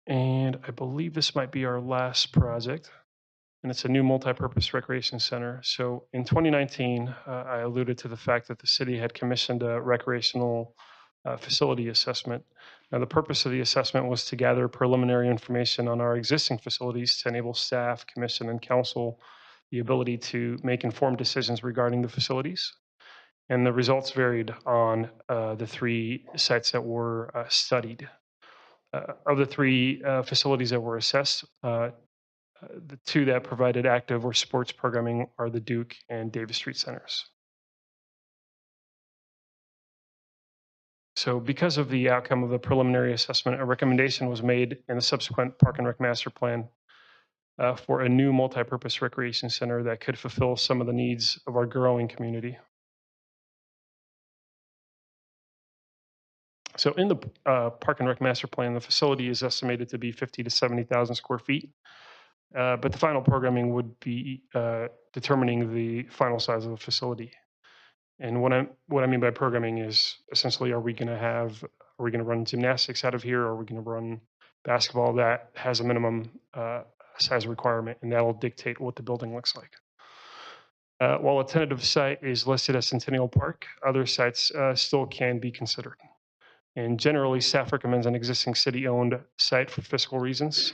And I believe this might be our last project, and it's a new multipurpose recreation center. So in 2019, I alluded to the fact that the city had commissioned a recreational facility assessment. Now, the purpose of the assessment was to gather preliminary information on our existing facilities to enable staff, commission, and council the ability to make informed decisions regarding the facilities. And the results varied on the three sites that were studied. Of the three facilities that were assessed, The two that provided active or sports programming are the Duke and Davis Street Centers. So because of the outcome of the preliminary assessment, a recommendation was made in the subsequent Park and Rec Master Plan for a new multipurpose recreation center that could fulfill some of the needs of our growing community. So in the Park and Rec Master Plan, the facility is estimated to be 50 to 70,000 square feet. But the final programming would be determining the final size of the facility. And what I mean by programming is essentially, are we going to run gymnastics out of here? Or are we going to run basketball? That has a minimum size requirement, and that'll dictate what the building looks like. While a tentative site is listed as Centennial Park, other sites still can be considered. And generally, staff recommends an existing city-owned site for fiscal reasons.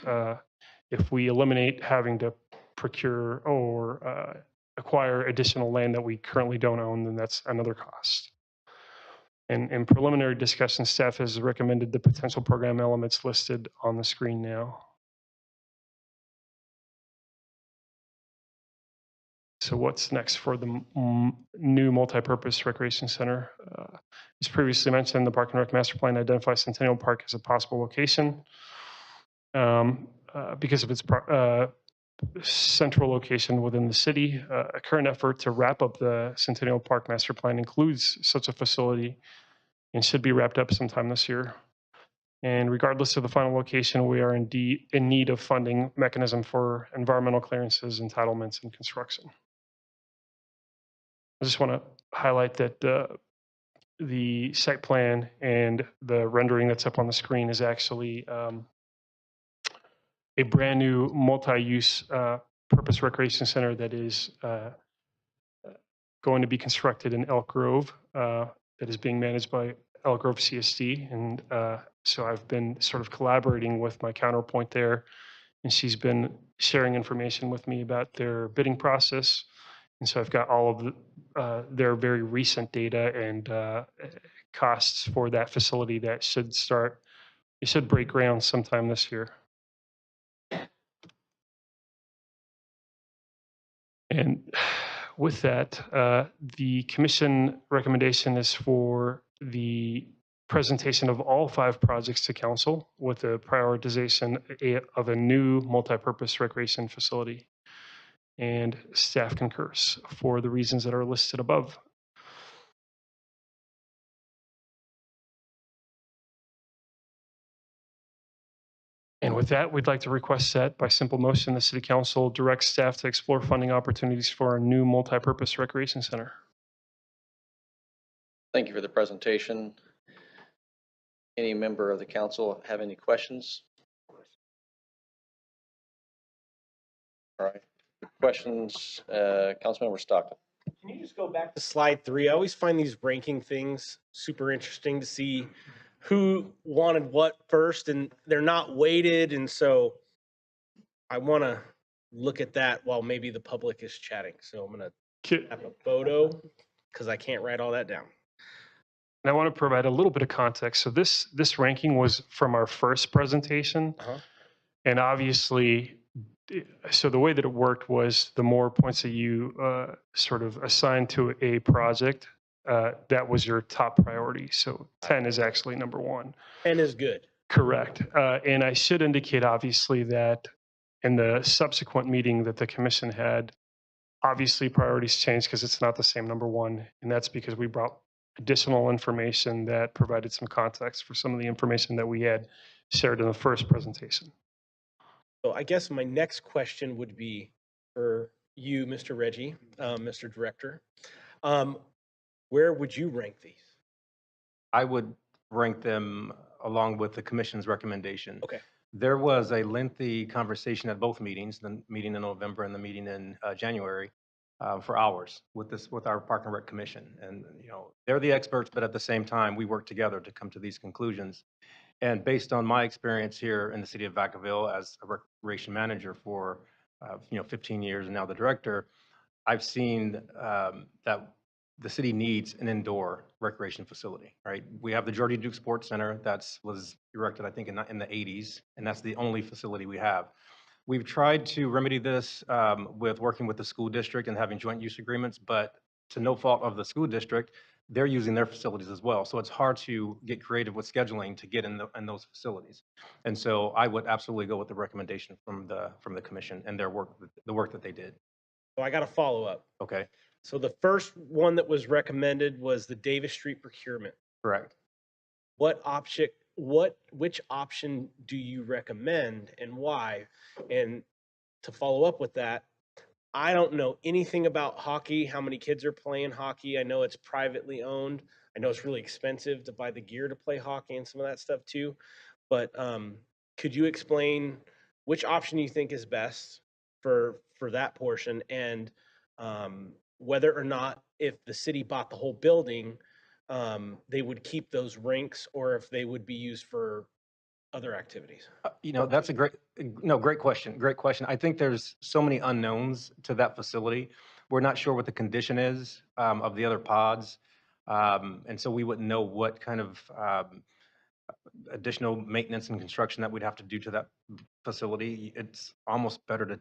If we eliminate having to procure or acquire additional land that we currently don't own, then that's another cost. And in preliminary discussion, staff has recommended the potential program elements listed on the screen now. So what's next for the new multipurpose recreation center? As previously mentioned, the Park and Rec Master Plan identifies Centennial Park as a possible location because of its central location within the city. A current effort to wrap up the Centennial Park Master Plan includes such a facility and should be wrapped up sometime this year. And regardless of the final location, we are indeed in need of funding mechanism for environmental clearances, entitlements, and construction. I just want to highlight that the site plan and the rendering that's up on the screen is actually a brand new multi-use purpose recreation center that is going to be constructed in Elk Grove that is being managed by Elk Grove CSD. And so I've been sort of collaborating with my counterpoint there, and she's been sharing information with me about their bidding process. And so I've got all of their very recent data and costs for that facility that should start, it should break ground sometime this year. And with that, the commission recommendation is for the presentation of all 5 projects to council with the prioritization of a new multipurpose recreation facility. And staff concurs for the reasons that are listed above. And with that, we'd like to request that by simple motion, the City Council directs staff to explore funding opportunities for a new multipurpose recreation center. Thank you for the presentation. Any member of the council have any questions? All right. Questions, Councilmember Stockton. Can you just go back to slide 3? I always find these ranking things super interesting to see who wanted what first, and they're not weighted. And so I want to look at that while maybe the public is chatting. So I'm going to have a photo because I can't write all that down. And I want to provide a little bit of context. So this ranking was from our first presentation. And obviously, so the way that it worked was the more points that you sort of assigned to a project, that was your top priority. So 10 is actually number 1. 10 is good. Correct. And I should indicate, obviously, that in the subsequent meeting that the commission had, obviously priorities changed because it's not the same number 1. And that's because we brought additional information that provided some context for some of the information that we had shared in the first presentation. So I guess my next question would be for you, Mr. Reggie, Mr. Director. Where would you rank these? I would rank them along with the commission's recommendation. Okay. There was a lengthy conversation at both meetings, the meeting in November and the meeting in January, for hours with our Park and Rec Commission. And, you know, they're the experts, but at the same time, we work together to come to these conclusions. And based on my experience here in the city of Vacaville as a recreation manager for, 15 years and now the director, I've seen that the city needs an indoor recreation facility, right? We have the Geordie Duke Sports Center was erected, I think, in the 80s, and that's the only facility we have. We've tried to remedy this with working with the school district and having joint use agreements, but to no fault of the school district, they're using their facilities as well. So it's hard to get creative with scheduling to get in those facilities. And so I would absolutely go with the recommendation from the commission and their work, the work that they did. So I got a follow-up. Okay, So the first one that was recommended was the Davis Street procurement. correct. Which option do you recommend and why? And to follow up with that, I don't know anything about hockey, how many kids are playing hockey. I know it's privately owned. I know it's really expensive to buy the gear to play hockey and some of that stuff too. But could you explain which option you think is best for that portion, and whether or not, if the city bought the whole building, they would keep those rinks, or if they would be used for other activities? That's a great question. Great question. I think there's so many unknowns to that facility. We're not sure what the condition is of the other pods. And so we wouldn't know what kind of additional maintenance and construction that we'd have to do to that facility. It's almost better to,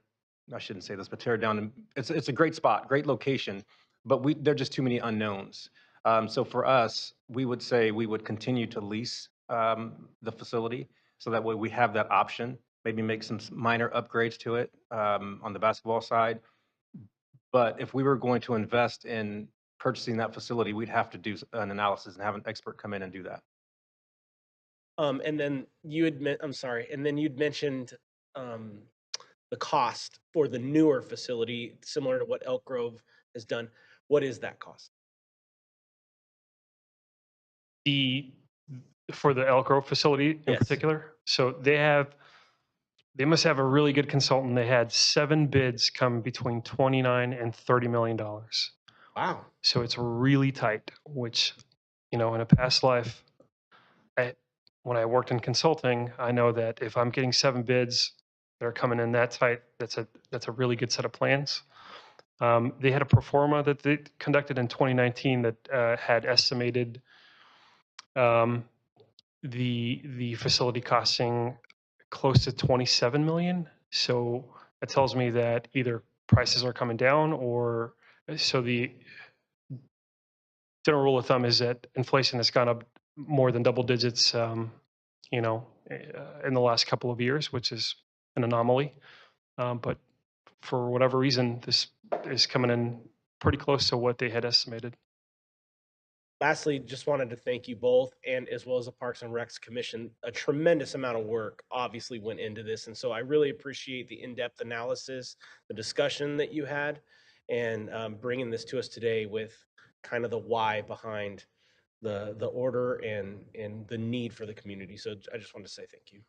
I shouldn't say this, but tear it down. It's a great spot, great location, but there are just too many unknowns. So for us, we would say we would continue to lease the facility, so that way we have that option, maybe make some minor upgrades to it on the basketball side. But if we were going to invest in purchasing that facility, we'd have to do an analysis and have an expert come in and do that. And then I'm sorry, and then you'd mentioned the cost for the newer facility, similar to what Elk Grove has done. What is that cost? For the Elk Grove facility in particular. So they must have a really good consultant. They had 7 bids come between $29 and $30 million. Wow. So it's really tight, which, in a past life, when I worked in consulting, I know that if I'm getting 7 bids that are coming in that tight, that's a really good set of plans. They had a pro forma that they conducted in 2019 that had estimated the facility costing close to 27 million. So that tells me that either prices are coming down, or so the general rule of thumb is that inflation has gone up more than double digits, in the last couple of years, which is an anomaly. But for whatever reason, this is coming in pretty close to what they had estimated. Lastly, just wanted to thank you both, and as well as the Parks and Recs Commission. A tremendous amount of work obviously went into this, and so I really appreciate the in-depth analysis, the discussion that you had, and bringing this to us today with kind of the why behind the order and the need for the community. So I just wanted to say thank you.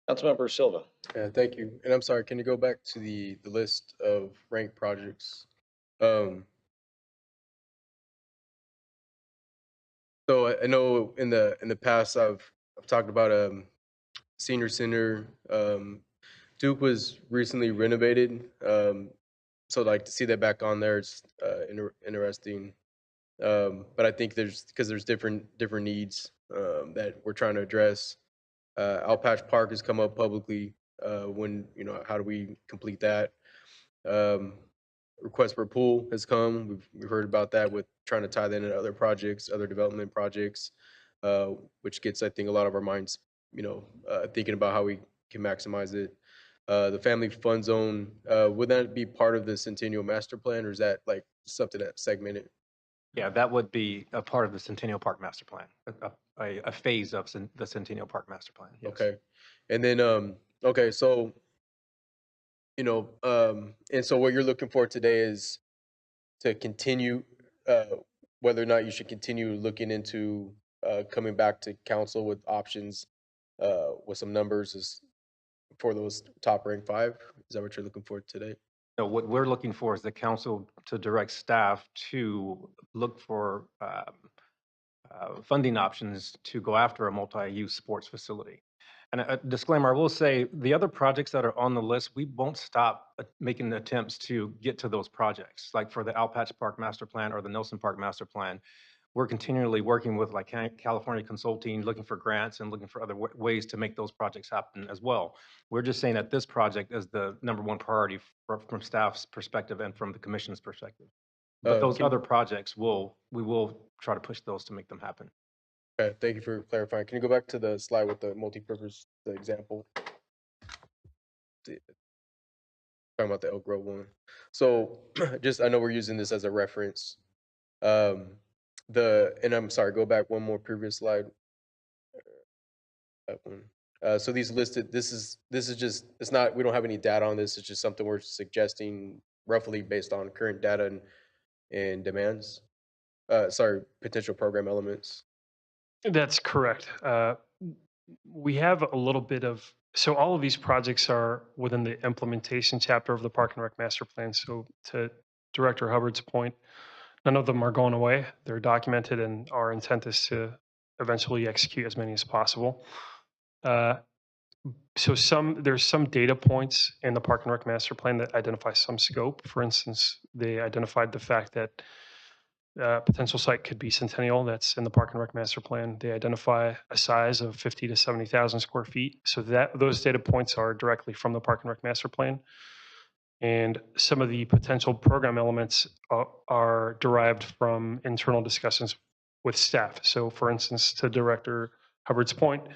Councilmember Silva. Yeah, thank you. And I'm sorry, can you go back to the list of ranked projects? So I know in the past I've talked about senior center. Duke was recently renovated, so like to see that back on there, it's interesting. But I think because there's different needs that we're trying to address. Alpatch Park has come up publicly. When how do we complete that? Request for a pool has come. We've heard about that, with trying to tie that into other projects, other development projects, which gets, I think, a lot of our minds, thinking about how we can maximize it. The family fun zone, would that be part of the Centennial Master Plan, or is that like something that's segmented? Yeah, that would be a part of the Centennial Park Master Plan, a phase of the Centennial Park Master Plan. Yes. Okay. And then, okay, so, and so what you're looking for today is to continue, whether or not you should continue looking into coming back to council with options, with some numbers for those top ranked 5. Is that what you're looking for today? No, what we're looking for is the council to direct staff to look for funding options to go after a multi-use sports facility. And a disclaimer, I will say, the other projects that are on the list, we won't stop making attempts to get to those projects. Like for the Alpatch Park Master Plan or the Nelson Park Master Plan, we're continually working with like California Consulting, looking for grants and looking for other ways to make those projects happen as well. We're just saying that this project is the #1 priority from staff's perspective and from the commission's perspective. But those other projects we will try to push those to make them happen. Okay, thank you for clarifying. Can you go back to the slide with the multi-purpose, the example? Talking about the Elk Grove one. So just, I know we're using this as a reference. And I'm sorry, go back one more previous slide. That one. So these listed, this is just, it's not, we don't have any data on this. It's just something we're suggesting roughly based on current data and demands. Sorry, potential program elements. That's correct. We have a little bit of, so all of these projects are within the implementation chapter of the Park and Rec Master Plan. So to Director Hubbard's point, none of them are going away. They're documented, and our intent is to eventually execute as many as possible. So there's some data points in the Park and Rec Master Plan that identify some scope. For instance, they identified the fact that potential site could be Centennial. That's in the Park and Rec Master Plan. They identify a size of 50 to 70,000 square feet. So those data points are directly from the Park and Rec Master Plan. And some of the potential program elements are derived from internal discussions with staff. So for instance, to Director Hubbard's point,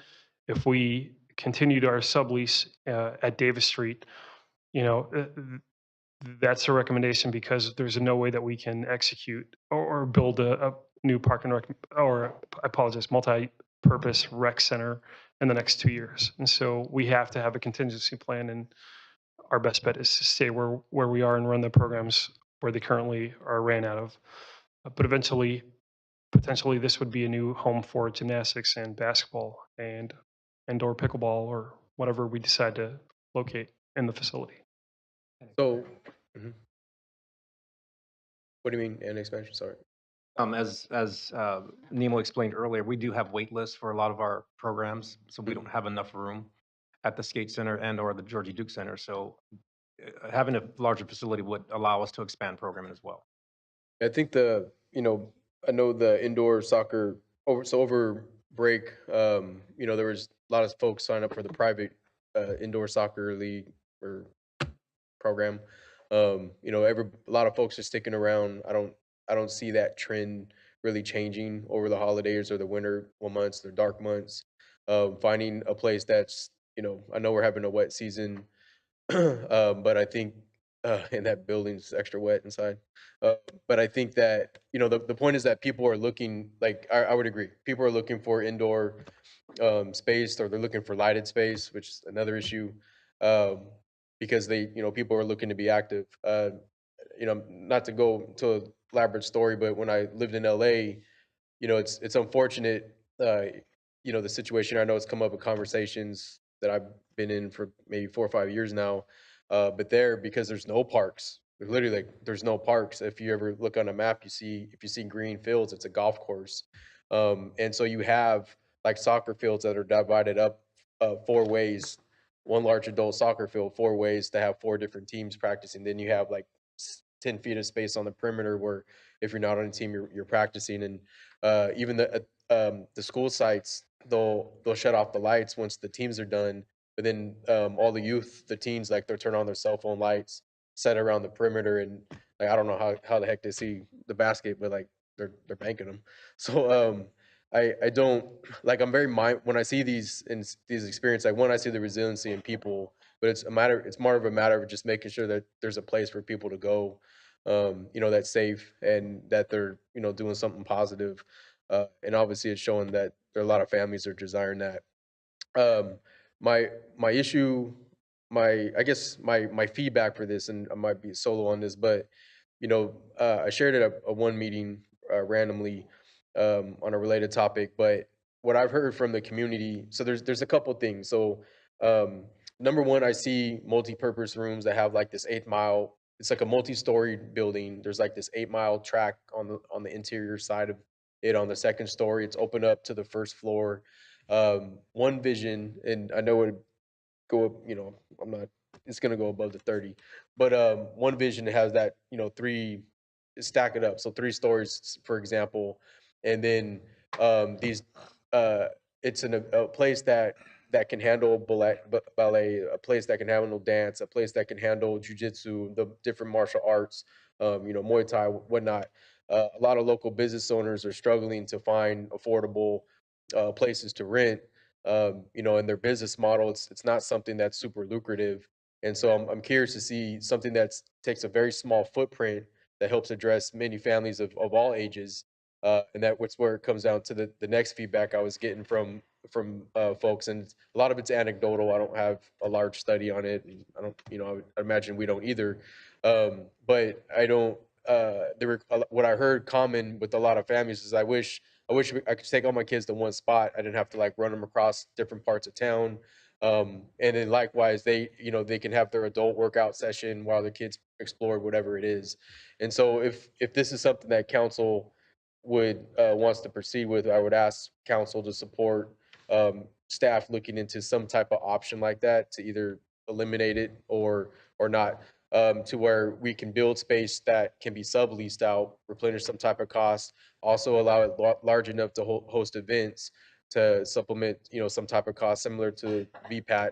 if we continued our sublease at Davis Street, that's a recommendation because there's no way that we can execute or build a new park and rec, or I apologize, multi-purpose rec center in the next 2 years. And so we have to have a contingency plan, and our best bet is to stay where we are and run the programs where they currently are ran out of. But eventually, potentially, this would be a new home for gymnastics and basketball and indoor pickleball or whatever we decide to locate in the facility. So, what do you mean, an expansion? Sorry. As Nemo explained earlier, we do have wait lists for a lot of our programs, so we don't have enough room at the skate center and or the Georgie Duke Center. So having a larger facility would allow us to expand programming as well. I think I know the indoor soccer over break, there was a lot of folks sign up for the private indoor soccer league or program. A lot of folks are sticking around. I don't see that trend really changing over the holidays or the winter months, the dark months. Finding a place that's, I know we're having a wet season, but I think, and that building's extra wet inside. But I think that, the point is that people are looking, like, I would agree, people are looking for indoor space, or they're looking for lighted space, which is another issue, because people are looking to be active. Not to go to a elaborate story, but when I lived in LA, it's unfortunate, the situation. I know it's come up in conversations that I've been in for maybe 4 or 5 years now. But because there's no parks, literally, like, there's no parks. If you ever look on a map, if you see green fields, it's a golf course. And so you have like soccer fields that are divided up 4 ways, one large adult soccer field, 4 ways to have 4 different teams practicing. Then you have like 10 feet of space on the perimeter where if you're not on a team, you're practicing. And even the school sites, they'll shut off the lights once the teams are done. But then all the youth, the teens, like, they'll turn on their cell phone lights, set around the perimeter, and like, I don't know how the heck they see the basket, but like they're banking them. So I don't, like, I'm very when I see these experiences, like, one, I see the resiliency in people, but it's more of a matter of just making sure that there's a place for people to go, that's safe and that they're, doing something positive. And obviously it's showing that there are a lot of families that are desiring that. My issue, I guess my feedback for this, and I might be solo on this, but I shared it at one meeting randomly on a related topic. But what I've heard from the community, so there's a couple things. So number one, I see multi-purpose rooms that have like this 8-mile. It's like a multi-story building. There's like this 8-mile track on the interior side of it. On the second story, it's open up to the first floor. One vision, and I know it would go up, it's going to go above the 30, but one vision has that, 3, stack it up. So 3 stories, for example, And then these, it's a place that can handle ballet, a place that can handle dance, a place that can handle jujitsu, the different martial arts, Muay Thai, whatnot. A lot of local business owners are struggling to find affordable places to rent. In their business model, it's not something that's super lucrative. And so I'm curious to see something that takes a very small footprint that helps address many families of all ages. And that's where it comes down to the next feedback I was getting from folks, and a lot of it's anecdotal. I don't have a large study on it. And I don't, I imagine we don't either. But I don't. What I heard common with a lot of families is I wish I could take all my kids to one spot. I didn't have to like run them across different parts of town. And then likewise, they can have their adult workout session while the kids explore whatever it is. And so if this is something that council would wants to proceed with, I would ask council to support staff looking into some type of option like that to either eliminate it or not, to where we can build space that can be subleased out, replenish some type of cost, also allow it large enough to host events to supplement, some type of cost similar to VPAT.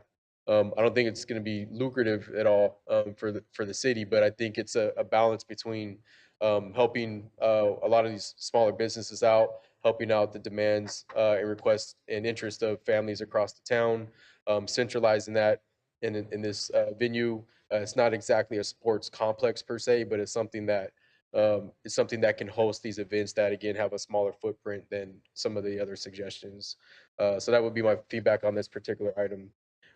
I don't think it's going to be lucrative at all for the city, but I think it's a balance between helping a lot of these smaller businesses out, helping out the demands and requests and interest of families across the town, centralizing that in this venue. It's not exactly a sports complex per se, but it's something that can host these events that again have a smaller footprint than some of the other suggestions. So that would be my feedback on this particular item.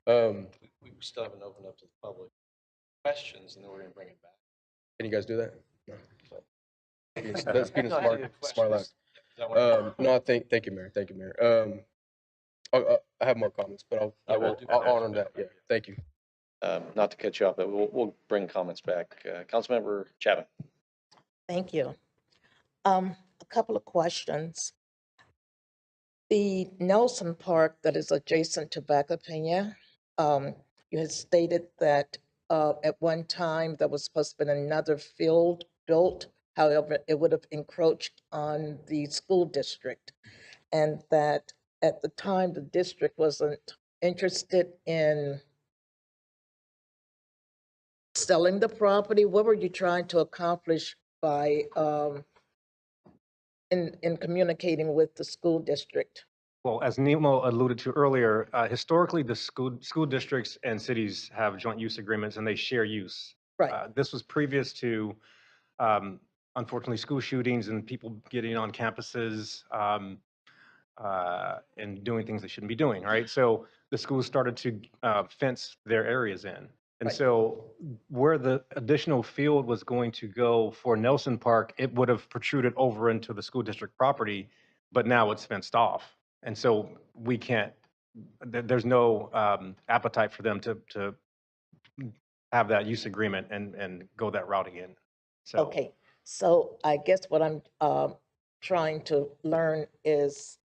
We still haven't opened up to the public questions, and then we're going to bring it back. Can you guys do that? No. No, That's being no, smart. Smart last. No, thank you, Mayor. Thank you, Mayor. I have more comments, but I'll honor that. Yeah, thank you. Not to cut you off, but we'll bring comments back. Councilmember Chapman. Thank you. A couple of questions. The Nelson Park that is adjacent to Vacaville, you had stated that at one time there was supposed to be another field built. However, it would have encroached on the school district, and that at the time the district wasn't interested in selling the property. What were you trying to accomplish by in communicating with the school district? Well, as Nemo alluded to earlier, historically, the school districts and cities have joint use agreements and they share use. Right. This was previous to, unfortunately, school shootings and people getting on campuses and doing things they shouldn't be doing, right? So the schools started to fence their areas in. And so where the additional field was going to go for Nelson Park, it would have protruded over into the school district property, but now it's fenced off. And so we can't, there's no appetite for them to have that use agreement and go that route again. So. Okay, so I guess what I'm trying to learn is,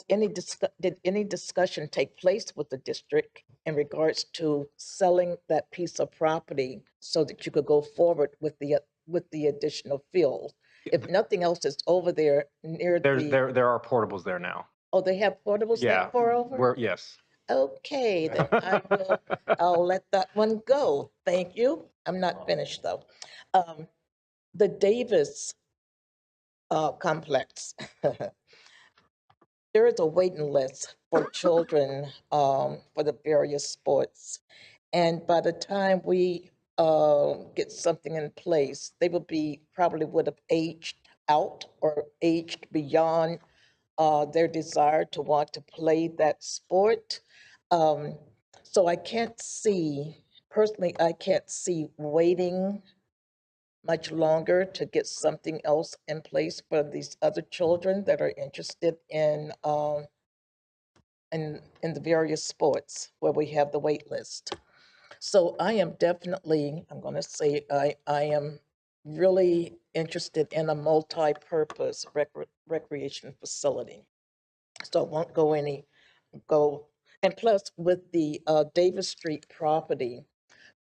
did any discussion take place with the district in regards to selling that piece of property so that you could go forward with the additional field? If nothing else is over there near There are portables there now. Oh, they have portables there for over? Yes. Okay, then I'll let that one go. Thank you. I'm not finished though. The Davis complex. There is a waiting list for children for the various sports. And by the time we get something in place, they probably would have aged out or aged beyond their desire to want to play that sport. So personally, I can't see waiting much longer to get something else in place for these other children that are interested in the various sports where we have the wait list. So I am definitely, I'm going to say, I am really interested in a multi-purpose recreation facility. So I won't go, and plus with the Davis Street property,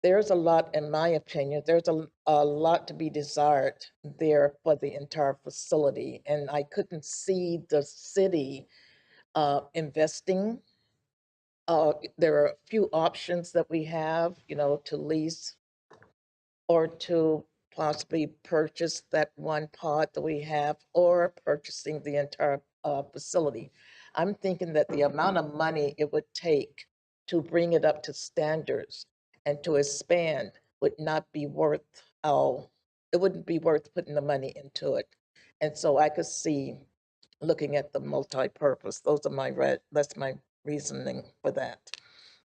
there's a lot, in my opinion, there's a lot to be desired there for the entire facility. And I couldn't see the city investing. There are a few options that we have, to lease or to possibly purchase that one pod that we have or purchasing the entire facility. I'm thinking that the amount of money it would take to bring it up to standards and to expand would not be worth it wouldn't be worth putting the money into it. And so I could see looking at the multi-purpose. That's my reasoning for that.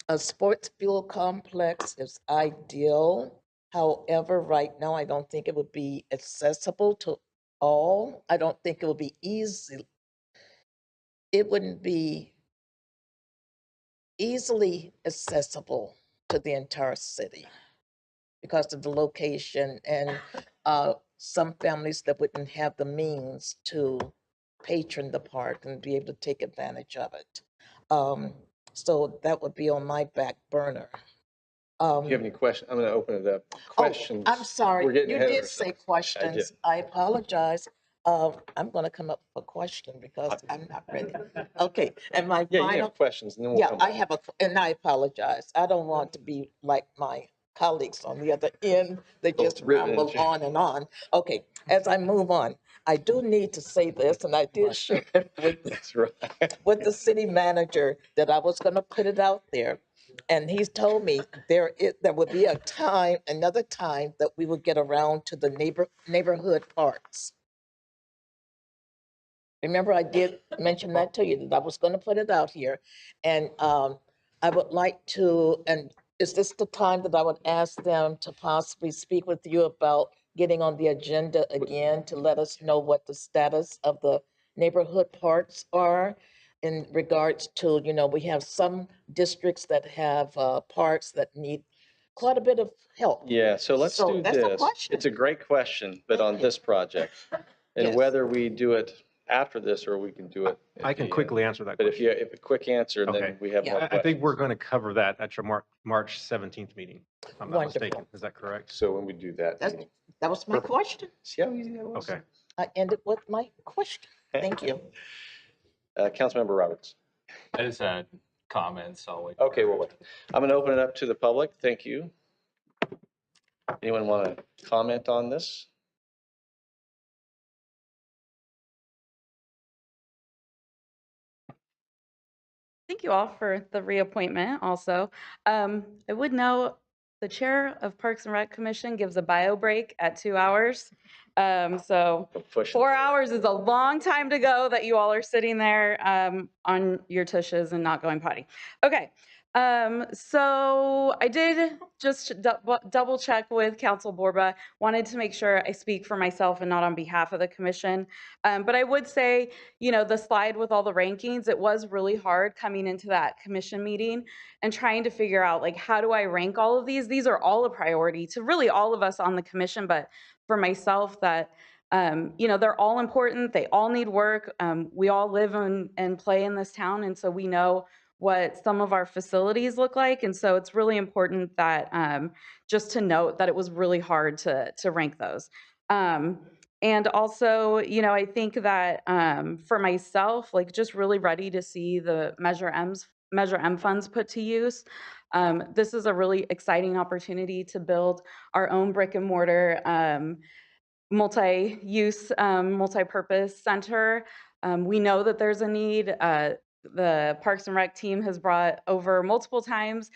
A sports fuel complex is ideal. However, right now, I don't think it would be accessible to all. I don't think it would be easy. It wouldn't be easily accessible to the entire city because of the location and some families that wouldn't have the means to patron the park and be able to take advantage of it. So that would be on my back burner. Do you have any questions? I'm going to open it up. Questions? Oh, I'm sorry. We're getting You ahead of did say ourselves. questions. I apologize. I'm going to come up with a question because I'm not ready. Okay, and my Yeah, you final. have questions, and then we'll Yeah, come I back. have and I apologize. I don't want to be like my colleagues on the other end. They just ribbon ramble and on and on. Okay, as I move on, I do need to say this, and I did share it with, That's right. with the city manager that I was going to put it out there. And he's told me there would be another time that we would get around to the neighborhood parks. Remember, I did mention that to you, that I was going to put it out here. And I would like to, and is this the time that I would ask them to possibly speak with you about getting on the agenda again to let us know what the status of the neighborhood parks are in regards to, we have some districts that have parks that need quite a bit of help. Yeah, so let's do that's a this. question. It's a great question, but on this project. And Yes. whether we do it after this or we can do it. at I can the quickly end. answer that But question. if a quick answer, and Okay. then we have more I questions. think we're going to cover that at your March 17th meeting, if I'm not Wonderful. mistaken. Is that correct? So when we do that meeting. That was my question. See how easy that was? Okay. I ended with my question. Thank you. Councilmember Roberts. I just had comments. I'll wait. Okay, well, I'm going to open it up to the public. Thank you. Anyone want to comment on this? Thank you all for the reappointment also. I would note the chair of Parks and Rec Commission gives a bio break at 2 hours. So 4 hours is a long time to go that you all are sitting there on your tushes and not going potty. Okay. So I did just double check with Council Borba, wanted to make sure I speak for myself and not on behalf of the commission. But I would say, the slide with all the rankings, it was really hard coming into that commission meeting and trying to figure out, like, how do I rank all of these? These are all a priority to really all of us on the commission, but for myself that, they're all important. They all need work. We all live and play in this town. And so we know what some of our facilities look like. And so it's really important that just to note that it was really hard to rank those. And also, I think that for myself, like, just really ready to see the Measure M funds put to use. This is a really exciting opportunity to build our own brick and mortar multi-use, multi-purpose center. We know that there's a need. The Parks and Rec team has brought over multiple times,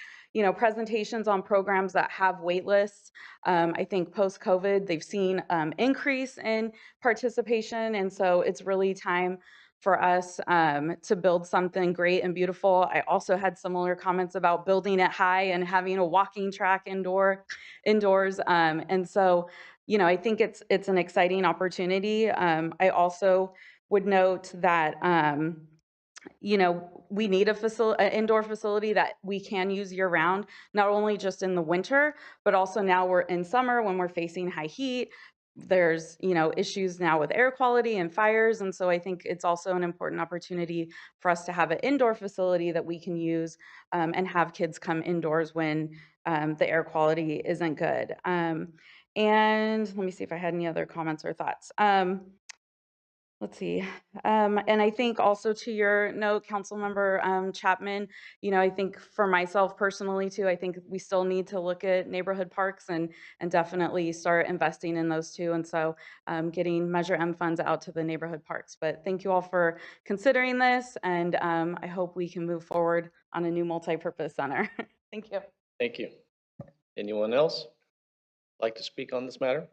presentations on programs that have wait lists. I think post-COVID, they've seen increase in participation. And so it's really time for us to build something great and beautiful. I also had similar comments about building it high and having a walking track indoors. And so, I think it's an exciting opportunity. I also would note that, we need an indoor facility that we can use year round, not only just in the winter, but also now we're in summer when we're facing high heat. there's, issues now with air quality and fires. And so I think it's also an important opportunity for us to have an indoor facility that we can use and have kids come indoors when the air quality isn't good. And let me see if I had any other comments or thoughts. Let's see. And I think also to your note, Councilmember Chapman, I think for myself personally too, I think we still need to look at neighborhood parks and definitely start investing in those too. And so getting Measure M funds out to the neighborhood parks. But thank you all for considering this, and I hope we can move forward on a new multi-purpose center. Thank you. Thank you. Anyone else like to speak on this matter?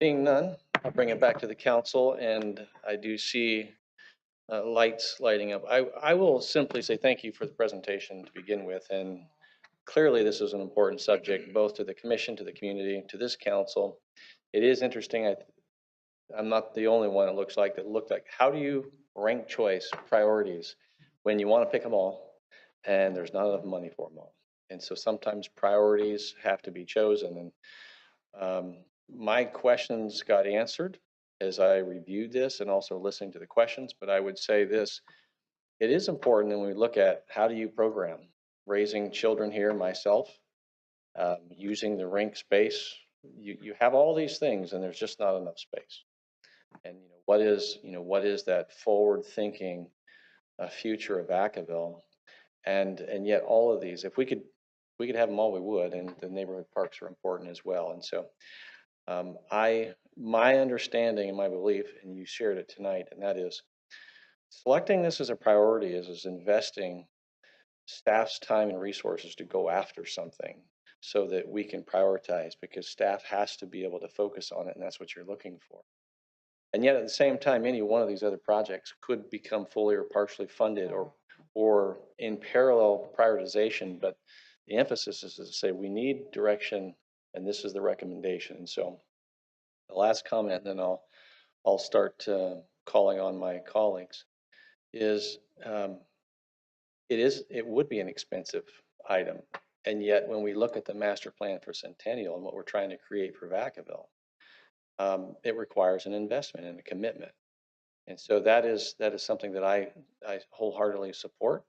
Seeing none, I'll bring it back to the council, and I do see lights lighting up. I will simply say thank you for the presentation to begin with, and clearly this is an important subject both to the commission, to the community, to this council. It is interesting. I'm not the only one, it looks like, that looked like, how do you rank choice priorities when you want to pick them all and there's not enough money for them all? And so sometimes priorities have to be chosen. And my questions got answered as I reviewed this and also listening to the questions. But I would say this, it is important when we look at how do you program raising children here myself, using the rink space. You have all these things and there's just not enough space. And what is that forward thinking future of Vacaville? And yet all of these, if we could have them all, we would, and the neighborhood parks are important as well. And so my understanding and my belief, and you shared it tonight, and that is selecting this as a priority is investing staff's time and resources to go after something so that we can prioritize, because staff has to be able to focus on it, and that's what you're looking for. And yet at the same time, any one of these other projects could become fully or partially funded or in parallel prioritization. But the emphasis is to say we need direction, and this is the recommendation. And so the last comment, and then I'll start calling on my colleagues, is it would be an expensive item. And yet when we look at the master plan for Centennial and what we're trying to create for Vacaville, it requires an investment and a commitment. And so that is something that I wholeheartedly support.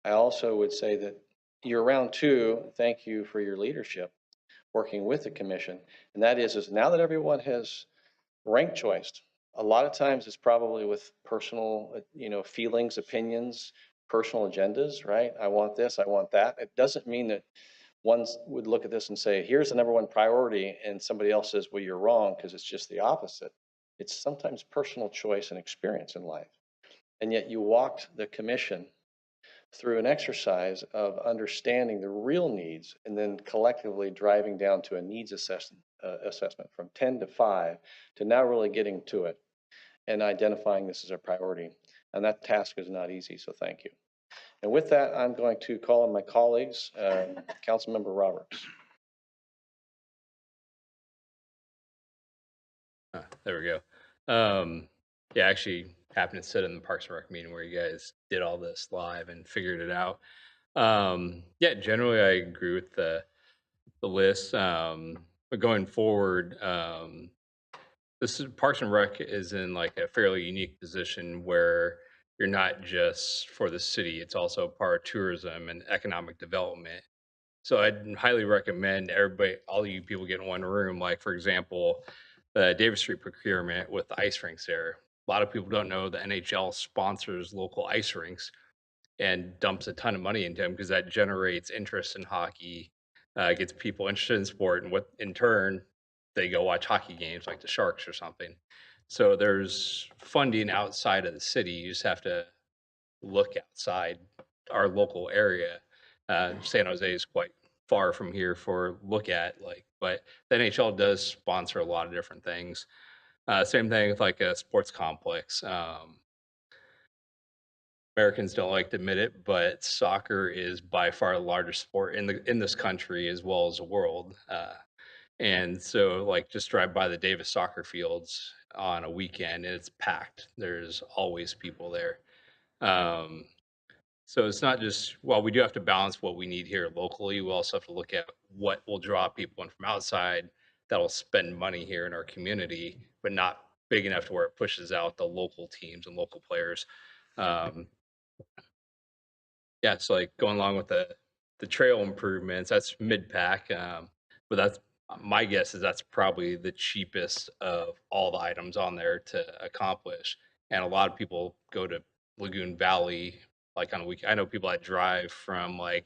I also would say that year round two, thank you for your leadership working with the commission. And that is now that everyone has ranked choiced, a lot of times it's probably with personal, feelings, opinions, personal agendas, right? I want this, I want that. It doesn't mean that one would look at this and say, here's the number one priority, and somebody else says, well, you're wrong, because it's just the opposite. It's sometimes personal choice and experience in life. And yet you walked the commission through an exercise of understanding the real needs and then collectively driving down to a needs assessment from 10 to 5 to now really getting to it and identifying this as a priority. And that task is not easy, so thank you. And with that, I'm going to call on my colleagues, Councilmember Roberts. There we go. Yeah, actually happened to sit in the Parks and Rec meeting where you guys did all this live and figured it out. Yeah, generally I agree with the list. But going forward, this is, Parks and Rec is in like a fairly unique position where you're not just for the city, it's also part of tourism and economic development. So I'd highly recommend everybody, all you people get in one room. Like for example, the Davis Street procurement with the ice rinks there. A lot of people don't know the NHL sponsors local ice rinks and dumps a ton of money into them because that generates interest in hockey, gets people interested in sport, and what in turn they go watch hockey games like the Sharks or something. So there's funding outside of the city. You just have to look outside our local area. San Jose is quite far from here for look at, like, but the NHL does sponsor a lot of different things. Same thing with like a sports complex. Americans don't like to admit it, but soccer is by far the largest sport in this country as well as the world. And so like just drive by the Davis soccer fields on a weekend and it's packed. There's always people there. So it's not just, well, we do have to balance what we need here locally. We also have to look at what will draw people in from outside that'll spend money here in our community, but not big enough to where it pushes out the local teams and local players. Um, yeah, so like going along with the trail improvements, that's mid-pack. But that's my guess is that's probably the cheapest of all the items on there to accomplish. And a lot of people go to Lagoon Valley like on a week. I know people that drive from like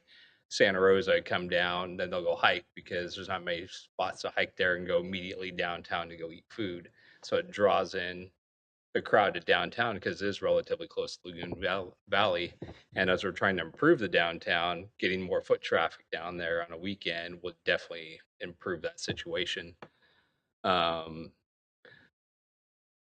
Santa Rosa come down, then they'll go hike because there's not many spots to hike there and go immediately downtown to go eat food. So it draws in the crowd to downtown because it is relatively close to Lagoon Valley. And as we're trying to improve the downtown, getting more foot traffic down there on a weekend would definitely improve that situation. Um,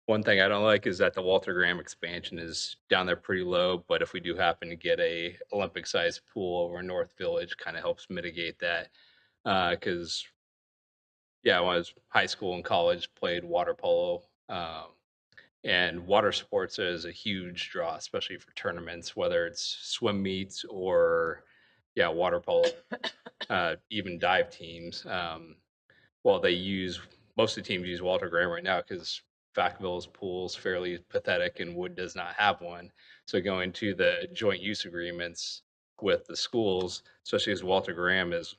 One thing I don't like is that the Walter Graham expansion is down there pretty low, but if we do happen to get a Olympic-sized pool over in North Village, kind of helps mitigate that. Because yeah, when I was high school and college, played water polo. And water sports is a huge draw, especially for tournaments, whether it's swim meets or, yeah, water polo, even dive teams. Well, most of the teams use Walter Graham right now because Vacaville's pool is fairly pathetic and Wood does not have one. So going to the joint use agreements with the schools, especially as Walter Graham is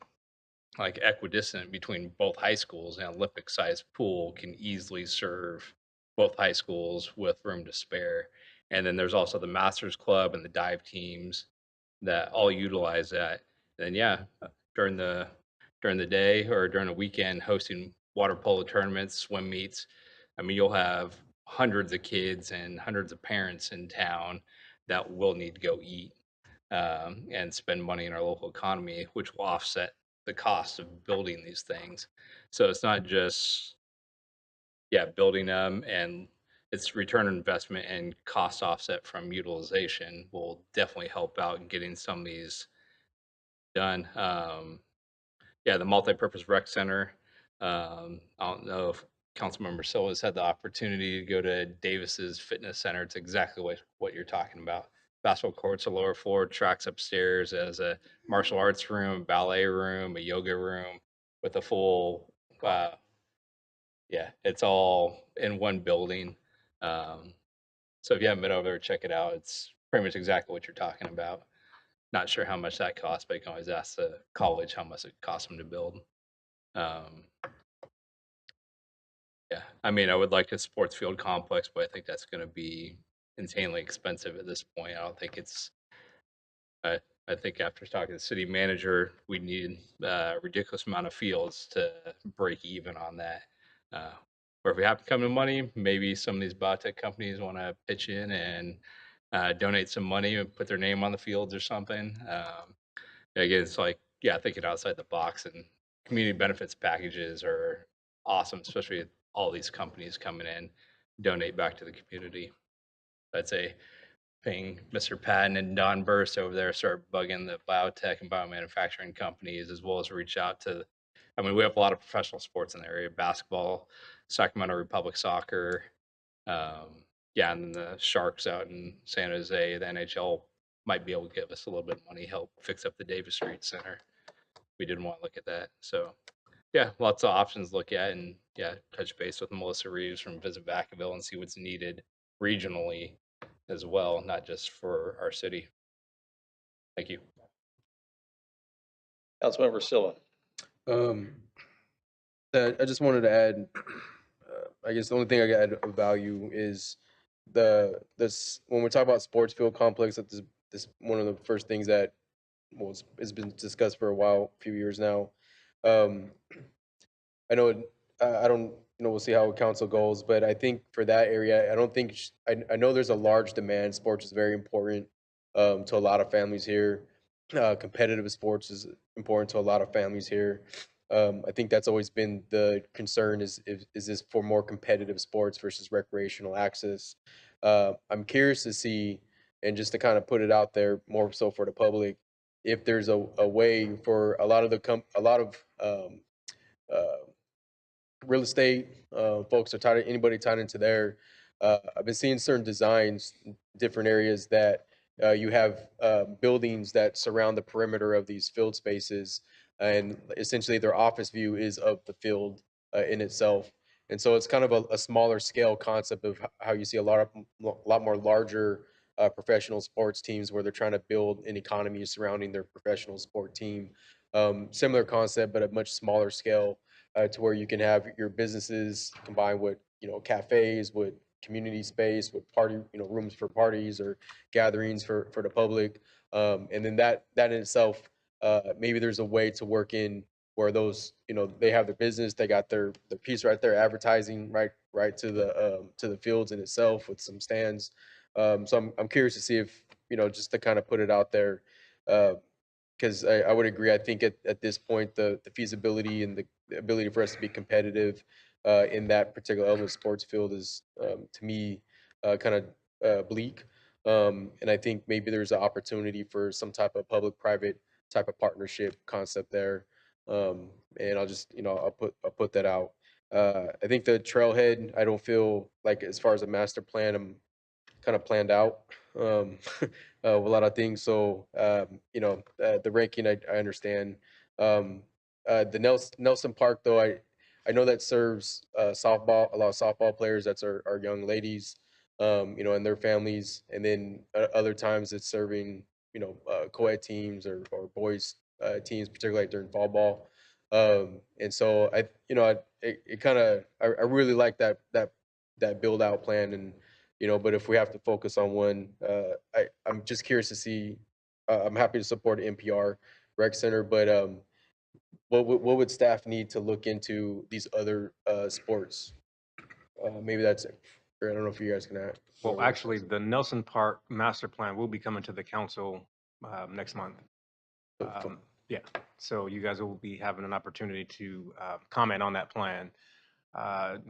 like equidistant between both high schools, an Olympic sized pool can easily serve both high schools with room to spare. And then there's also the Masters Club and the dive teams that all utilize that. And yeah, during the during the day or during the weekend, hosting water polo tournaments, swim meets. I mean, you'll have hundreds of kids and hundreds of parents in town that will need to go eat and spend money in our local economy, which will offset the cost of building these things. So it's not just, yeah, building them, and it's return on investment and cost offset from utilization will definitely help out in getting some of these done. Yeah, the multipurpose rec center. I don't know if Councilmember Silva's had the opportunity to go to Davis's fitness center. It's exactly what you're talking about. Basketball courts, a lower floor, tracks upstairs as a martial arts room, ballet room, a yoga room with a full, yeah, it's all in one building. Um, so if you haven't been over there, check it out. It's pretty much exactly what you're talking about. Not sure how much that costs, but you can always ask the college how much it costs them to build. Um, yeah, I mean, I would like a sports field complex, but I think that's going to be insanely expensive at this point. I don't think it's. I I think after talking to the city manager, we need a ridiculous amount of fields to break even on that. Or if we have to come to money, maybe some of these biotech companies want to pitch in and donate some money and put their name on the fields or something. Again, it's like, yeah, thinking outside the box, and community benefits packages are awesome, especially with all these companies coming in, donate back to the community. I'd say paying Mr. Patton and Don Burst over there start bugging the biotech and biomanufacturing companies, as well as reach out to, I mean, we have a lot of professional sports in the area, basketball, Sacramento Republic Soccer, yeah, and the Sharks out in San Jose, the NHL might be able to give us a little bit of money, help fix up the Davis Street Center. We didn't want to look at that. So yeah, lots of options to look at, and yeah, touch base with Melissa Reeves from Visit Vacaville and see what's needed regionally as well, not just for our city. Thank you. Councilmember Silva. I just wanted to add, I guess the only thing I got of value is this when we talk about sports field complex, that this one of the first things that has been discussed for a few years now. I know I don't we'll see how council goes, but I think for that area, I don't think I know there's a large demand. Sports is very important to a lot of families here. Competitive sports is important to a lot of families here. I think that's always been the concern is this for more competitive sports versus recreational access. I'm curious to see, and just to kind of put it out there more so for the public, if there's a way for a lot of real estate folks are tied. Anybody tied into there? I've been seeing certain designs, different areas that you have buildings that surround the perimeter of these field spaces, and essentially their office view is of the field in itself. And so it's kind of a smaller scale concept of how you see a lot more larger professional sports teams where they're trying to build an economy surrounding their professional sport team. Similar concept, but a much smaller scale, to where you can have your businesses combined with, cafes, with community space, with party, rooms for parties or gatherings for the public. And then that in itself, maybe there's a way to work in where those, they have their business, they got their piece right there, advertising right to the fields in itself with some stands. So I'm curious to see if, just to kind of put it out there, because I would agree. I think at this point, the feasibility and the ability for us to be competitive in that particular element sports field is, to me, kind of bleak. And I think maybe there's an opportunity for some type of public-private type of partnership concept there. And I'll just, I'll put that out. I think the trailhead, I don't feel like, as far as a master plan, I'm kind of planned out, with a lot of things. So, the ranking, I understand. The Nelson Park, though, I know that serves softball, a lot of softball players. That's our young ladies, and their families. And then other times it's serving, co-ed teams or boys teams, particularly during fall ball. And so it kind of, I really like that build out plan. And but if we have to focus on one, I'm just curious to see. I'm happy to support NPR Rec Center, but what would staff need to look into these other sports? Maybe that's it. I don't know if you guys can add. Well, actually, the Nelson Park master plan will be coming to the council next month. Yeah, so you guys will be having an opportunity to comment on that plan.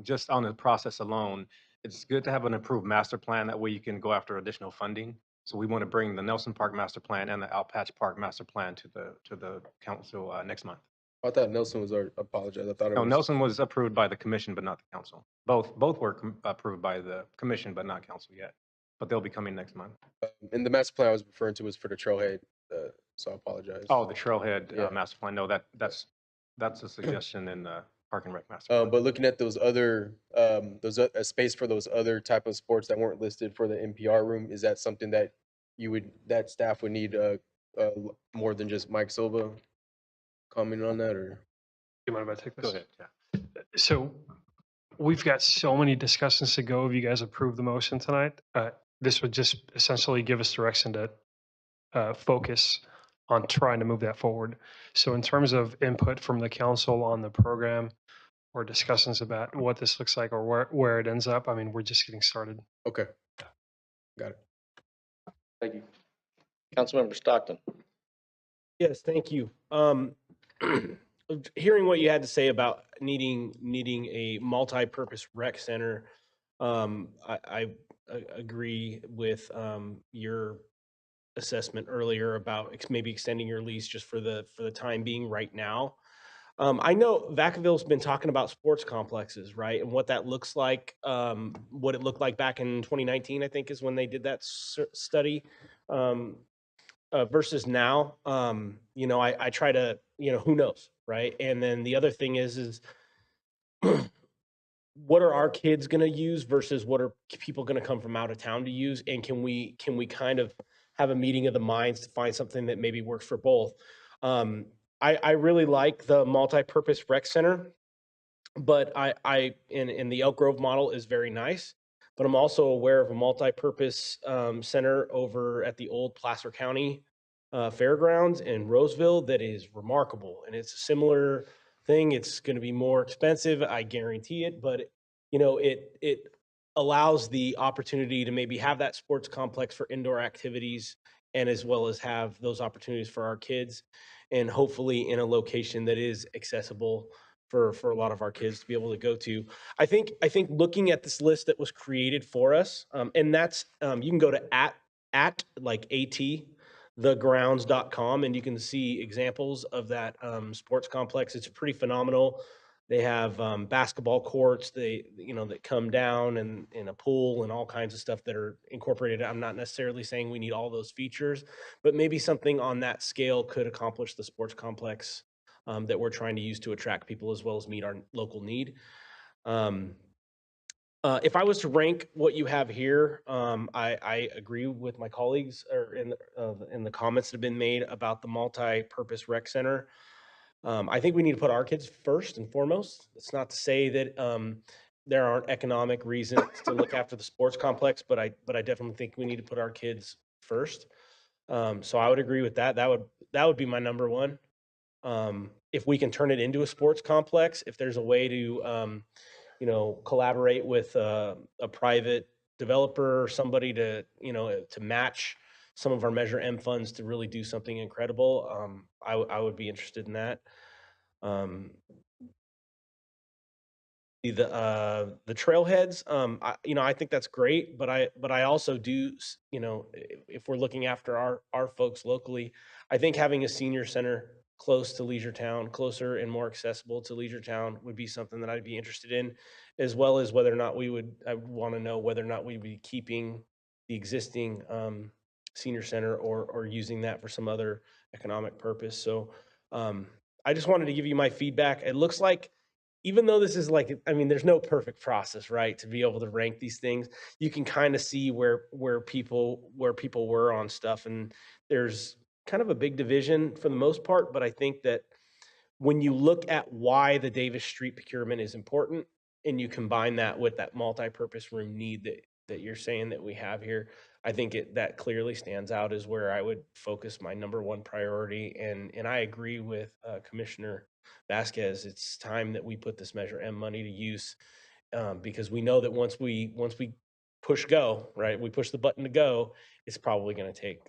Just on the process alone, it's good to have an approved master plan. That way you can go after additional funding. So we want to bring the Nelson Park master plan and the Outpatch Park master plan to the council next month. I thought Nelson was already, apologize. I thought it No, was. Nelson was approved by the commission, but not the council. Both were approved by the commission, but not council yet. But they'll be coming next month. And the master plan I was referring to was for the trailhead, so I apologize. Oh, the trailhead Yeah. master plan. No, that's a suggestion in the Park and Rec master plan. But looking at those other, a space for those other type of sports that weren't listed for the NPR room, is that something that that staff would need more than just Mike Silva commenting on that, or? Do you mind if I take this? Go ahead. Yeah. So we've got so many discussions to go if you guys approve the motion tonight. This would just essentially give us direction to focus on trying to move that forward. So in terms of input from the council on the program or discussions about what this looks like or where it ends up, I mean, we're just getting started. Okay. Got it. Thank you. Councilmember Stockton. Yes, thank you. Hearing what you had to say about needing a multi-purpose rec center, I agree with your assessment earlier about maybe extending your lease just for the time being right now. I know Vacaville's been talking about sports complexes, right? And what that looks like, what it looked like back in 2019, I think is when they did that study. Versus now, I try to, who knows, right? And then the other thing is what are our kids going to use versus what are people going to come from out of town to use? And can we kind of have a meeting of the minds to find something that maybe works for both? I really like the multi-purpose rec center, but in the Elk Grove model is very nice. But I'm also aware of a multi-purpose center over at the old Placer County Fairgrounds in Roseville that is remarkable, and it's a similar thing. It's going to be more expensive, I guarantee it, but it allows the opportunity to maybe have that sports complex for indoor activities, and as well as have those opportunities for our kids, and hopefully in a location that is accessible for a lot of our kids to be able to go to. I think looking at this list that was created for us, and that's you can go to at like AT thegrounds.com and you can see examples of that sports complex. It's pretty phenomenal. They have basketball courts, that come down, and a pool and all kinds of stuff that are incorporated. I'm not necessarily saying we need all those features, but maybe something on that scale could accomplish the sports complex that we're trying to use to attract people as well as meet our local need. If I was to rank what you have here, I agree with my colleagues or in the comments that have been made about the multi-purpose rec center. I think we need to put our kids first and foremost. It's not to say that there aren't economic reasons to look after the sports complex, but I definitely think we need to put our kids first. So I would agree with that. That would be my number one. If we can turn it into a sports complex, if there's a way to collaborate with a private developer or somebody to match some of our Measure M funds to really do something incredible, I would be interested in that. The trailheads, I think that's great, but I also do, if we're looking after our folks locally, I think having a senior center close to Leisure Town, closer and more accessible to Leisure Town would be something that I'd be interested in, as well as whether or not I would want to know whether or not we'd be keeping the existing senior center or using that for some other economic purpose. So I just wanted to give you my feedback. It looks like, even though this is there's no perfect process, right, to be able to rank these things, you can kind of see where people were on stuff, and there's kind of a big division for the most part. But I think that when you look at why the Davis Street procurement is important, and you combine that with that multi-purpose room need that you're saying that we have here, I think that clearly stands out as where I would focus my number one priority. And I agree with Commissioner Vasquez. It's time that we put this Measure M money to use, because we know that once we push go, right, we push the button to go, it's probably going to take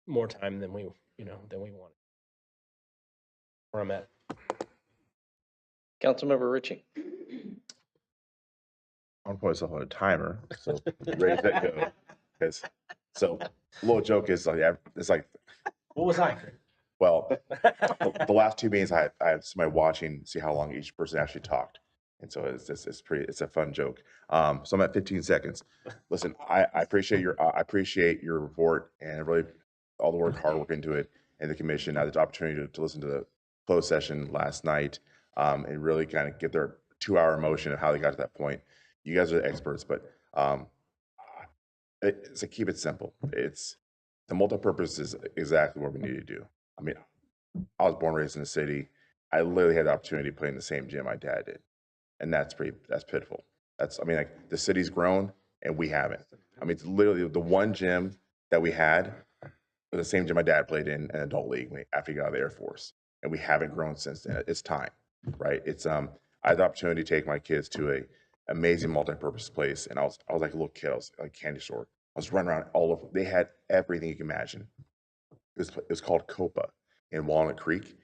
more time than we want. Where I'm at. Councilmember Ritchie. I'm putting myself on a timer, so ready, set, go. So, a little joke is it's like. What was I? Well, the last 2 meetings I had somebody watching, see how long each person actually talked, and so it's a fun joke. So I'm at 15 seconds. Listen, I appreciate your report and really all the hard work into it, and the commission. I had the opportunity to listen to the closed session last night, and really kind of get their 2-hour emotion of how they got to that point. You guys are the experts, but it's to keep it simple. It's the multi-purpose is exactly what we need to do. I mean, I was born and raised in the city. I literally had the opportunity to play in the same gym my dad did, and that's pitiful. Like the city's grown and we haven't. I mean, it's literally the one gym that we had was the same gym my dad played in an adult league after he got out of the Air Force, and we haven't grown since then. It's time, right? I had the opportunity to take my kids to a amazing multi-purpose place, and I was like a little kid. I was like a candy store. I was running around all over. They had everything you can imagine. It was called Copa in Walnut Creek.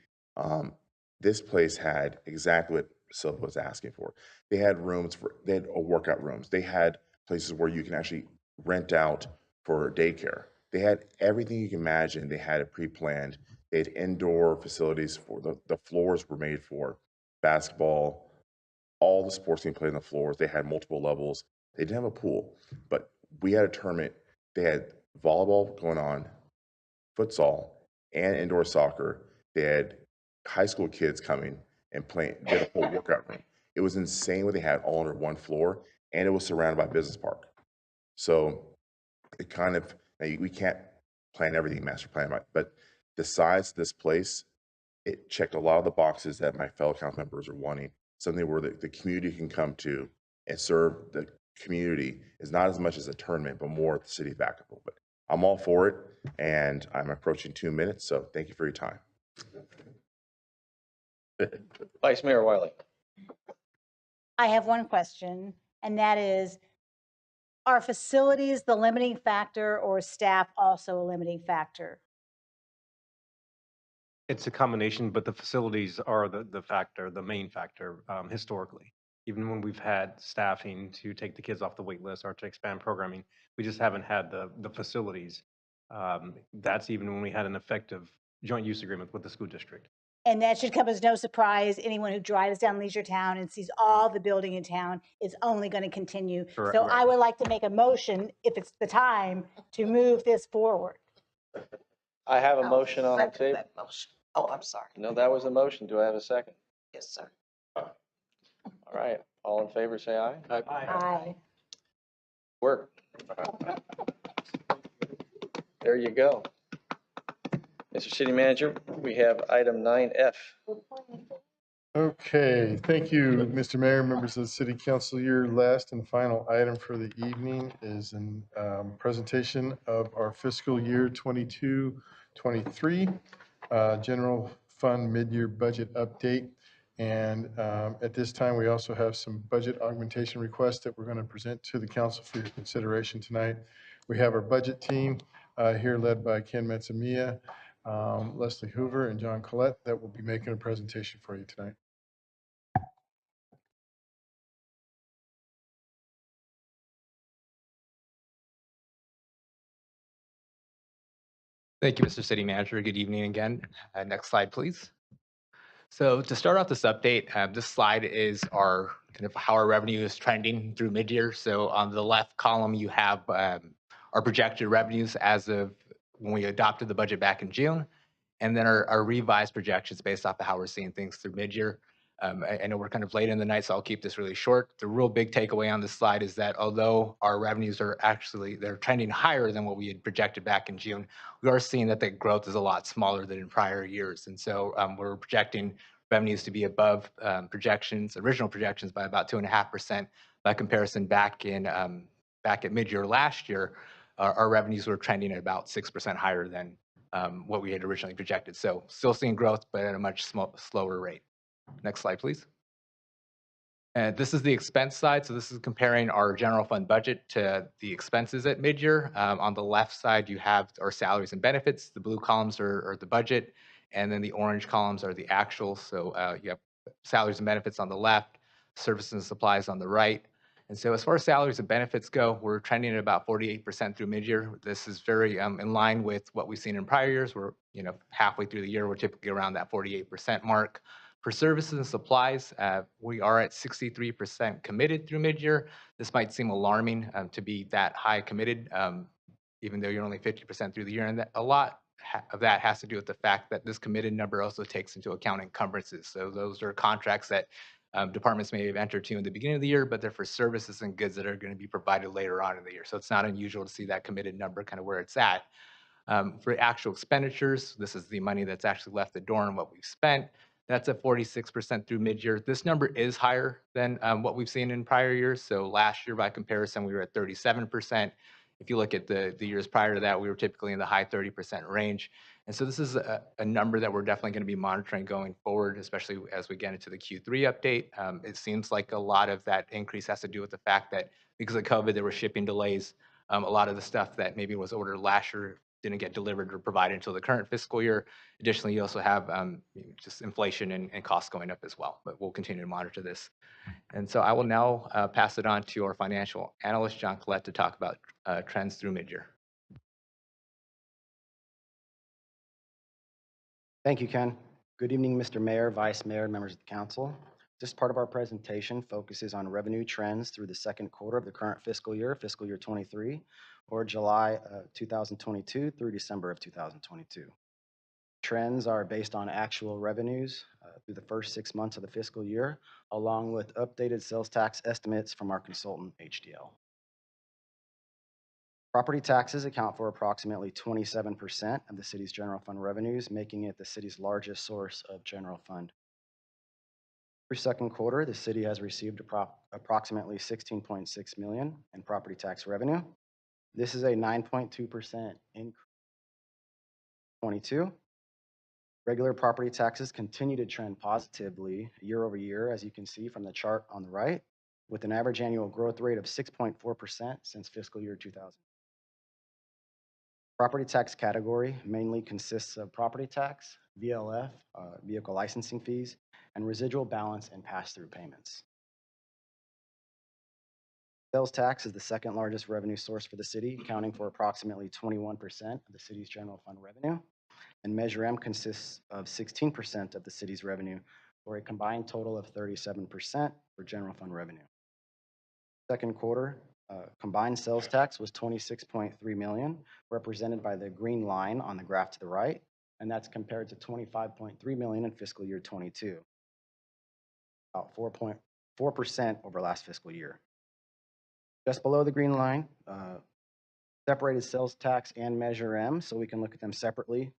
This place had exactly what Silva was asking for. They had workout rooms. They had places where you can actually rent out for daycare. They had everything you can imagine. They had it pre-planned. They had indoor facilities for the floors were made for basketball. All the sports being played on the floors. They had multiple levels. They didn't have a pool, but we had a tournament. They had volleyball going on, futsal, and indoor soccer. They had high school kids coming and playing. They had a whole workout room. It was insane what they had all under one floor, and it was surrounded by business park. So it kind of, we can't plan everything master plan, but the size of this place, it checked a lot of the boxes that my fellow council members are wanting. Something where the community can come to and serve the community is not as much as a tournament, but more the city of Vacaville. But I'm all for it, and I'm approaching 2 minutes, so thank you for your time. Vice Mayor Wiley. I have one question, and that is, are facilities the limiting factor or staff also a limiting factor? It's a combination, but the facilities are the main factor historically. Even when we've had staffing to take the kids off the wait list or to expand programming, we just haven't had the facilities. That's even when we had an effective joint use agreement with the school district. And that should come as no surprise. Anyone who drives down Leisure Town and sees all the building in town is only going to continue. Correct. So I would like to make a motion, if it's the time, to move this forward. I have a motion on the table. Oh, I'm sorry. No, that was a motion. Do I have a second? Yes, sir. All right, all in favor, say aye. Aye. Work. There you go. Mr. City Manager, we have item 9F. Okay, thank you, Mr. Mayor, members of the City Council. Your last and final item for the evening is a presentation of our fiscal year 22-23 general fund mid-year budget update. And at this time, we also have some budget augmentation requests that we're going to present to the council for your consideration tonight. We have our budget team here led by Ken Metzamia, Leslie Hoover, and John Collette that will be making a presentation for you tonight. Thank you, Mr. City Manager. Good evening again. Next slide, please. So to start off this update, this slide is our kind of how our revenue is trending through mid-year. So on the left column, you have our projected revenues as of when we adopted the budget back in June, and then our revised projections based off of how we're seeing things through mid-year. I know we're kind of late in the night, so I'll keep this really short. The real big takeaway on this slide is that although our revenues are they're trending higher than what we had projected back in June, we are seeing that the growth is a lot smaller than in prior years. And so we're projecting revenues to be above original projections by about 2.5%. By comparison, back at mid-year last year, our revenues were trending at about 6% higher than what we had originally projected. So still seeing growth, but at a much slower rate. Next slide, please. And this is the expense side. So this is comparing our general fund budget to the expenses at mid-year. On the left side, you have our salaries and benefits. The blue columns are the budget, and then the orange columns are the actuals. So you have salaries and benefits on the left, services and supplies on the right. And so as far as salaries and benefits go, we're trending at about 48% through mid-year. This is very in line with what we've seen in prior years. We're halfway through the year, we're typically around that 48% mark. For services and supplies, we are at 63% committed through mid-year. This might seem alarming to be that high committed, even though you're only 50% through the year. And a lot of that has to do with the fact that this committed number also takes into account encumbrances. So those are contracts that departments may have entered to in the beginning of the year, but they're for services and goods that are going to be provided later on in the year. So it's not unusual to see that committed number kind of where it's at. For actual expenditures, this is the money that's actually left the door and what we've spent. That's at 46% through mid-year. This number is higher than what we've seen in prior years. So last year, by comparison, we were at 37%. If you look at the years prior to that, we were typically in the high 30% range. And so this is a number that we're definitely going to be monitoring going forward, especially as we get into the Q3 update. It seems like a lot of that increase has to do with the fact that because of COVID, there were shipping delays. A lot of the stuff that maybe was ordered last year didn't get delivered or provided until the current fiscal year. Additionally, you also have just inflation and costs going up as well, but we'll continue to monitor this. And so I will now pass it on to our financial analyst, John Collette, to talk about trends through mid-year. Thank you, Ken. Good evening, Mr. Mayor, Vice Mayor, members of the council. This part of our presentation focuses on revenue trends through the second quarter of the current fiscal year 23, or July 2022 through December of 2022. Trends are based on actual revenues through the first 6 months of the fiscal year, along with updated sales tax estimates from our consultant, HDL. Property taxes account for approximately 27% of the city's general fund revenues, making it the city's largest source of general fund. Through second quarter, the city has received approximately $16.6 million in property tax revenue. This is a 9.2% increase. 22. Regular property taxes continue to trend positively year over year, as you can see from the chart on the right, with an average annual growth rate of 6.4% since fiscal year 2000. Property tax category mainly consists of property tax, VLF, vehicle licensing fees, and residual balance and pass-through payments. Sales tax is the second largest revenue source for the city, accounting for approximately 21% of the city's general fund revenue. And Measure M consists of 16% of the city's revenue, for a combined total of 37% for general fund revenue. Second quarter, combined sales tax was $26.3 million, represented by the green line on the graph to the right, and that's compared to 25.3 million in fiscal year 22, about 4.4% over last fiscal year. Just below the green line, separated sales tax and Measure M, so we can look at them separately.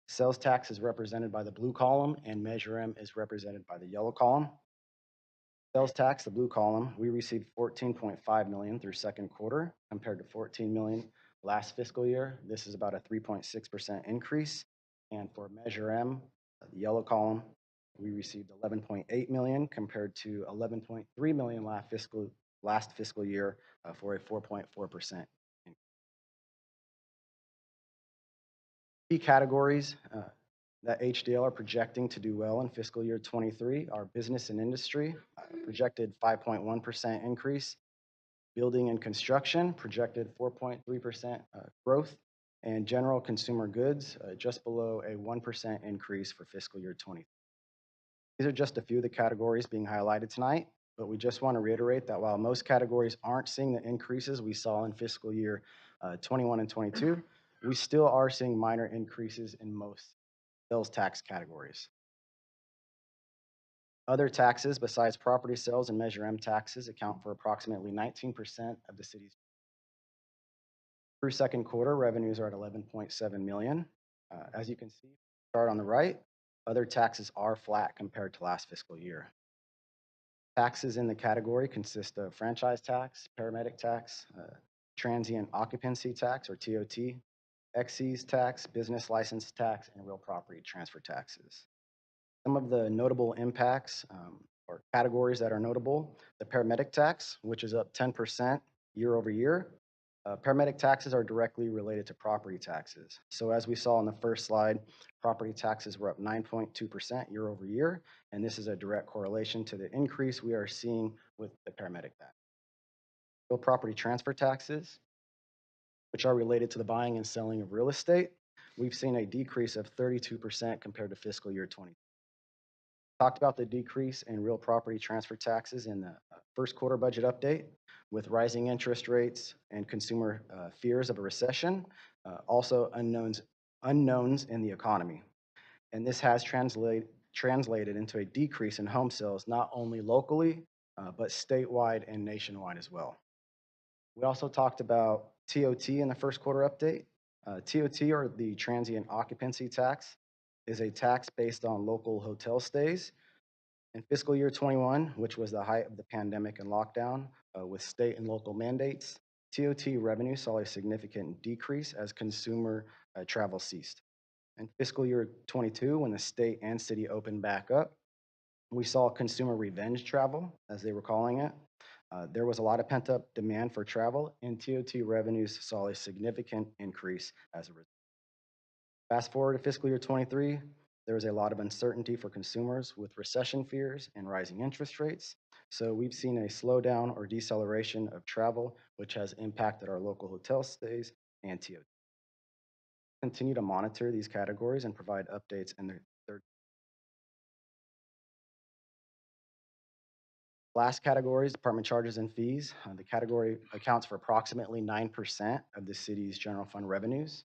Sales tax is represented by the blue column, and Measure M is represented by the yellow column. Sales tax, the blue column, we received 14.5 million through second quarter compared to 14 million last fiscal year. This is about a 3.6% increase. And for Measure M, the yellow column, we received 11.8 million compared to 11.3 million last fiscal year for a 4.4%. Key categories that HDL are projecting to do well in fiscal year 23 are business and industry, projected 5.1% increase, building and construction, projected 4.3% growth, and general consumer goods, just below a 1% increase for fiscal year 20. These are just a few of the categories being highlighted tonight, but we just want to reiterate that while most categories aren't seeing the increases we saw in fiscal year 21 and 22, we still are seeing minor increases in most sales tax categories. Other taxes besides property sales and Measure M taxes account for approximately 19% of the city's. Through second quarter, revenues are at 11.7 million. As you can see, chart on the right, other taxes are flat compared to last fiscal year. Taxes in the category consist of franchise tax, paramedic tax, transient occupancy tax or TOT, excise tax, business license tax, and real property transfer taxes. Some of the notable impacts or categories that are notable, the paramedic tax, which is up 10% year over year. Paramedic taxes are directly related to property taxes. So as we saw on the first slide, property taxes were up 9.2% year over year, and this is a direct correlation to the increase we are seeing with the paramedic tax. Real property transfer taxes, which are related to the buying and selling of real estate, we've seen a decrease of 32% compared to fiscal year 20. Talked about the decrease in real property transfer taxes in the first quarter budget update with rising interest rates and consumer fears of a recession, also unknowns in the economy. And this has translated into a decrease in home sales, not only locally, but statewide and nationwide as well. We also talked about TOT in the first quarter update. TOT, or the transient occupancy tax, is a tax based on local hotel stays. In fiscal year 21, which was the height of the pandemic and lockdown, with state and local mandates, TOT revenue saw a significant decrease as consumer travel ceased. In fiscal year 22, when the state and city opened back up, we saw consumer revenge travel, as they were calling it. There was a lot of pent-up demand for travel, and TOT revenues saw a significant increase as a result. Fast forward to fiscal year 23, there was a lot of uncertainty for consumers with recession fears and rising interest rates. So we've seen a slowdown or deceleration of travel, which has impacted our local hotel stays and TOT. Continue to monitor these categories and provide updates in their third. Last category is department charges and fees. The category accounts for approximately 9% of the city's general fund revenues.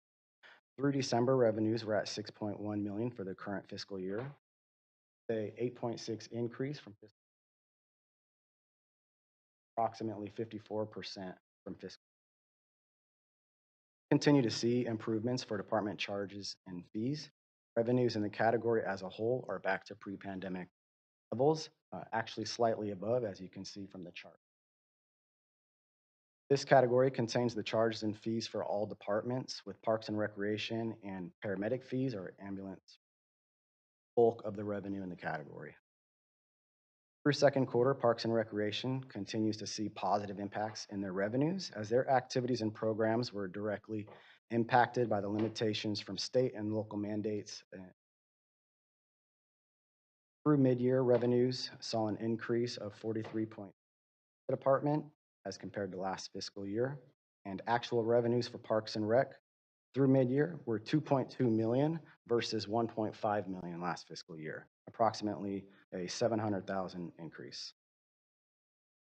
Through December, revenues were at 6.1 million for the current fiscal year, a 8.6 increase from approximately 54% from fiscal. Continue to see improvements for department charges and fees. Revenues in the category as a whole are back to pre-pandemic levels, actually slightly above, as you can see from the chart. This category contains the charges and fees for all departments, with Parks and Recreation and paramedic fees or ambulance bulk of the revenue in the category. Through second quarter, Parks and Recreation continues to see positive impacts in their revenues as their activities and programs were directly impacted by the limitations from state and local mandates. Through mid-year, revenues saw an increase of 43 point department as compared to last fiscal year, and actual revenues for Parks and Rec through mid-year were 2.2 million versus 1.5 million last fiscal year, approximately a 700,000 increase.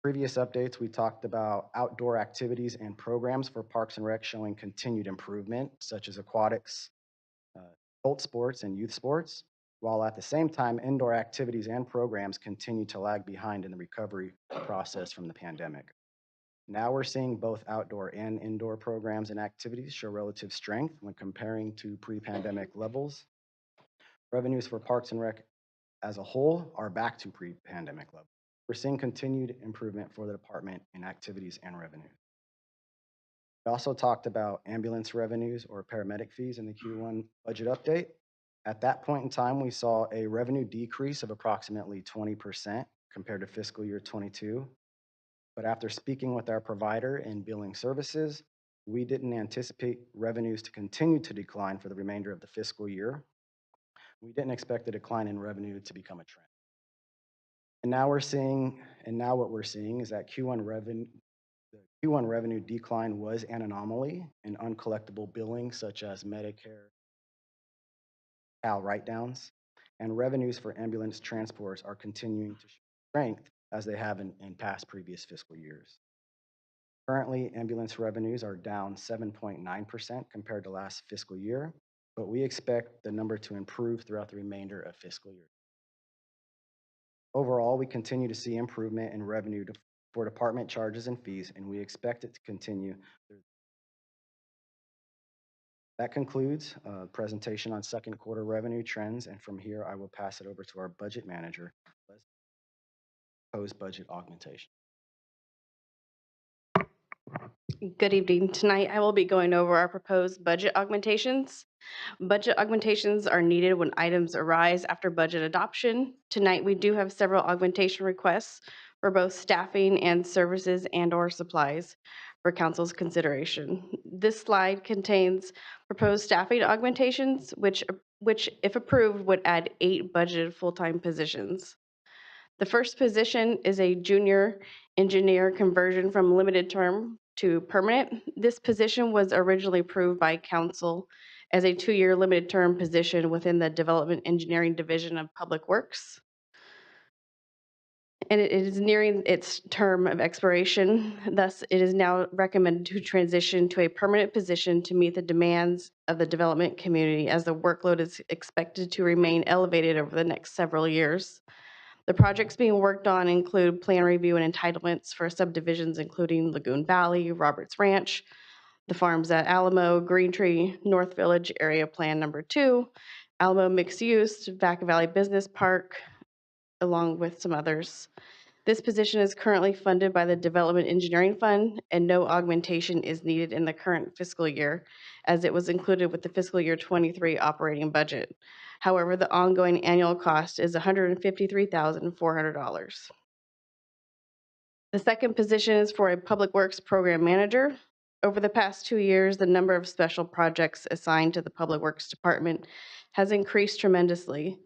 Previous updates, we talked about outdoor activities and programs for Parks and Rec showing continued improvement, such as aquatics, adult sports, and youth sports, while at the same time, indoor activities and programs continue to lag behind in the recovery process from the pandemic. Now we're seeing both outdoor and indoor programs and activities show relative strength when comparing to pre-pandemic levels. Revenues for Parks and Rec as a whole are back to pre-pandemic levels. We're seeing continued improvement for the department in activities and revenue. We also talked about ambulance revenues or paramedic fees in the Q1 budget update. At that point in time, we saw a revenue decrease of approximately 20% compared to fiscal year 22. But after speaking with our provider and billing services, we didn't anticipate revenues to continue to decline for the remainder of the fiscal year. We didn't expect the decline in revenue to become a trend. And now what we're seeing is that the Q1 revenue decline was an anomaly, and uncollectible billing such as Medicare, CAL write-downs, and revenues for ambulance transports are continuing to show strength as they have in past previous fiscal years. Currently, ambulance revenues are down 7.9% compared to last fiscal year, but we expect the number to improve throughout the remainder of fiscal year. Overall, we continue to see improvement in revenue for department charges and fees, and we expect it to continue. That concludes a presentation on second quarter revenue trends, and from here, I will pass it over to our budget manager, proposed budget augmentation. Good evening. Tonight, I will be going over our proposed budget augmentations. Budget augmentations are needed when items arise after budget adoption. Tonight, we do have several augmentation requests for both staffing and services and/or supplies for council's consideration. This slide contains proposed staffing augmentations, which if approved, would add 8 budgeted full-time positions. The first position is a junior engineer conversion from limited term to permanent. This position was originally approved by council as a 2-year limited term position within the Development Engineering Division of Public Works. And it is nearing its term of expiration. Thus, it is now recommended to transition to a permanent position to meet the demands of the development community as the workload is expected to remain elevated over the next several years. The projects being worked on include plan review and entitlements for subdivisions including Lagoon Valley, Roberts Ranch, the farms at Alamo, Green Tree, North Village Area Plan Number 2, Alamo Mixed Use, Vacaville Business Park, along with some others. This position is currently funded by the Development Engineering Fund, and no augmentation is needed in the current fiscal year, as it was included with the fiscal year 23 operating budget. However, the ongoing annual cost is $153,400. The second position is for a Public Works Program Manager. Over the past 2 years, the number of special projects assigned to the Public Works Department has increased tremendously.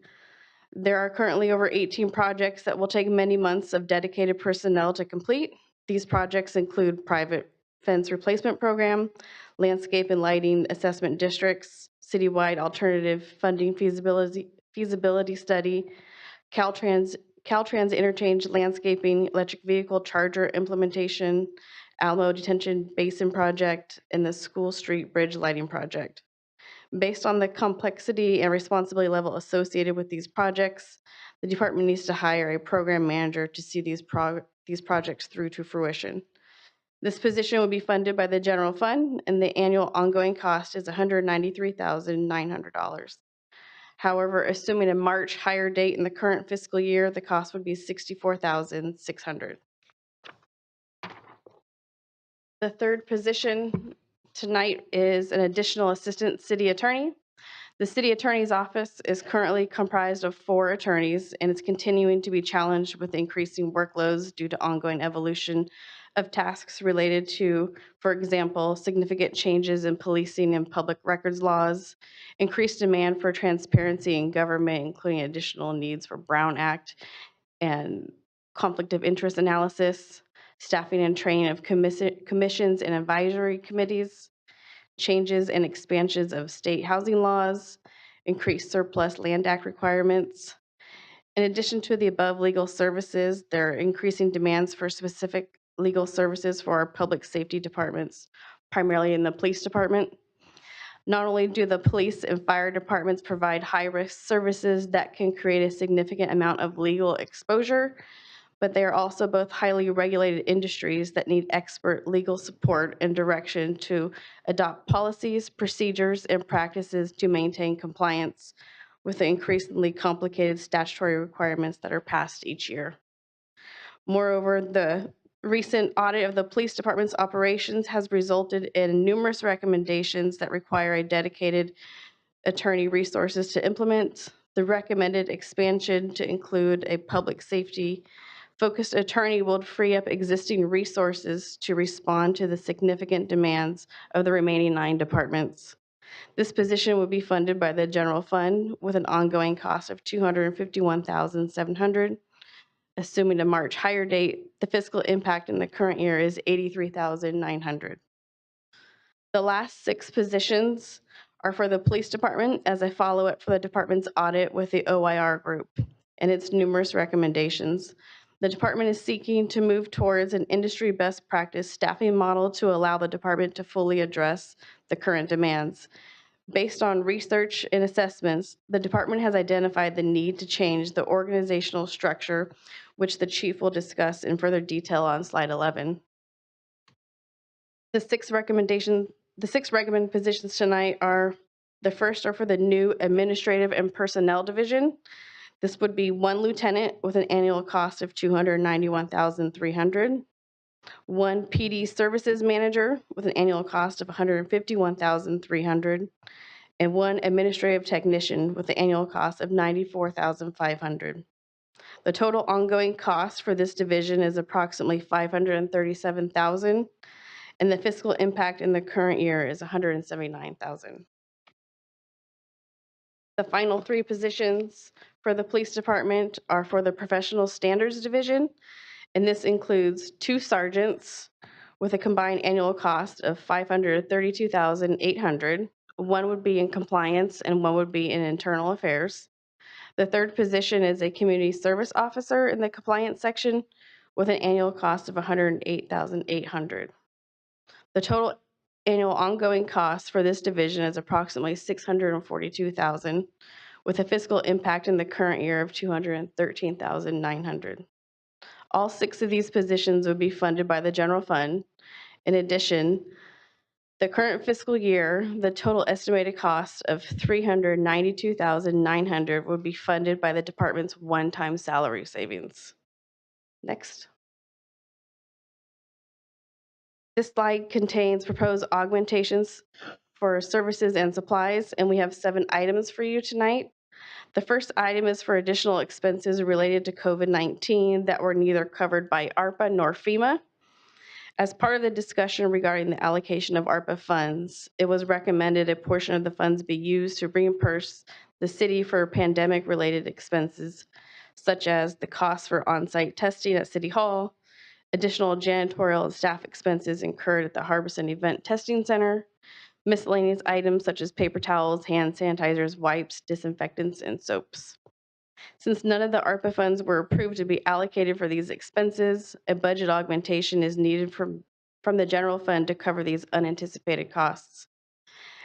There are currently over 18 projects that will take many months of dedicated personnel to complete. These projects include private fence replacement program, landscape and lighting assessment districts, citywide alternative funding feasibility study, Caltrans interchange landscaping, electric vehicle charger implementation, Alamo Detention Basin project, and the School Street Bridge lighting project. Based on the complexity and responsibility level associated with these projects, the department needs to hire a program manager to see these projects through to fruition. This position will be funded by the general fund, and the annual ongoing cost is $193,900. However, assuming a March hire date in the current fiscal year, the cost would be $64,600. The third position tonight is an additional assistant city attorney. The city attorney's office is currently comprised of 4 attorneys, and it's continuing to be challenged with increasing workloads due to ongoing evolution of tasks related to, for example, significant changes in policing and public records laws, increased demand for transparency in government, including additional needs for Brown Act and conflict of interest analysis, staffing and training of commissions and advisory committees, changes and expansions of state housing laws, increased surplus land act requirements. In addition to the above legal services, there are increasing demands for specific legal services for our public safety departments, primarily in the police department. Not only do the police and fire departments provide high-risk services that can create a significant amount of legal exposure, but they are also both highly regulated industries that need expert legal support and direction to adopt policies, procedures, and practices to maintain compliance with the increasingly complicated statutory requirements that are passed each year. Moreover, the recent audit of the police department's operations has resulted in numerous recommendations that require a dedicated attorney resources to implement. The recommended expansion to include a public safety focused attorney will free up existing resources to respond to the significant demands of the remaining 9 departments. This position would be funded by the general fund with an ongoing cost of $251,700. Assuming a March hire date, the fiscal impact in the current year is $83,900. The last 6 positions are for the police department as a follow-up for the department's audit with the OIR group and its numerous recommendations. The department is seeking to move towards an industry best practice staffing model to allow the department to fully address the current demands. Based on research and assessments, the department has identified the need to change the organizational structure, which the chief will discuss in further detail on slide 11. The 6 recommended positions tonight are, the first are for the new administrative and personnel division. This would be 1 lieutenant with an annual cost of $291,300, 1 PD services manager with an annual cost of $151,300, and 1 administrative technician with an annual cost of $94,500. The total ongoing cost for this division is approximately $537,000, and the fiscal impact in the current year is $179,000. The final 3 positions for the police department are for the professional standards division, and this includes 2 sergeants with a combined annual cost of $532,800. 1 would be in compliance and 1 would be in internal affairs. The 3rd position is a community service officer in the compliance section with an annual cost of $108,800. The total annual ongoing cost for this division is approximately $642,000, with a fiscal impact in the current year of $213,900. All 6 of these positions would be funded by the general fund. In addition, the current fiscal year, the total estimated cost of $392,900 would be funded by the department's one-time salary savings. Next. This slide contains proposed augmentations for services and supplies, and we have 7 items for you tonight. The first item is for additional expenses related to COVID-19 that were neither covered by ARPA nor FEMA. As part of the discussion regarding the allocation of ARPA funds, it was recommended a portion of the funds be used to reimburse the city for pandemic-related expenses, such as the cost for on-site testing at City Hall, additional janitorial and staff expenses incurred at the Harbison Event Testing Center, miscellaneous items such as paper towels, hand sanitizers, wipes, disinfectants, and soaps. Since none of the ARPA funds were approved to be allocated for these expenses, a budget augmentation is needed from the general fund to cover these unanticipated costs.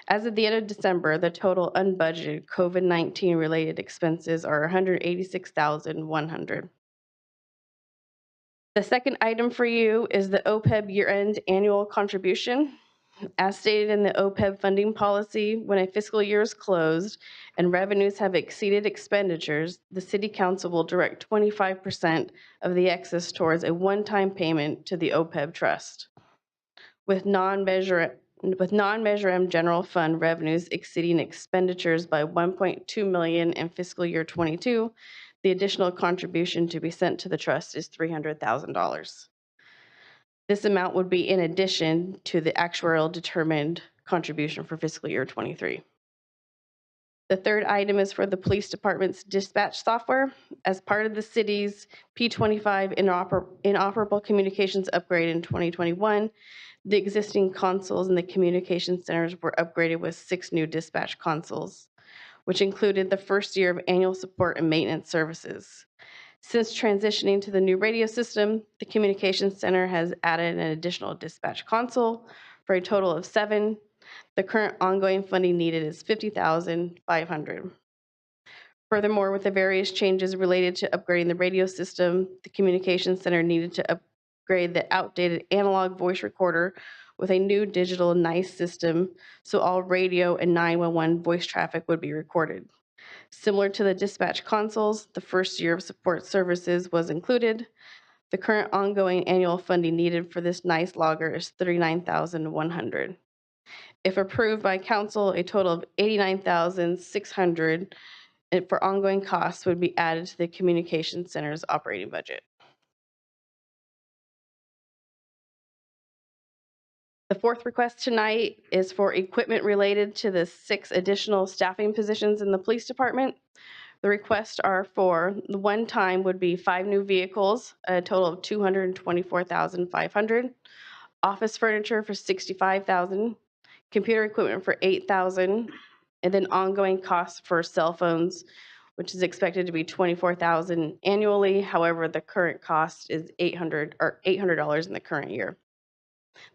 As of the end of December, the total unbudgeted COVID-19 related expenses are $186,100. The second item for you is the OPEB year-end annual contribution. As stated in the OPEB funding policy, when a fiscal year is closed and revenues have exceeded expenditures, the City Council will direct 25% of the excess towards a one-time payment to the OPEB trust. With non-measure M general fund revenues exceeding expenditures by $1.2 million in fiscal year 22, the additional contribution to be sent to the trust is $300,000. This amount would be in addition to the actuarial determined contribution for fiscal year 23. The third item is for the police department's dispatch software. As part of the city's P25 inoperable communications upgrade in 2021, the existing consoles in the communication centers were upgraded with 6 new dispatch consoles, which included the first year of annual support and maintenance services. Since transitioning to the new radio system, the Communications Center has added an additional dispatch console for a total of 7, The current ongoing funding needed is $50,500. Furthermore, with the various changes related to upgrading the radio system, the communications center needed to upgrade the outdated analog voice recorder with a new digital NICE system, so all radio and 911 voice traffic would be recorded. Similar to the dispatch consoles, the first year of support services was included. The current ongoing annual funding needed for this NICE logger is $39,100. If approved by council, a total of $89,600 for ongoing costs would be added to the communication center's operating budget. The fourth request tonight is for equipment related to the 6 additional staffing positions in the police department. The requests are for the one time would be 5 new vehicles, a total of $224,500, office furniture for $65,000, computer equipment for $8,000, and then ongoing costs for cell phones, which is expected to be $24,000 annually. However, the current cost is $800 in the current year.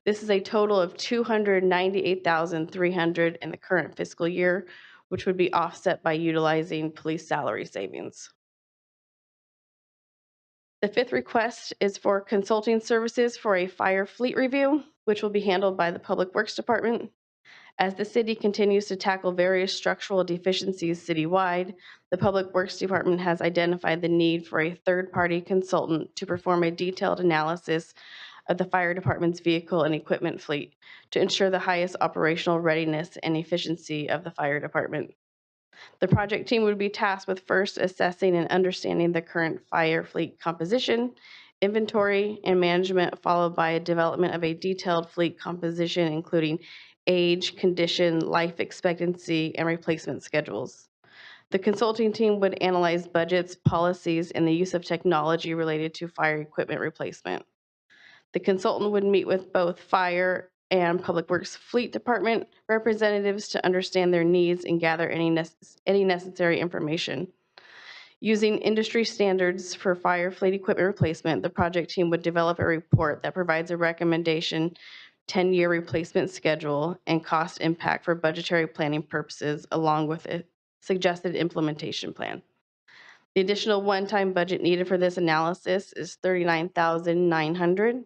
This is a total of $298,300 in the current fiscal year, which would be offset by utilizing police salary savings. The fifth request is for consulting services for a fire fleet review, which will be handled by the Public Works Department. As the city continues to tackle various structural deficiencies citywide, the Public Works Department has identified the need for a third-party consultant to perform a detailed analysis of the fire department's vehicle and equipment fleet to ensure the highest operational readiness and efficiency of the fire department. The project team would be tasked with first assessing and understanding the current fire fleet composition, inventory, and management, followed by a development of a detailed fleet composition, including age, condition, life expectancy, and replacement schedules. The consulting team would analyze budgets, policies, and the use of technology related to fire equipment replacement. The consultant would meet with both fire and Public Works Fleet Department representatives to understand their needs and gather any necessary information. Using industry standards for fire fleet equipment replacement, the project team would develop a report that provides a recommendation 10-year replacement schedule and cost impact for budgetary planning purposes, along with a suggested implementation plan. The additional one-time budget needed for this analysis is $39,900.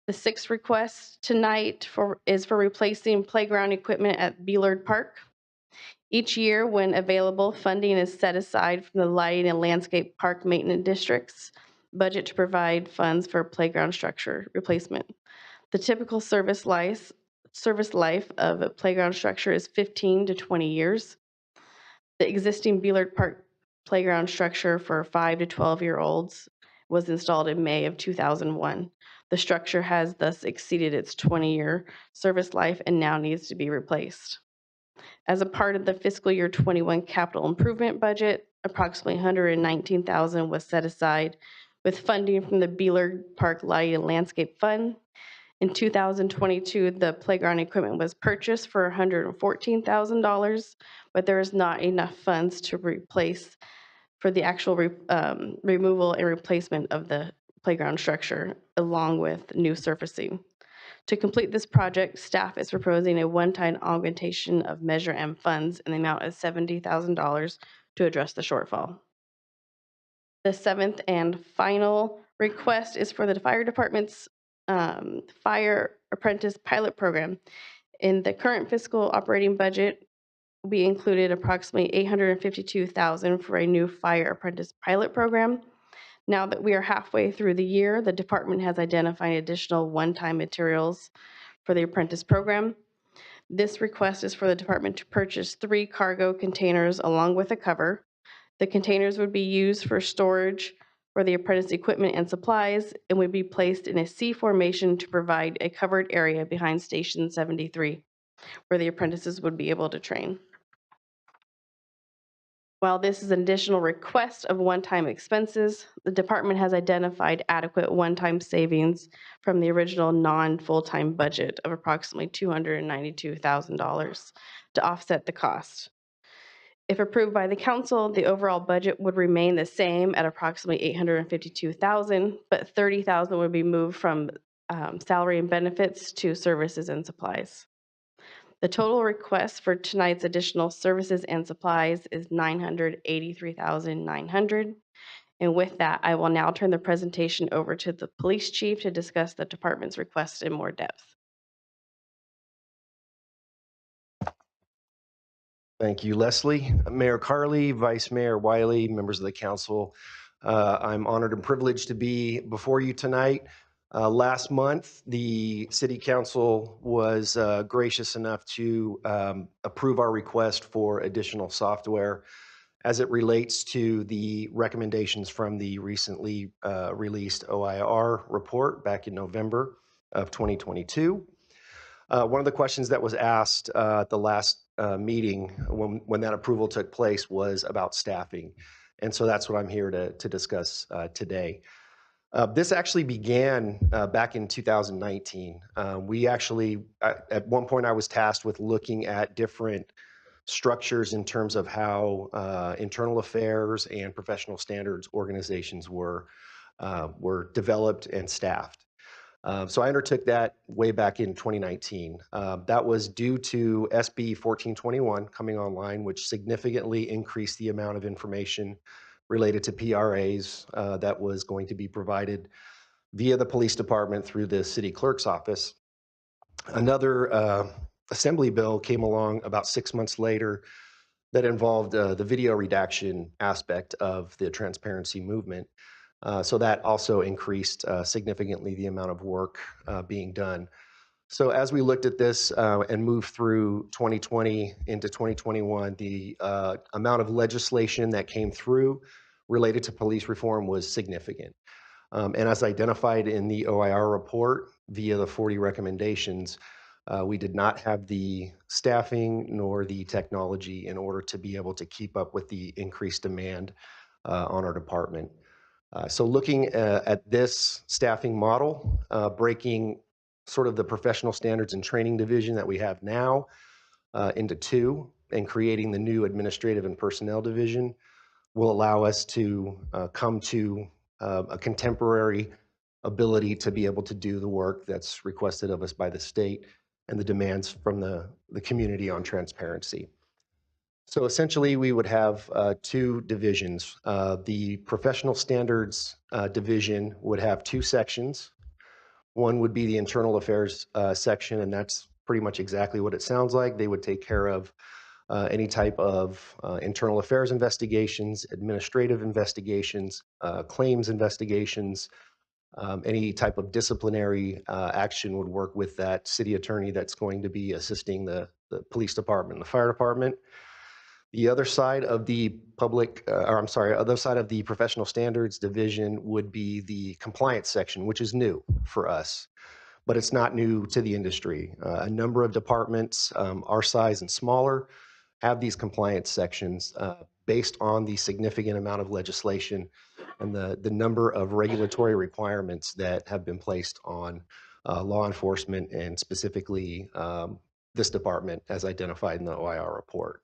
The sixth request tonight is for replacing playground equipment at Beelard Park. Each year, when available, funding is set aside from the lighting and landscape park maintenance district's budget to provide funds for playground structure replacement. The typical service life of a playground structure is 15 to 20 years. The existing Beelard Park playground structure for 5 to 12-year-olds was installed in May of 2001. The structure has thus exceeded its 20-year service life and now needs to be replaced. As a part of the fiscal year 21 capital improvement budget, approximately $119,000 was set aside with funding from the Beelard Park Lighting and Landscape Fund. In 2022, the playground equipment was purchased for $114,000, but there is not enough funds to replace for the actual removal and replacement of the playground structure, along with new surfacing. To complete this project, staff is proposing a one-time augmentation of Measure M funds in the amount of $70,000 to address the shortfall. The seventh and final request is for the fire department's fire apprentice pilot program. In the current fiscal operating budget, we included approximately $852,000 for a new fire apprentice pilot program. Now that we are halfway through the year, the department has identified additional one-time materials for the apprentice program. This request is for the department to purchase 3 cargo containers along with a cover. The containers would be used for storage for the apprentice equipment and supplies and would be placed in a C formation to provide a covered area behind Station 73, where the apprentices would be able to train. While this is an additional request of one-time expenses, the department has identified adequate one-time savings from the original non-full-time budget of approximately $292,000 to offset the cost. If approved by the council, the overall budget would remain the same at approximately $852,000, but $30,000 would be moved from salary and benefits to services and supplies. The total request for tonight's additional services and supplies is $983,900. And with that, I will now turn the presentation over to the police chief to discuss the department's request in more depth. Thank you, Leslie. Mayor Carley, Vice Mayor Wiley, members of the council. I'm honored and privileged to be before you tonight. Last month, the city council was gracious enough to approve our request for additional software as it relates to the recommendations from the recently released OIR report back in November of 2022. One of the questions that was asked at the last meeting when that approval took place was about staffing. And so that's what I'm here to discuss today. This actually began back in 2019. We actually, at one point I was tasked with looking at different structures in terms of how internal affairs and professional standards organizations were developed and staffed. So I undertook that way back in 2019. That was due to SB 1421 coming online, which significantly increased the amount of information related to PRAs that was going to be provided via the police department through the city clerk's office. Another assembly bill came along about 6 months later that involved the video redaction aspect of the transparency movement. So that also increased significantly the amount of work being done. So as we looked at this and moved through 2020 into 2021, the amount of legislation that came through related to police reform was significant. And as identified in the OIR report via the 40 recommendations, we did not have the staffing nor the technology in order to be able to keep up with the increased demand on our department. So looking at this staffing model, breaking sort of the professional standards and training division that we have now into two, and creating the new administrative and personnel division will allow us to come to a contemporary ability to be able to do the work that's requested of us by the state and the demands from the community on transparency. So essentially, we would have two divisions. The professional standards division would have two sections. One would be the internal affairs section, and that's pretty much exactly what it sounds like. They would take care of any type of internal affairs investigations, administrative investigations, claims investigations, any type of disciplinary action would work with that city attorney that's going to be assisting the police department and the fire department. The other side of the other side of the professional standards division would be the compliance section, which is new for us, but it's not new to the industry. A number of departments, our size and smaller, have these compliance sections based on the significant amount of legislation and the number of regulatory requirements that have been placed on law enforcement and specifically this department as identified in the OIR report.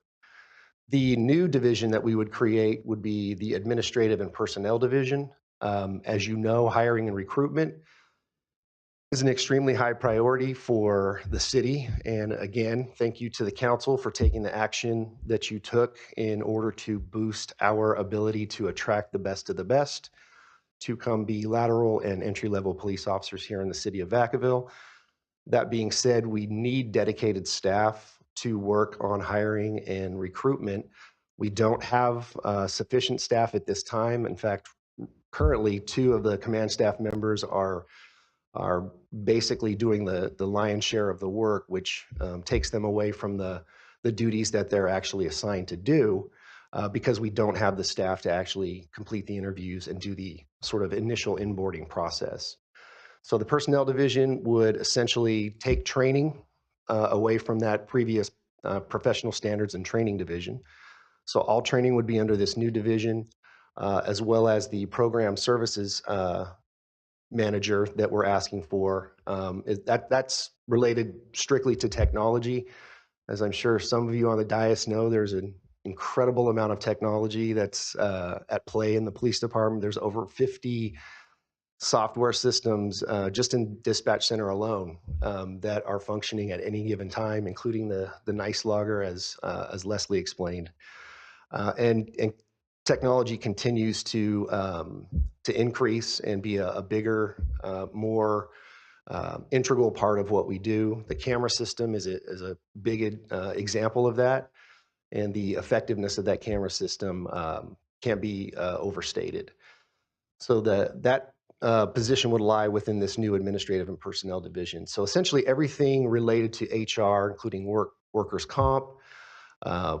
The new division that we would create would be the administrative and personnel division. As you know, hiring and recruitment is an extremely high priority for the city. And again, thank you to the council for taking the action that you took in order to boost our ability to attract the best of the best to come be lateral and entry-level police officers here in the city of Vacaville. That being said, we need dedicated staff to work on hiring and recruitment. We don't have sufficient staff at this time. In fact, currently, two of the command staff members are basically doing the lion's share of the work, which takes them away from the duties that they're actually assigned to do because we don't have the staff to actually complete the interviews and do the sort of initial inboarding process. So the personnel division would essentially take training away from that previous professional standards and training division. So all training would be under this new division, as well as the program services manager that we're asking for. That's related strictly to technology. As I'm sure some of you on the dais know, there's an incredible amount of technology that's at play in the police department. There's over 50 software systems just in dispatch center alone that are functioning at any given time, including the NICE logger, as Leslie explained. And technology continues to increase and be a bigger, more integral part of what we do. The camera system is a big example of that, and the effectiveness of that camera system can't be overstated. So that position would lie within this new administrative and personnel division. So essentially everything related to HR, including workers' comp,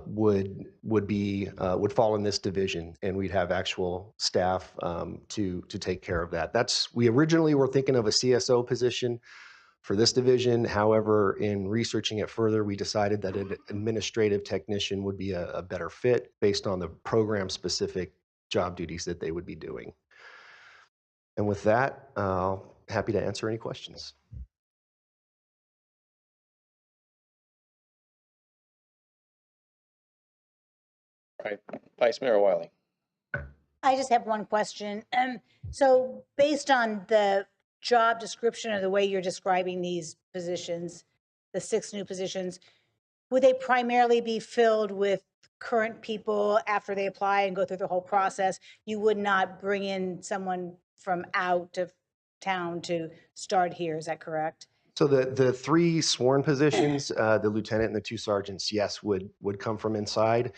would fall in this division, and we'd have actual staff to take care of that. We originally were thinking of a CSO position for this division. However, in researching it further, we decided that an administrative technician would be a better fit based on the program-specific job duties that they would be doing. And with that, happy to answer any questions. All right, Vice Mayor Wiley. I just have one question. So based on the job description or the way you're describing these positions, the 6 new positions, would they primarily be filled with current people after they apply and go through the whole process? You would not bring in someone from out of town to start here, is that correct? So the 3 sworn positions, the lieutenant and the 2 sergeants, yes, would come from inside.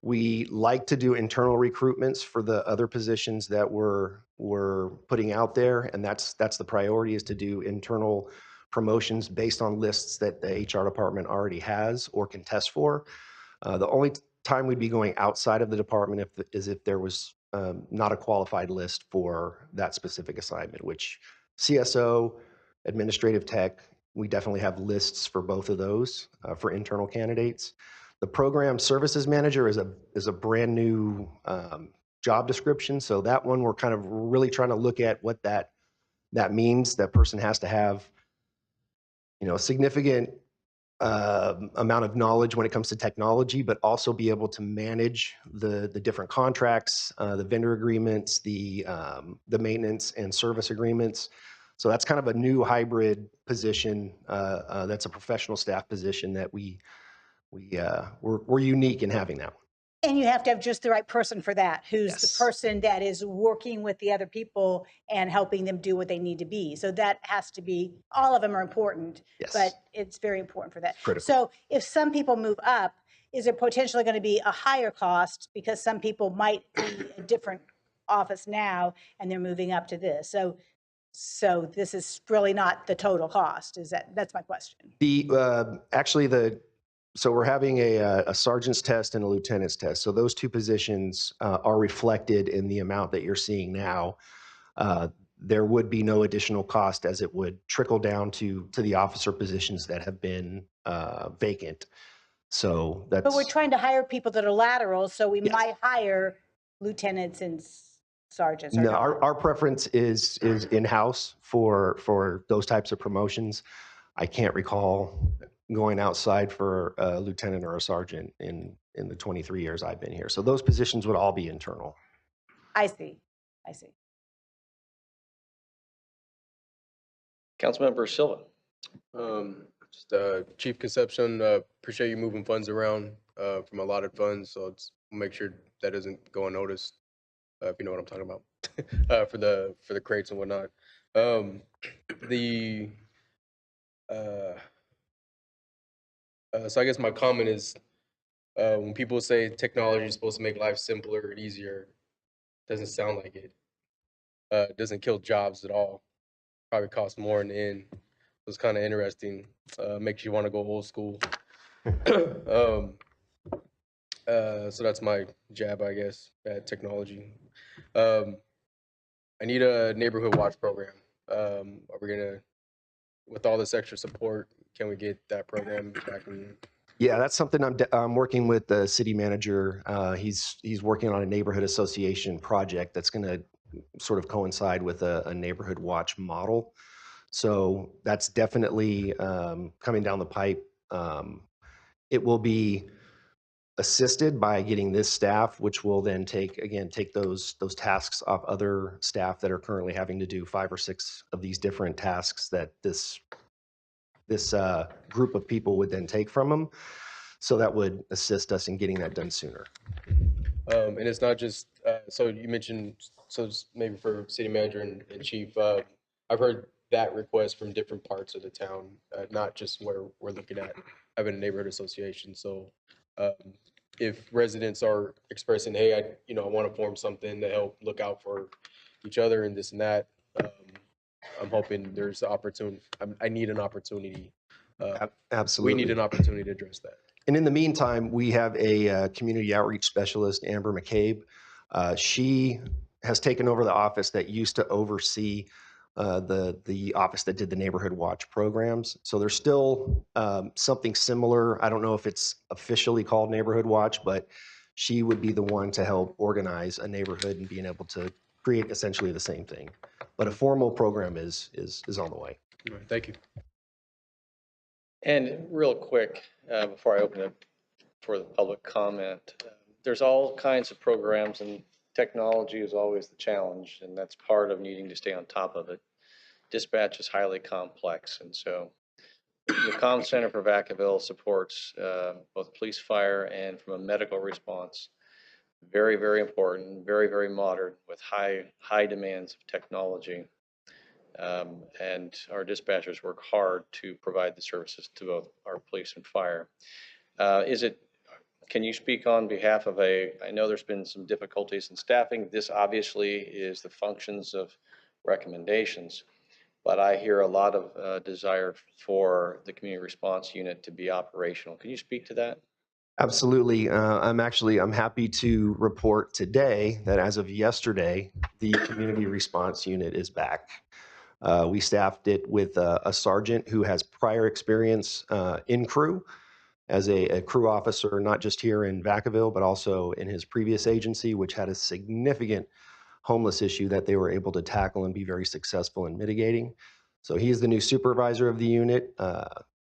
We like to do internal recruitments for the other positions that we're putting out there, and that's the priority, is to do internal promotions based on lists that the HR department already has or can test for. The only time we'd be going outside of the department is if there was not a qualified list for that specific assignment, which CSO, administrative tech, we definitely have lists for both of those for internal candidates. The program services manager is a brand new job description. So that one, we're kind of really trying to look at what that means. That person has to have, a significant amount of knowledge when it comes to technology, but also be able to manage the different contracts, the vendor agreements, the maintenance and service agreements. So that's kind of a new hybrid position. That's a professional staff position that we're unique in having that one. And you have to have just the right person for that, who's the person that is working with the other people and helping them do what they need to be. So that has to be, all of them are important, but it's very important for that. Critical. So if some people move up, is there potentially going to be a higher cost because some people might be a different office now and they're moving up to this? So this is really not the total cost. That's my question. So we're having a sergeant's test and a lieutenant's test. So those 2 positions are reflected in the amount that you're seeing now. There would be no additional cost, as it would trickle down to the officer positions that have been vacant. So that's. But we're trying to hire people that are lateral, so we might hire lieutenants and sergeants. No, our preference is in-house for those types of promotions. I can't recall going outside for a lieutenant or a sergeant in the 23 years I've been here. So those positions would all be internal. I see. Councilmember Silva. Chief Concepcion, appreciate you moving funds around from allotted funds, so let's make sure that doesn't go unnoticed, if you know what I'm talking about, for the crates and whatnot. So I guess my comment is, when people say technology is supposed to make life simpler and easier, it doesn't sound like it. It doesn't kill jobs at all. Probably costs more in the end. It's kind of interesting. Makes you want to go old school. So that's my jab, I guess, at technology. I need a neighborhood watch program. Are we gonna, with all this extra support, can we get that program back in? Yeah, that's something I'm working with the city manager. He's working on a neighborhood association project that's going to sort of coincide with a neighborhood watch model. So that's definitely coming down the pipe. It will be assisted by getting this staff, which will then take those tasks off other staff that are currently having to do 5 or 6 of these different tasks that this group of people would then take from them. So that would assist us in getting that done sooner. And it's not just, so you mentioned, so just maybe for city manager and chief, I've heard that request from different parts of the town, not just where we're looking at having a neighborhood association. So if residents are expressing, hey, I want to form something to help look out for each other and this and that, I'm hoping there's opportunity. I need an opportunity. Absolutely. We need an opportunity to address that. And in the meantime, we have a community outreach specialist, Amber McCabe. She has taken over the office that used to oversee the office that did the neighborhood watch programs. So there's still something similar. I don't know if it's officially called neighborhood watch, but she would be the one to help organize a neighborhood and being able to create essentially the same thing. But a formal program is on the way. All right, thank you. And real quick, before I open it for the public comment, there's all kinds of programs, and technology is always the challenge, and that's part of needing to stay on top of it. Dispatch is highly complex, and so the Comm Center for Vacaville supports both police, fire, and from a medical response. Very, very important, very, very modern with high demands of technology. And our dispatchers work hard to provide the services to both our police and fire. Can you speak on behalf of I know there's been some difficulties in staffing. This obviously is the functions of recommendations, but I hear a lot of desire for the community response unit to be operational. Can you speak to that? Absolutely. I'm happy to report today that as of yesterday, the community response unit is back. We staffed it with a sergeant who has prior experience in crew as a crew officer, not just here in Vacaville, but also in his previous agency, which had a significant homeless issue that they were able to tackle and be very successful in mitigating. So he is the new supervisor of the unit,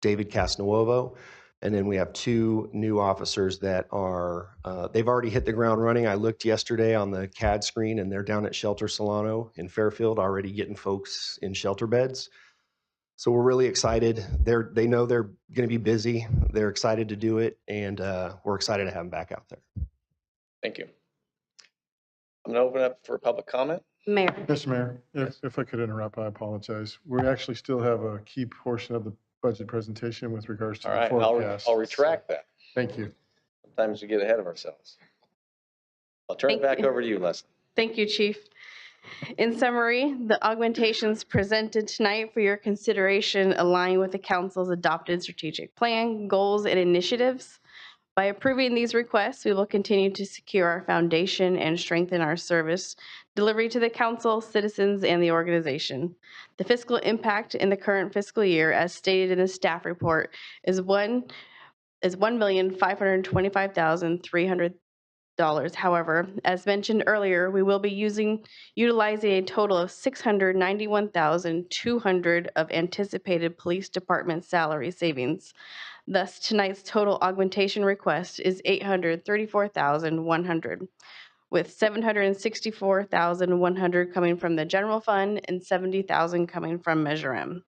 David Casnovo. And then we have 2 new officers that are, they've already hit the ground running. I looked yesterday on the CAD screen and they're down at Shelter Solano in Fairfield already getting folks in shelter beds. So we're really excited. They know they're going to be busy. They're excited to do it. And we're excited to have them back out there. Thank you. I'm going to open up for public comment. Mayor. Mr. Mayor, if I could interrupt, I apologize. We actually still have a key portion of the budget presentation with regards to All the right, forecast. I'll retract that. Thank you. Sometimes we get ahead of ourselves. I'll turn it back over to you, Leslie. Thank you, Chief. In summary, the augmentations presented tonight for your consideration align with the council's adopted strategic plan, goals, and initiatives. By approving these requests, we will continue to secure our foundation and strengthen our service delivery to the council, citizens, and the organization. The fiscal impact in the current fiscal year, as stated in the staff report, is $1,525,300. However, as mentioned earlier, we will be utilizing a total of $691,200 of anticipated police department salary savings. Thus, tonight's total augmentation request is $834,100, with $764,100 coming from the general fund and $70,000 coming from Measure M.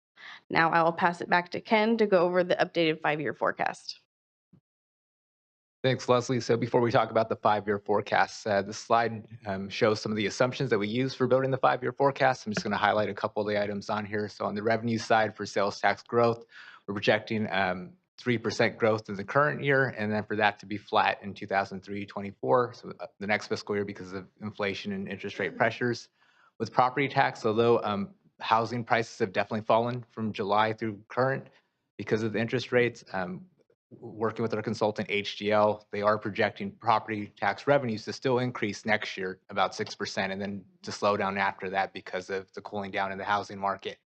Now I will pass it back to Ken to go over the updated 5-year forecast. Thanks, Leslie. So before we talk about the 5-year forecast, this slide shows some of the assumptions that we use for building the 5-year forecast. I'm just going to highlight a couple of the items on here. So on the revenue side for sales tax growth, we're projecting 3% growth in the current year, and then for that to be flat in 2023-24, so the next fiscal year because of inflation and interest rate pressures. With property tax, although housing prices have definitely fallen from July through current because of the interest rates, working with our consultant HGL, they are projecting property tax revenues to still increase next year about 6% and then to slow down after that because of the cooling down in the housing market.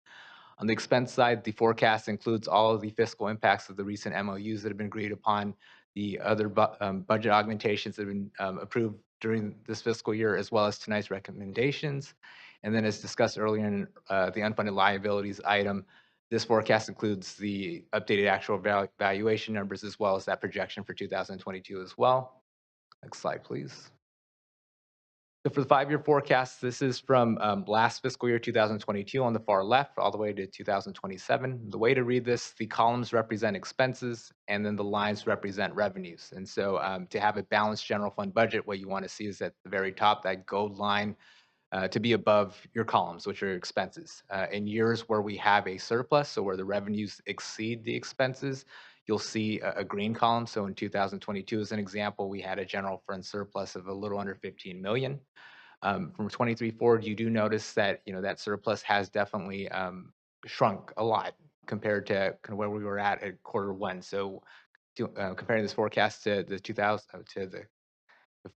On the expense side, the forecast includes all of the fiscal impacts of the recent MOUs that have been agreed upon, the other budget augmentations that have been approved during this fiscal year, as well as tonight's recommendations. And then as discussed earlier in the unfunded liabilities item, This forecast includes the updated actual valuation numbers as well as that projection for 2022 as well. Next slide, please. So for the 5-year forecast, this is from last fiscal year 2022 on the far left all the way to 2027. The way to read this, the columns represent expenses and then the lines represent revenues. And so to have a balanced general fund budget, what you want to see is at the very top, that gold line to be above your columns, which are expenses. In years where we have a surplus, so where the revenues exceed the expenses, you'll see a green column. So in 2022, as an example, we had a general fund surplus of a little under 15 million. From 23 forward, you do notice that that surplus has definitely shrunk a lot compared to kind of where we were at Q1. So comparing this forecast to the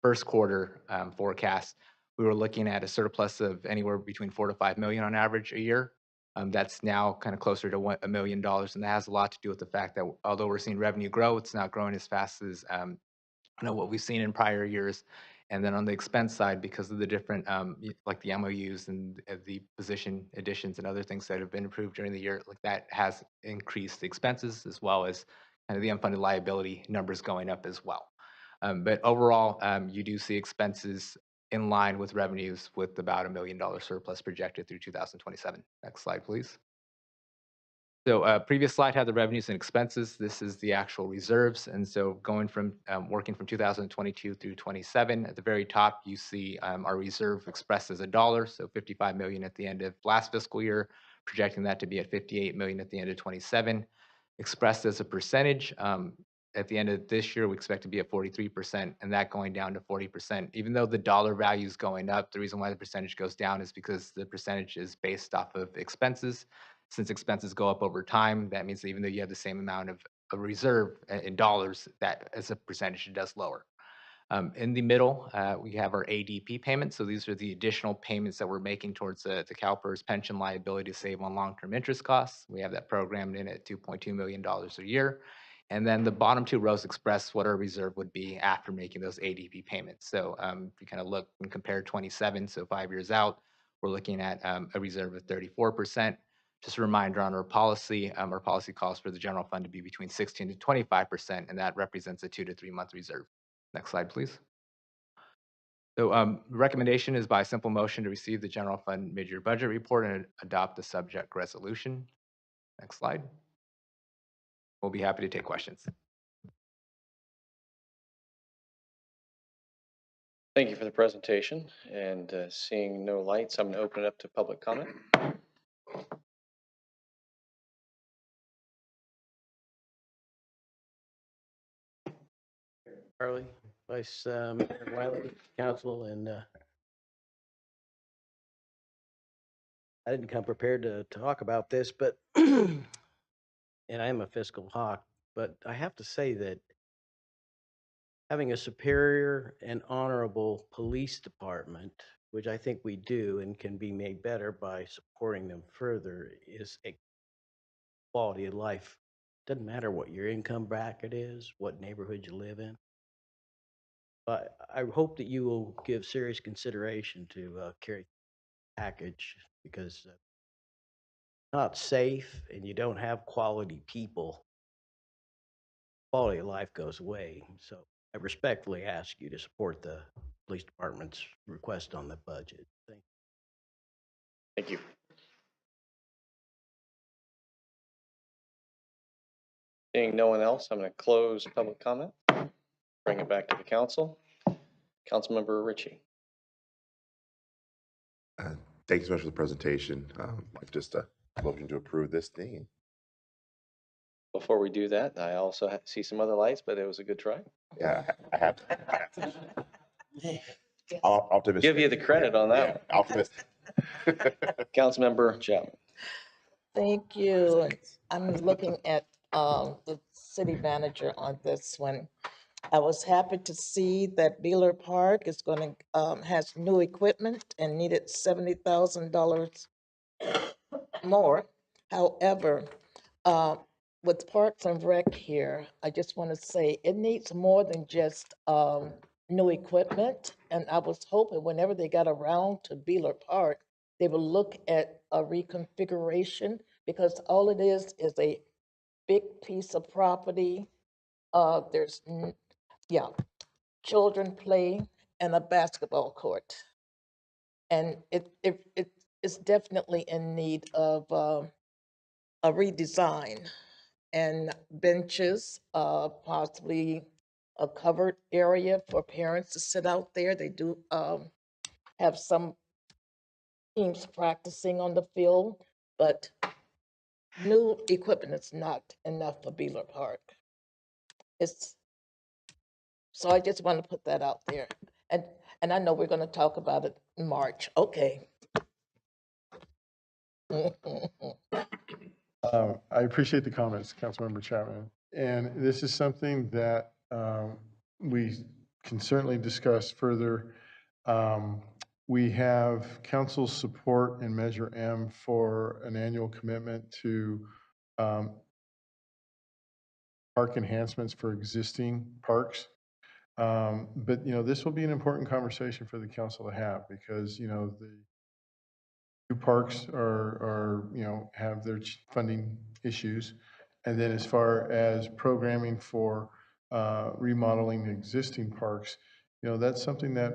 first quarter forecast, we were looking at a surplus of anywhere between 4 to 5 million on average a year. That's now kind of closer to $1 million, and that has a lot to do with the fact that although we're seeing revenue grow, it's not growing as fast as what we've seen in prior years. And then on the expense side, because of the different, like the MOUs and the position additions and other things that have been approved during the year, like that has increased the expenses as well as kind of the unfunded liability numbers going up as well. But overall, you do see expenses in line with revenues with about $1 million surplus projected through 2027. Next slide, please. So previous slide had the revenues and expenses. This is the actual reserves. And so going from working from 2022 through 27, at the very top, you see our reserve expressed as a dollar. So 55 million at the end of last fiscal year, projecting that to be at 58 million at the end of 27. Expressed as a percentage, at the end of this year, we expect to be at 43%, and that going down to 40%. Even though the dollar value is going up, the reason why the percentage goes down is because the percentage is based off of expenses. Since expenses go up over time, that means that even though you have the same amount of a reserve in dollars, that as a percentage, it does lower. In the middle, we have our ADP payments. So these are the additional payments that we're making towards the CalPERS pension liability to save on long-term interest costs. We have that programmed in at $2.2 million a year. And then the bottom two rows express what our reserve would be after making those ADP payments. So if you kind of look and compare 27, so 5 years out, we're looking at a reserve of 34%. Just a reminder on our policy calls for the general fund to be between 16 to 25%, and that represents a 2 to 3 month reserve. Next slide, please. So the recommendation is by simple motion to receive the general fund mid-year budget report and adopt the subject resolution. Next slide. We'll be happy to take questions. Thank you for the presentation, and seeing no lights, I'm going to open it up to public comment. Carly, Vice Mayor Wiley, Council, and I didn't come prepared to talk about this, but and I am a fiscal hawk, but I have to say that having a superior and honorable police department, which I think we do and can be made better by supporting them further, is a quality of life. Doesn't matter what your income bracket is, what neighborhood you live in. But I hope that you will give serious consideration to carry the package because it's not safe and you don't have quality people. Quality of life goes away. So I respectfully ask you to support the police department's request on the budget. Thank you. Seeing no one else, I'm going to close public comment. Bring it back to the council. Councilmember Ritchie. Thank you so much for the presentation. Just looking to approve this thing. Before we do that, I also see some other lights, but it was a good try. Yeah, I have to. Optimistic. Give you the credit on that. Yeah, optimistic. Councilmember Chapman. Thank you. I'm looking at the city manager on this one. I was happy to see that Beeler Park is going to has new equipment and needed $70,000 more. However, with Parks and Rec here, I just want to say it needs more than just new equipment. And I was hoping whenever they got around to Beeler Park, they would look at a reconfiguration because all it is a big piece of property. There's, yeah, children play and a basketball court. And it's definitely in need of a redesign and benches, possibly a covered area for parents to sit out there. They do have some teams practicing on the field, but new equipment is not enough for Beeler Park. It's, so I just want to put that out there. And I know we're going to talk about it in March. Okay. I appreciate the comments, Councilmember Chapman. And this is something that we can certainly discuss further. We have council's support in Measure M for an annual commitment to park enhancements for existing parks. But, this will be an important conversation for the council to have because, the two parks have their funding issues. And then as far as programming for remodeling the existing parks, that's something that,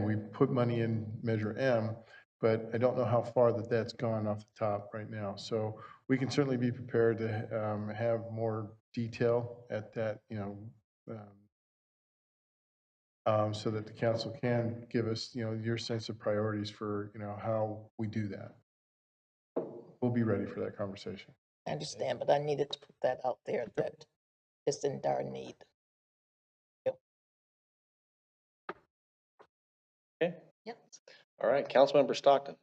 we put money in Measure M, but I don't know how far that's gone off the top right now. So we can certainly be prepared to have more detail at that, so that the council can give us, your sense of priorities for, how we do that. We'll be ready for that conversation. I understand, but I needed to put that out there that it's in dire need. Okay. Yep. All right, Councilmember Stockton.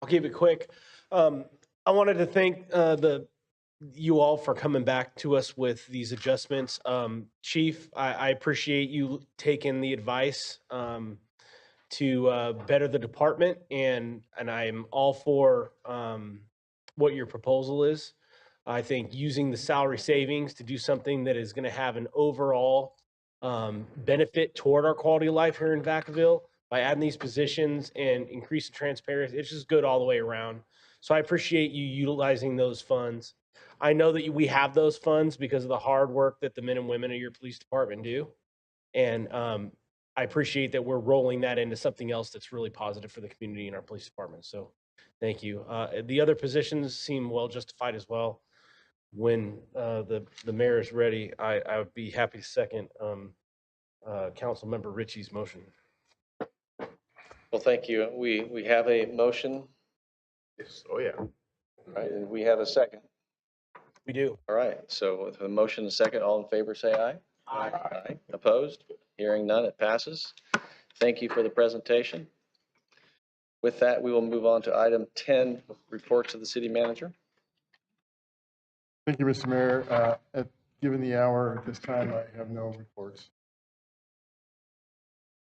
I'll keep it quick. I wanted to thank you all for coming back to us with these adjustments. Chief, I appreciate you taking the advice to better the department, and I'm all for what your proposal is. I think using the salary savings to do something that is going to have an overall benefit toward our quality of life here in Vacaville by adding these positions and increasing transparency, it's just good all the way around. So I appreciate you utilizing those funds. I know that we have those funds because of the hard work that the men and women of your police department do. And I appreciate that we're rolling that into something else that's really positive for the community and our police department. So thank you. The other positions seem well justified as well. When the mayor is ready, I would be happy to second Council Member Ritchie's motion. Well, thank you. We have a motion. Yes. Oh, yeah. All right, and we have a second. We do. All right, so with a motion and a second, all in favor, say aye. Aye. Aye. Opposed? Hearing none, it passes. Thank you for the presentation. With that, we will move on to item 10, reports of the city manager. Thank you, Mr. Mayor. Given the hour at this time, I have no reports.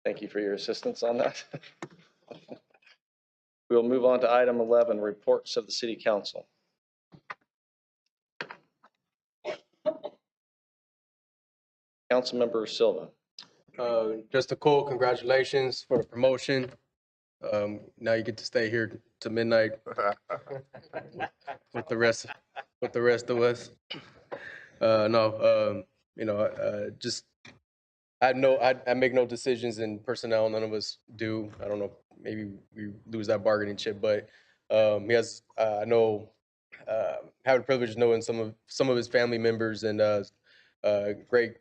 Thank you for your assistance on that. We'll move on to item 11, reports of the city council. Councilmember Silva. Just a cool congratulations for the promotion. Now you get to stay here to midnight with the rest of us. Just I make no decisions in personnel. None of us do. I don't know. Maybe we lose that bargaining chip, but he has. I know. Have the privilege of knowing some of his family members and great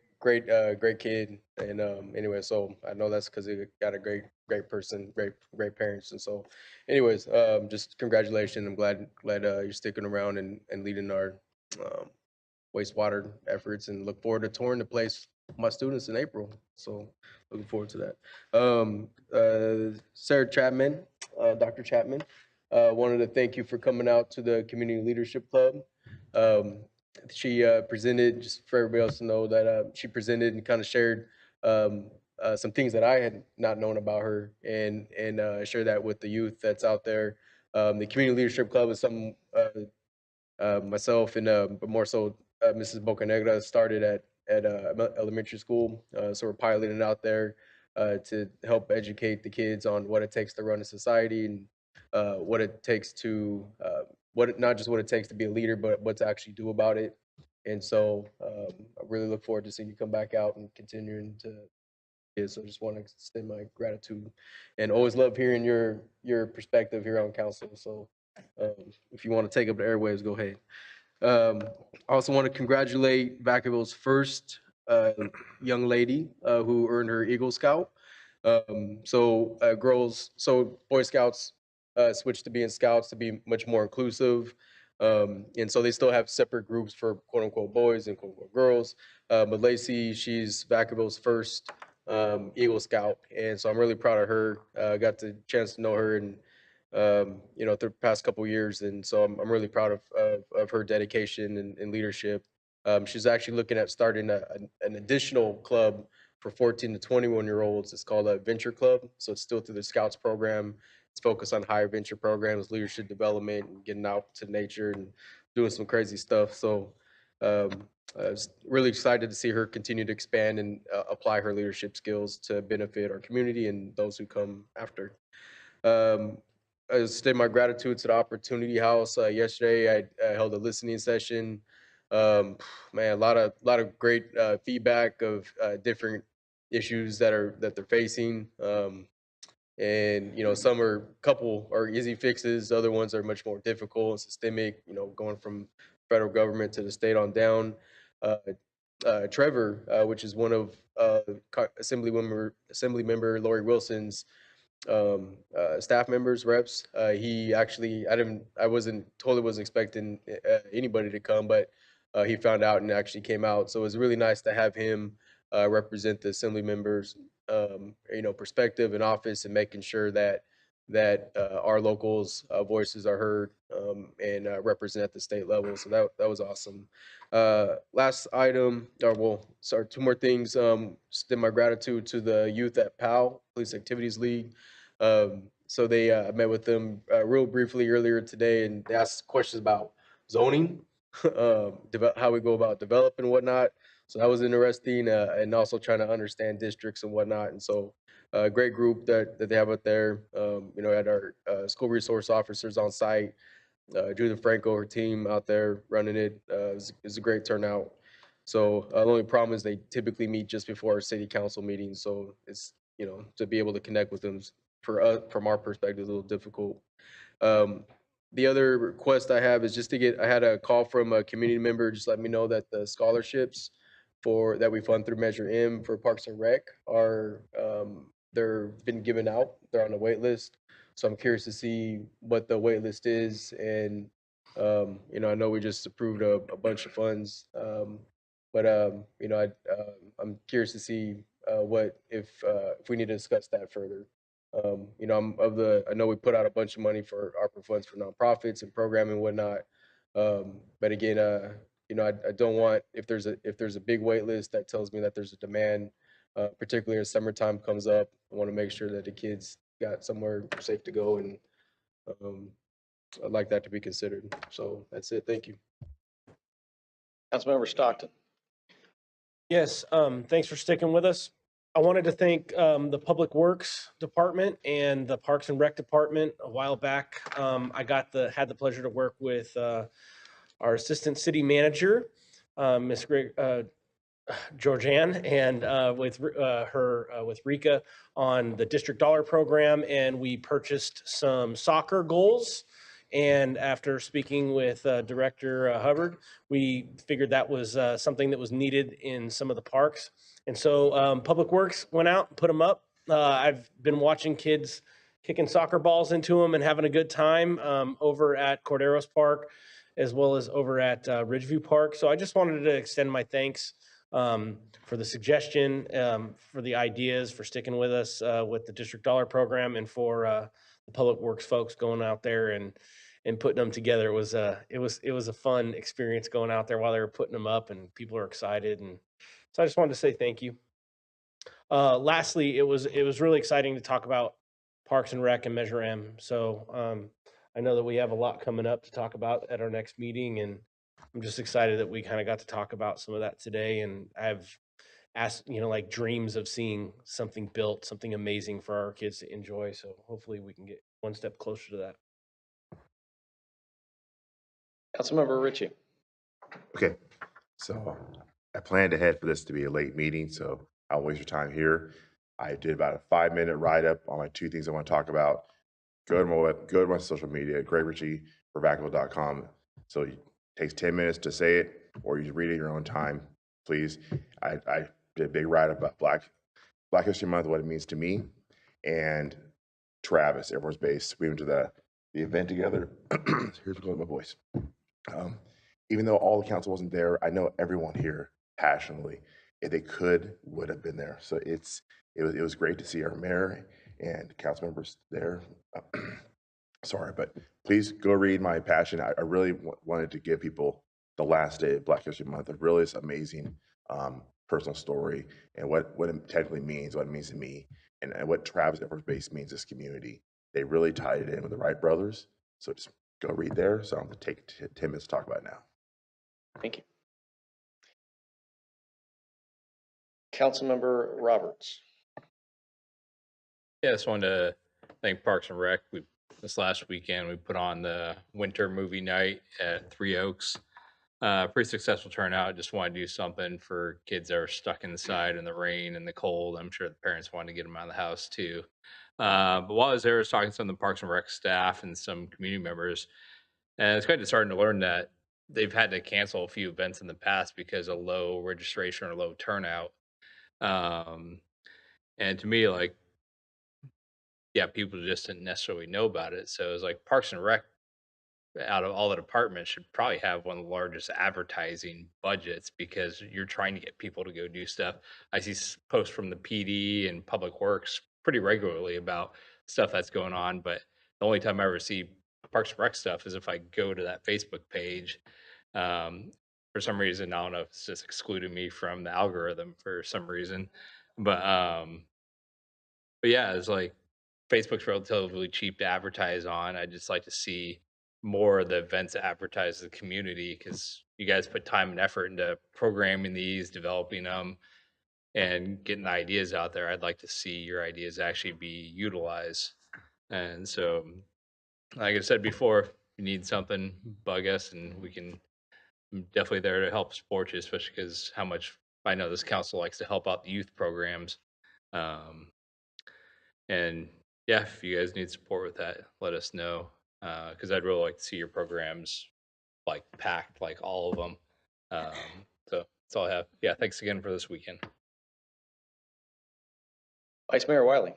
kid. And anyway, so I know that's because he got a great person, great parents. And so, anyways, just congratulations. I'm glad you're sticking around and leading our wastewater efforts, and look forward to touring the place with my students in April. So looking forward to that. Sarah Chapman, Dr. Chapman, wanted to thank you for coming out to the Community Leadership Club. She presented, just for everybody else to know, that she presented and kind of shared some things that I had not known about her, and share that with the youth that's out there. The Community Leadership Club is something myself and but more so Mrs. Bocanegra started at elementary school. So we're piloting it out there to help educate the kids on what it takes to run a society, and what it takes to not just what it takes to be a leader, but what to actually do about it. And so I really look forward to seeing you come back out and continuing to. Yeah, so just want to extend my gratitude, and always love hearing your perspective here on council. So if you want to take up the airwaves, go ahead. I also want to congratulate Vacaville's first young lady who earned her Eagle Scout. So Boy Scouts switched to being Scouts to be much more inclusive. And so they still have separate groups for quote unquote boys and quote unquote girls. But Lacey, she's Vacaville's first Eagle Scout. And so I'm really proud of her. Got the chance to know her and through the past couple of years. And so I'm really proud of her dedication and leadership. She's actually looking at starting an additional club for 14 to 21-year-olds. It's called a Venture Club. So it's still through the Scouts program. It's focused on higher venture programs, leadership development, and getting out to nature and doing some crazy stuff. So I was really excited to see her continue to expand and apply her leadership skills to benefit our community and those who come after. Um, I extend my gratitude to the Opportunity House. Yesterday, I held a listening session. Man, a lot of great feedback of different issues that they're facing. And some are easy fixes. Other ones are much more difficult and systemic. Going from federal government to the state on down. Trevor, which is one of Assembly Member Lori Wilson's staff members, reps. He actually, I wasn't expecting anybody to come, but he found out and actually came out. So it was really nice to have him represent the assembly members, perspective in office and making sure that our locals' voices are heard and represent at the state level. So that was awesome. Last item, two more things. Extend my gratitude to the youth at PAL, Police Activities League. So they met with them real briefly earlier today, and they asked questions about zoning, how we go about developing and whatnot. So that was interesting, and also trying to understand districts and whatnot. And so, great group that they have out there. Had our school resource officers on site. Judith Franco, her team out there running it. It was a great turnout. So the only problem is they typically meet just before our city council meetings. So it's, to be able to connect with them for us, from our perspective, a little difficult. The other request I have is just I had a call from a community member, just let me know that the scholarships that we fund through Measure M for Parks and Rec are, they're been given out. They're on the wait list. So I'm curious to see what the wait list is. And, I know we just approved a bunch of funds. But I'm curious to see if we need to discuss that further. I know we put out a bunch of money for ARPA funds for nonprofits and programming and whatnot. But again, I don't want, if there's a big wait list that tells me that there's a demand, particularly as summertime comes up, I want to make sure that the kids got somewhere safe to go, and I'd like that to be considered. So that's it. Thank you. Councilmember Stockton. Yes, thanks for sticking with us. I wanted to thank the Public Works Department and the Parks and Rec Department. A while back, I had the pleasure to work with our Assistant City Manager, Ms. Georgianne, and with Rika on the District Dollar Program, and we purchased some soccer goals. And after speaking with Director Hubbard, we figured that was something that was needed in some of the parks. And so Public Works went out and put them up. I've been watching kids kicking soccer balls into them and having a good time over at Corderos Park, as well as over at Ridgeview Park. So I just wanted to extend my thanks for the suggestion, for the ideas, for sticking with us with the District Dollar Program, and for the Public Works folks going out there and putting them together. It was a fun experience going out there while they were putting them up, and people are excited. And so I just wanted to say thank you. Lastly, it was really exciting to talk about Parks and Rec and Measure M. So I know that we have a lot coming up to talk about at our next meeting, and I'm just excited that we kind of got to talk about some of that today. And I've like dreams of seeing something built, something amazing for our kids to enjoy. So hopefully we can get one step closer to that. Councilmember Ritchie. Okay, so I planned ahead for this to be a late meeting, so I won't waste your time here. I did about a 5-minute write-up on my 2 things I want to talk about. Go to my social media, Greg Ritchie for Vacaville.com. So it takes 10 minutes to say it, or you read it at your own time, please. I did a big write-up about Black History Month, what it means to me, and Travis, Air Force Base. We went to the event together. Here's what's going on my voice. Um, even though all the council wasn't there, I know everyone here passionately, if they could, would have been there. So it was great to see our mayor and council members there. Sorry, but please go read my passion. I really wanted to give people the last day of Black History Month. It really is amazing personal story and what it technically means, what it means to me, and what Travis Air Force Base means to this community. They really tied it in with the Wright brothers. So just go read there. So I'm going to take 10 minutes to talk about it now. Thank you. Councilmember Roberts. Yeah, I just wanted to thank Parks and Rec. This last weekend, we put on the winter movie night at Three Oaks. Pretty successful turnout. Just wanted to do something for kids that are stuck inside in the rain and the cold. I'm sure the parents wanted to get them out of the house too. But while I was there, I was talking to some of the Parks and Rec staff and some community members. And it's kind of starting to learn that they've had to cancel a few events in the past because of low registration or low turnout. And to me, like, yeah, people just didn't necessarily know about it. So it was like Parks and Rec, out of all the departments, should probably have one of the largest advertising budgets because you're trying to get people to go do stuff. I see posts from the PD and Public Works pretty regularly about stuff that's going on, but the only time I ever see Parks and Rec stuff is if I go to that Facebook page. For some reason, I don't know if it's just excluding me from the algorithm for some reason, but yeah, it's like Facebook's relatively cheap to advertise on. I just like to see more of the events advertised to the community because you guys put time and effort into programming these, developing them, and getting the ideas out there. I'd like to see your ideas actually be utilized. And so, like I said before, if you need something, bug us, and I'm definitely there to help support you, especially because how much I know this council likes to help out the youth programs. Um, and yeah, if you guys need support with that, let us know. Because I'd really like to see your programs like packed, like all of them. So that's all I have. Yeah, thanks again for this weekend. Vice Mayor Wiley.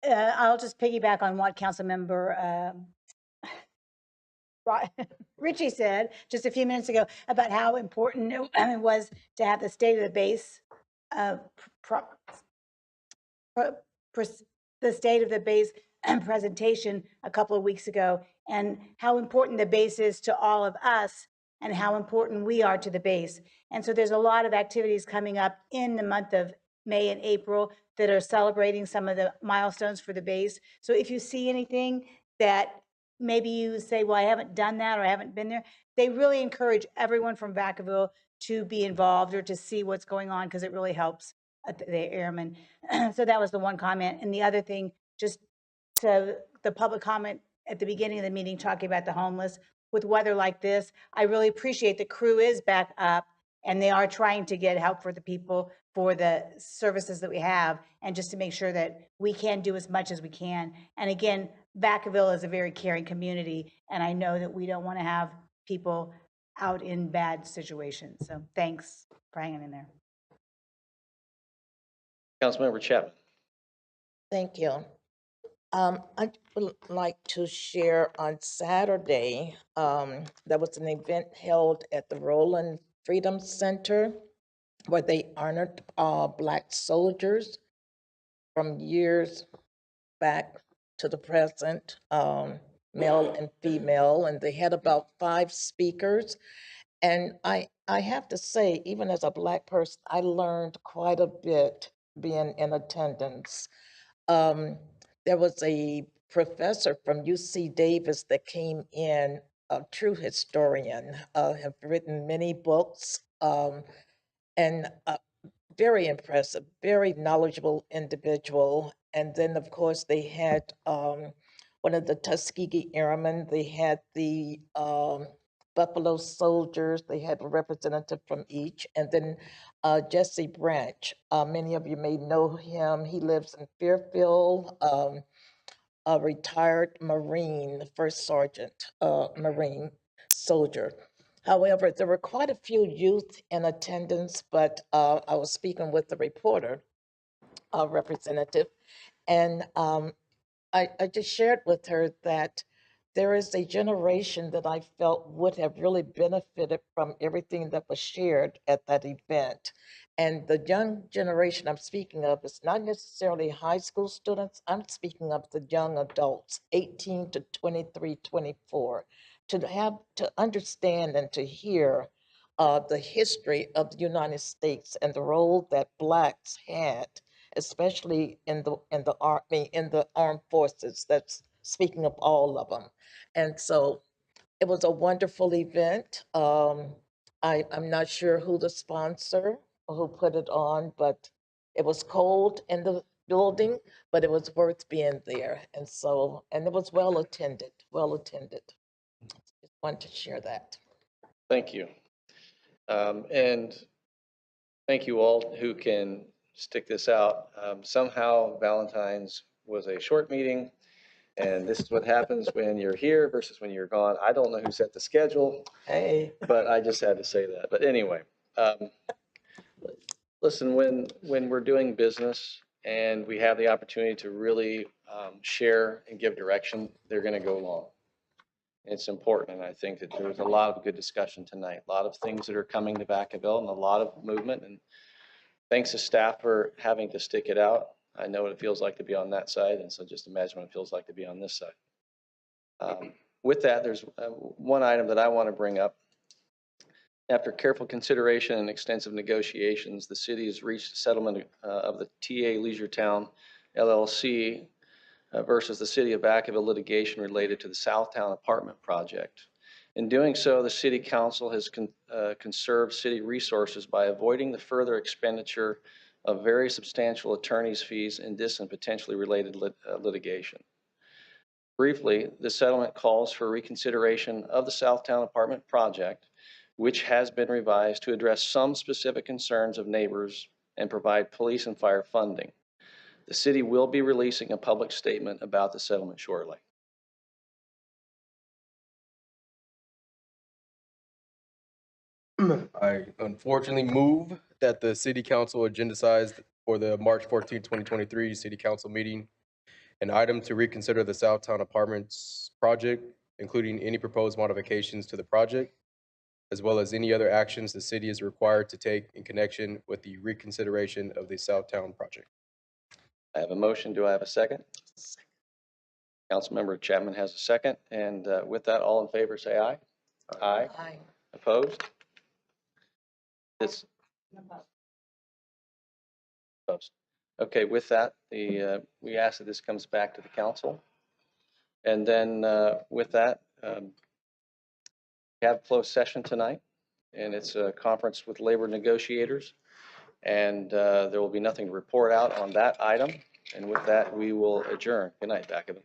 I'll just piggyback on what Councilmember Ritchie said just a few minutes ago about how important it was to have the state of the base, the state of the base presentation a couple of weeks ago, and how important the base is to all of us and how important we are to the base. And so there's a lot of activities coming up in the month of May and April that are celebrating some of the milestones for the base. So if you see anything that maybe you say, well, I haven't done that or I haven't been there, they really encourage everyone from Vacaville to be involved or to see what's going on because it really helps the airmen. So that was the one comment. And the other thing, just to the public comment at the beginning of the meeting, talking about the homeless, with weather like this, I really appreciate the crew is back up and they are trying to get help for the people for the services that we have and just to make sure that we can do as much as we can. And again, Vacaville is a very caring community and I know that we don't want to have people out in bad situations. So thanks for hanging in there. Councilmember Chapman. Thank you. I would like to share on Saturday, there was an event held at the Roland Freedom Center where they honored Black soldiers from years back to the present, male and female, and they had about 5 speakers. And I have to say, even as a Black person, I learned quite a bit being in attendance. There was a professor from UC Davis that came in, a true historian, have written many books, and very impressive, very knowledgeable individual. And then, of course, they had one of the Tuskegee Airmen. They had the Buffalo Soldiers. They had a representative from each. And then Jesse Branch. Many of you may know him. He lives in Fairfield, a retired Marine, first sergeant, Marine soldier. However, there were quite a few youth in attendance, but I was speaking with the reporter, representative, and I just shared with her that there is a generation that I felt would have really benefited from everything that was shared at that event. And the young generation I'm speaking of is not necessarily high school students. I'm speaking of the young adults, 18 to 23, 24, to understand and to hear the history of the United States and the role that Blacks had, especially in the army, in the armed forces. That's speaking of all of them. And so it was a wonderful event. I'm not sure who the sponsor or who put it on, but it was cold in the building, but it was worth being there. And so, and it was well attended, well attended. Just wanted to share that. Thank you. And thank you all who can stick this out. Somehow Valentine's was a short meeting, and this is what happens when you're here versus when you're gone. I don't know who set the schedule. Hey. But I just had to say that. But anyway, listen, when we're doing business and we have the opportunity to really share and give direction, they're going to go long. It's important, and I think that there was a lot of good discussion tonight, a lot of things that are coming to Vacaville and a lot of movement. And thanks to staff for having to stick it out. I know what it feels like to be on that side, and so just imagine what it feels like to be on this side. With that, there's one item that I want to bring up. After careful consideration and extensive negotiations, the city has reached a settlement of the TA Leisure Town LLC versus the city of Vacaville litigation related to the Southtown apartment project. In doing so, the city council has conserved city resources by avoiding the further expenditure of very substantial attorney's fees in this and potentially related litigation. Briefly, the settlement calls for reconsideration of the Southtown apartment project, which has been revised to address some specific concerns of neighbors and provide police and fire funding. The city will be releasing a public statement about the settlement shortly. I unfortunately move that the city council agendized for the March 14, 2023 city council meeting an item to reconsider the Southtown Apartments project, including any proposed modifications to the project, as well as any other actions the city is required to take in connection with the reconsideration of the Southtown project. I have a motion. Do I have a second? Councilmember Chapman has a second. And with that, all in favor, say aye. Aye. Aye. Opposed? This. Opposed. Okay, with that, we ask that this comes back to the council. And then with that, we have closed session tonight, and it's a conference with labor negotiators. And there will be nothing to report out on that item. And with that, we will adjourn. Good night, Vacaville.